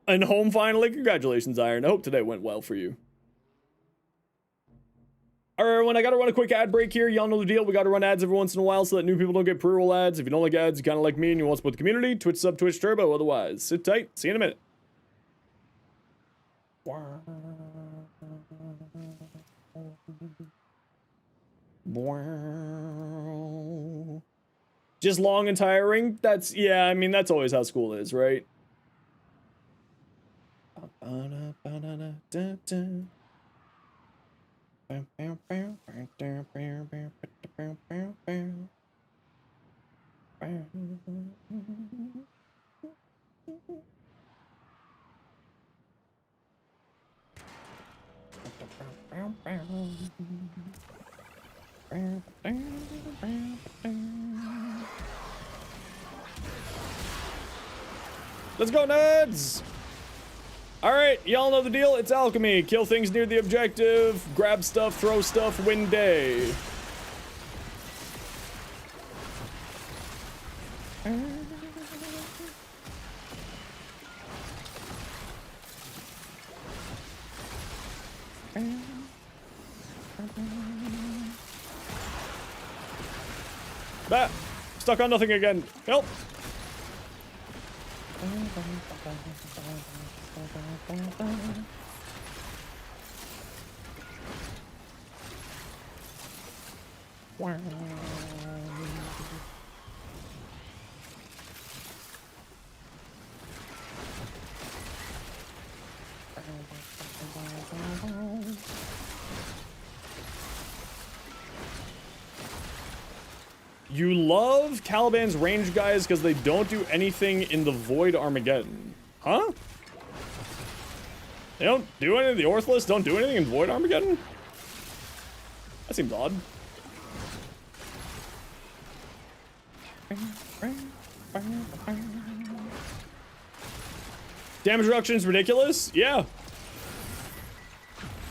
And home finally. Congratulations, Iron. I hope today went well for you. Alright, everyone, I gotta run a quick ad break here. Y'all know the deal. We gotta run ads every once in a while so that new people don't get pre-roll ads. If you don't like ads, you kinda like me and you want to support the community, Twitch sub, Twitch Turbo. Otherwise, sit tight. See you in a minute. Just long and tiring? That's, yeah, I mean, that's always how school is, right? Let's go, nerds! Alright, y'all know the deal. It's alchemy. Kill things near the objective, grab stuff, throw stuff, win day. Bah! Stuck on nothing again. Help! Wow. You love Caliban's range guys because they don't do anything in the Void Armageddon. Huh? They don't do anything, the Ortholis don't do anything in Void Armageddon? That seems odd. Damage reduction is ridiculous? Yeah.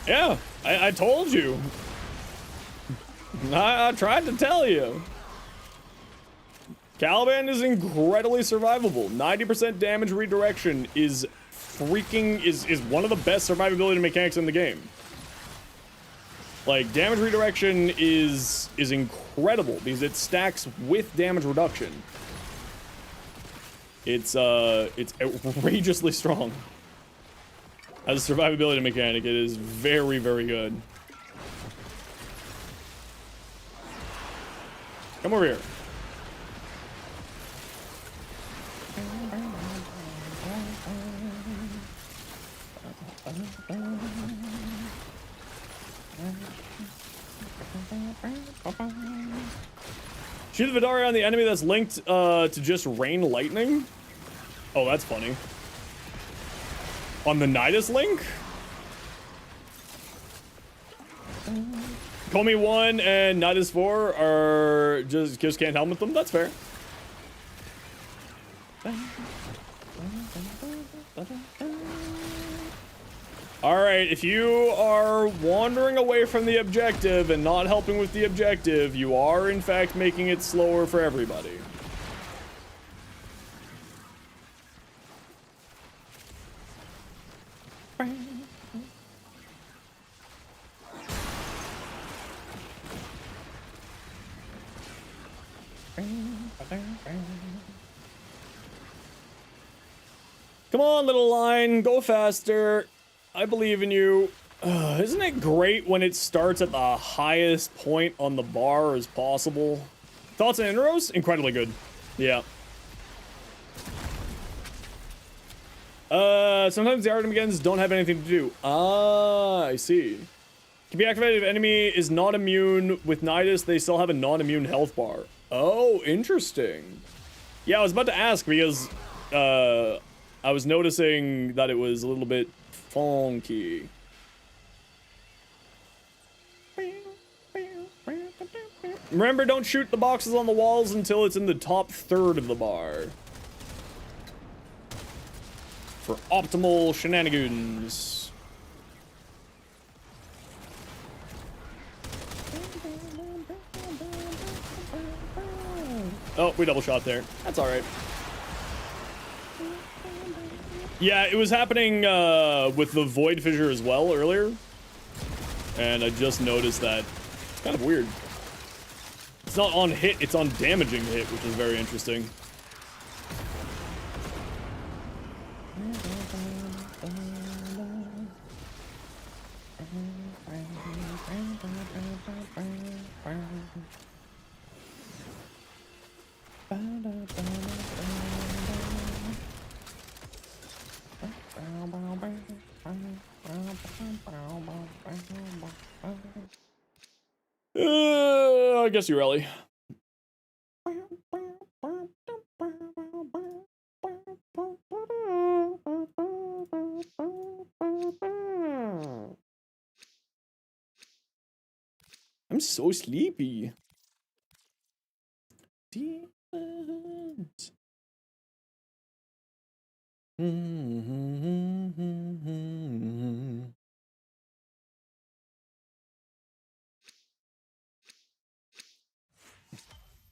Yeah, I told you. I tried to tell you. Caliban is incredibly survivable. 90% damage redirection is freaking is one of the best survivability mechanics in the game. Like, damage redirection is incredible because it stacks with damage reduction. It's outrageously strong. As a survivability mechanic, it is very, very good. Come over here. Shoot the Vidari on the enemy that's linked to just rain lightning? Oh, that's funny. On the Nidus link? Comey 1 and Nidus 4 are just can't helmet them? That's fair. Alright, if you are wandering away from the objective and not helping with the objective, you are in fact making it slower for everybody. Come on, little line, go faster. I believe in you. Isn't it great when it starts at the highest point on the bar as possible? Thoughts and intros? Incredibly good. Yeah. Sometimes the Artemageddons don't have anything to do. Ah, I see. Can be activated if enemy is not immune. With Nidus, they still have a non-immune health bar. Oh, interesting. Yeah, I was about to ask because, I was noticing that it was a little bit funky. Remember, don't shoot the boxes on the walls until it's in the top third of the bar. For optimal shenanigans. Oh, we double shot there. That's alright. Yeah, it was happening with the Void Fissure as well earlier. And I just noticed that. It's kind of weird. It's not on hit, it's on damaging hit, which is very interesting. I guess you really. I'm so sleepy. Demons.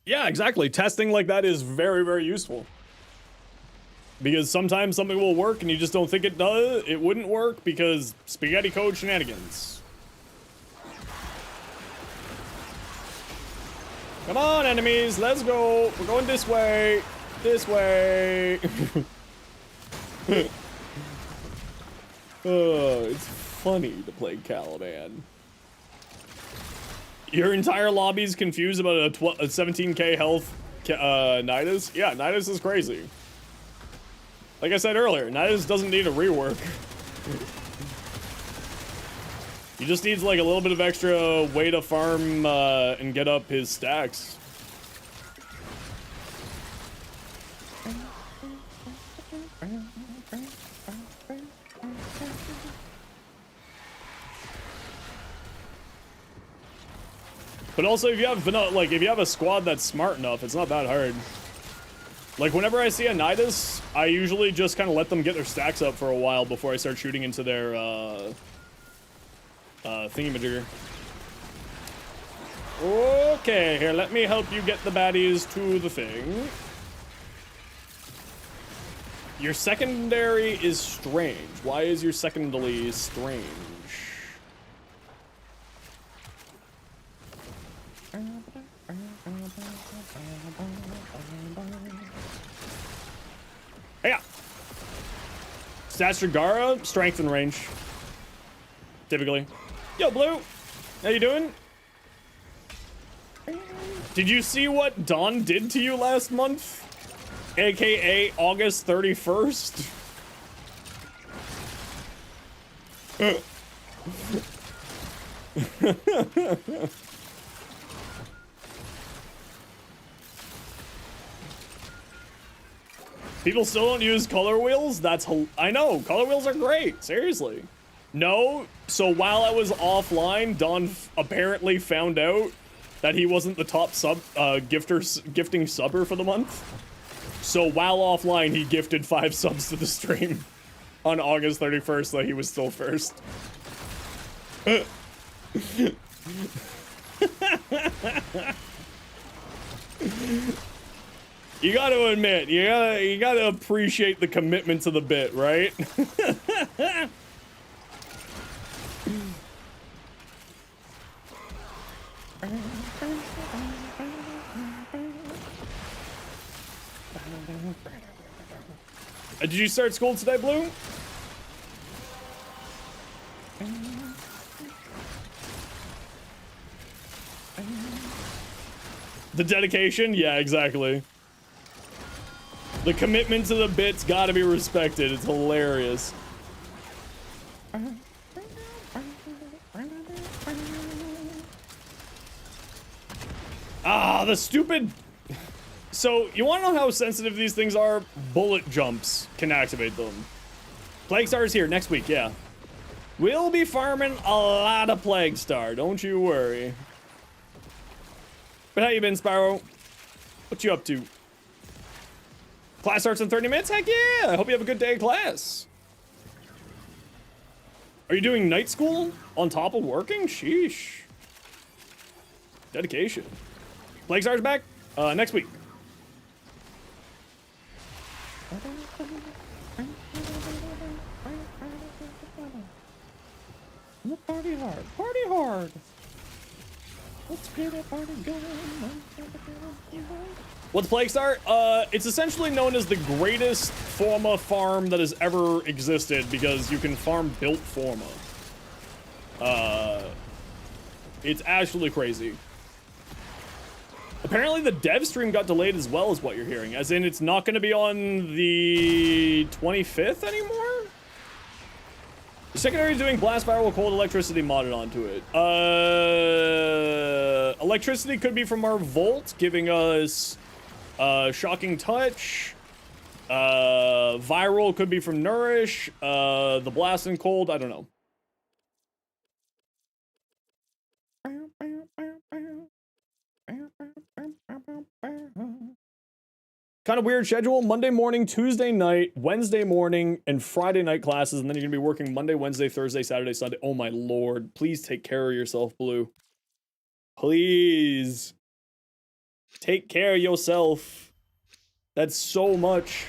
Yeah, exactly. Testing like that is very, very useful. Because sometimes something will work and you just don't think it does. It wouldn't work because spaghetti code shenanigans. Come on, enemies, let's go. We're going this way. This way. Oh, it's funny to play Caliban. Your entire lobby's confused about a 17k health Nidus? Yeah, Nidus is crazy. Like I said earlier, Nidus doesn't need a rework. He just needs like a little bit of extra way to farm and get up his stacks. But also, if you have if you have a squad that's smart enough, it's not that hard. Like whenever I see a Nidus, I usually just kind of let them get their stacks up for a while before I start shooting into their thingamajigger. Okay, here, let me help you get the baddies to the thing. Your secondary is strange. Why is your secondary strange? Yeah. Stats Gara, strength and range. Typically. Yo, Blue. How you doing? Did you see what Dawn did to you last month? AKA August 31st? People still don't use color wheels? I know, color wheels are great, seriously. No, so while I was offline, Don apparently found out that he wasn't the top gifting subber for the month. So while offline, he gifted 5 subs to the stream on August 31st, so he was still first. You gotta admit, you gotta appreciate the commitment to the bit, right? Did you start school today, Blue? The dedication? Yeah, exactly. The commitment to the bit's gotta be respected. It's hilarious. Ah, the stupid... So, you wanna know how sensitive these things are? Bullet jumps can activate them. Plague Star's here next week, yeah. We'll be farming a lot of Plague Star, don't you worry. But how you been, Spyro? What you up to? Class starts in 30 minutes? Heck yeah! I hope you have a good day of class. Are you doing night school on top of working? Sheesh. Dedication. Plague Star's back next week. Party hard. Party hard. Let's get a party going. What's Plague Star? It's essentially known as the greatest Forma farm that has ever existed because you can farm built Forma. It's actually crazy. Apparently the dev stream got delayed as well, is what you're hearing. As in, it's not going to be on the 25th anymore? The secondary is doing blast viral cold electricity modded onto it. Electricity could be from our Volt, giving us shocking touch. Viral could be from Nourish. The blast and cold, I don't know. Kind of weird schedule. Monday morning, Tuesday night, Wednesday morning, and Friday night classes, and then you're gonna be working Monday, Wednesday, Thursday, Saturday, Sunday. Oh my lord. Please take care of yourself, Blue. Please. Take care of yourself. That's so much.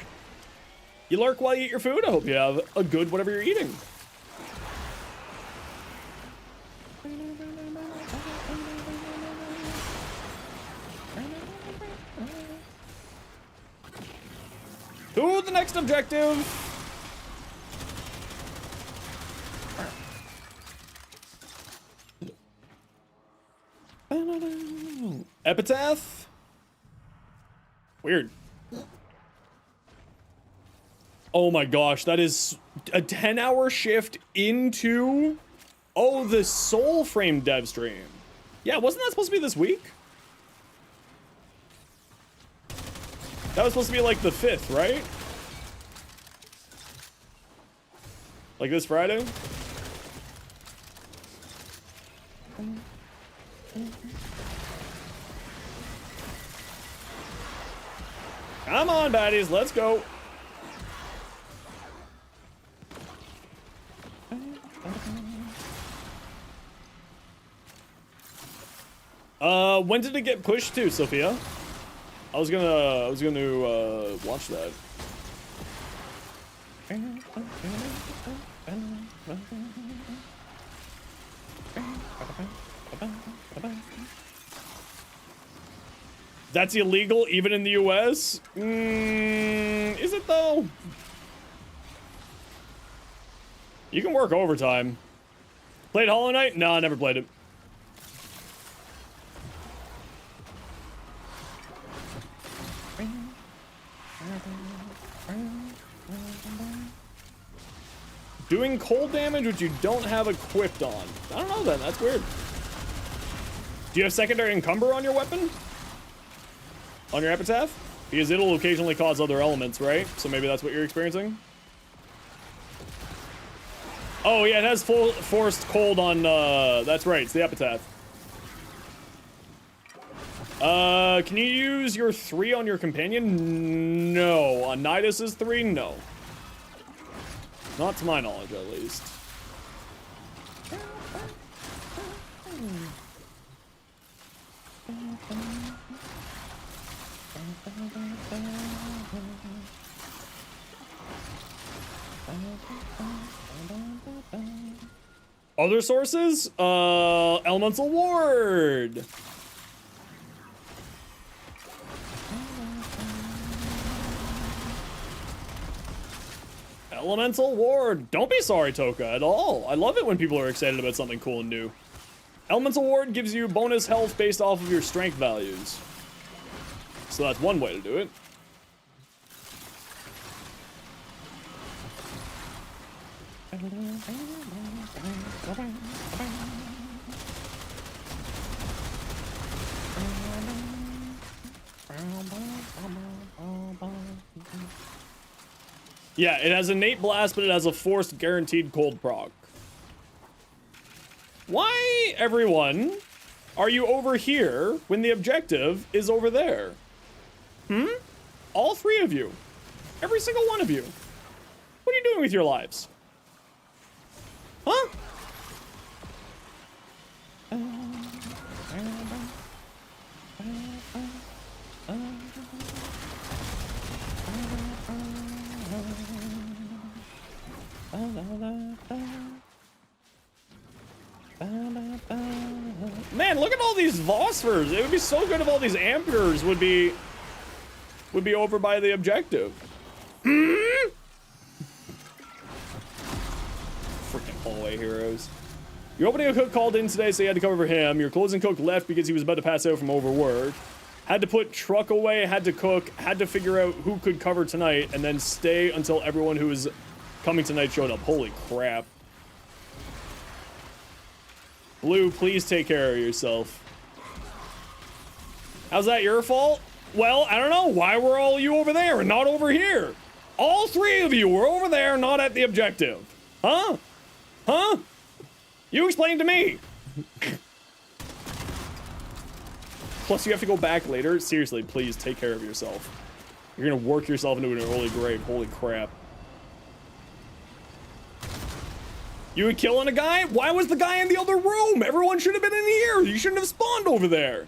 You lurk while you eat your food? I hope you have a good whatever you're eating. To the next objective. Epitaph? Weird. Oh my gosh, that is a 10-hour shift into... Oh, the Soul Frame dev stream. Yeah, wasn't that supposed to be this week? That was supposed to be like the 5th, right? Like this Friday? Come on, baddies, let's go. When did it get pushed to, Sophia? I was gonna watch that. That's illegal even in the US? Is it though? You can work overtime. Played Hollow Knight? No, I never played it. Doing cold damage which you don't have equipped on. I don't know then, that's weird. Do you have secondary encumber on your weapon? On your epitaph? Because it'll occasionally cause other elements, right? So maybe that's what you're experiencing? Oh yeah, it has full forced cold on, that's right, it's the epitaph. Can you use your 3 on your companion? No. On Nidus's 3? No. Not to my knowledge, at least. Other sources? Elemental Ward! Elemental Ward. Don't be sorry, Toka, at all. I love it when people are excited about something cool and new. Elemental Ward gives you bonus health based off of your strength values. So that's one way to do it. Yeah, it has innate blast, but it has a forced guaranteed cold proc. Why, everyone, are you over here when the objective is over there? All 3 of you. Every single one of you. What are you doing with your lives? Huh? Man, look at all these Vosphors. It would be so good if all these Amperes would be over by the objective. Freaking hallway heroes. Your opening cook called in today, so you had to cover for him. Your closing cook left because he was about to pass out from overwork. Had to put truck away, had to cook, had to figure out who could cover tonight, and then stay until everyone who was coming tonight showed up. Holy crap. Blue, please take care of yourself. How's that your fault? Well, I don't know. Why were all you over there and not over here? All 3 of you were over there, not at the objective. Huh? Huh? You explain to me. Plus, you have to go back later. Seriously, please take care of yourself. You're gonna work yourself into an early grave. Holy crap. You were killing a guy? Why was the guy in the other room? Everyone should have been in here. You shouldn't have spawned over there.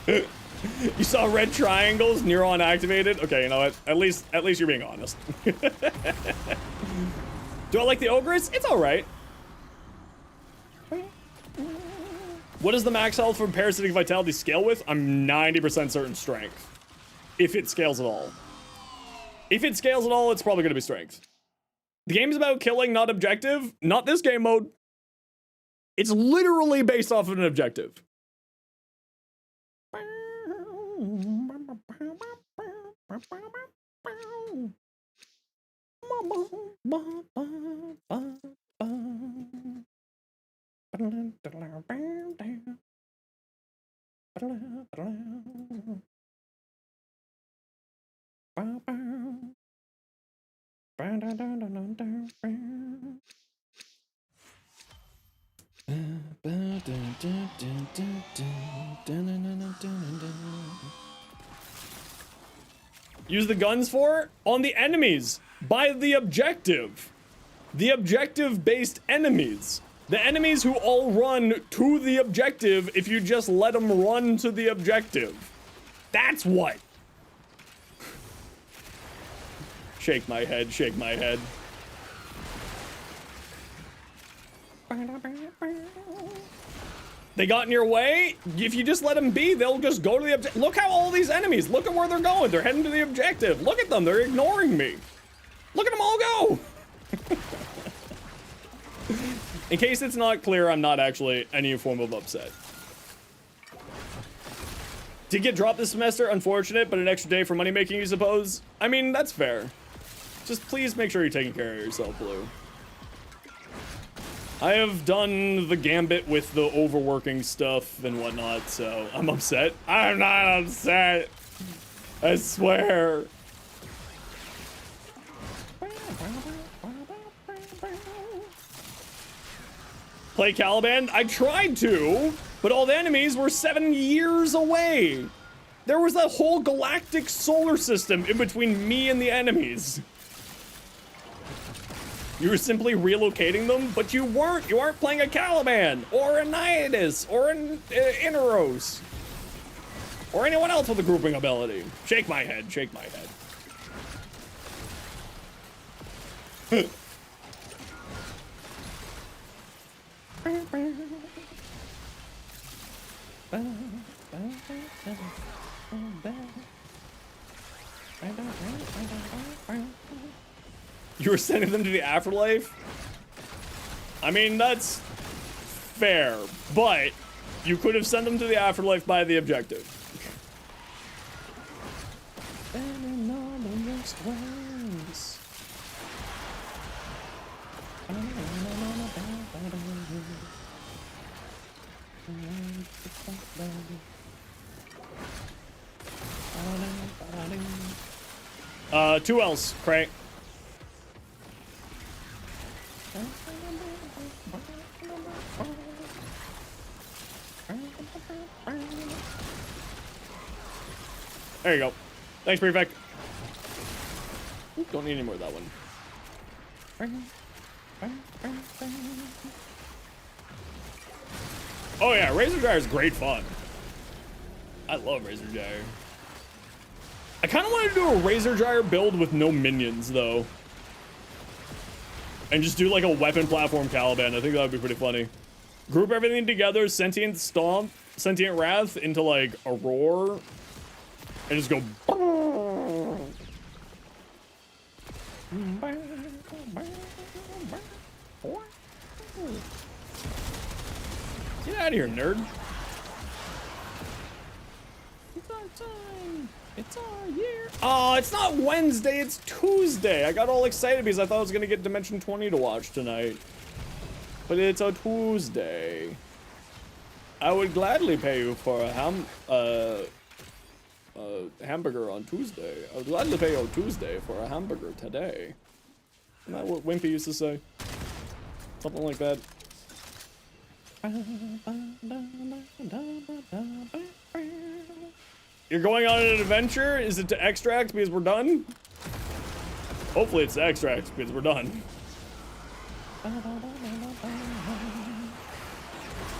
You saw red triangles, neuron activated? Okay, you know what? At least you're being honest. Do I like the Ogress? It's alright. What does the max health from parasitic vitality scale with? I'm 90% certain strength. If it scales at all. If it scales at all, it's probably going to be strength. The game's about killing, not objective. Not this game mode. It's literally based off of an objective. Use the guns for? On the enemies. By the objective. The objective-based enemies. The enemies who all run to the objective if you just let them run to the objective. That's what. Shake my head, shake my head. They got in your way? If you just let them be, they'll just go to the objective. Look how all these enemies, look at where they're going. They're heading to the objective. Look at them, they're ignoring me. Look at them all go. In case it's not clear, I'm not actually any form of upset. Did get dropped this semester, unfortunate, but an extra day for money making, you suppose? I mean, that's fair. Just please make sure you're taking care of yourself, Blue. I have done the gambit with the overworking stuff and whatnot, so I'm upset. I'm not upset. I swear. Play Caliban? I tried to, but all the enemies were 7 years away. There was a whole galactic solar system in between me and the enemies. You were simply relocating them, but you weren't. You aren't playing a Caliban, or a Naiadus, or an Inaros, or anyone else with a grouping ability. Shake my head, shake my head. You were sending them to the afterlife? I mean, that's fair, but you could have sent them to the afterlife by the objective. Two L's, Crank. There you go. Thanks, Prefect. Ooh, don't need any more of that one. Oh yeah, Razor Gyre is great fun. I love Razor Gyre. I kind of want to do a Razor Gyre build with no minions, though. And just do like a weapon platform Caliban. I think that would be pretty funny. Group everything together, Sentient Stomp, Sentient Wrath into like a roar. And just go. Get out of here, nerd. It's our time. It's our year. Oh, it's not Wednesday, it's Tuesday. I got all excited because I thought I was gonna get Dimension 20 to watch tonight. But it's a Tuesday. I would gladly pay you for a hamburger on Tuesday. I would gladly pay you on Tuesday for a hamburger today. Isn't that what Wimpy used to say? Something like that. You're going on an adventure? Is it to extract because we're done? Hopefully it's to extract because we're done.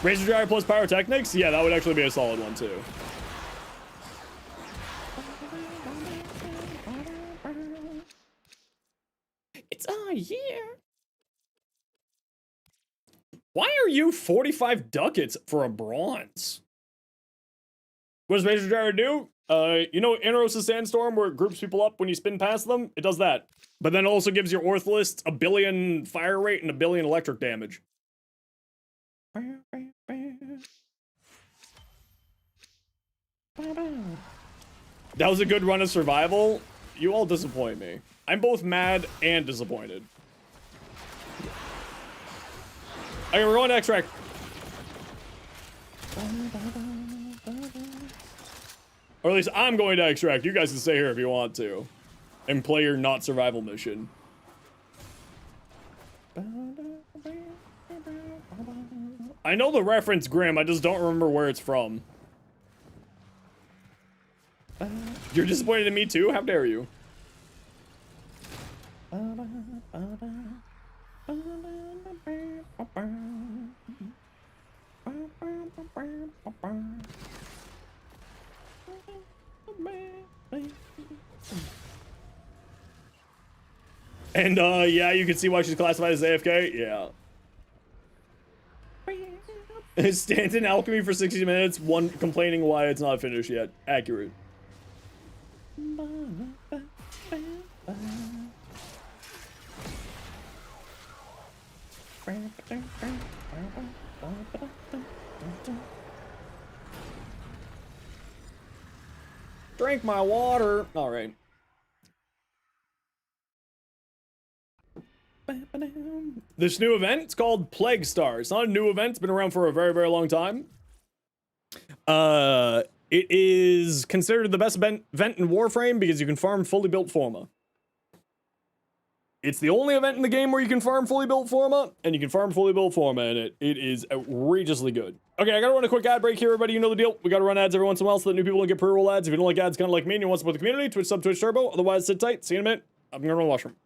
Razor Gyre plus Pyrotechnics? Yeah, that would actually be a solid one too. It's our year. Why are you 45 ducats for a bronze? What does Major Gyro do? You know Inaros' Sandstorm, where it groups people up when you spin past them? It does that. But then it also gives your Ortholist a billion fire rate and a billion electric damage. That was a good run of survival. You all disappoint me. I'm both mad and disappointed. Okay, we're going to extract. Or at least I'm going to extract. You guys can stay here if you want to. And play your not survival mission. I know the reference, Grim. I just don't remember where it's from. You're disappointed in me too? How dare you? And yeah, you can see why she's classified as AFK. Yeah. Stands in alchemy for 60 minutes, one complaining why it's not finished yet. Accurate. Drink my water. All right. This new event, it's called Plague Star. It's not a new event. It's been around for a very, very long time. It is considered the best event in Warframe because you can farm fully built Forma. It's the only event in the game where you can farm fully built Forma, and you can farm fully built Forma in it. It is outrageously good. Okay, I gotta run a quick ad break here, everybody. You know the deal. We gotta run ads every once in a while so that new people don't get pre-roll ads. If you don't like ads kind of like me and you want to support the community, Twitch sub, Twitch Turbo. Otherwise, sit tight. See you in a minute. I'm gonna run the washroom.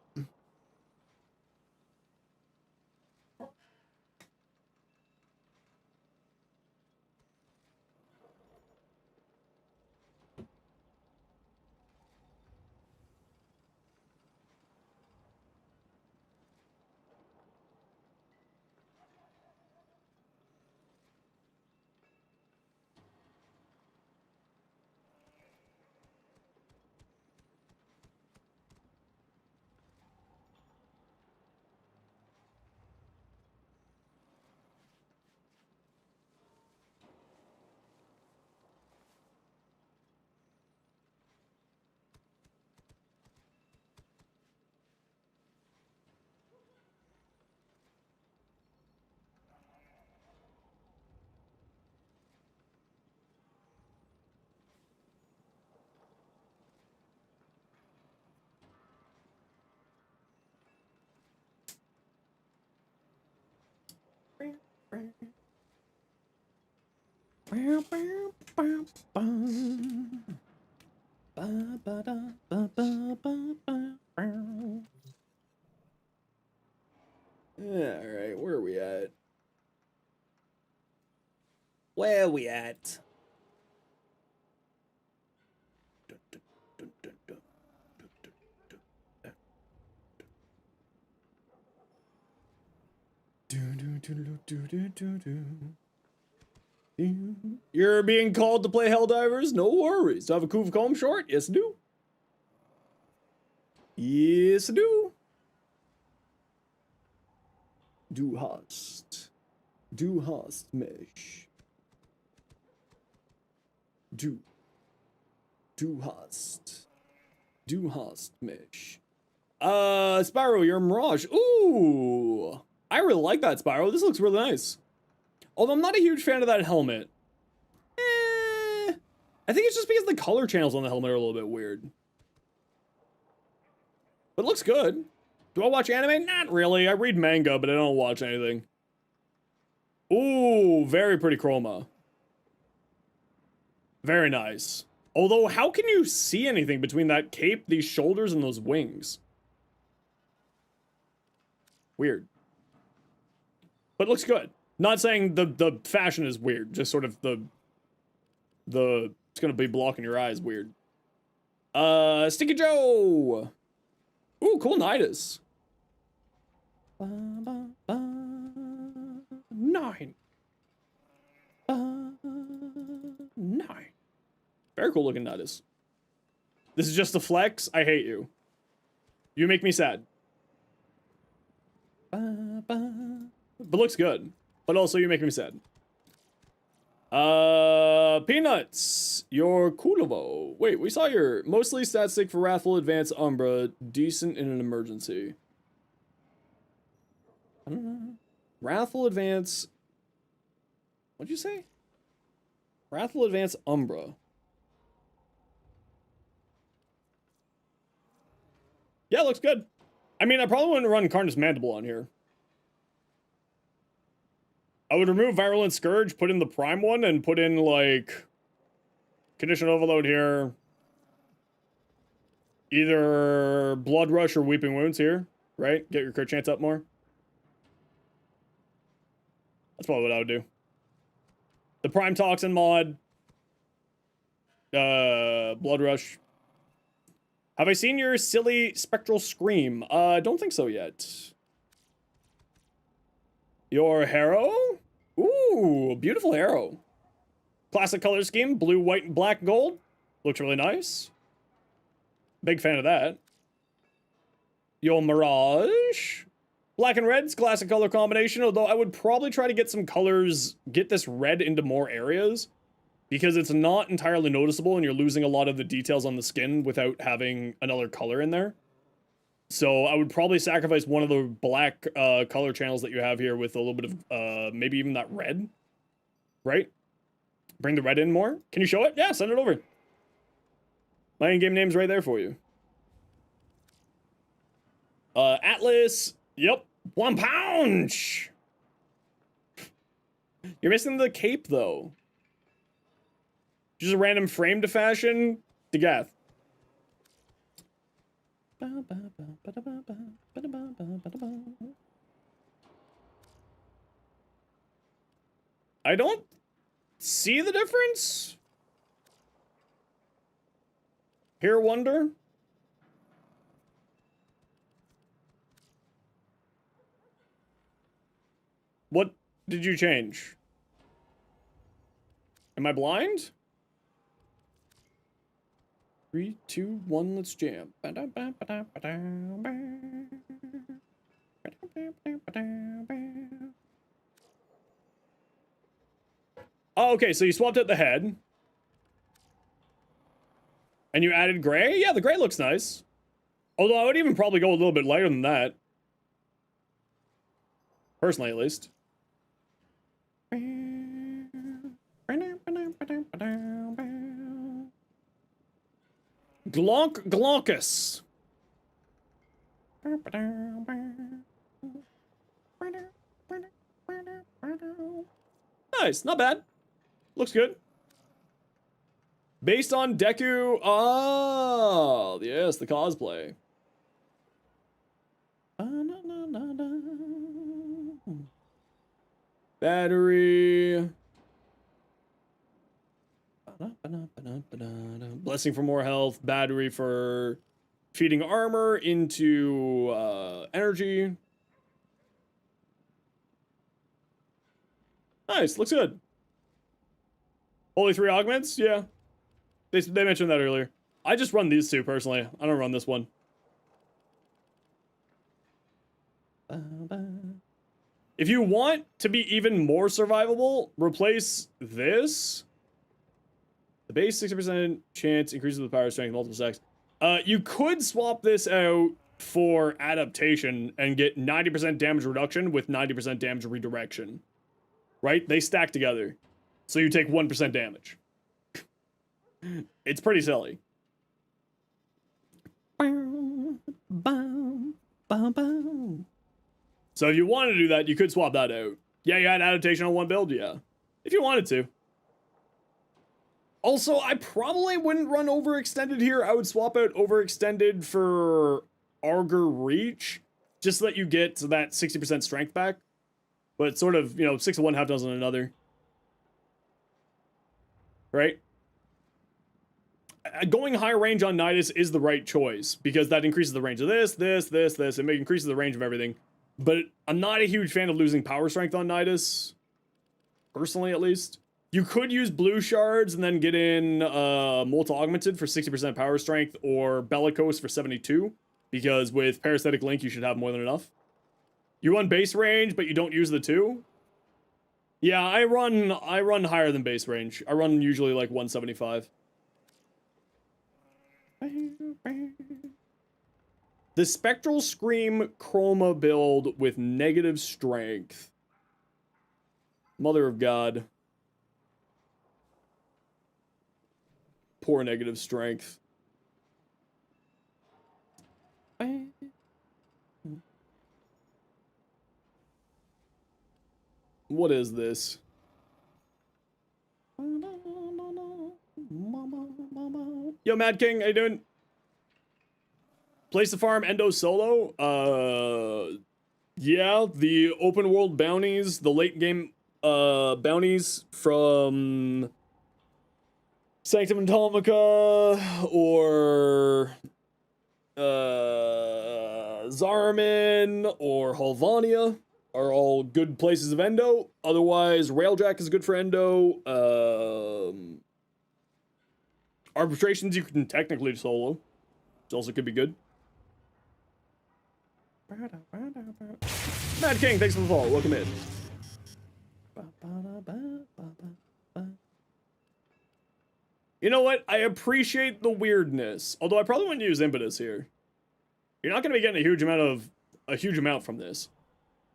Alright, where are we at? Where are we at? You're being called to play Helldivers? No worries. Do I have a Kuva Comb short? Yes, I do. Yes, I do. Du hast. Du hast mich. Du hast. Du hast mich. Spyro, you're a Mirage. Ooh. I really like that, Spyro. This looks really nice. Although I'm not a huge fan of that helmet. I think it's just because the color channels on the helmet are a little bit weird. But it looks good. Do I watch anime? Not really. I read manga, but I don't watch anything. Ooh, very pretty chroma. Very nice. Although, how can you see anything between that cape, these shoulders, and those wings? Weird. But it looks good. Not saying the fashion is weird, just sort of the it's gonna be blocking your eyes weird. Sticky Joe! Ooh, cool Nidus. Very cool looking Nidus. This is just a flex. I hate you. You make me sad. But looks good. But also you make me sad. Peanuts. Your Kulovo. Wait, we saw your mostly stat stick for Wrathful Advance Umbra. Decent in an emergency. I don't know. Wrathful Advance. What'd you say? Wrathful Advance Umbra. Yeah, looks good. I mean, I probably wouldn't run Carnage Mandible on here. I would remove Virulent Scourge, put in the Prime one, and put in, like, Condition Overload here. Either Blood Rush or Weeping Wounds here, right? Get your crit chance up more. That's probably what I would do. The Prime Toxin mod. Blood Rush. Have I seen your silly Spectral Scream? Don't think so yet. Your Harrow? Ooh, beautiful Harrow. Classic color scheme, blue, white, and black, gold. Looks really nice. Big fan of that. Your Mirage. Black and red's classic color combination, although I would probably try to get some colors, get this red into more areas, because it's not entirely noticeable and you're losing a lot of the details on the skin without having another color in there. So I would probably sacrifice one of the black color channels that you have here with a little bit of maybe even that red, right? Bring the red in more. Can you show it? Yeah, send it over. My in-game name's right there for you. Atlas. Yep. 1 punch. You're missing the cape though. Just a random frame to fashion. Degath. I don't see the difference. Here, wonder. What did you change? Am I blind? 3, 2, 1, let's jam. Oh, okay, so you swapped out the head. And you added gray? Yeah, the gray looks nice. Although I would even probably go a little bit lighter than that. Personally, at least. Glonkus. Nice, not bad. Looks good. Based on Deku. Oh, yes, the cosplay. Battery. Blessing for more health. Battery for feeding armor into energy. Nice, looks good. Holy 3 augments? Yeah. They mentioned that earlier. I just run these two personally. I don't run this one. If you want to be even more survivable, replace this. The base 60% chance increases with power strength multiple stacks. You could swap this out for adaptation and get 90% damage reduction with 90% damage redirection. Right? They stack together. So you take 1% damage. It's pretty silly. So if you wanted to do that, you could swap that out. Yeah, you had adaptation on one build, yeah. If you wanted to. Also, I probably wouldn't run overextended here. I would swap out overextended for Augur Reach, just so that you get to that 60% strength back. But it's sort of, you know, 6 of one, half dozen another. Right? Going higher range on Nidus is the right choice, because that increases the range of this. It increases the range of everything. But I'm not a huge fan of losing power strength on Nidus. Personally, at least. You could use blue shards and then get in multi-augmented for 60% power strength or bellicose for 72, because with parasitic link you should have more than enough. You run base range, but you don't use the 2. Yeah, I run higher than base range. I run usually like 175. The Spectral Scream Chroma build with negative strength. Mother of God. Poor negative strength. What is this? Yo, Mad King, how you doing? Place to farm Endo solo? Yeah, the open world bounties, the late game bounties from Sanctum Atomica or Zarman or Halvania are all good places of Endo. Otherwise, Railjack is good for Endo. Arbitrations you can technically solo, which also could be good. Mad King, thanks for the follow. Welcome in. You know what? I appreciate the weirdness. Although I probably wouldn't use Impetus here. You're not going to be getting a huge amount from this.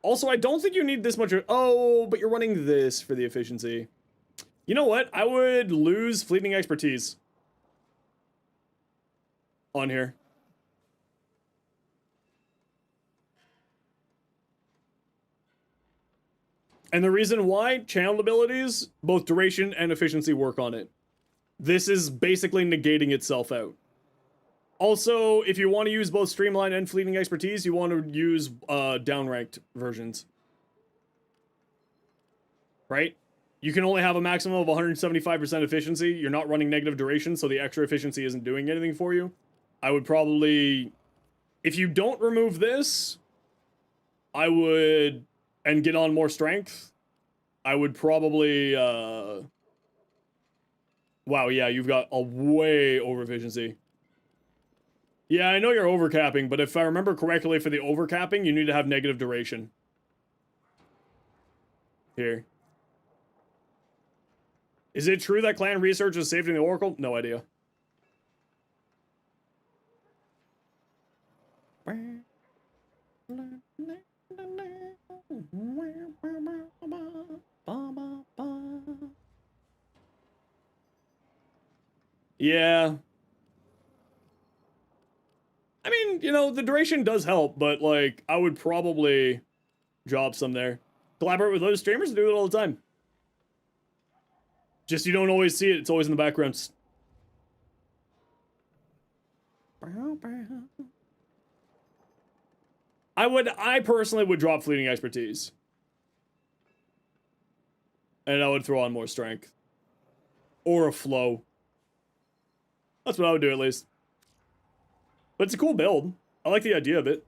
Also, I don't think you need this much. Oh, but you're running this for the efficiency. You know what? I would lose Fleeting Expertise on here. And the reason why, channel abilities, both duration and efficiency work on it. This is basically negating itself out. Also, if you want to use both Streamline and Fleeting Expertise, you want to use downranked versions. Right? You can only have a maximum of 175% efficiency. You're not running negative duration, so the extra efficiency isn't doing anything for you. I would probably... If you don't remove this, I would... And get on more strength, I would probably... Wow, yeah, you've got a way over efficiency. Yeah, I know you're overcapping, but if I remember correctly, for the overcapping, you need to have negative duration. Here. Is it true that clan research is saved in the Oracle? No idea. Yeah. I mean, you know, the duration does help, but, like, I would probably drop some there. Collaborate with other streamers and do it all the time. Just you don't always see it. It's always in the background. I personally would drop Fleeting Expertise. And I would throw on more strength. Or a flow. That's what I would do, at least. But it's a cool build. I like the idea of it.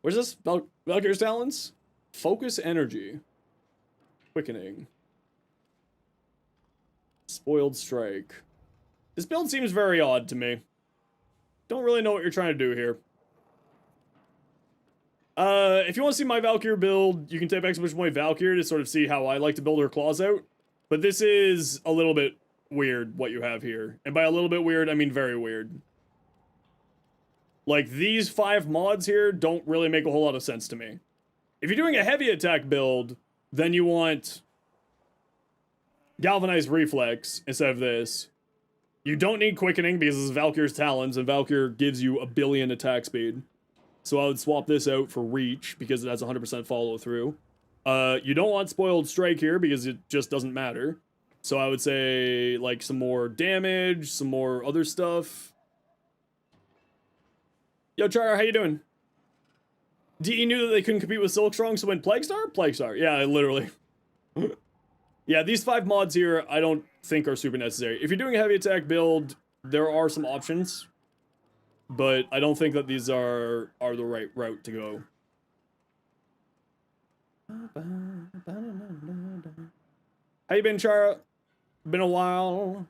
Where's this? Valkyrie's Talents? Focus Energy. Quickening. Spoiled Strike. This build seems very odd to me. Don't really know what you're trying to do here. If you want to see my Valkyrie build, you can type !Valkyrie to sort of see how I like to build her claws out. But this is a little bit weird, what you have here. And by a little bit weird, I mean very weird. Like, these 5 mods here don't really make a whole lot of sense to me. If you're doing a heavy attack build, then you want Galvanized Reflex instead of this. You don't need Quickening because this is Valkyrie's Talons, and Valkyrie gives you 1 billion attack speed. So I would swap this out for Reach, because it has 100% follow-through. You don't want Spoiled Strike here, because it just doesn't matter. So I would say, like, some more damage, some more other stuff. Yo, Char, how you doing? DE knew that they couldn't compete with Silkstrong, so went Plaguestar? Plaguestar, yeah, literally. Yeah, these 5 mods here, I don't think are super necessary. If you're doing a heavy attack build, there are some options. but I don't think that these are the right route to go. How you been, Chara? Been a while.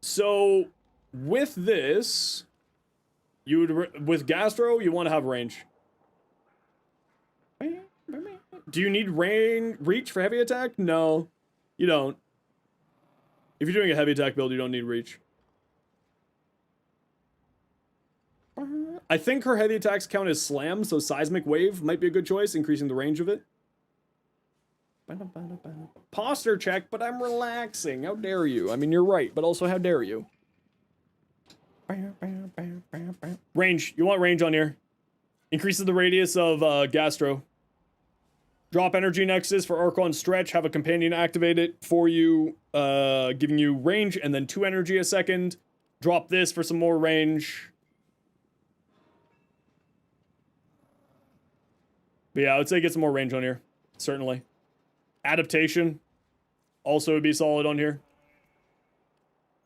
So, with this, with Gastro, you want to have range. Do you need reach for heavy attack? No, you don't. If you're doing a heavy attack build, you don't need reach. I think her heavy attacks count as slam, so seismic wave might be a good choice, increasing the range of it. Posture check, but I'm relaxing. How dare you? I mean, you're right, but also how dare you? Range. You want range on here. Increases the radius of Gastro. Drop energy nexus for Archon stretch. Have a companion activate it for you, giving you range and then 2 energy a second. Drop this for some more range. But yeah, I would say get some more range on here. Certainly. Adaptation also would be solid on here.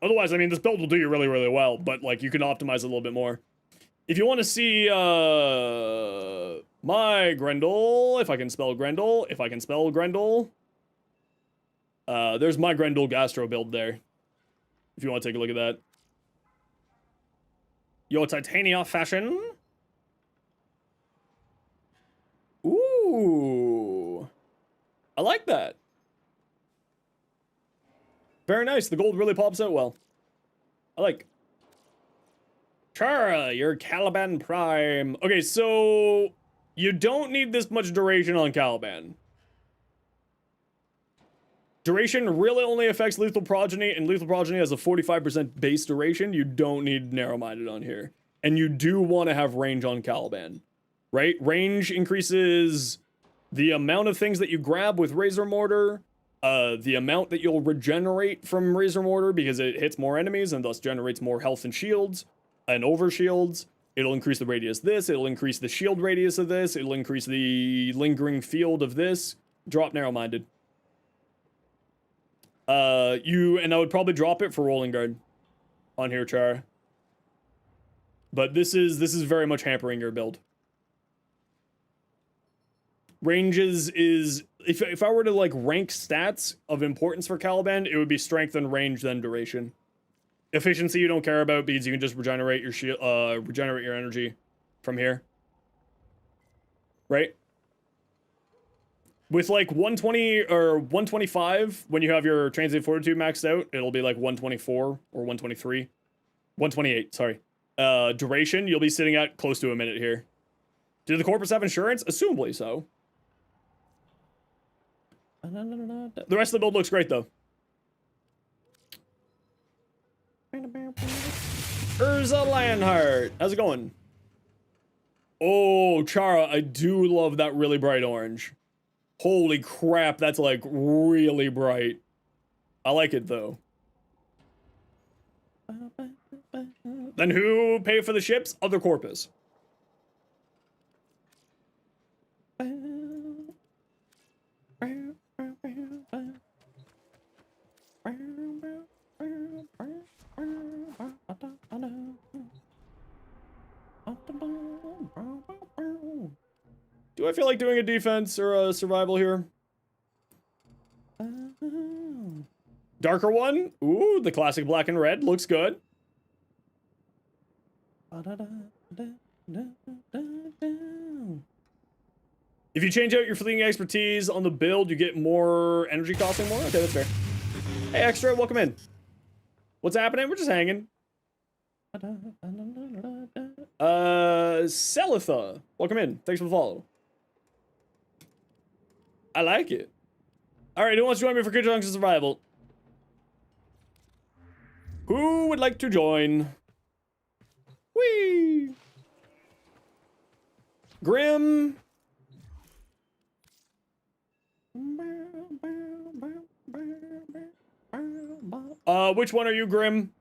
Otherwise, I mean, this build will do you really, really well, but, like, you can optimize it a little bit more. If you want to see, my Grendel, if I can spell Grendel, there's my Grendel Gastro build there. If you want to take a look at that. Your Titania fashion. Ooh. I like that. Very nice. The gold really pops out well. I like. Chara, your Caliban Prime. Okay, so you don't need this much duration on Caliban. Duration really only affects Lethal Progeny, and Lethal Progeny has a 45% base duration. You don't need Narrow-Minded on here. And you do want to have range on Caliban, right? Range increases the amount of things that you grab with Razor Mortar, the amount that you'll regenerate from Razor Mortar because it hits more enemies and thus generates more health and shields and overshields. It'll increase the radius of this, it'll increase the shield radius of this, it'll increase the lingering field of this. Drop Narrow-Minded. And I would probably drop it for Rolling Guard on here, Char. But this is very much hampering your build. Ranges is, if I were to like rank stats of importance for Caliban, it would be strength and range, then duration. Efficiency you don't care about because you can just regenerate your shield, regenerate your energy from here. Right? With like 120 or 125, when you have your Transient Fortitude maxed out, it'll be like 124 or 123. 128, sorry. Duration, you'll be sitting at close to a minute here. Do the corpus have insurance? Assumably so. The rest of the build looks great, though. Urza Lionheart. How's it going? Oh, Chara, I do love that really bright orange. Holy crap, that's like really bright. I like it, though. Then who paid for the ships? Other corpus. Do I feel like doing a defense or a survival here? Darker one? Ooh, the classic black and red looks good. If you change out your fleeting expertise on the build, you get more energy costing more? Okay, that's fair. Hey, Extra, welcome in. What's happening? We're just hanging. Selitha, welcome in. Thanks for the follow. I like it. Alright, who wants to join me for Conjunction Survival? Who would like to join? Whee! Grim. Which one are you, Grim?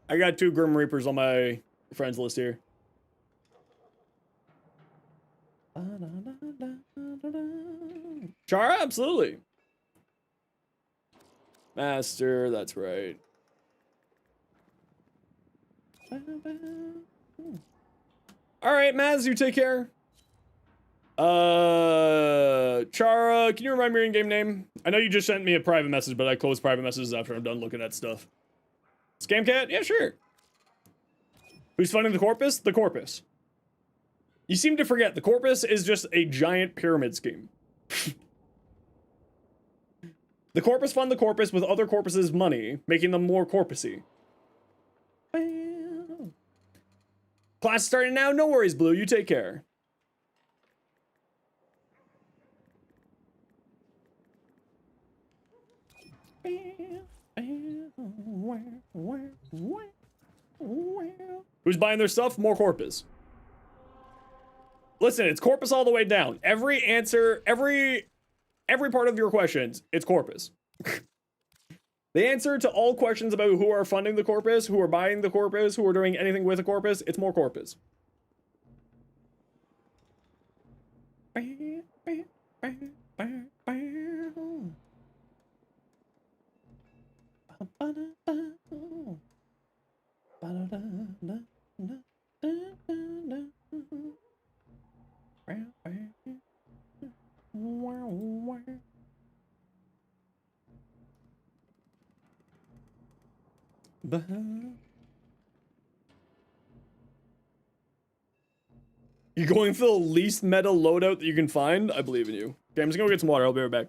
I got 2 Grim Reapers on my friends list here. Chara, absolutely. Master, that's right. All right, Maz, you take care. Chara, can you remind me your in-game name? I know you just sent me a private message, but I close private messages after I'm done looking at stuff. Scamcat? Yeah, sure. Who's funding the Corpus? The Corpus. You seem to forget, the Corpus is just a giant pyramid scheme. The Corpus fund the Corpus with other Corpuses' money, making them more corpusy. Class starting now, no worries, Blue, you take care. Who's buying their stuff? More Corpus. Listen, it's Corpus all the way down. Every answer, every part of your questions, it's Corpus. The answer to all questions about who are funding the Corpus, who are buying the Corpus, who are doing anything with the Corpus, it's more Corpus. You're going for the least meta loadout that you can find? I believe in you. Okay, I'm just gonna go get some water. I'll be right back.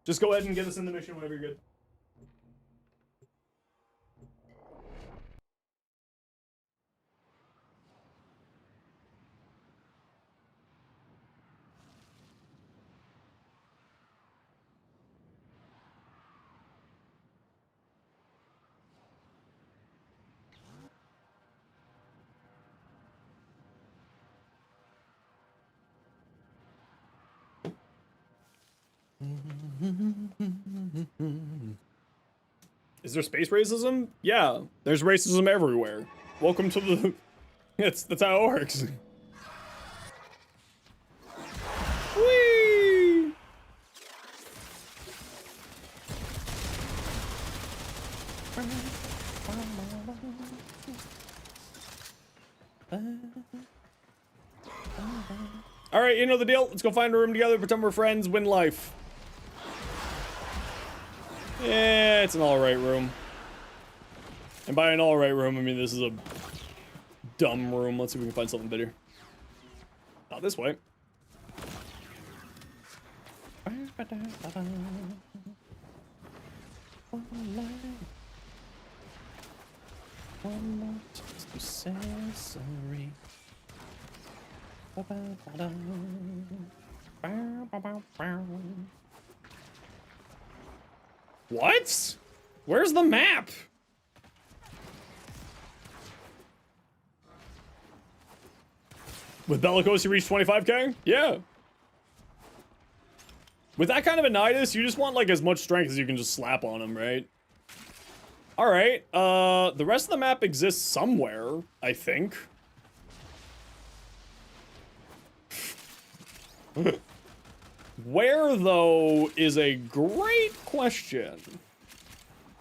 Just go ahead and get us in the mission whenever you're good. Is there space racism? Yeah, there's racism everywhere. Welcome to the... that's how it works. Whee! Alright, you know the deal. Let's go find a room together, pretend we're friends, win life. Yeah, it's an alright room. And by an alright room, I mean this is a dumb room. Let's see if we can find something better. Not this way. What? Where's the map? With Bellicose, you reach 25k? Yeah. With that kind of a Nidus, you just want like as much strength as you can just slap on him, right? Alright, the rest of the map exists somewhere, I think. Where, though, is a great question.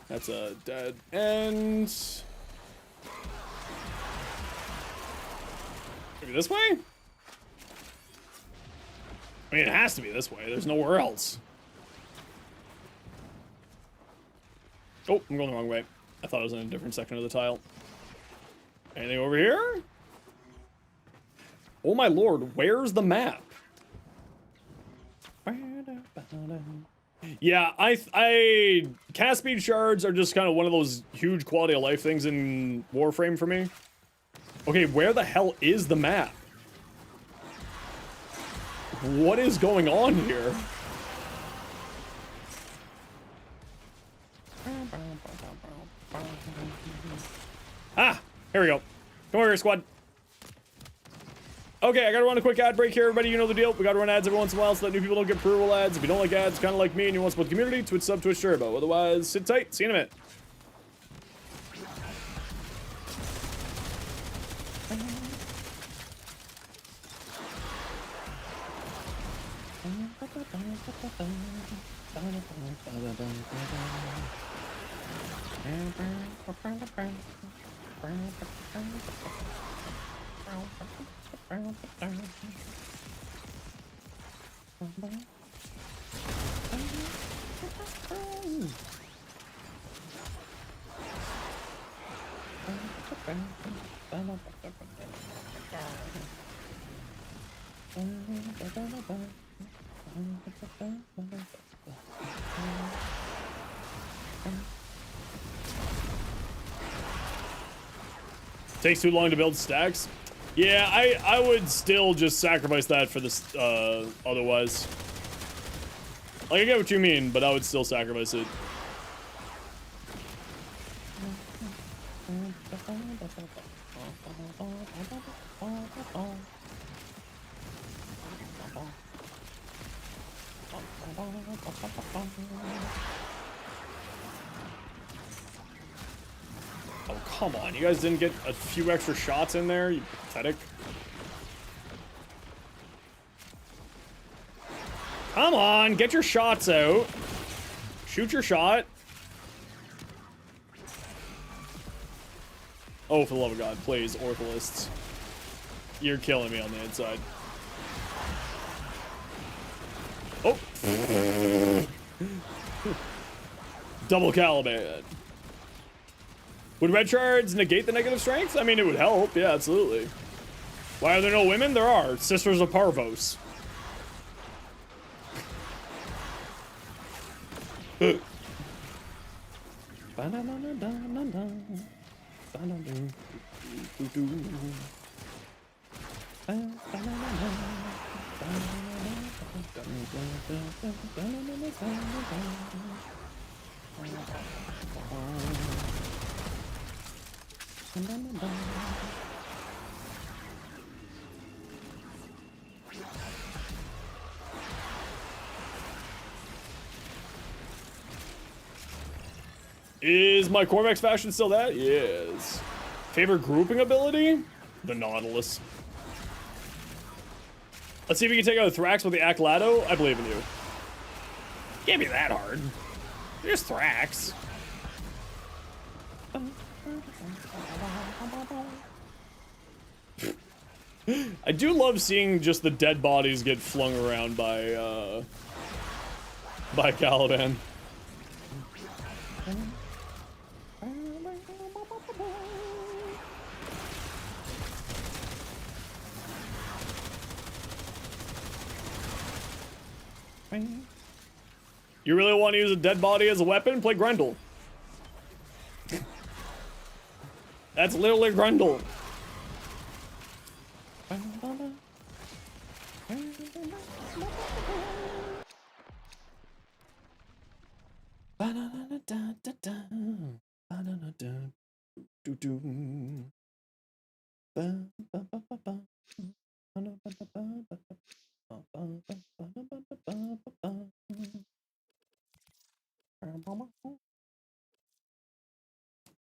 That's a dead end. Maybe this way? I mean, it has to be this way. There's nowhere else. Oh, I'm going the wrong way. I thought I was in a different section of the tile. Anything over here? Oh my lord, where's the map? Yeah, cast speed shards are just kind of one of those huge quality of life things in Warframe for me. Okay, where the hell is the map? What is going on here? Ah, here we go. Come over here, squad. Okay, I gotta run a quick ad break here, everybody. You know the deal. We gotta run ads every once in a while so that new people don't get pre-roll ads. If you don't like ads, kind of like me, and you want to support the community, Twitch sub, Twitch Turbo. Otherwise, sit tight. See you in a minute. Takes too long to build stacks. Yeah, I would still just sacrifice that for this otherwise. Like, I get what you mean, but I would still sacrifice it. Oh, come on. You guys didn't get a few extra shots in there? You pathetic. Come on, get your shots out. Shoot your shot. Oh, for the love of God, please, Ortholists. You're killing me on the inside. Oh. Double Caliban. Would red shards negate the negative strength? I mean, it would help. Yeah, absolutely. Why are there no women? There are. Sisters of Parvos. Is my Corvex fashion still that? Yes. Favorite grouping ability? The Nautilus. Let's see if we can take out Thrax with the Aclato. I believe in you. Can't be that hard. There's Thrax. I do love seeing just the dead bodies get flung around by Caliban. You really want to use a dead body as a weapon? Play Grendel. That's literally Grendel.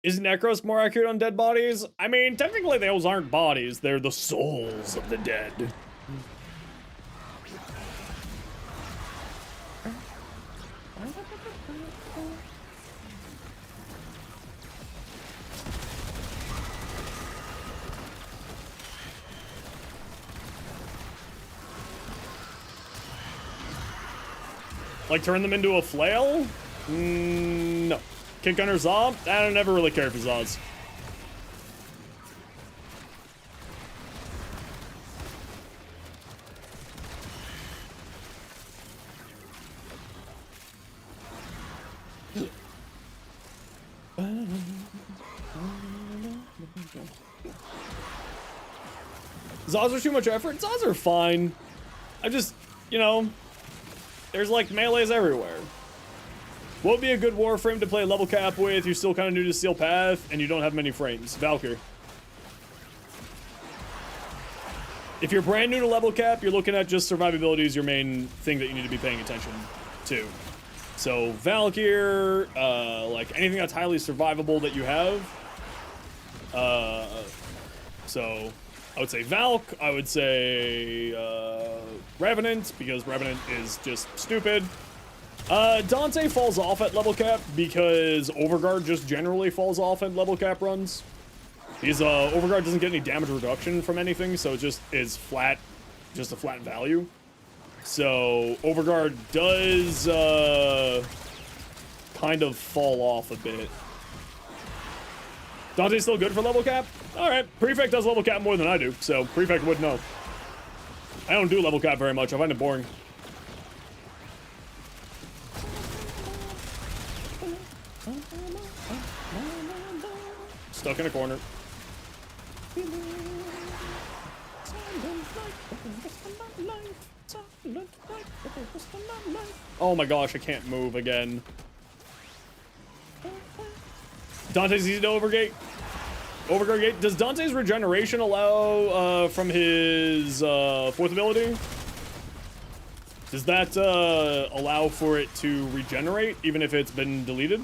Is Necros more accurate on dead bodies? I mean, technically those aren't bodies, they're the souls of the dead. Like turn them into a flail? No. Kick Gunner Zob? I don't never really care for Zods. Zods are too much effort? Zods are fine. I just, you know, there's like melees everywhere. What would be a good Warframe to play level cap with? You're still kind of new to Steel Path, and you don't have many frames. Valkyr. If you're brand new to level cap, you're looking at just survivability as your main thing that you need to be paying attention to. So Valkyr, like anything that's highly survivable that you have. So I would say Valk. I would say Revenant, because Revenant is just stupid. Dante falls off at level cap because Overguard just generally falls off at level cap runs. His Overguard doesn't get any damage reduction from anything, so it just is flat, just a flat value. So Overguard does kind of fall off a bit. Dante's still good for level cap? Alright, Prefect does level cap more than I do, so Prefect would know. I don't do level cap very much, I find it boring. Stuck in a corner. Oh my gosh, I can't move again. Dante's easy to overgate. Overguard gate. Does Dante's regeneration allow from his fourth ability? Does that allow for it to regenerate even if it's been deleted?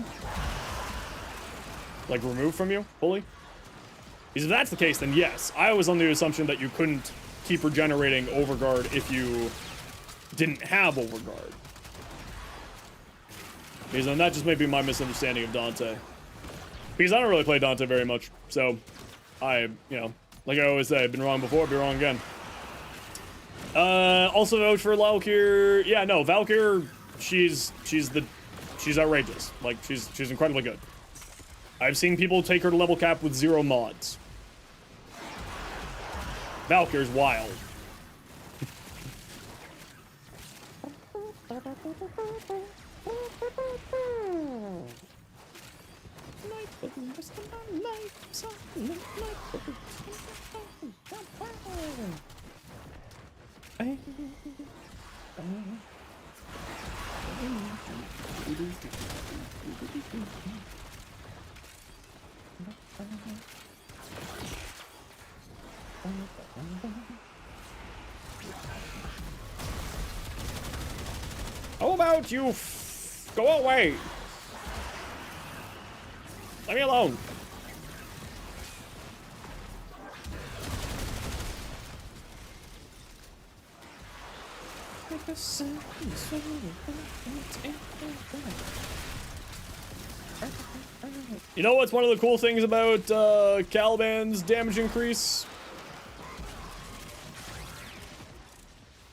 Like removed from you fully? Because if that's the case, then yes. I was on the assumption that you couldn't keep regenerating Overguard if you didn't have Overguard. Because then that just may be my misunderstanding of Dante. Because I don't really play Dante very much, so I, you know, like I always say, I've been wrong before, I'll be wrong again. Also vote for Valkyr. Yeah, no, Valkyr, she's outrageous. Like she's incredibly good. I've seen people take her to level cap with 0 mods. Valkyr's wild. How about you go away? Let me alone. You know what's one of the cool things about Caliban's damage increase?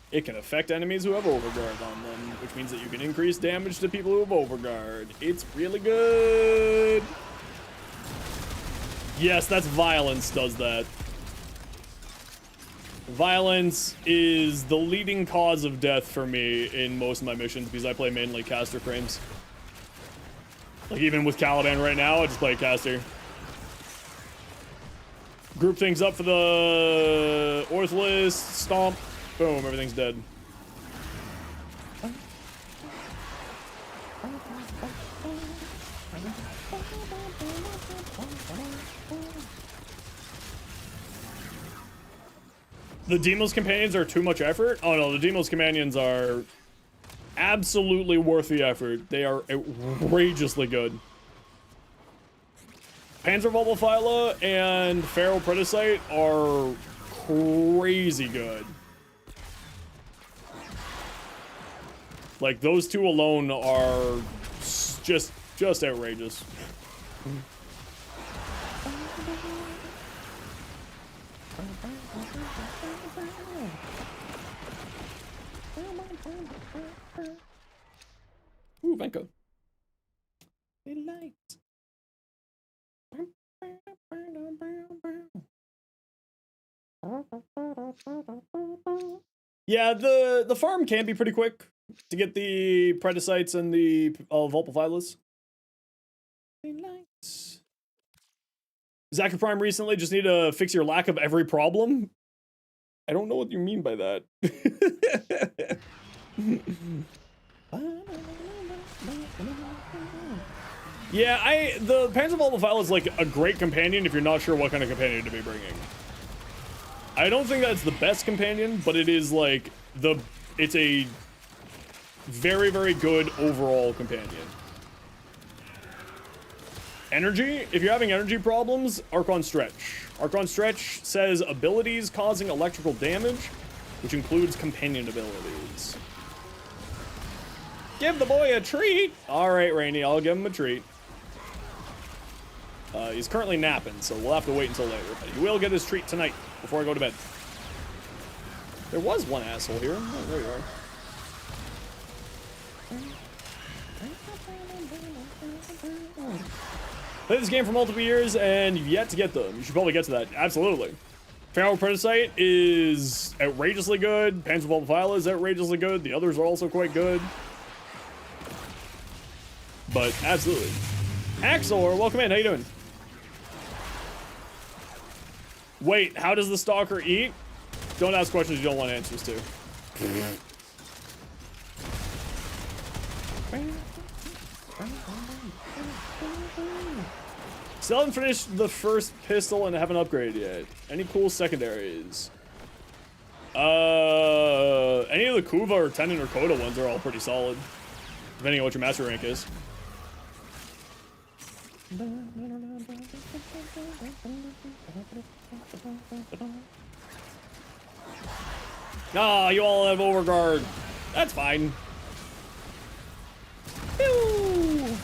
It can affect enemies who have Overguard on them, which means that you can increase damage to people who have Overguard. It's really good. Yes, that's Violence does that. Violence is the leading cause of death for me in most of my missions because I play mainly caster frames. Like even with Caliban right now, I just play caster. Group things up for the Orthless, stomp, boom, everything's dead. The Deimos Companions are too much effort? Oh no, the Deimos Companions are absolutely worth the effort. They are outrageously good. Panzerwolfphyla and Feral Predacite are crazy good. Like, those two alone are just outrageous. Ooh, Venko. Yeah, the farm can be pretty quick to get the Predacites and the Vulpaphylas. Zachary Prime recently just need to fix your lack of every problem. I don't know what you mean by that. Yeah, the Panzerwolfphyla is like a great companion if you're not sure what kind of companion to be bringing. I don't think that's the best companion, but it is like it's a very, very good overall companion. Energy, if you're having energy problems, Archon Stretch. Archon Stretch says abilities causing electrical damage, which includes companion abilities. Give the boy a treat! Alright, Rainy, I'll give him a treat. He's currently napping, so we'll have to wait until later. But he will get his treat tonight before I go to bed. There was one asshole here. Oh, there you are. Played this game for multiple years and you've yet to get them. You should probably get to that. Absolutely. Pharaoh Prototype is outrageously good. Panzer Vile is outrageously good. The others are also quite good. But absolutely. Axel, welcome in. How you doing? Wait, how does the stalker eat? Don't ask questions you don't want answers to. Still haven't finished the first pistol and haven't upgraded yet. Any cool secondaries? Any of the Kuva or Tendon or Koda ones are all pretty solid. Depending on what your master rank is. Ah, you all have overguard. That's fine. Pew!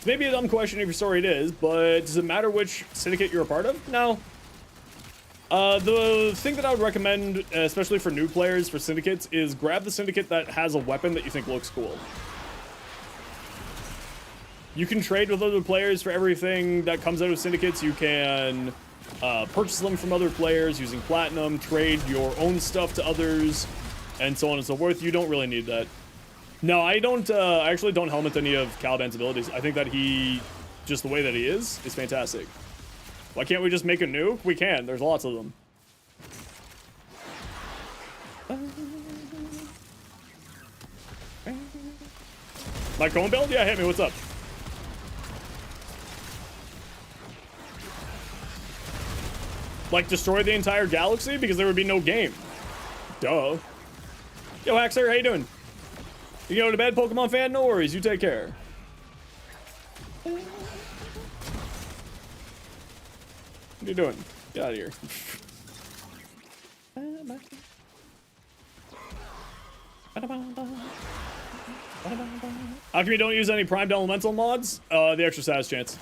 Maybe a dumb question if your story it is, but does it matter which syndicate you're a part of? No. The thing that I would recommend, especially for new players, for syndicates, is grab the syndicate that has a weapon that you think looks cool. You can trade with other players for everything that comes out of syndicates. You can purchase them from other players using platinum, trade your own stuff to others, and so on and so forth. You don't really need that. No, I don't, I actually don't helmet any of Caliban's abilities. I think that he, just the way that he is fantastic. Why can't we just make a nuke? We can, there's lots of them. My cone build? Yeah, hit me, what's up? Like, destroy the entire galaxy? Because there would be no game. Duh. Yo, Haxer, how you doing? You go to bed, Pokemon fan? No worries, you take care. What are you doing? Get out of here. How come you don't use any primed elemental mods? The extra sass chance.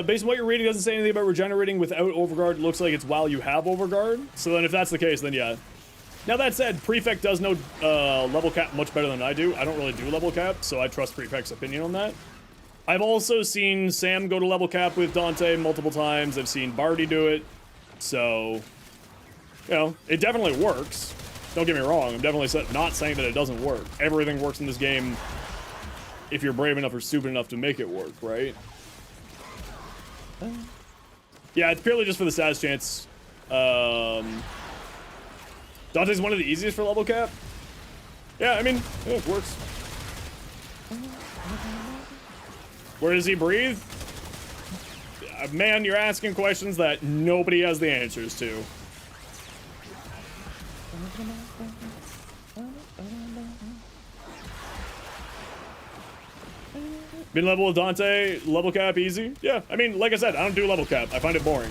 Based on what you're reading, it doesn't say anything about regenerating without overguard. It looks like it's while you have overguard. So then if that's the case, then yeah. Now that said, Prefect does know level cap much better than I do. I don't really do level cap, so I trust Prefect's opinion on that. I've also seen Sam go to level cap with Dante multiple times. I've seen Barty do it. So, you know, it definitely works. Don't get me wrong. I'm definitely not saying that it doesn't work. Everything works in this game if you're brave enough or stupid enough to make it work, right? Yeah, it's purely just for the status chance. Dante's one of the easiest for level cap. Yeah, I mean, yeah, it works. Where does he breathe? Man, you're asking questions that nobody has the answers to. Been level with Dante, level cap easy? Yeah, I mean, like I said, I don't do level cap. I find it boring.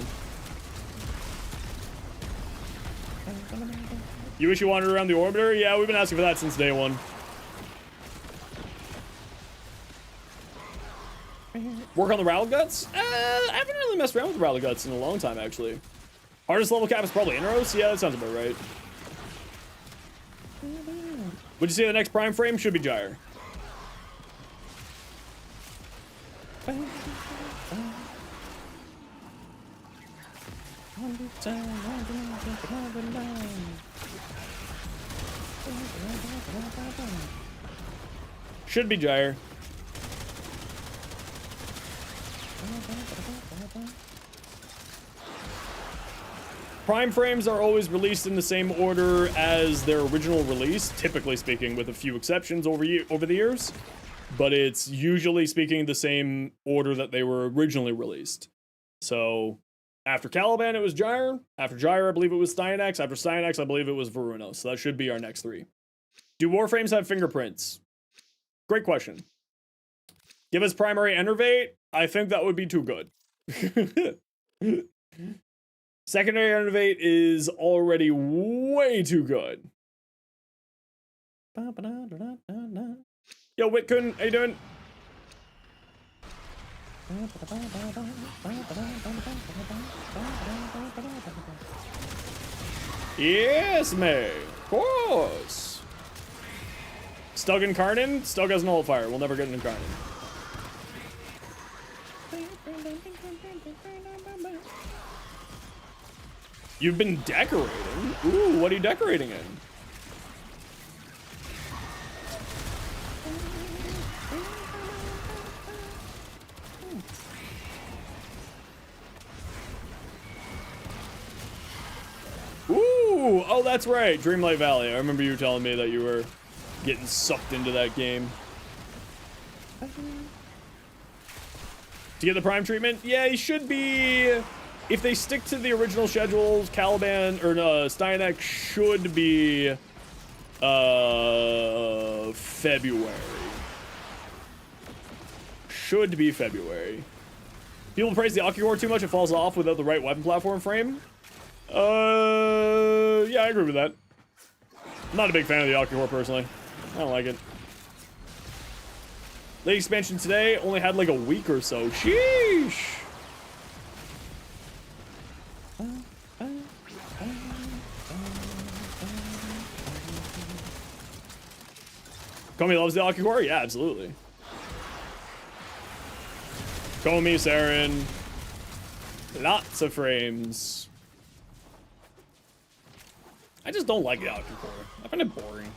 You wish you wandered around the orbiter? Yeah, we've been asking for that since day one. Work on the rattle guts? I haven't really messed around with the rattle guts in a long time, actually. Hardest level cap is probably Inros? Yeah, that sounds about right. Would you say the next prime frame should be Gyre? Should be Gyre. Prime frames are always released in the same order as their original release, typically speaking, with a few exceptions over the years. But it's usually speaking the same order that they were originally released. So After Caliban, it was Gyre. After Gyre, I believe it was Styanax. After Styanax, I believe it was Varuno. So that should be our next 3. Do Warframes have fingerprints? Great question. Give us primary Enervate? I think that would be too good. Secondary Enervate is already way too good. Yo, Witkun, how you doing? Yes, mate. Of course. Stug Incarnin? Stug has Nullifier. We'll never get an Incarnin. You've been decorating? Ooh, what are you decorating in? Ooh, oh, that's right. Dreamlight Valley. I remember you telling me that you were getting sucked into that game. To get the Prime treatment? Yeah, you should be... If they stick to the original schedules, Caliban, or Styanax should be, February. Should be February. People praise the Ocucore too much, it falls off without the right weapon platform frame. Yeah, I agree with that. I'm not a big fan of the Ocucore, personally. I don't like it. Late expansion today only had like a week or so. Sheesh! Komi loves the Ocucore? Yeah, absolutely. Komi, Saren. Lots of frames. I just don't like the Ocucore. I find it boring.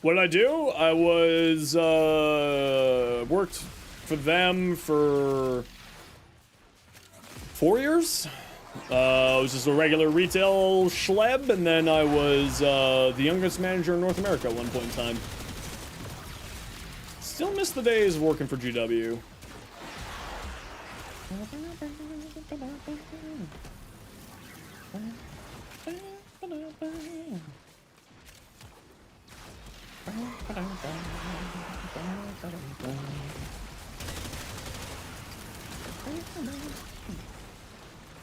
What did I do? I was, worked for them for 4 years. I was just a regular retail schleb, and then I was, the youngest manager in North America at one point in time. Still miss the days of working for GW.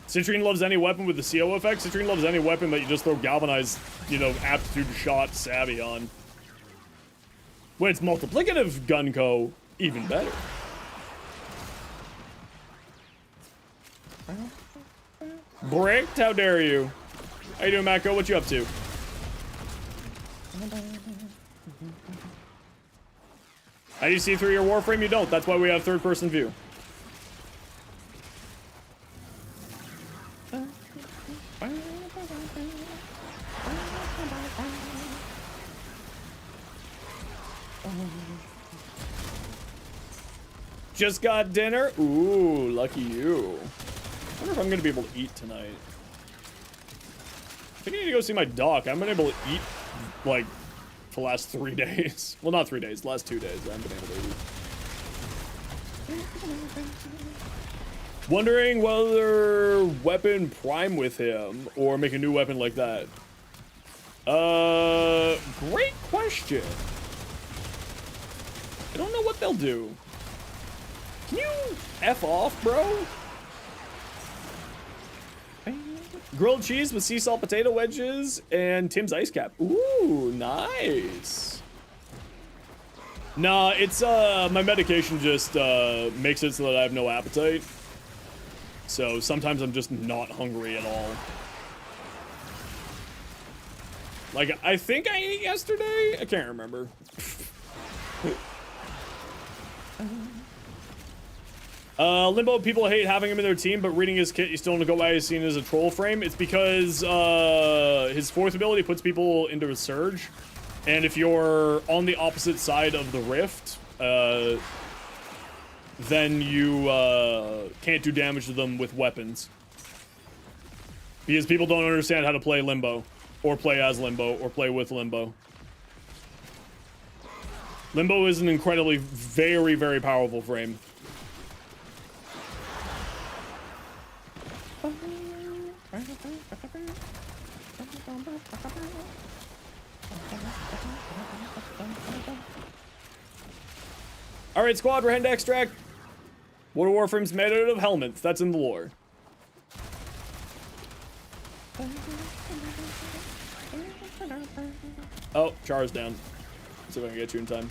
Citrine loves any weapon with the CO effect. Citrine loves any weapon that you just throw galvanized, you know, aptitude shot savvy on. When it's multiplicative Gunko, even better. Bricked? How dare you? How you doing, Mako? What you up to? How do you see through your Warframe? You don't. That's why we have third-person view. Just got dinner? Ooh, lucky you. I wonder if I'm gonna be able to eat tonight. I think I need to go see my doc. I'm unable to eat, like, for the last 3 days. Well, not 3 days, the last 2 days I haven't been able to eat. Wondering whether weapon prime with him or make a new weapon like that. Great question. I don't know what they'll do. Can you F off, bro? Grilled cheese with sea salt potato wedges and Tim's ice cap. Ooh, nice. Nah, it's, my medication just, makes it so that I have no appetite. So sometimes I'm just not hungry at all. Like, I think I ate yesterday? I can't remember. Limbo, people hate having him in their team, but reading his kit, you still don't go by is seen as a troll frame. It's because, his fourth ability puts people into a surge. And if you're on the opposite side of the rift, then you, can't do damage to them with weapons. Because people don't understand how to play Limbo, or play as Limbo, or play with Limbo. Limbo is an incredibly, very, very powerful frame. Alright, squad, we're heading to extract. What are Warframes made out of? Helmets. That's in the lore. Oh, Char's down. Let's see if I can get you in time.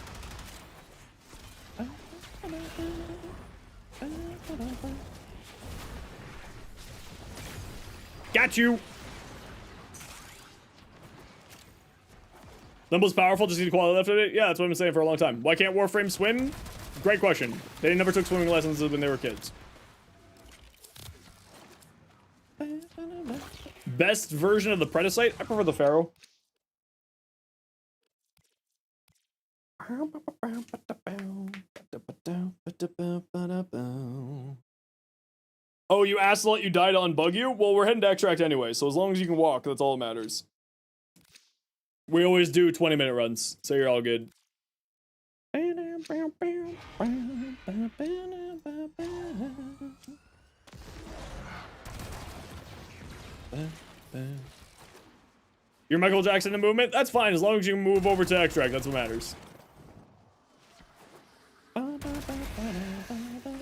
Got you! Limbo's powerful, just need quality left of it? Yeah, that's what I've been saying for a long time. Why can't Warframe swim? Great question. They never took swimming lessons when they were kids. Best version of the Predacite? I prefer the Pharaoh. Oh, you asked to let you die to unbug you? Well, we're heading to extract anyway, so as long as you can walk, that's all that matters. We always do 20-minute runs, so you're all good. You're Michael Jackson in movement? That's fine, as long as you can move over to extract, that's what matters.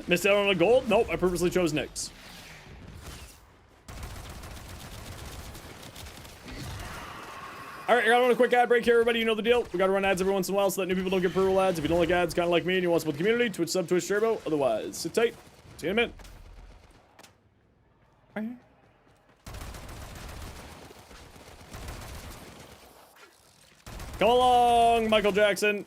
Missed out on a gold? Nope, I purposely chose Nyx. Alright, I got on a quick ad break here, everybody. You know the deal. We gotta run ads every once in a while so that new people don't get pre-roll ads. If you don't like ads, kind of like me, and you want to support the community, Twitch sub, Twitch Turbo. Otherwise, sit tight. See you in a minute. Come along, Michael Jackson.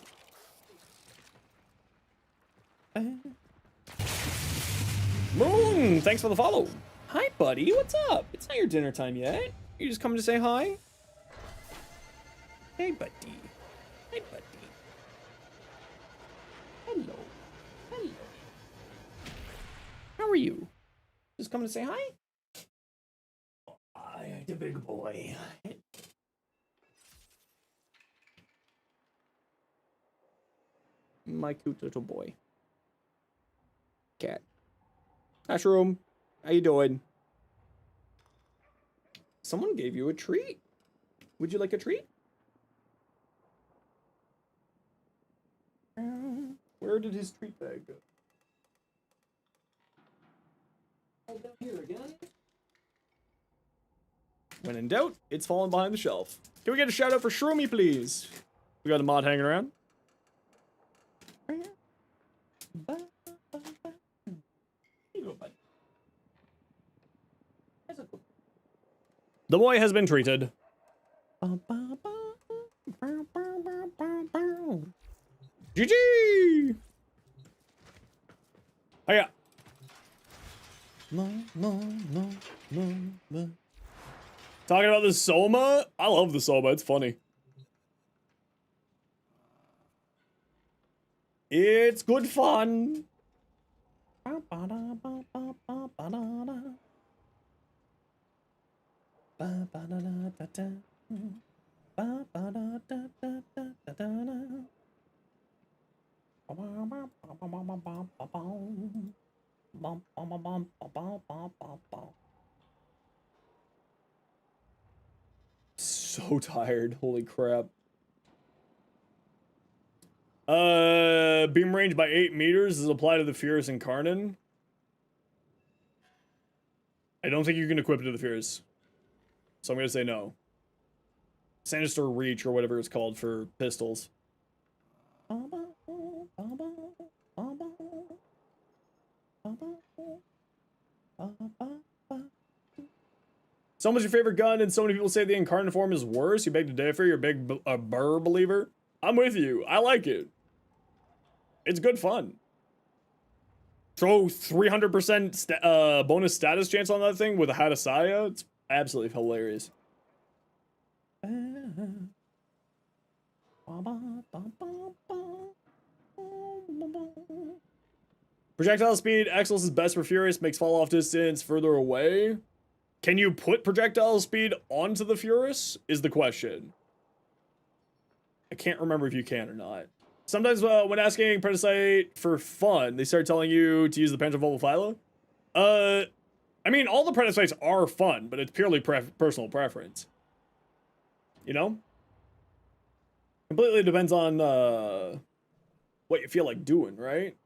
Moon, thanks for the follow. Hi, buddy. What's up? It's not your dinner time yet. You just coming to say hi? Hey, buddy. Hey, buddy. Hello. Hello. How are you? Just coming to say hi? Hi, the big boy. My cute little boy. Cat. Mushroom, how you doing? Someone gave you a treat. Would you like a treat? Where did his treat bag go? Oh, down here again. When in doubt, it's fallen behind the shelf. Can we get a shout out for Shroomy, please? We got a mod hanging around. Here you go, buddy. The boy has been treated. GG! Oh yeah. Talking about the Soma? I love the Soma, it's funny. It's good fun. So tired, holy crap. Beam range by 8 meters is applied to the Fierce and Karnan. I don't think you can equip it to the Fierce. So I'm gonna say no. Sinister Reach or whatever it's called for pistols. Someone's your favorite gun, and so many people say the incarnate form is worse. You beg to differ. You're a big burr believer. I'm with you. I like it. It's good fun. Throw 300% bonus status chance on that thing with a Hadasaya. It's absolutely hilarious. Projectile speed, Exilus is best for Furious, makes fall off distance further away. Can you put projectile speed onto the Furus? Is the question. I can't remember if you can or not. Sometimes when asking Predacite for fun, they start telling you to use the Pantravolo Philo. I mean, all the Predacites are fun, but it's purely personal preference. You know? Completely depends on what you feel like doing, right?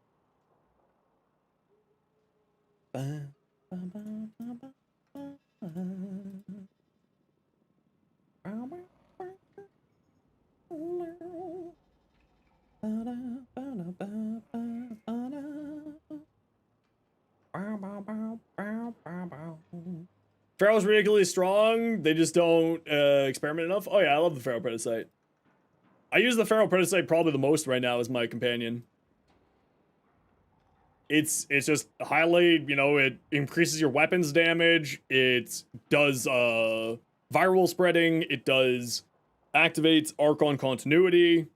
Pharaoh's ridiculously strong. They just don't experiment enough. Oh yeah, I love the Pharaoh Predacite. I use the Pharaoh Predacite probably the most right now as my companion. It's just highly, you know, it increases your weapons damage. It does viral spreading. It does activates Archon continuity.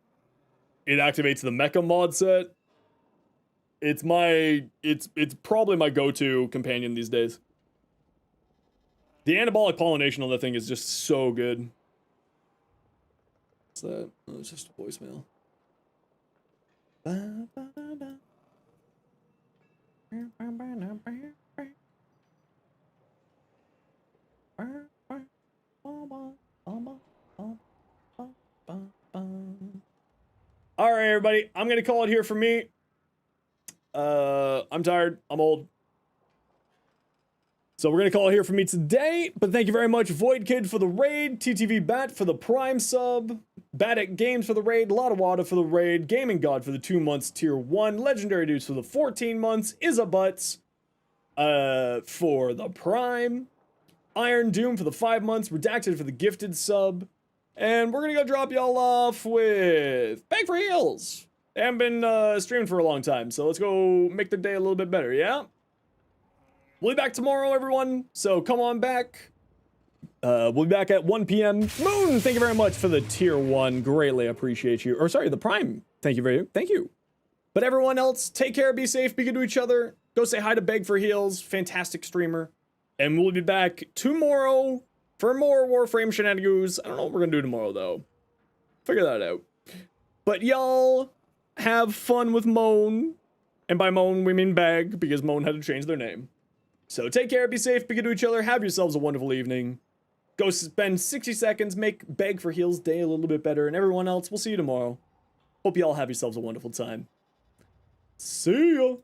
It activates the Mecha mod set. It's probably my go-to companion these days. The anabolic pollination on that thing is just so good. What's that? Oh, it's just a voicemail. All right, everybody. I'm gonna call it here for me. I'm tired. I'm old. So we're gonna call it here for me today. But thank you very much, Void Kid for the raid, TTV Bat for the Prime sub, Batic Games for the raid, Lottawada for the raid, Gaming God for the 2 months tier 1, Legendary Dudes for the 14 months, Isa Butts for the Prime, Iron Doom for the 5 months, Redacted for the gifted sub, and we're gonna go drop y'all off with Bag for Heels. They haven't been streamed for a long time, so let's go make the day a little bit better, yeah? We'll be back tomorrow, everyone, so come on back. We'll be back at 1 p.m. Moon, thank you very much for the tier 1. Greatly appreciate you. Or sorry, the Prime. Thank you. But everyone else, take care, be safe, be good to each other. Go say hi to Beg for Heels, fantastic streamer. And we'll be back tomorrow for more Warframe shenanigans. I don't know what we're gonna do tomorrow, though. Figure that out. But y'all have fun with Moan. And by Moan, we mean Beg, because Moan had to change their name. So take care, be safe, be good to each other, have yourselves a wonderful evening. Go spend 60 seconds, make Beg for Heels day a little bit better, and everyone else, we'll see you tomorrow. Hope you all have yourselves a wonderful time. See ya!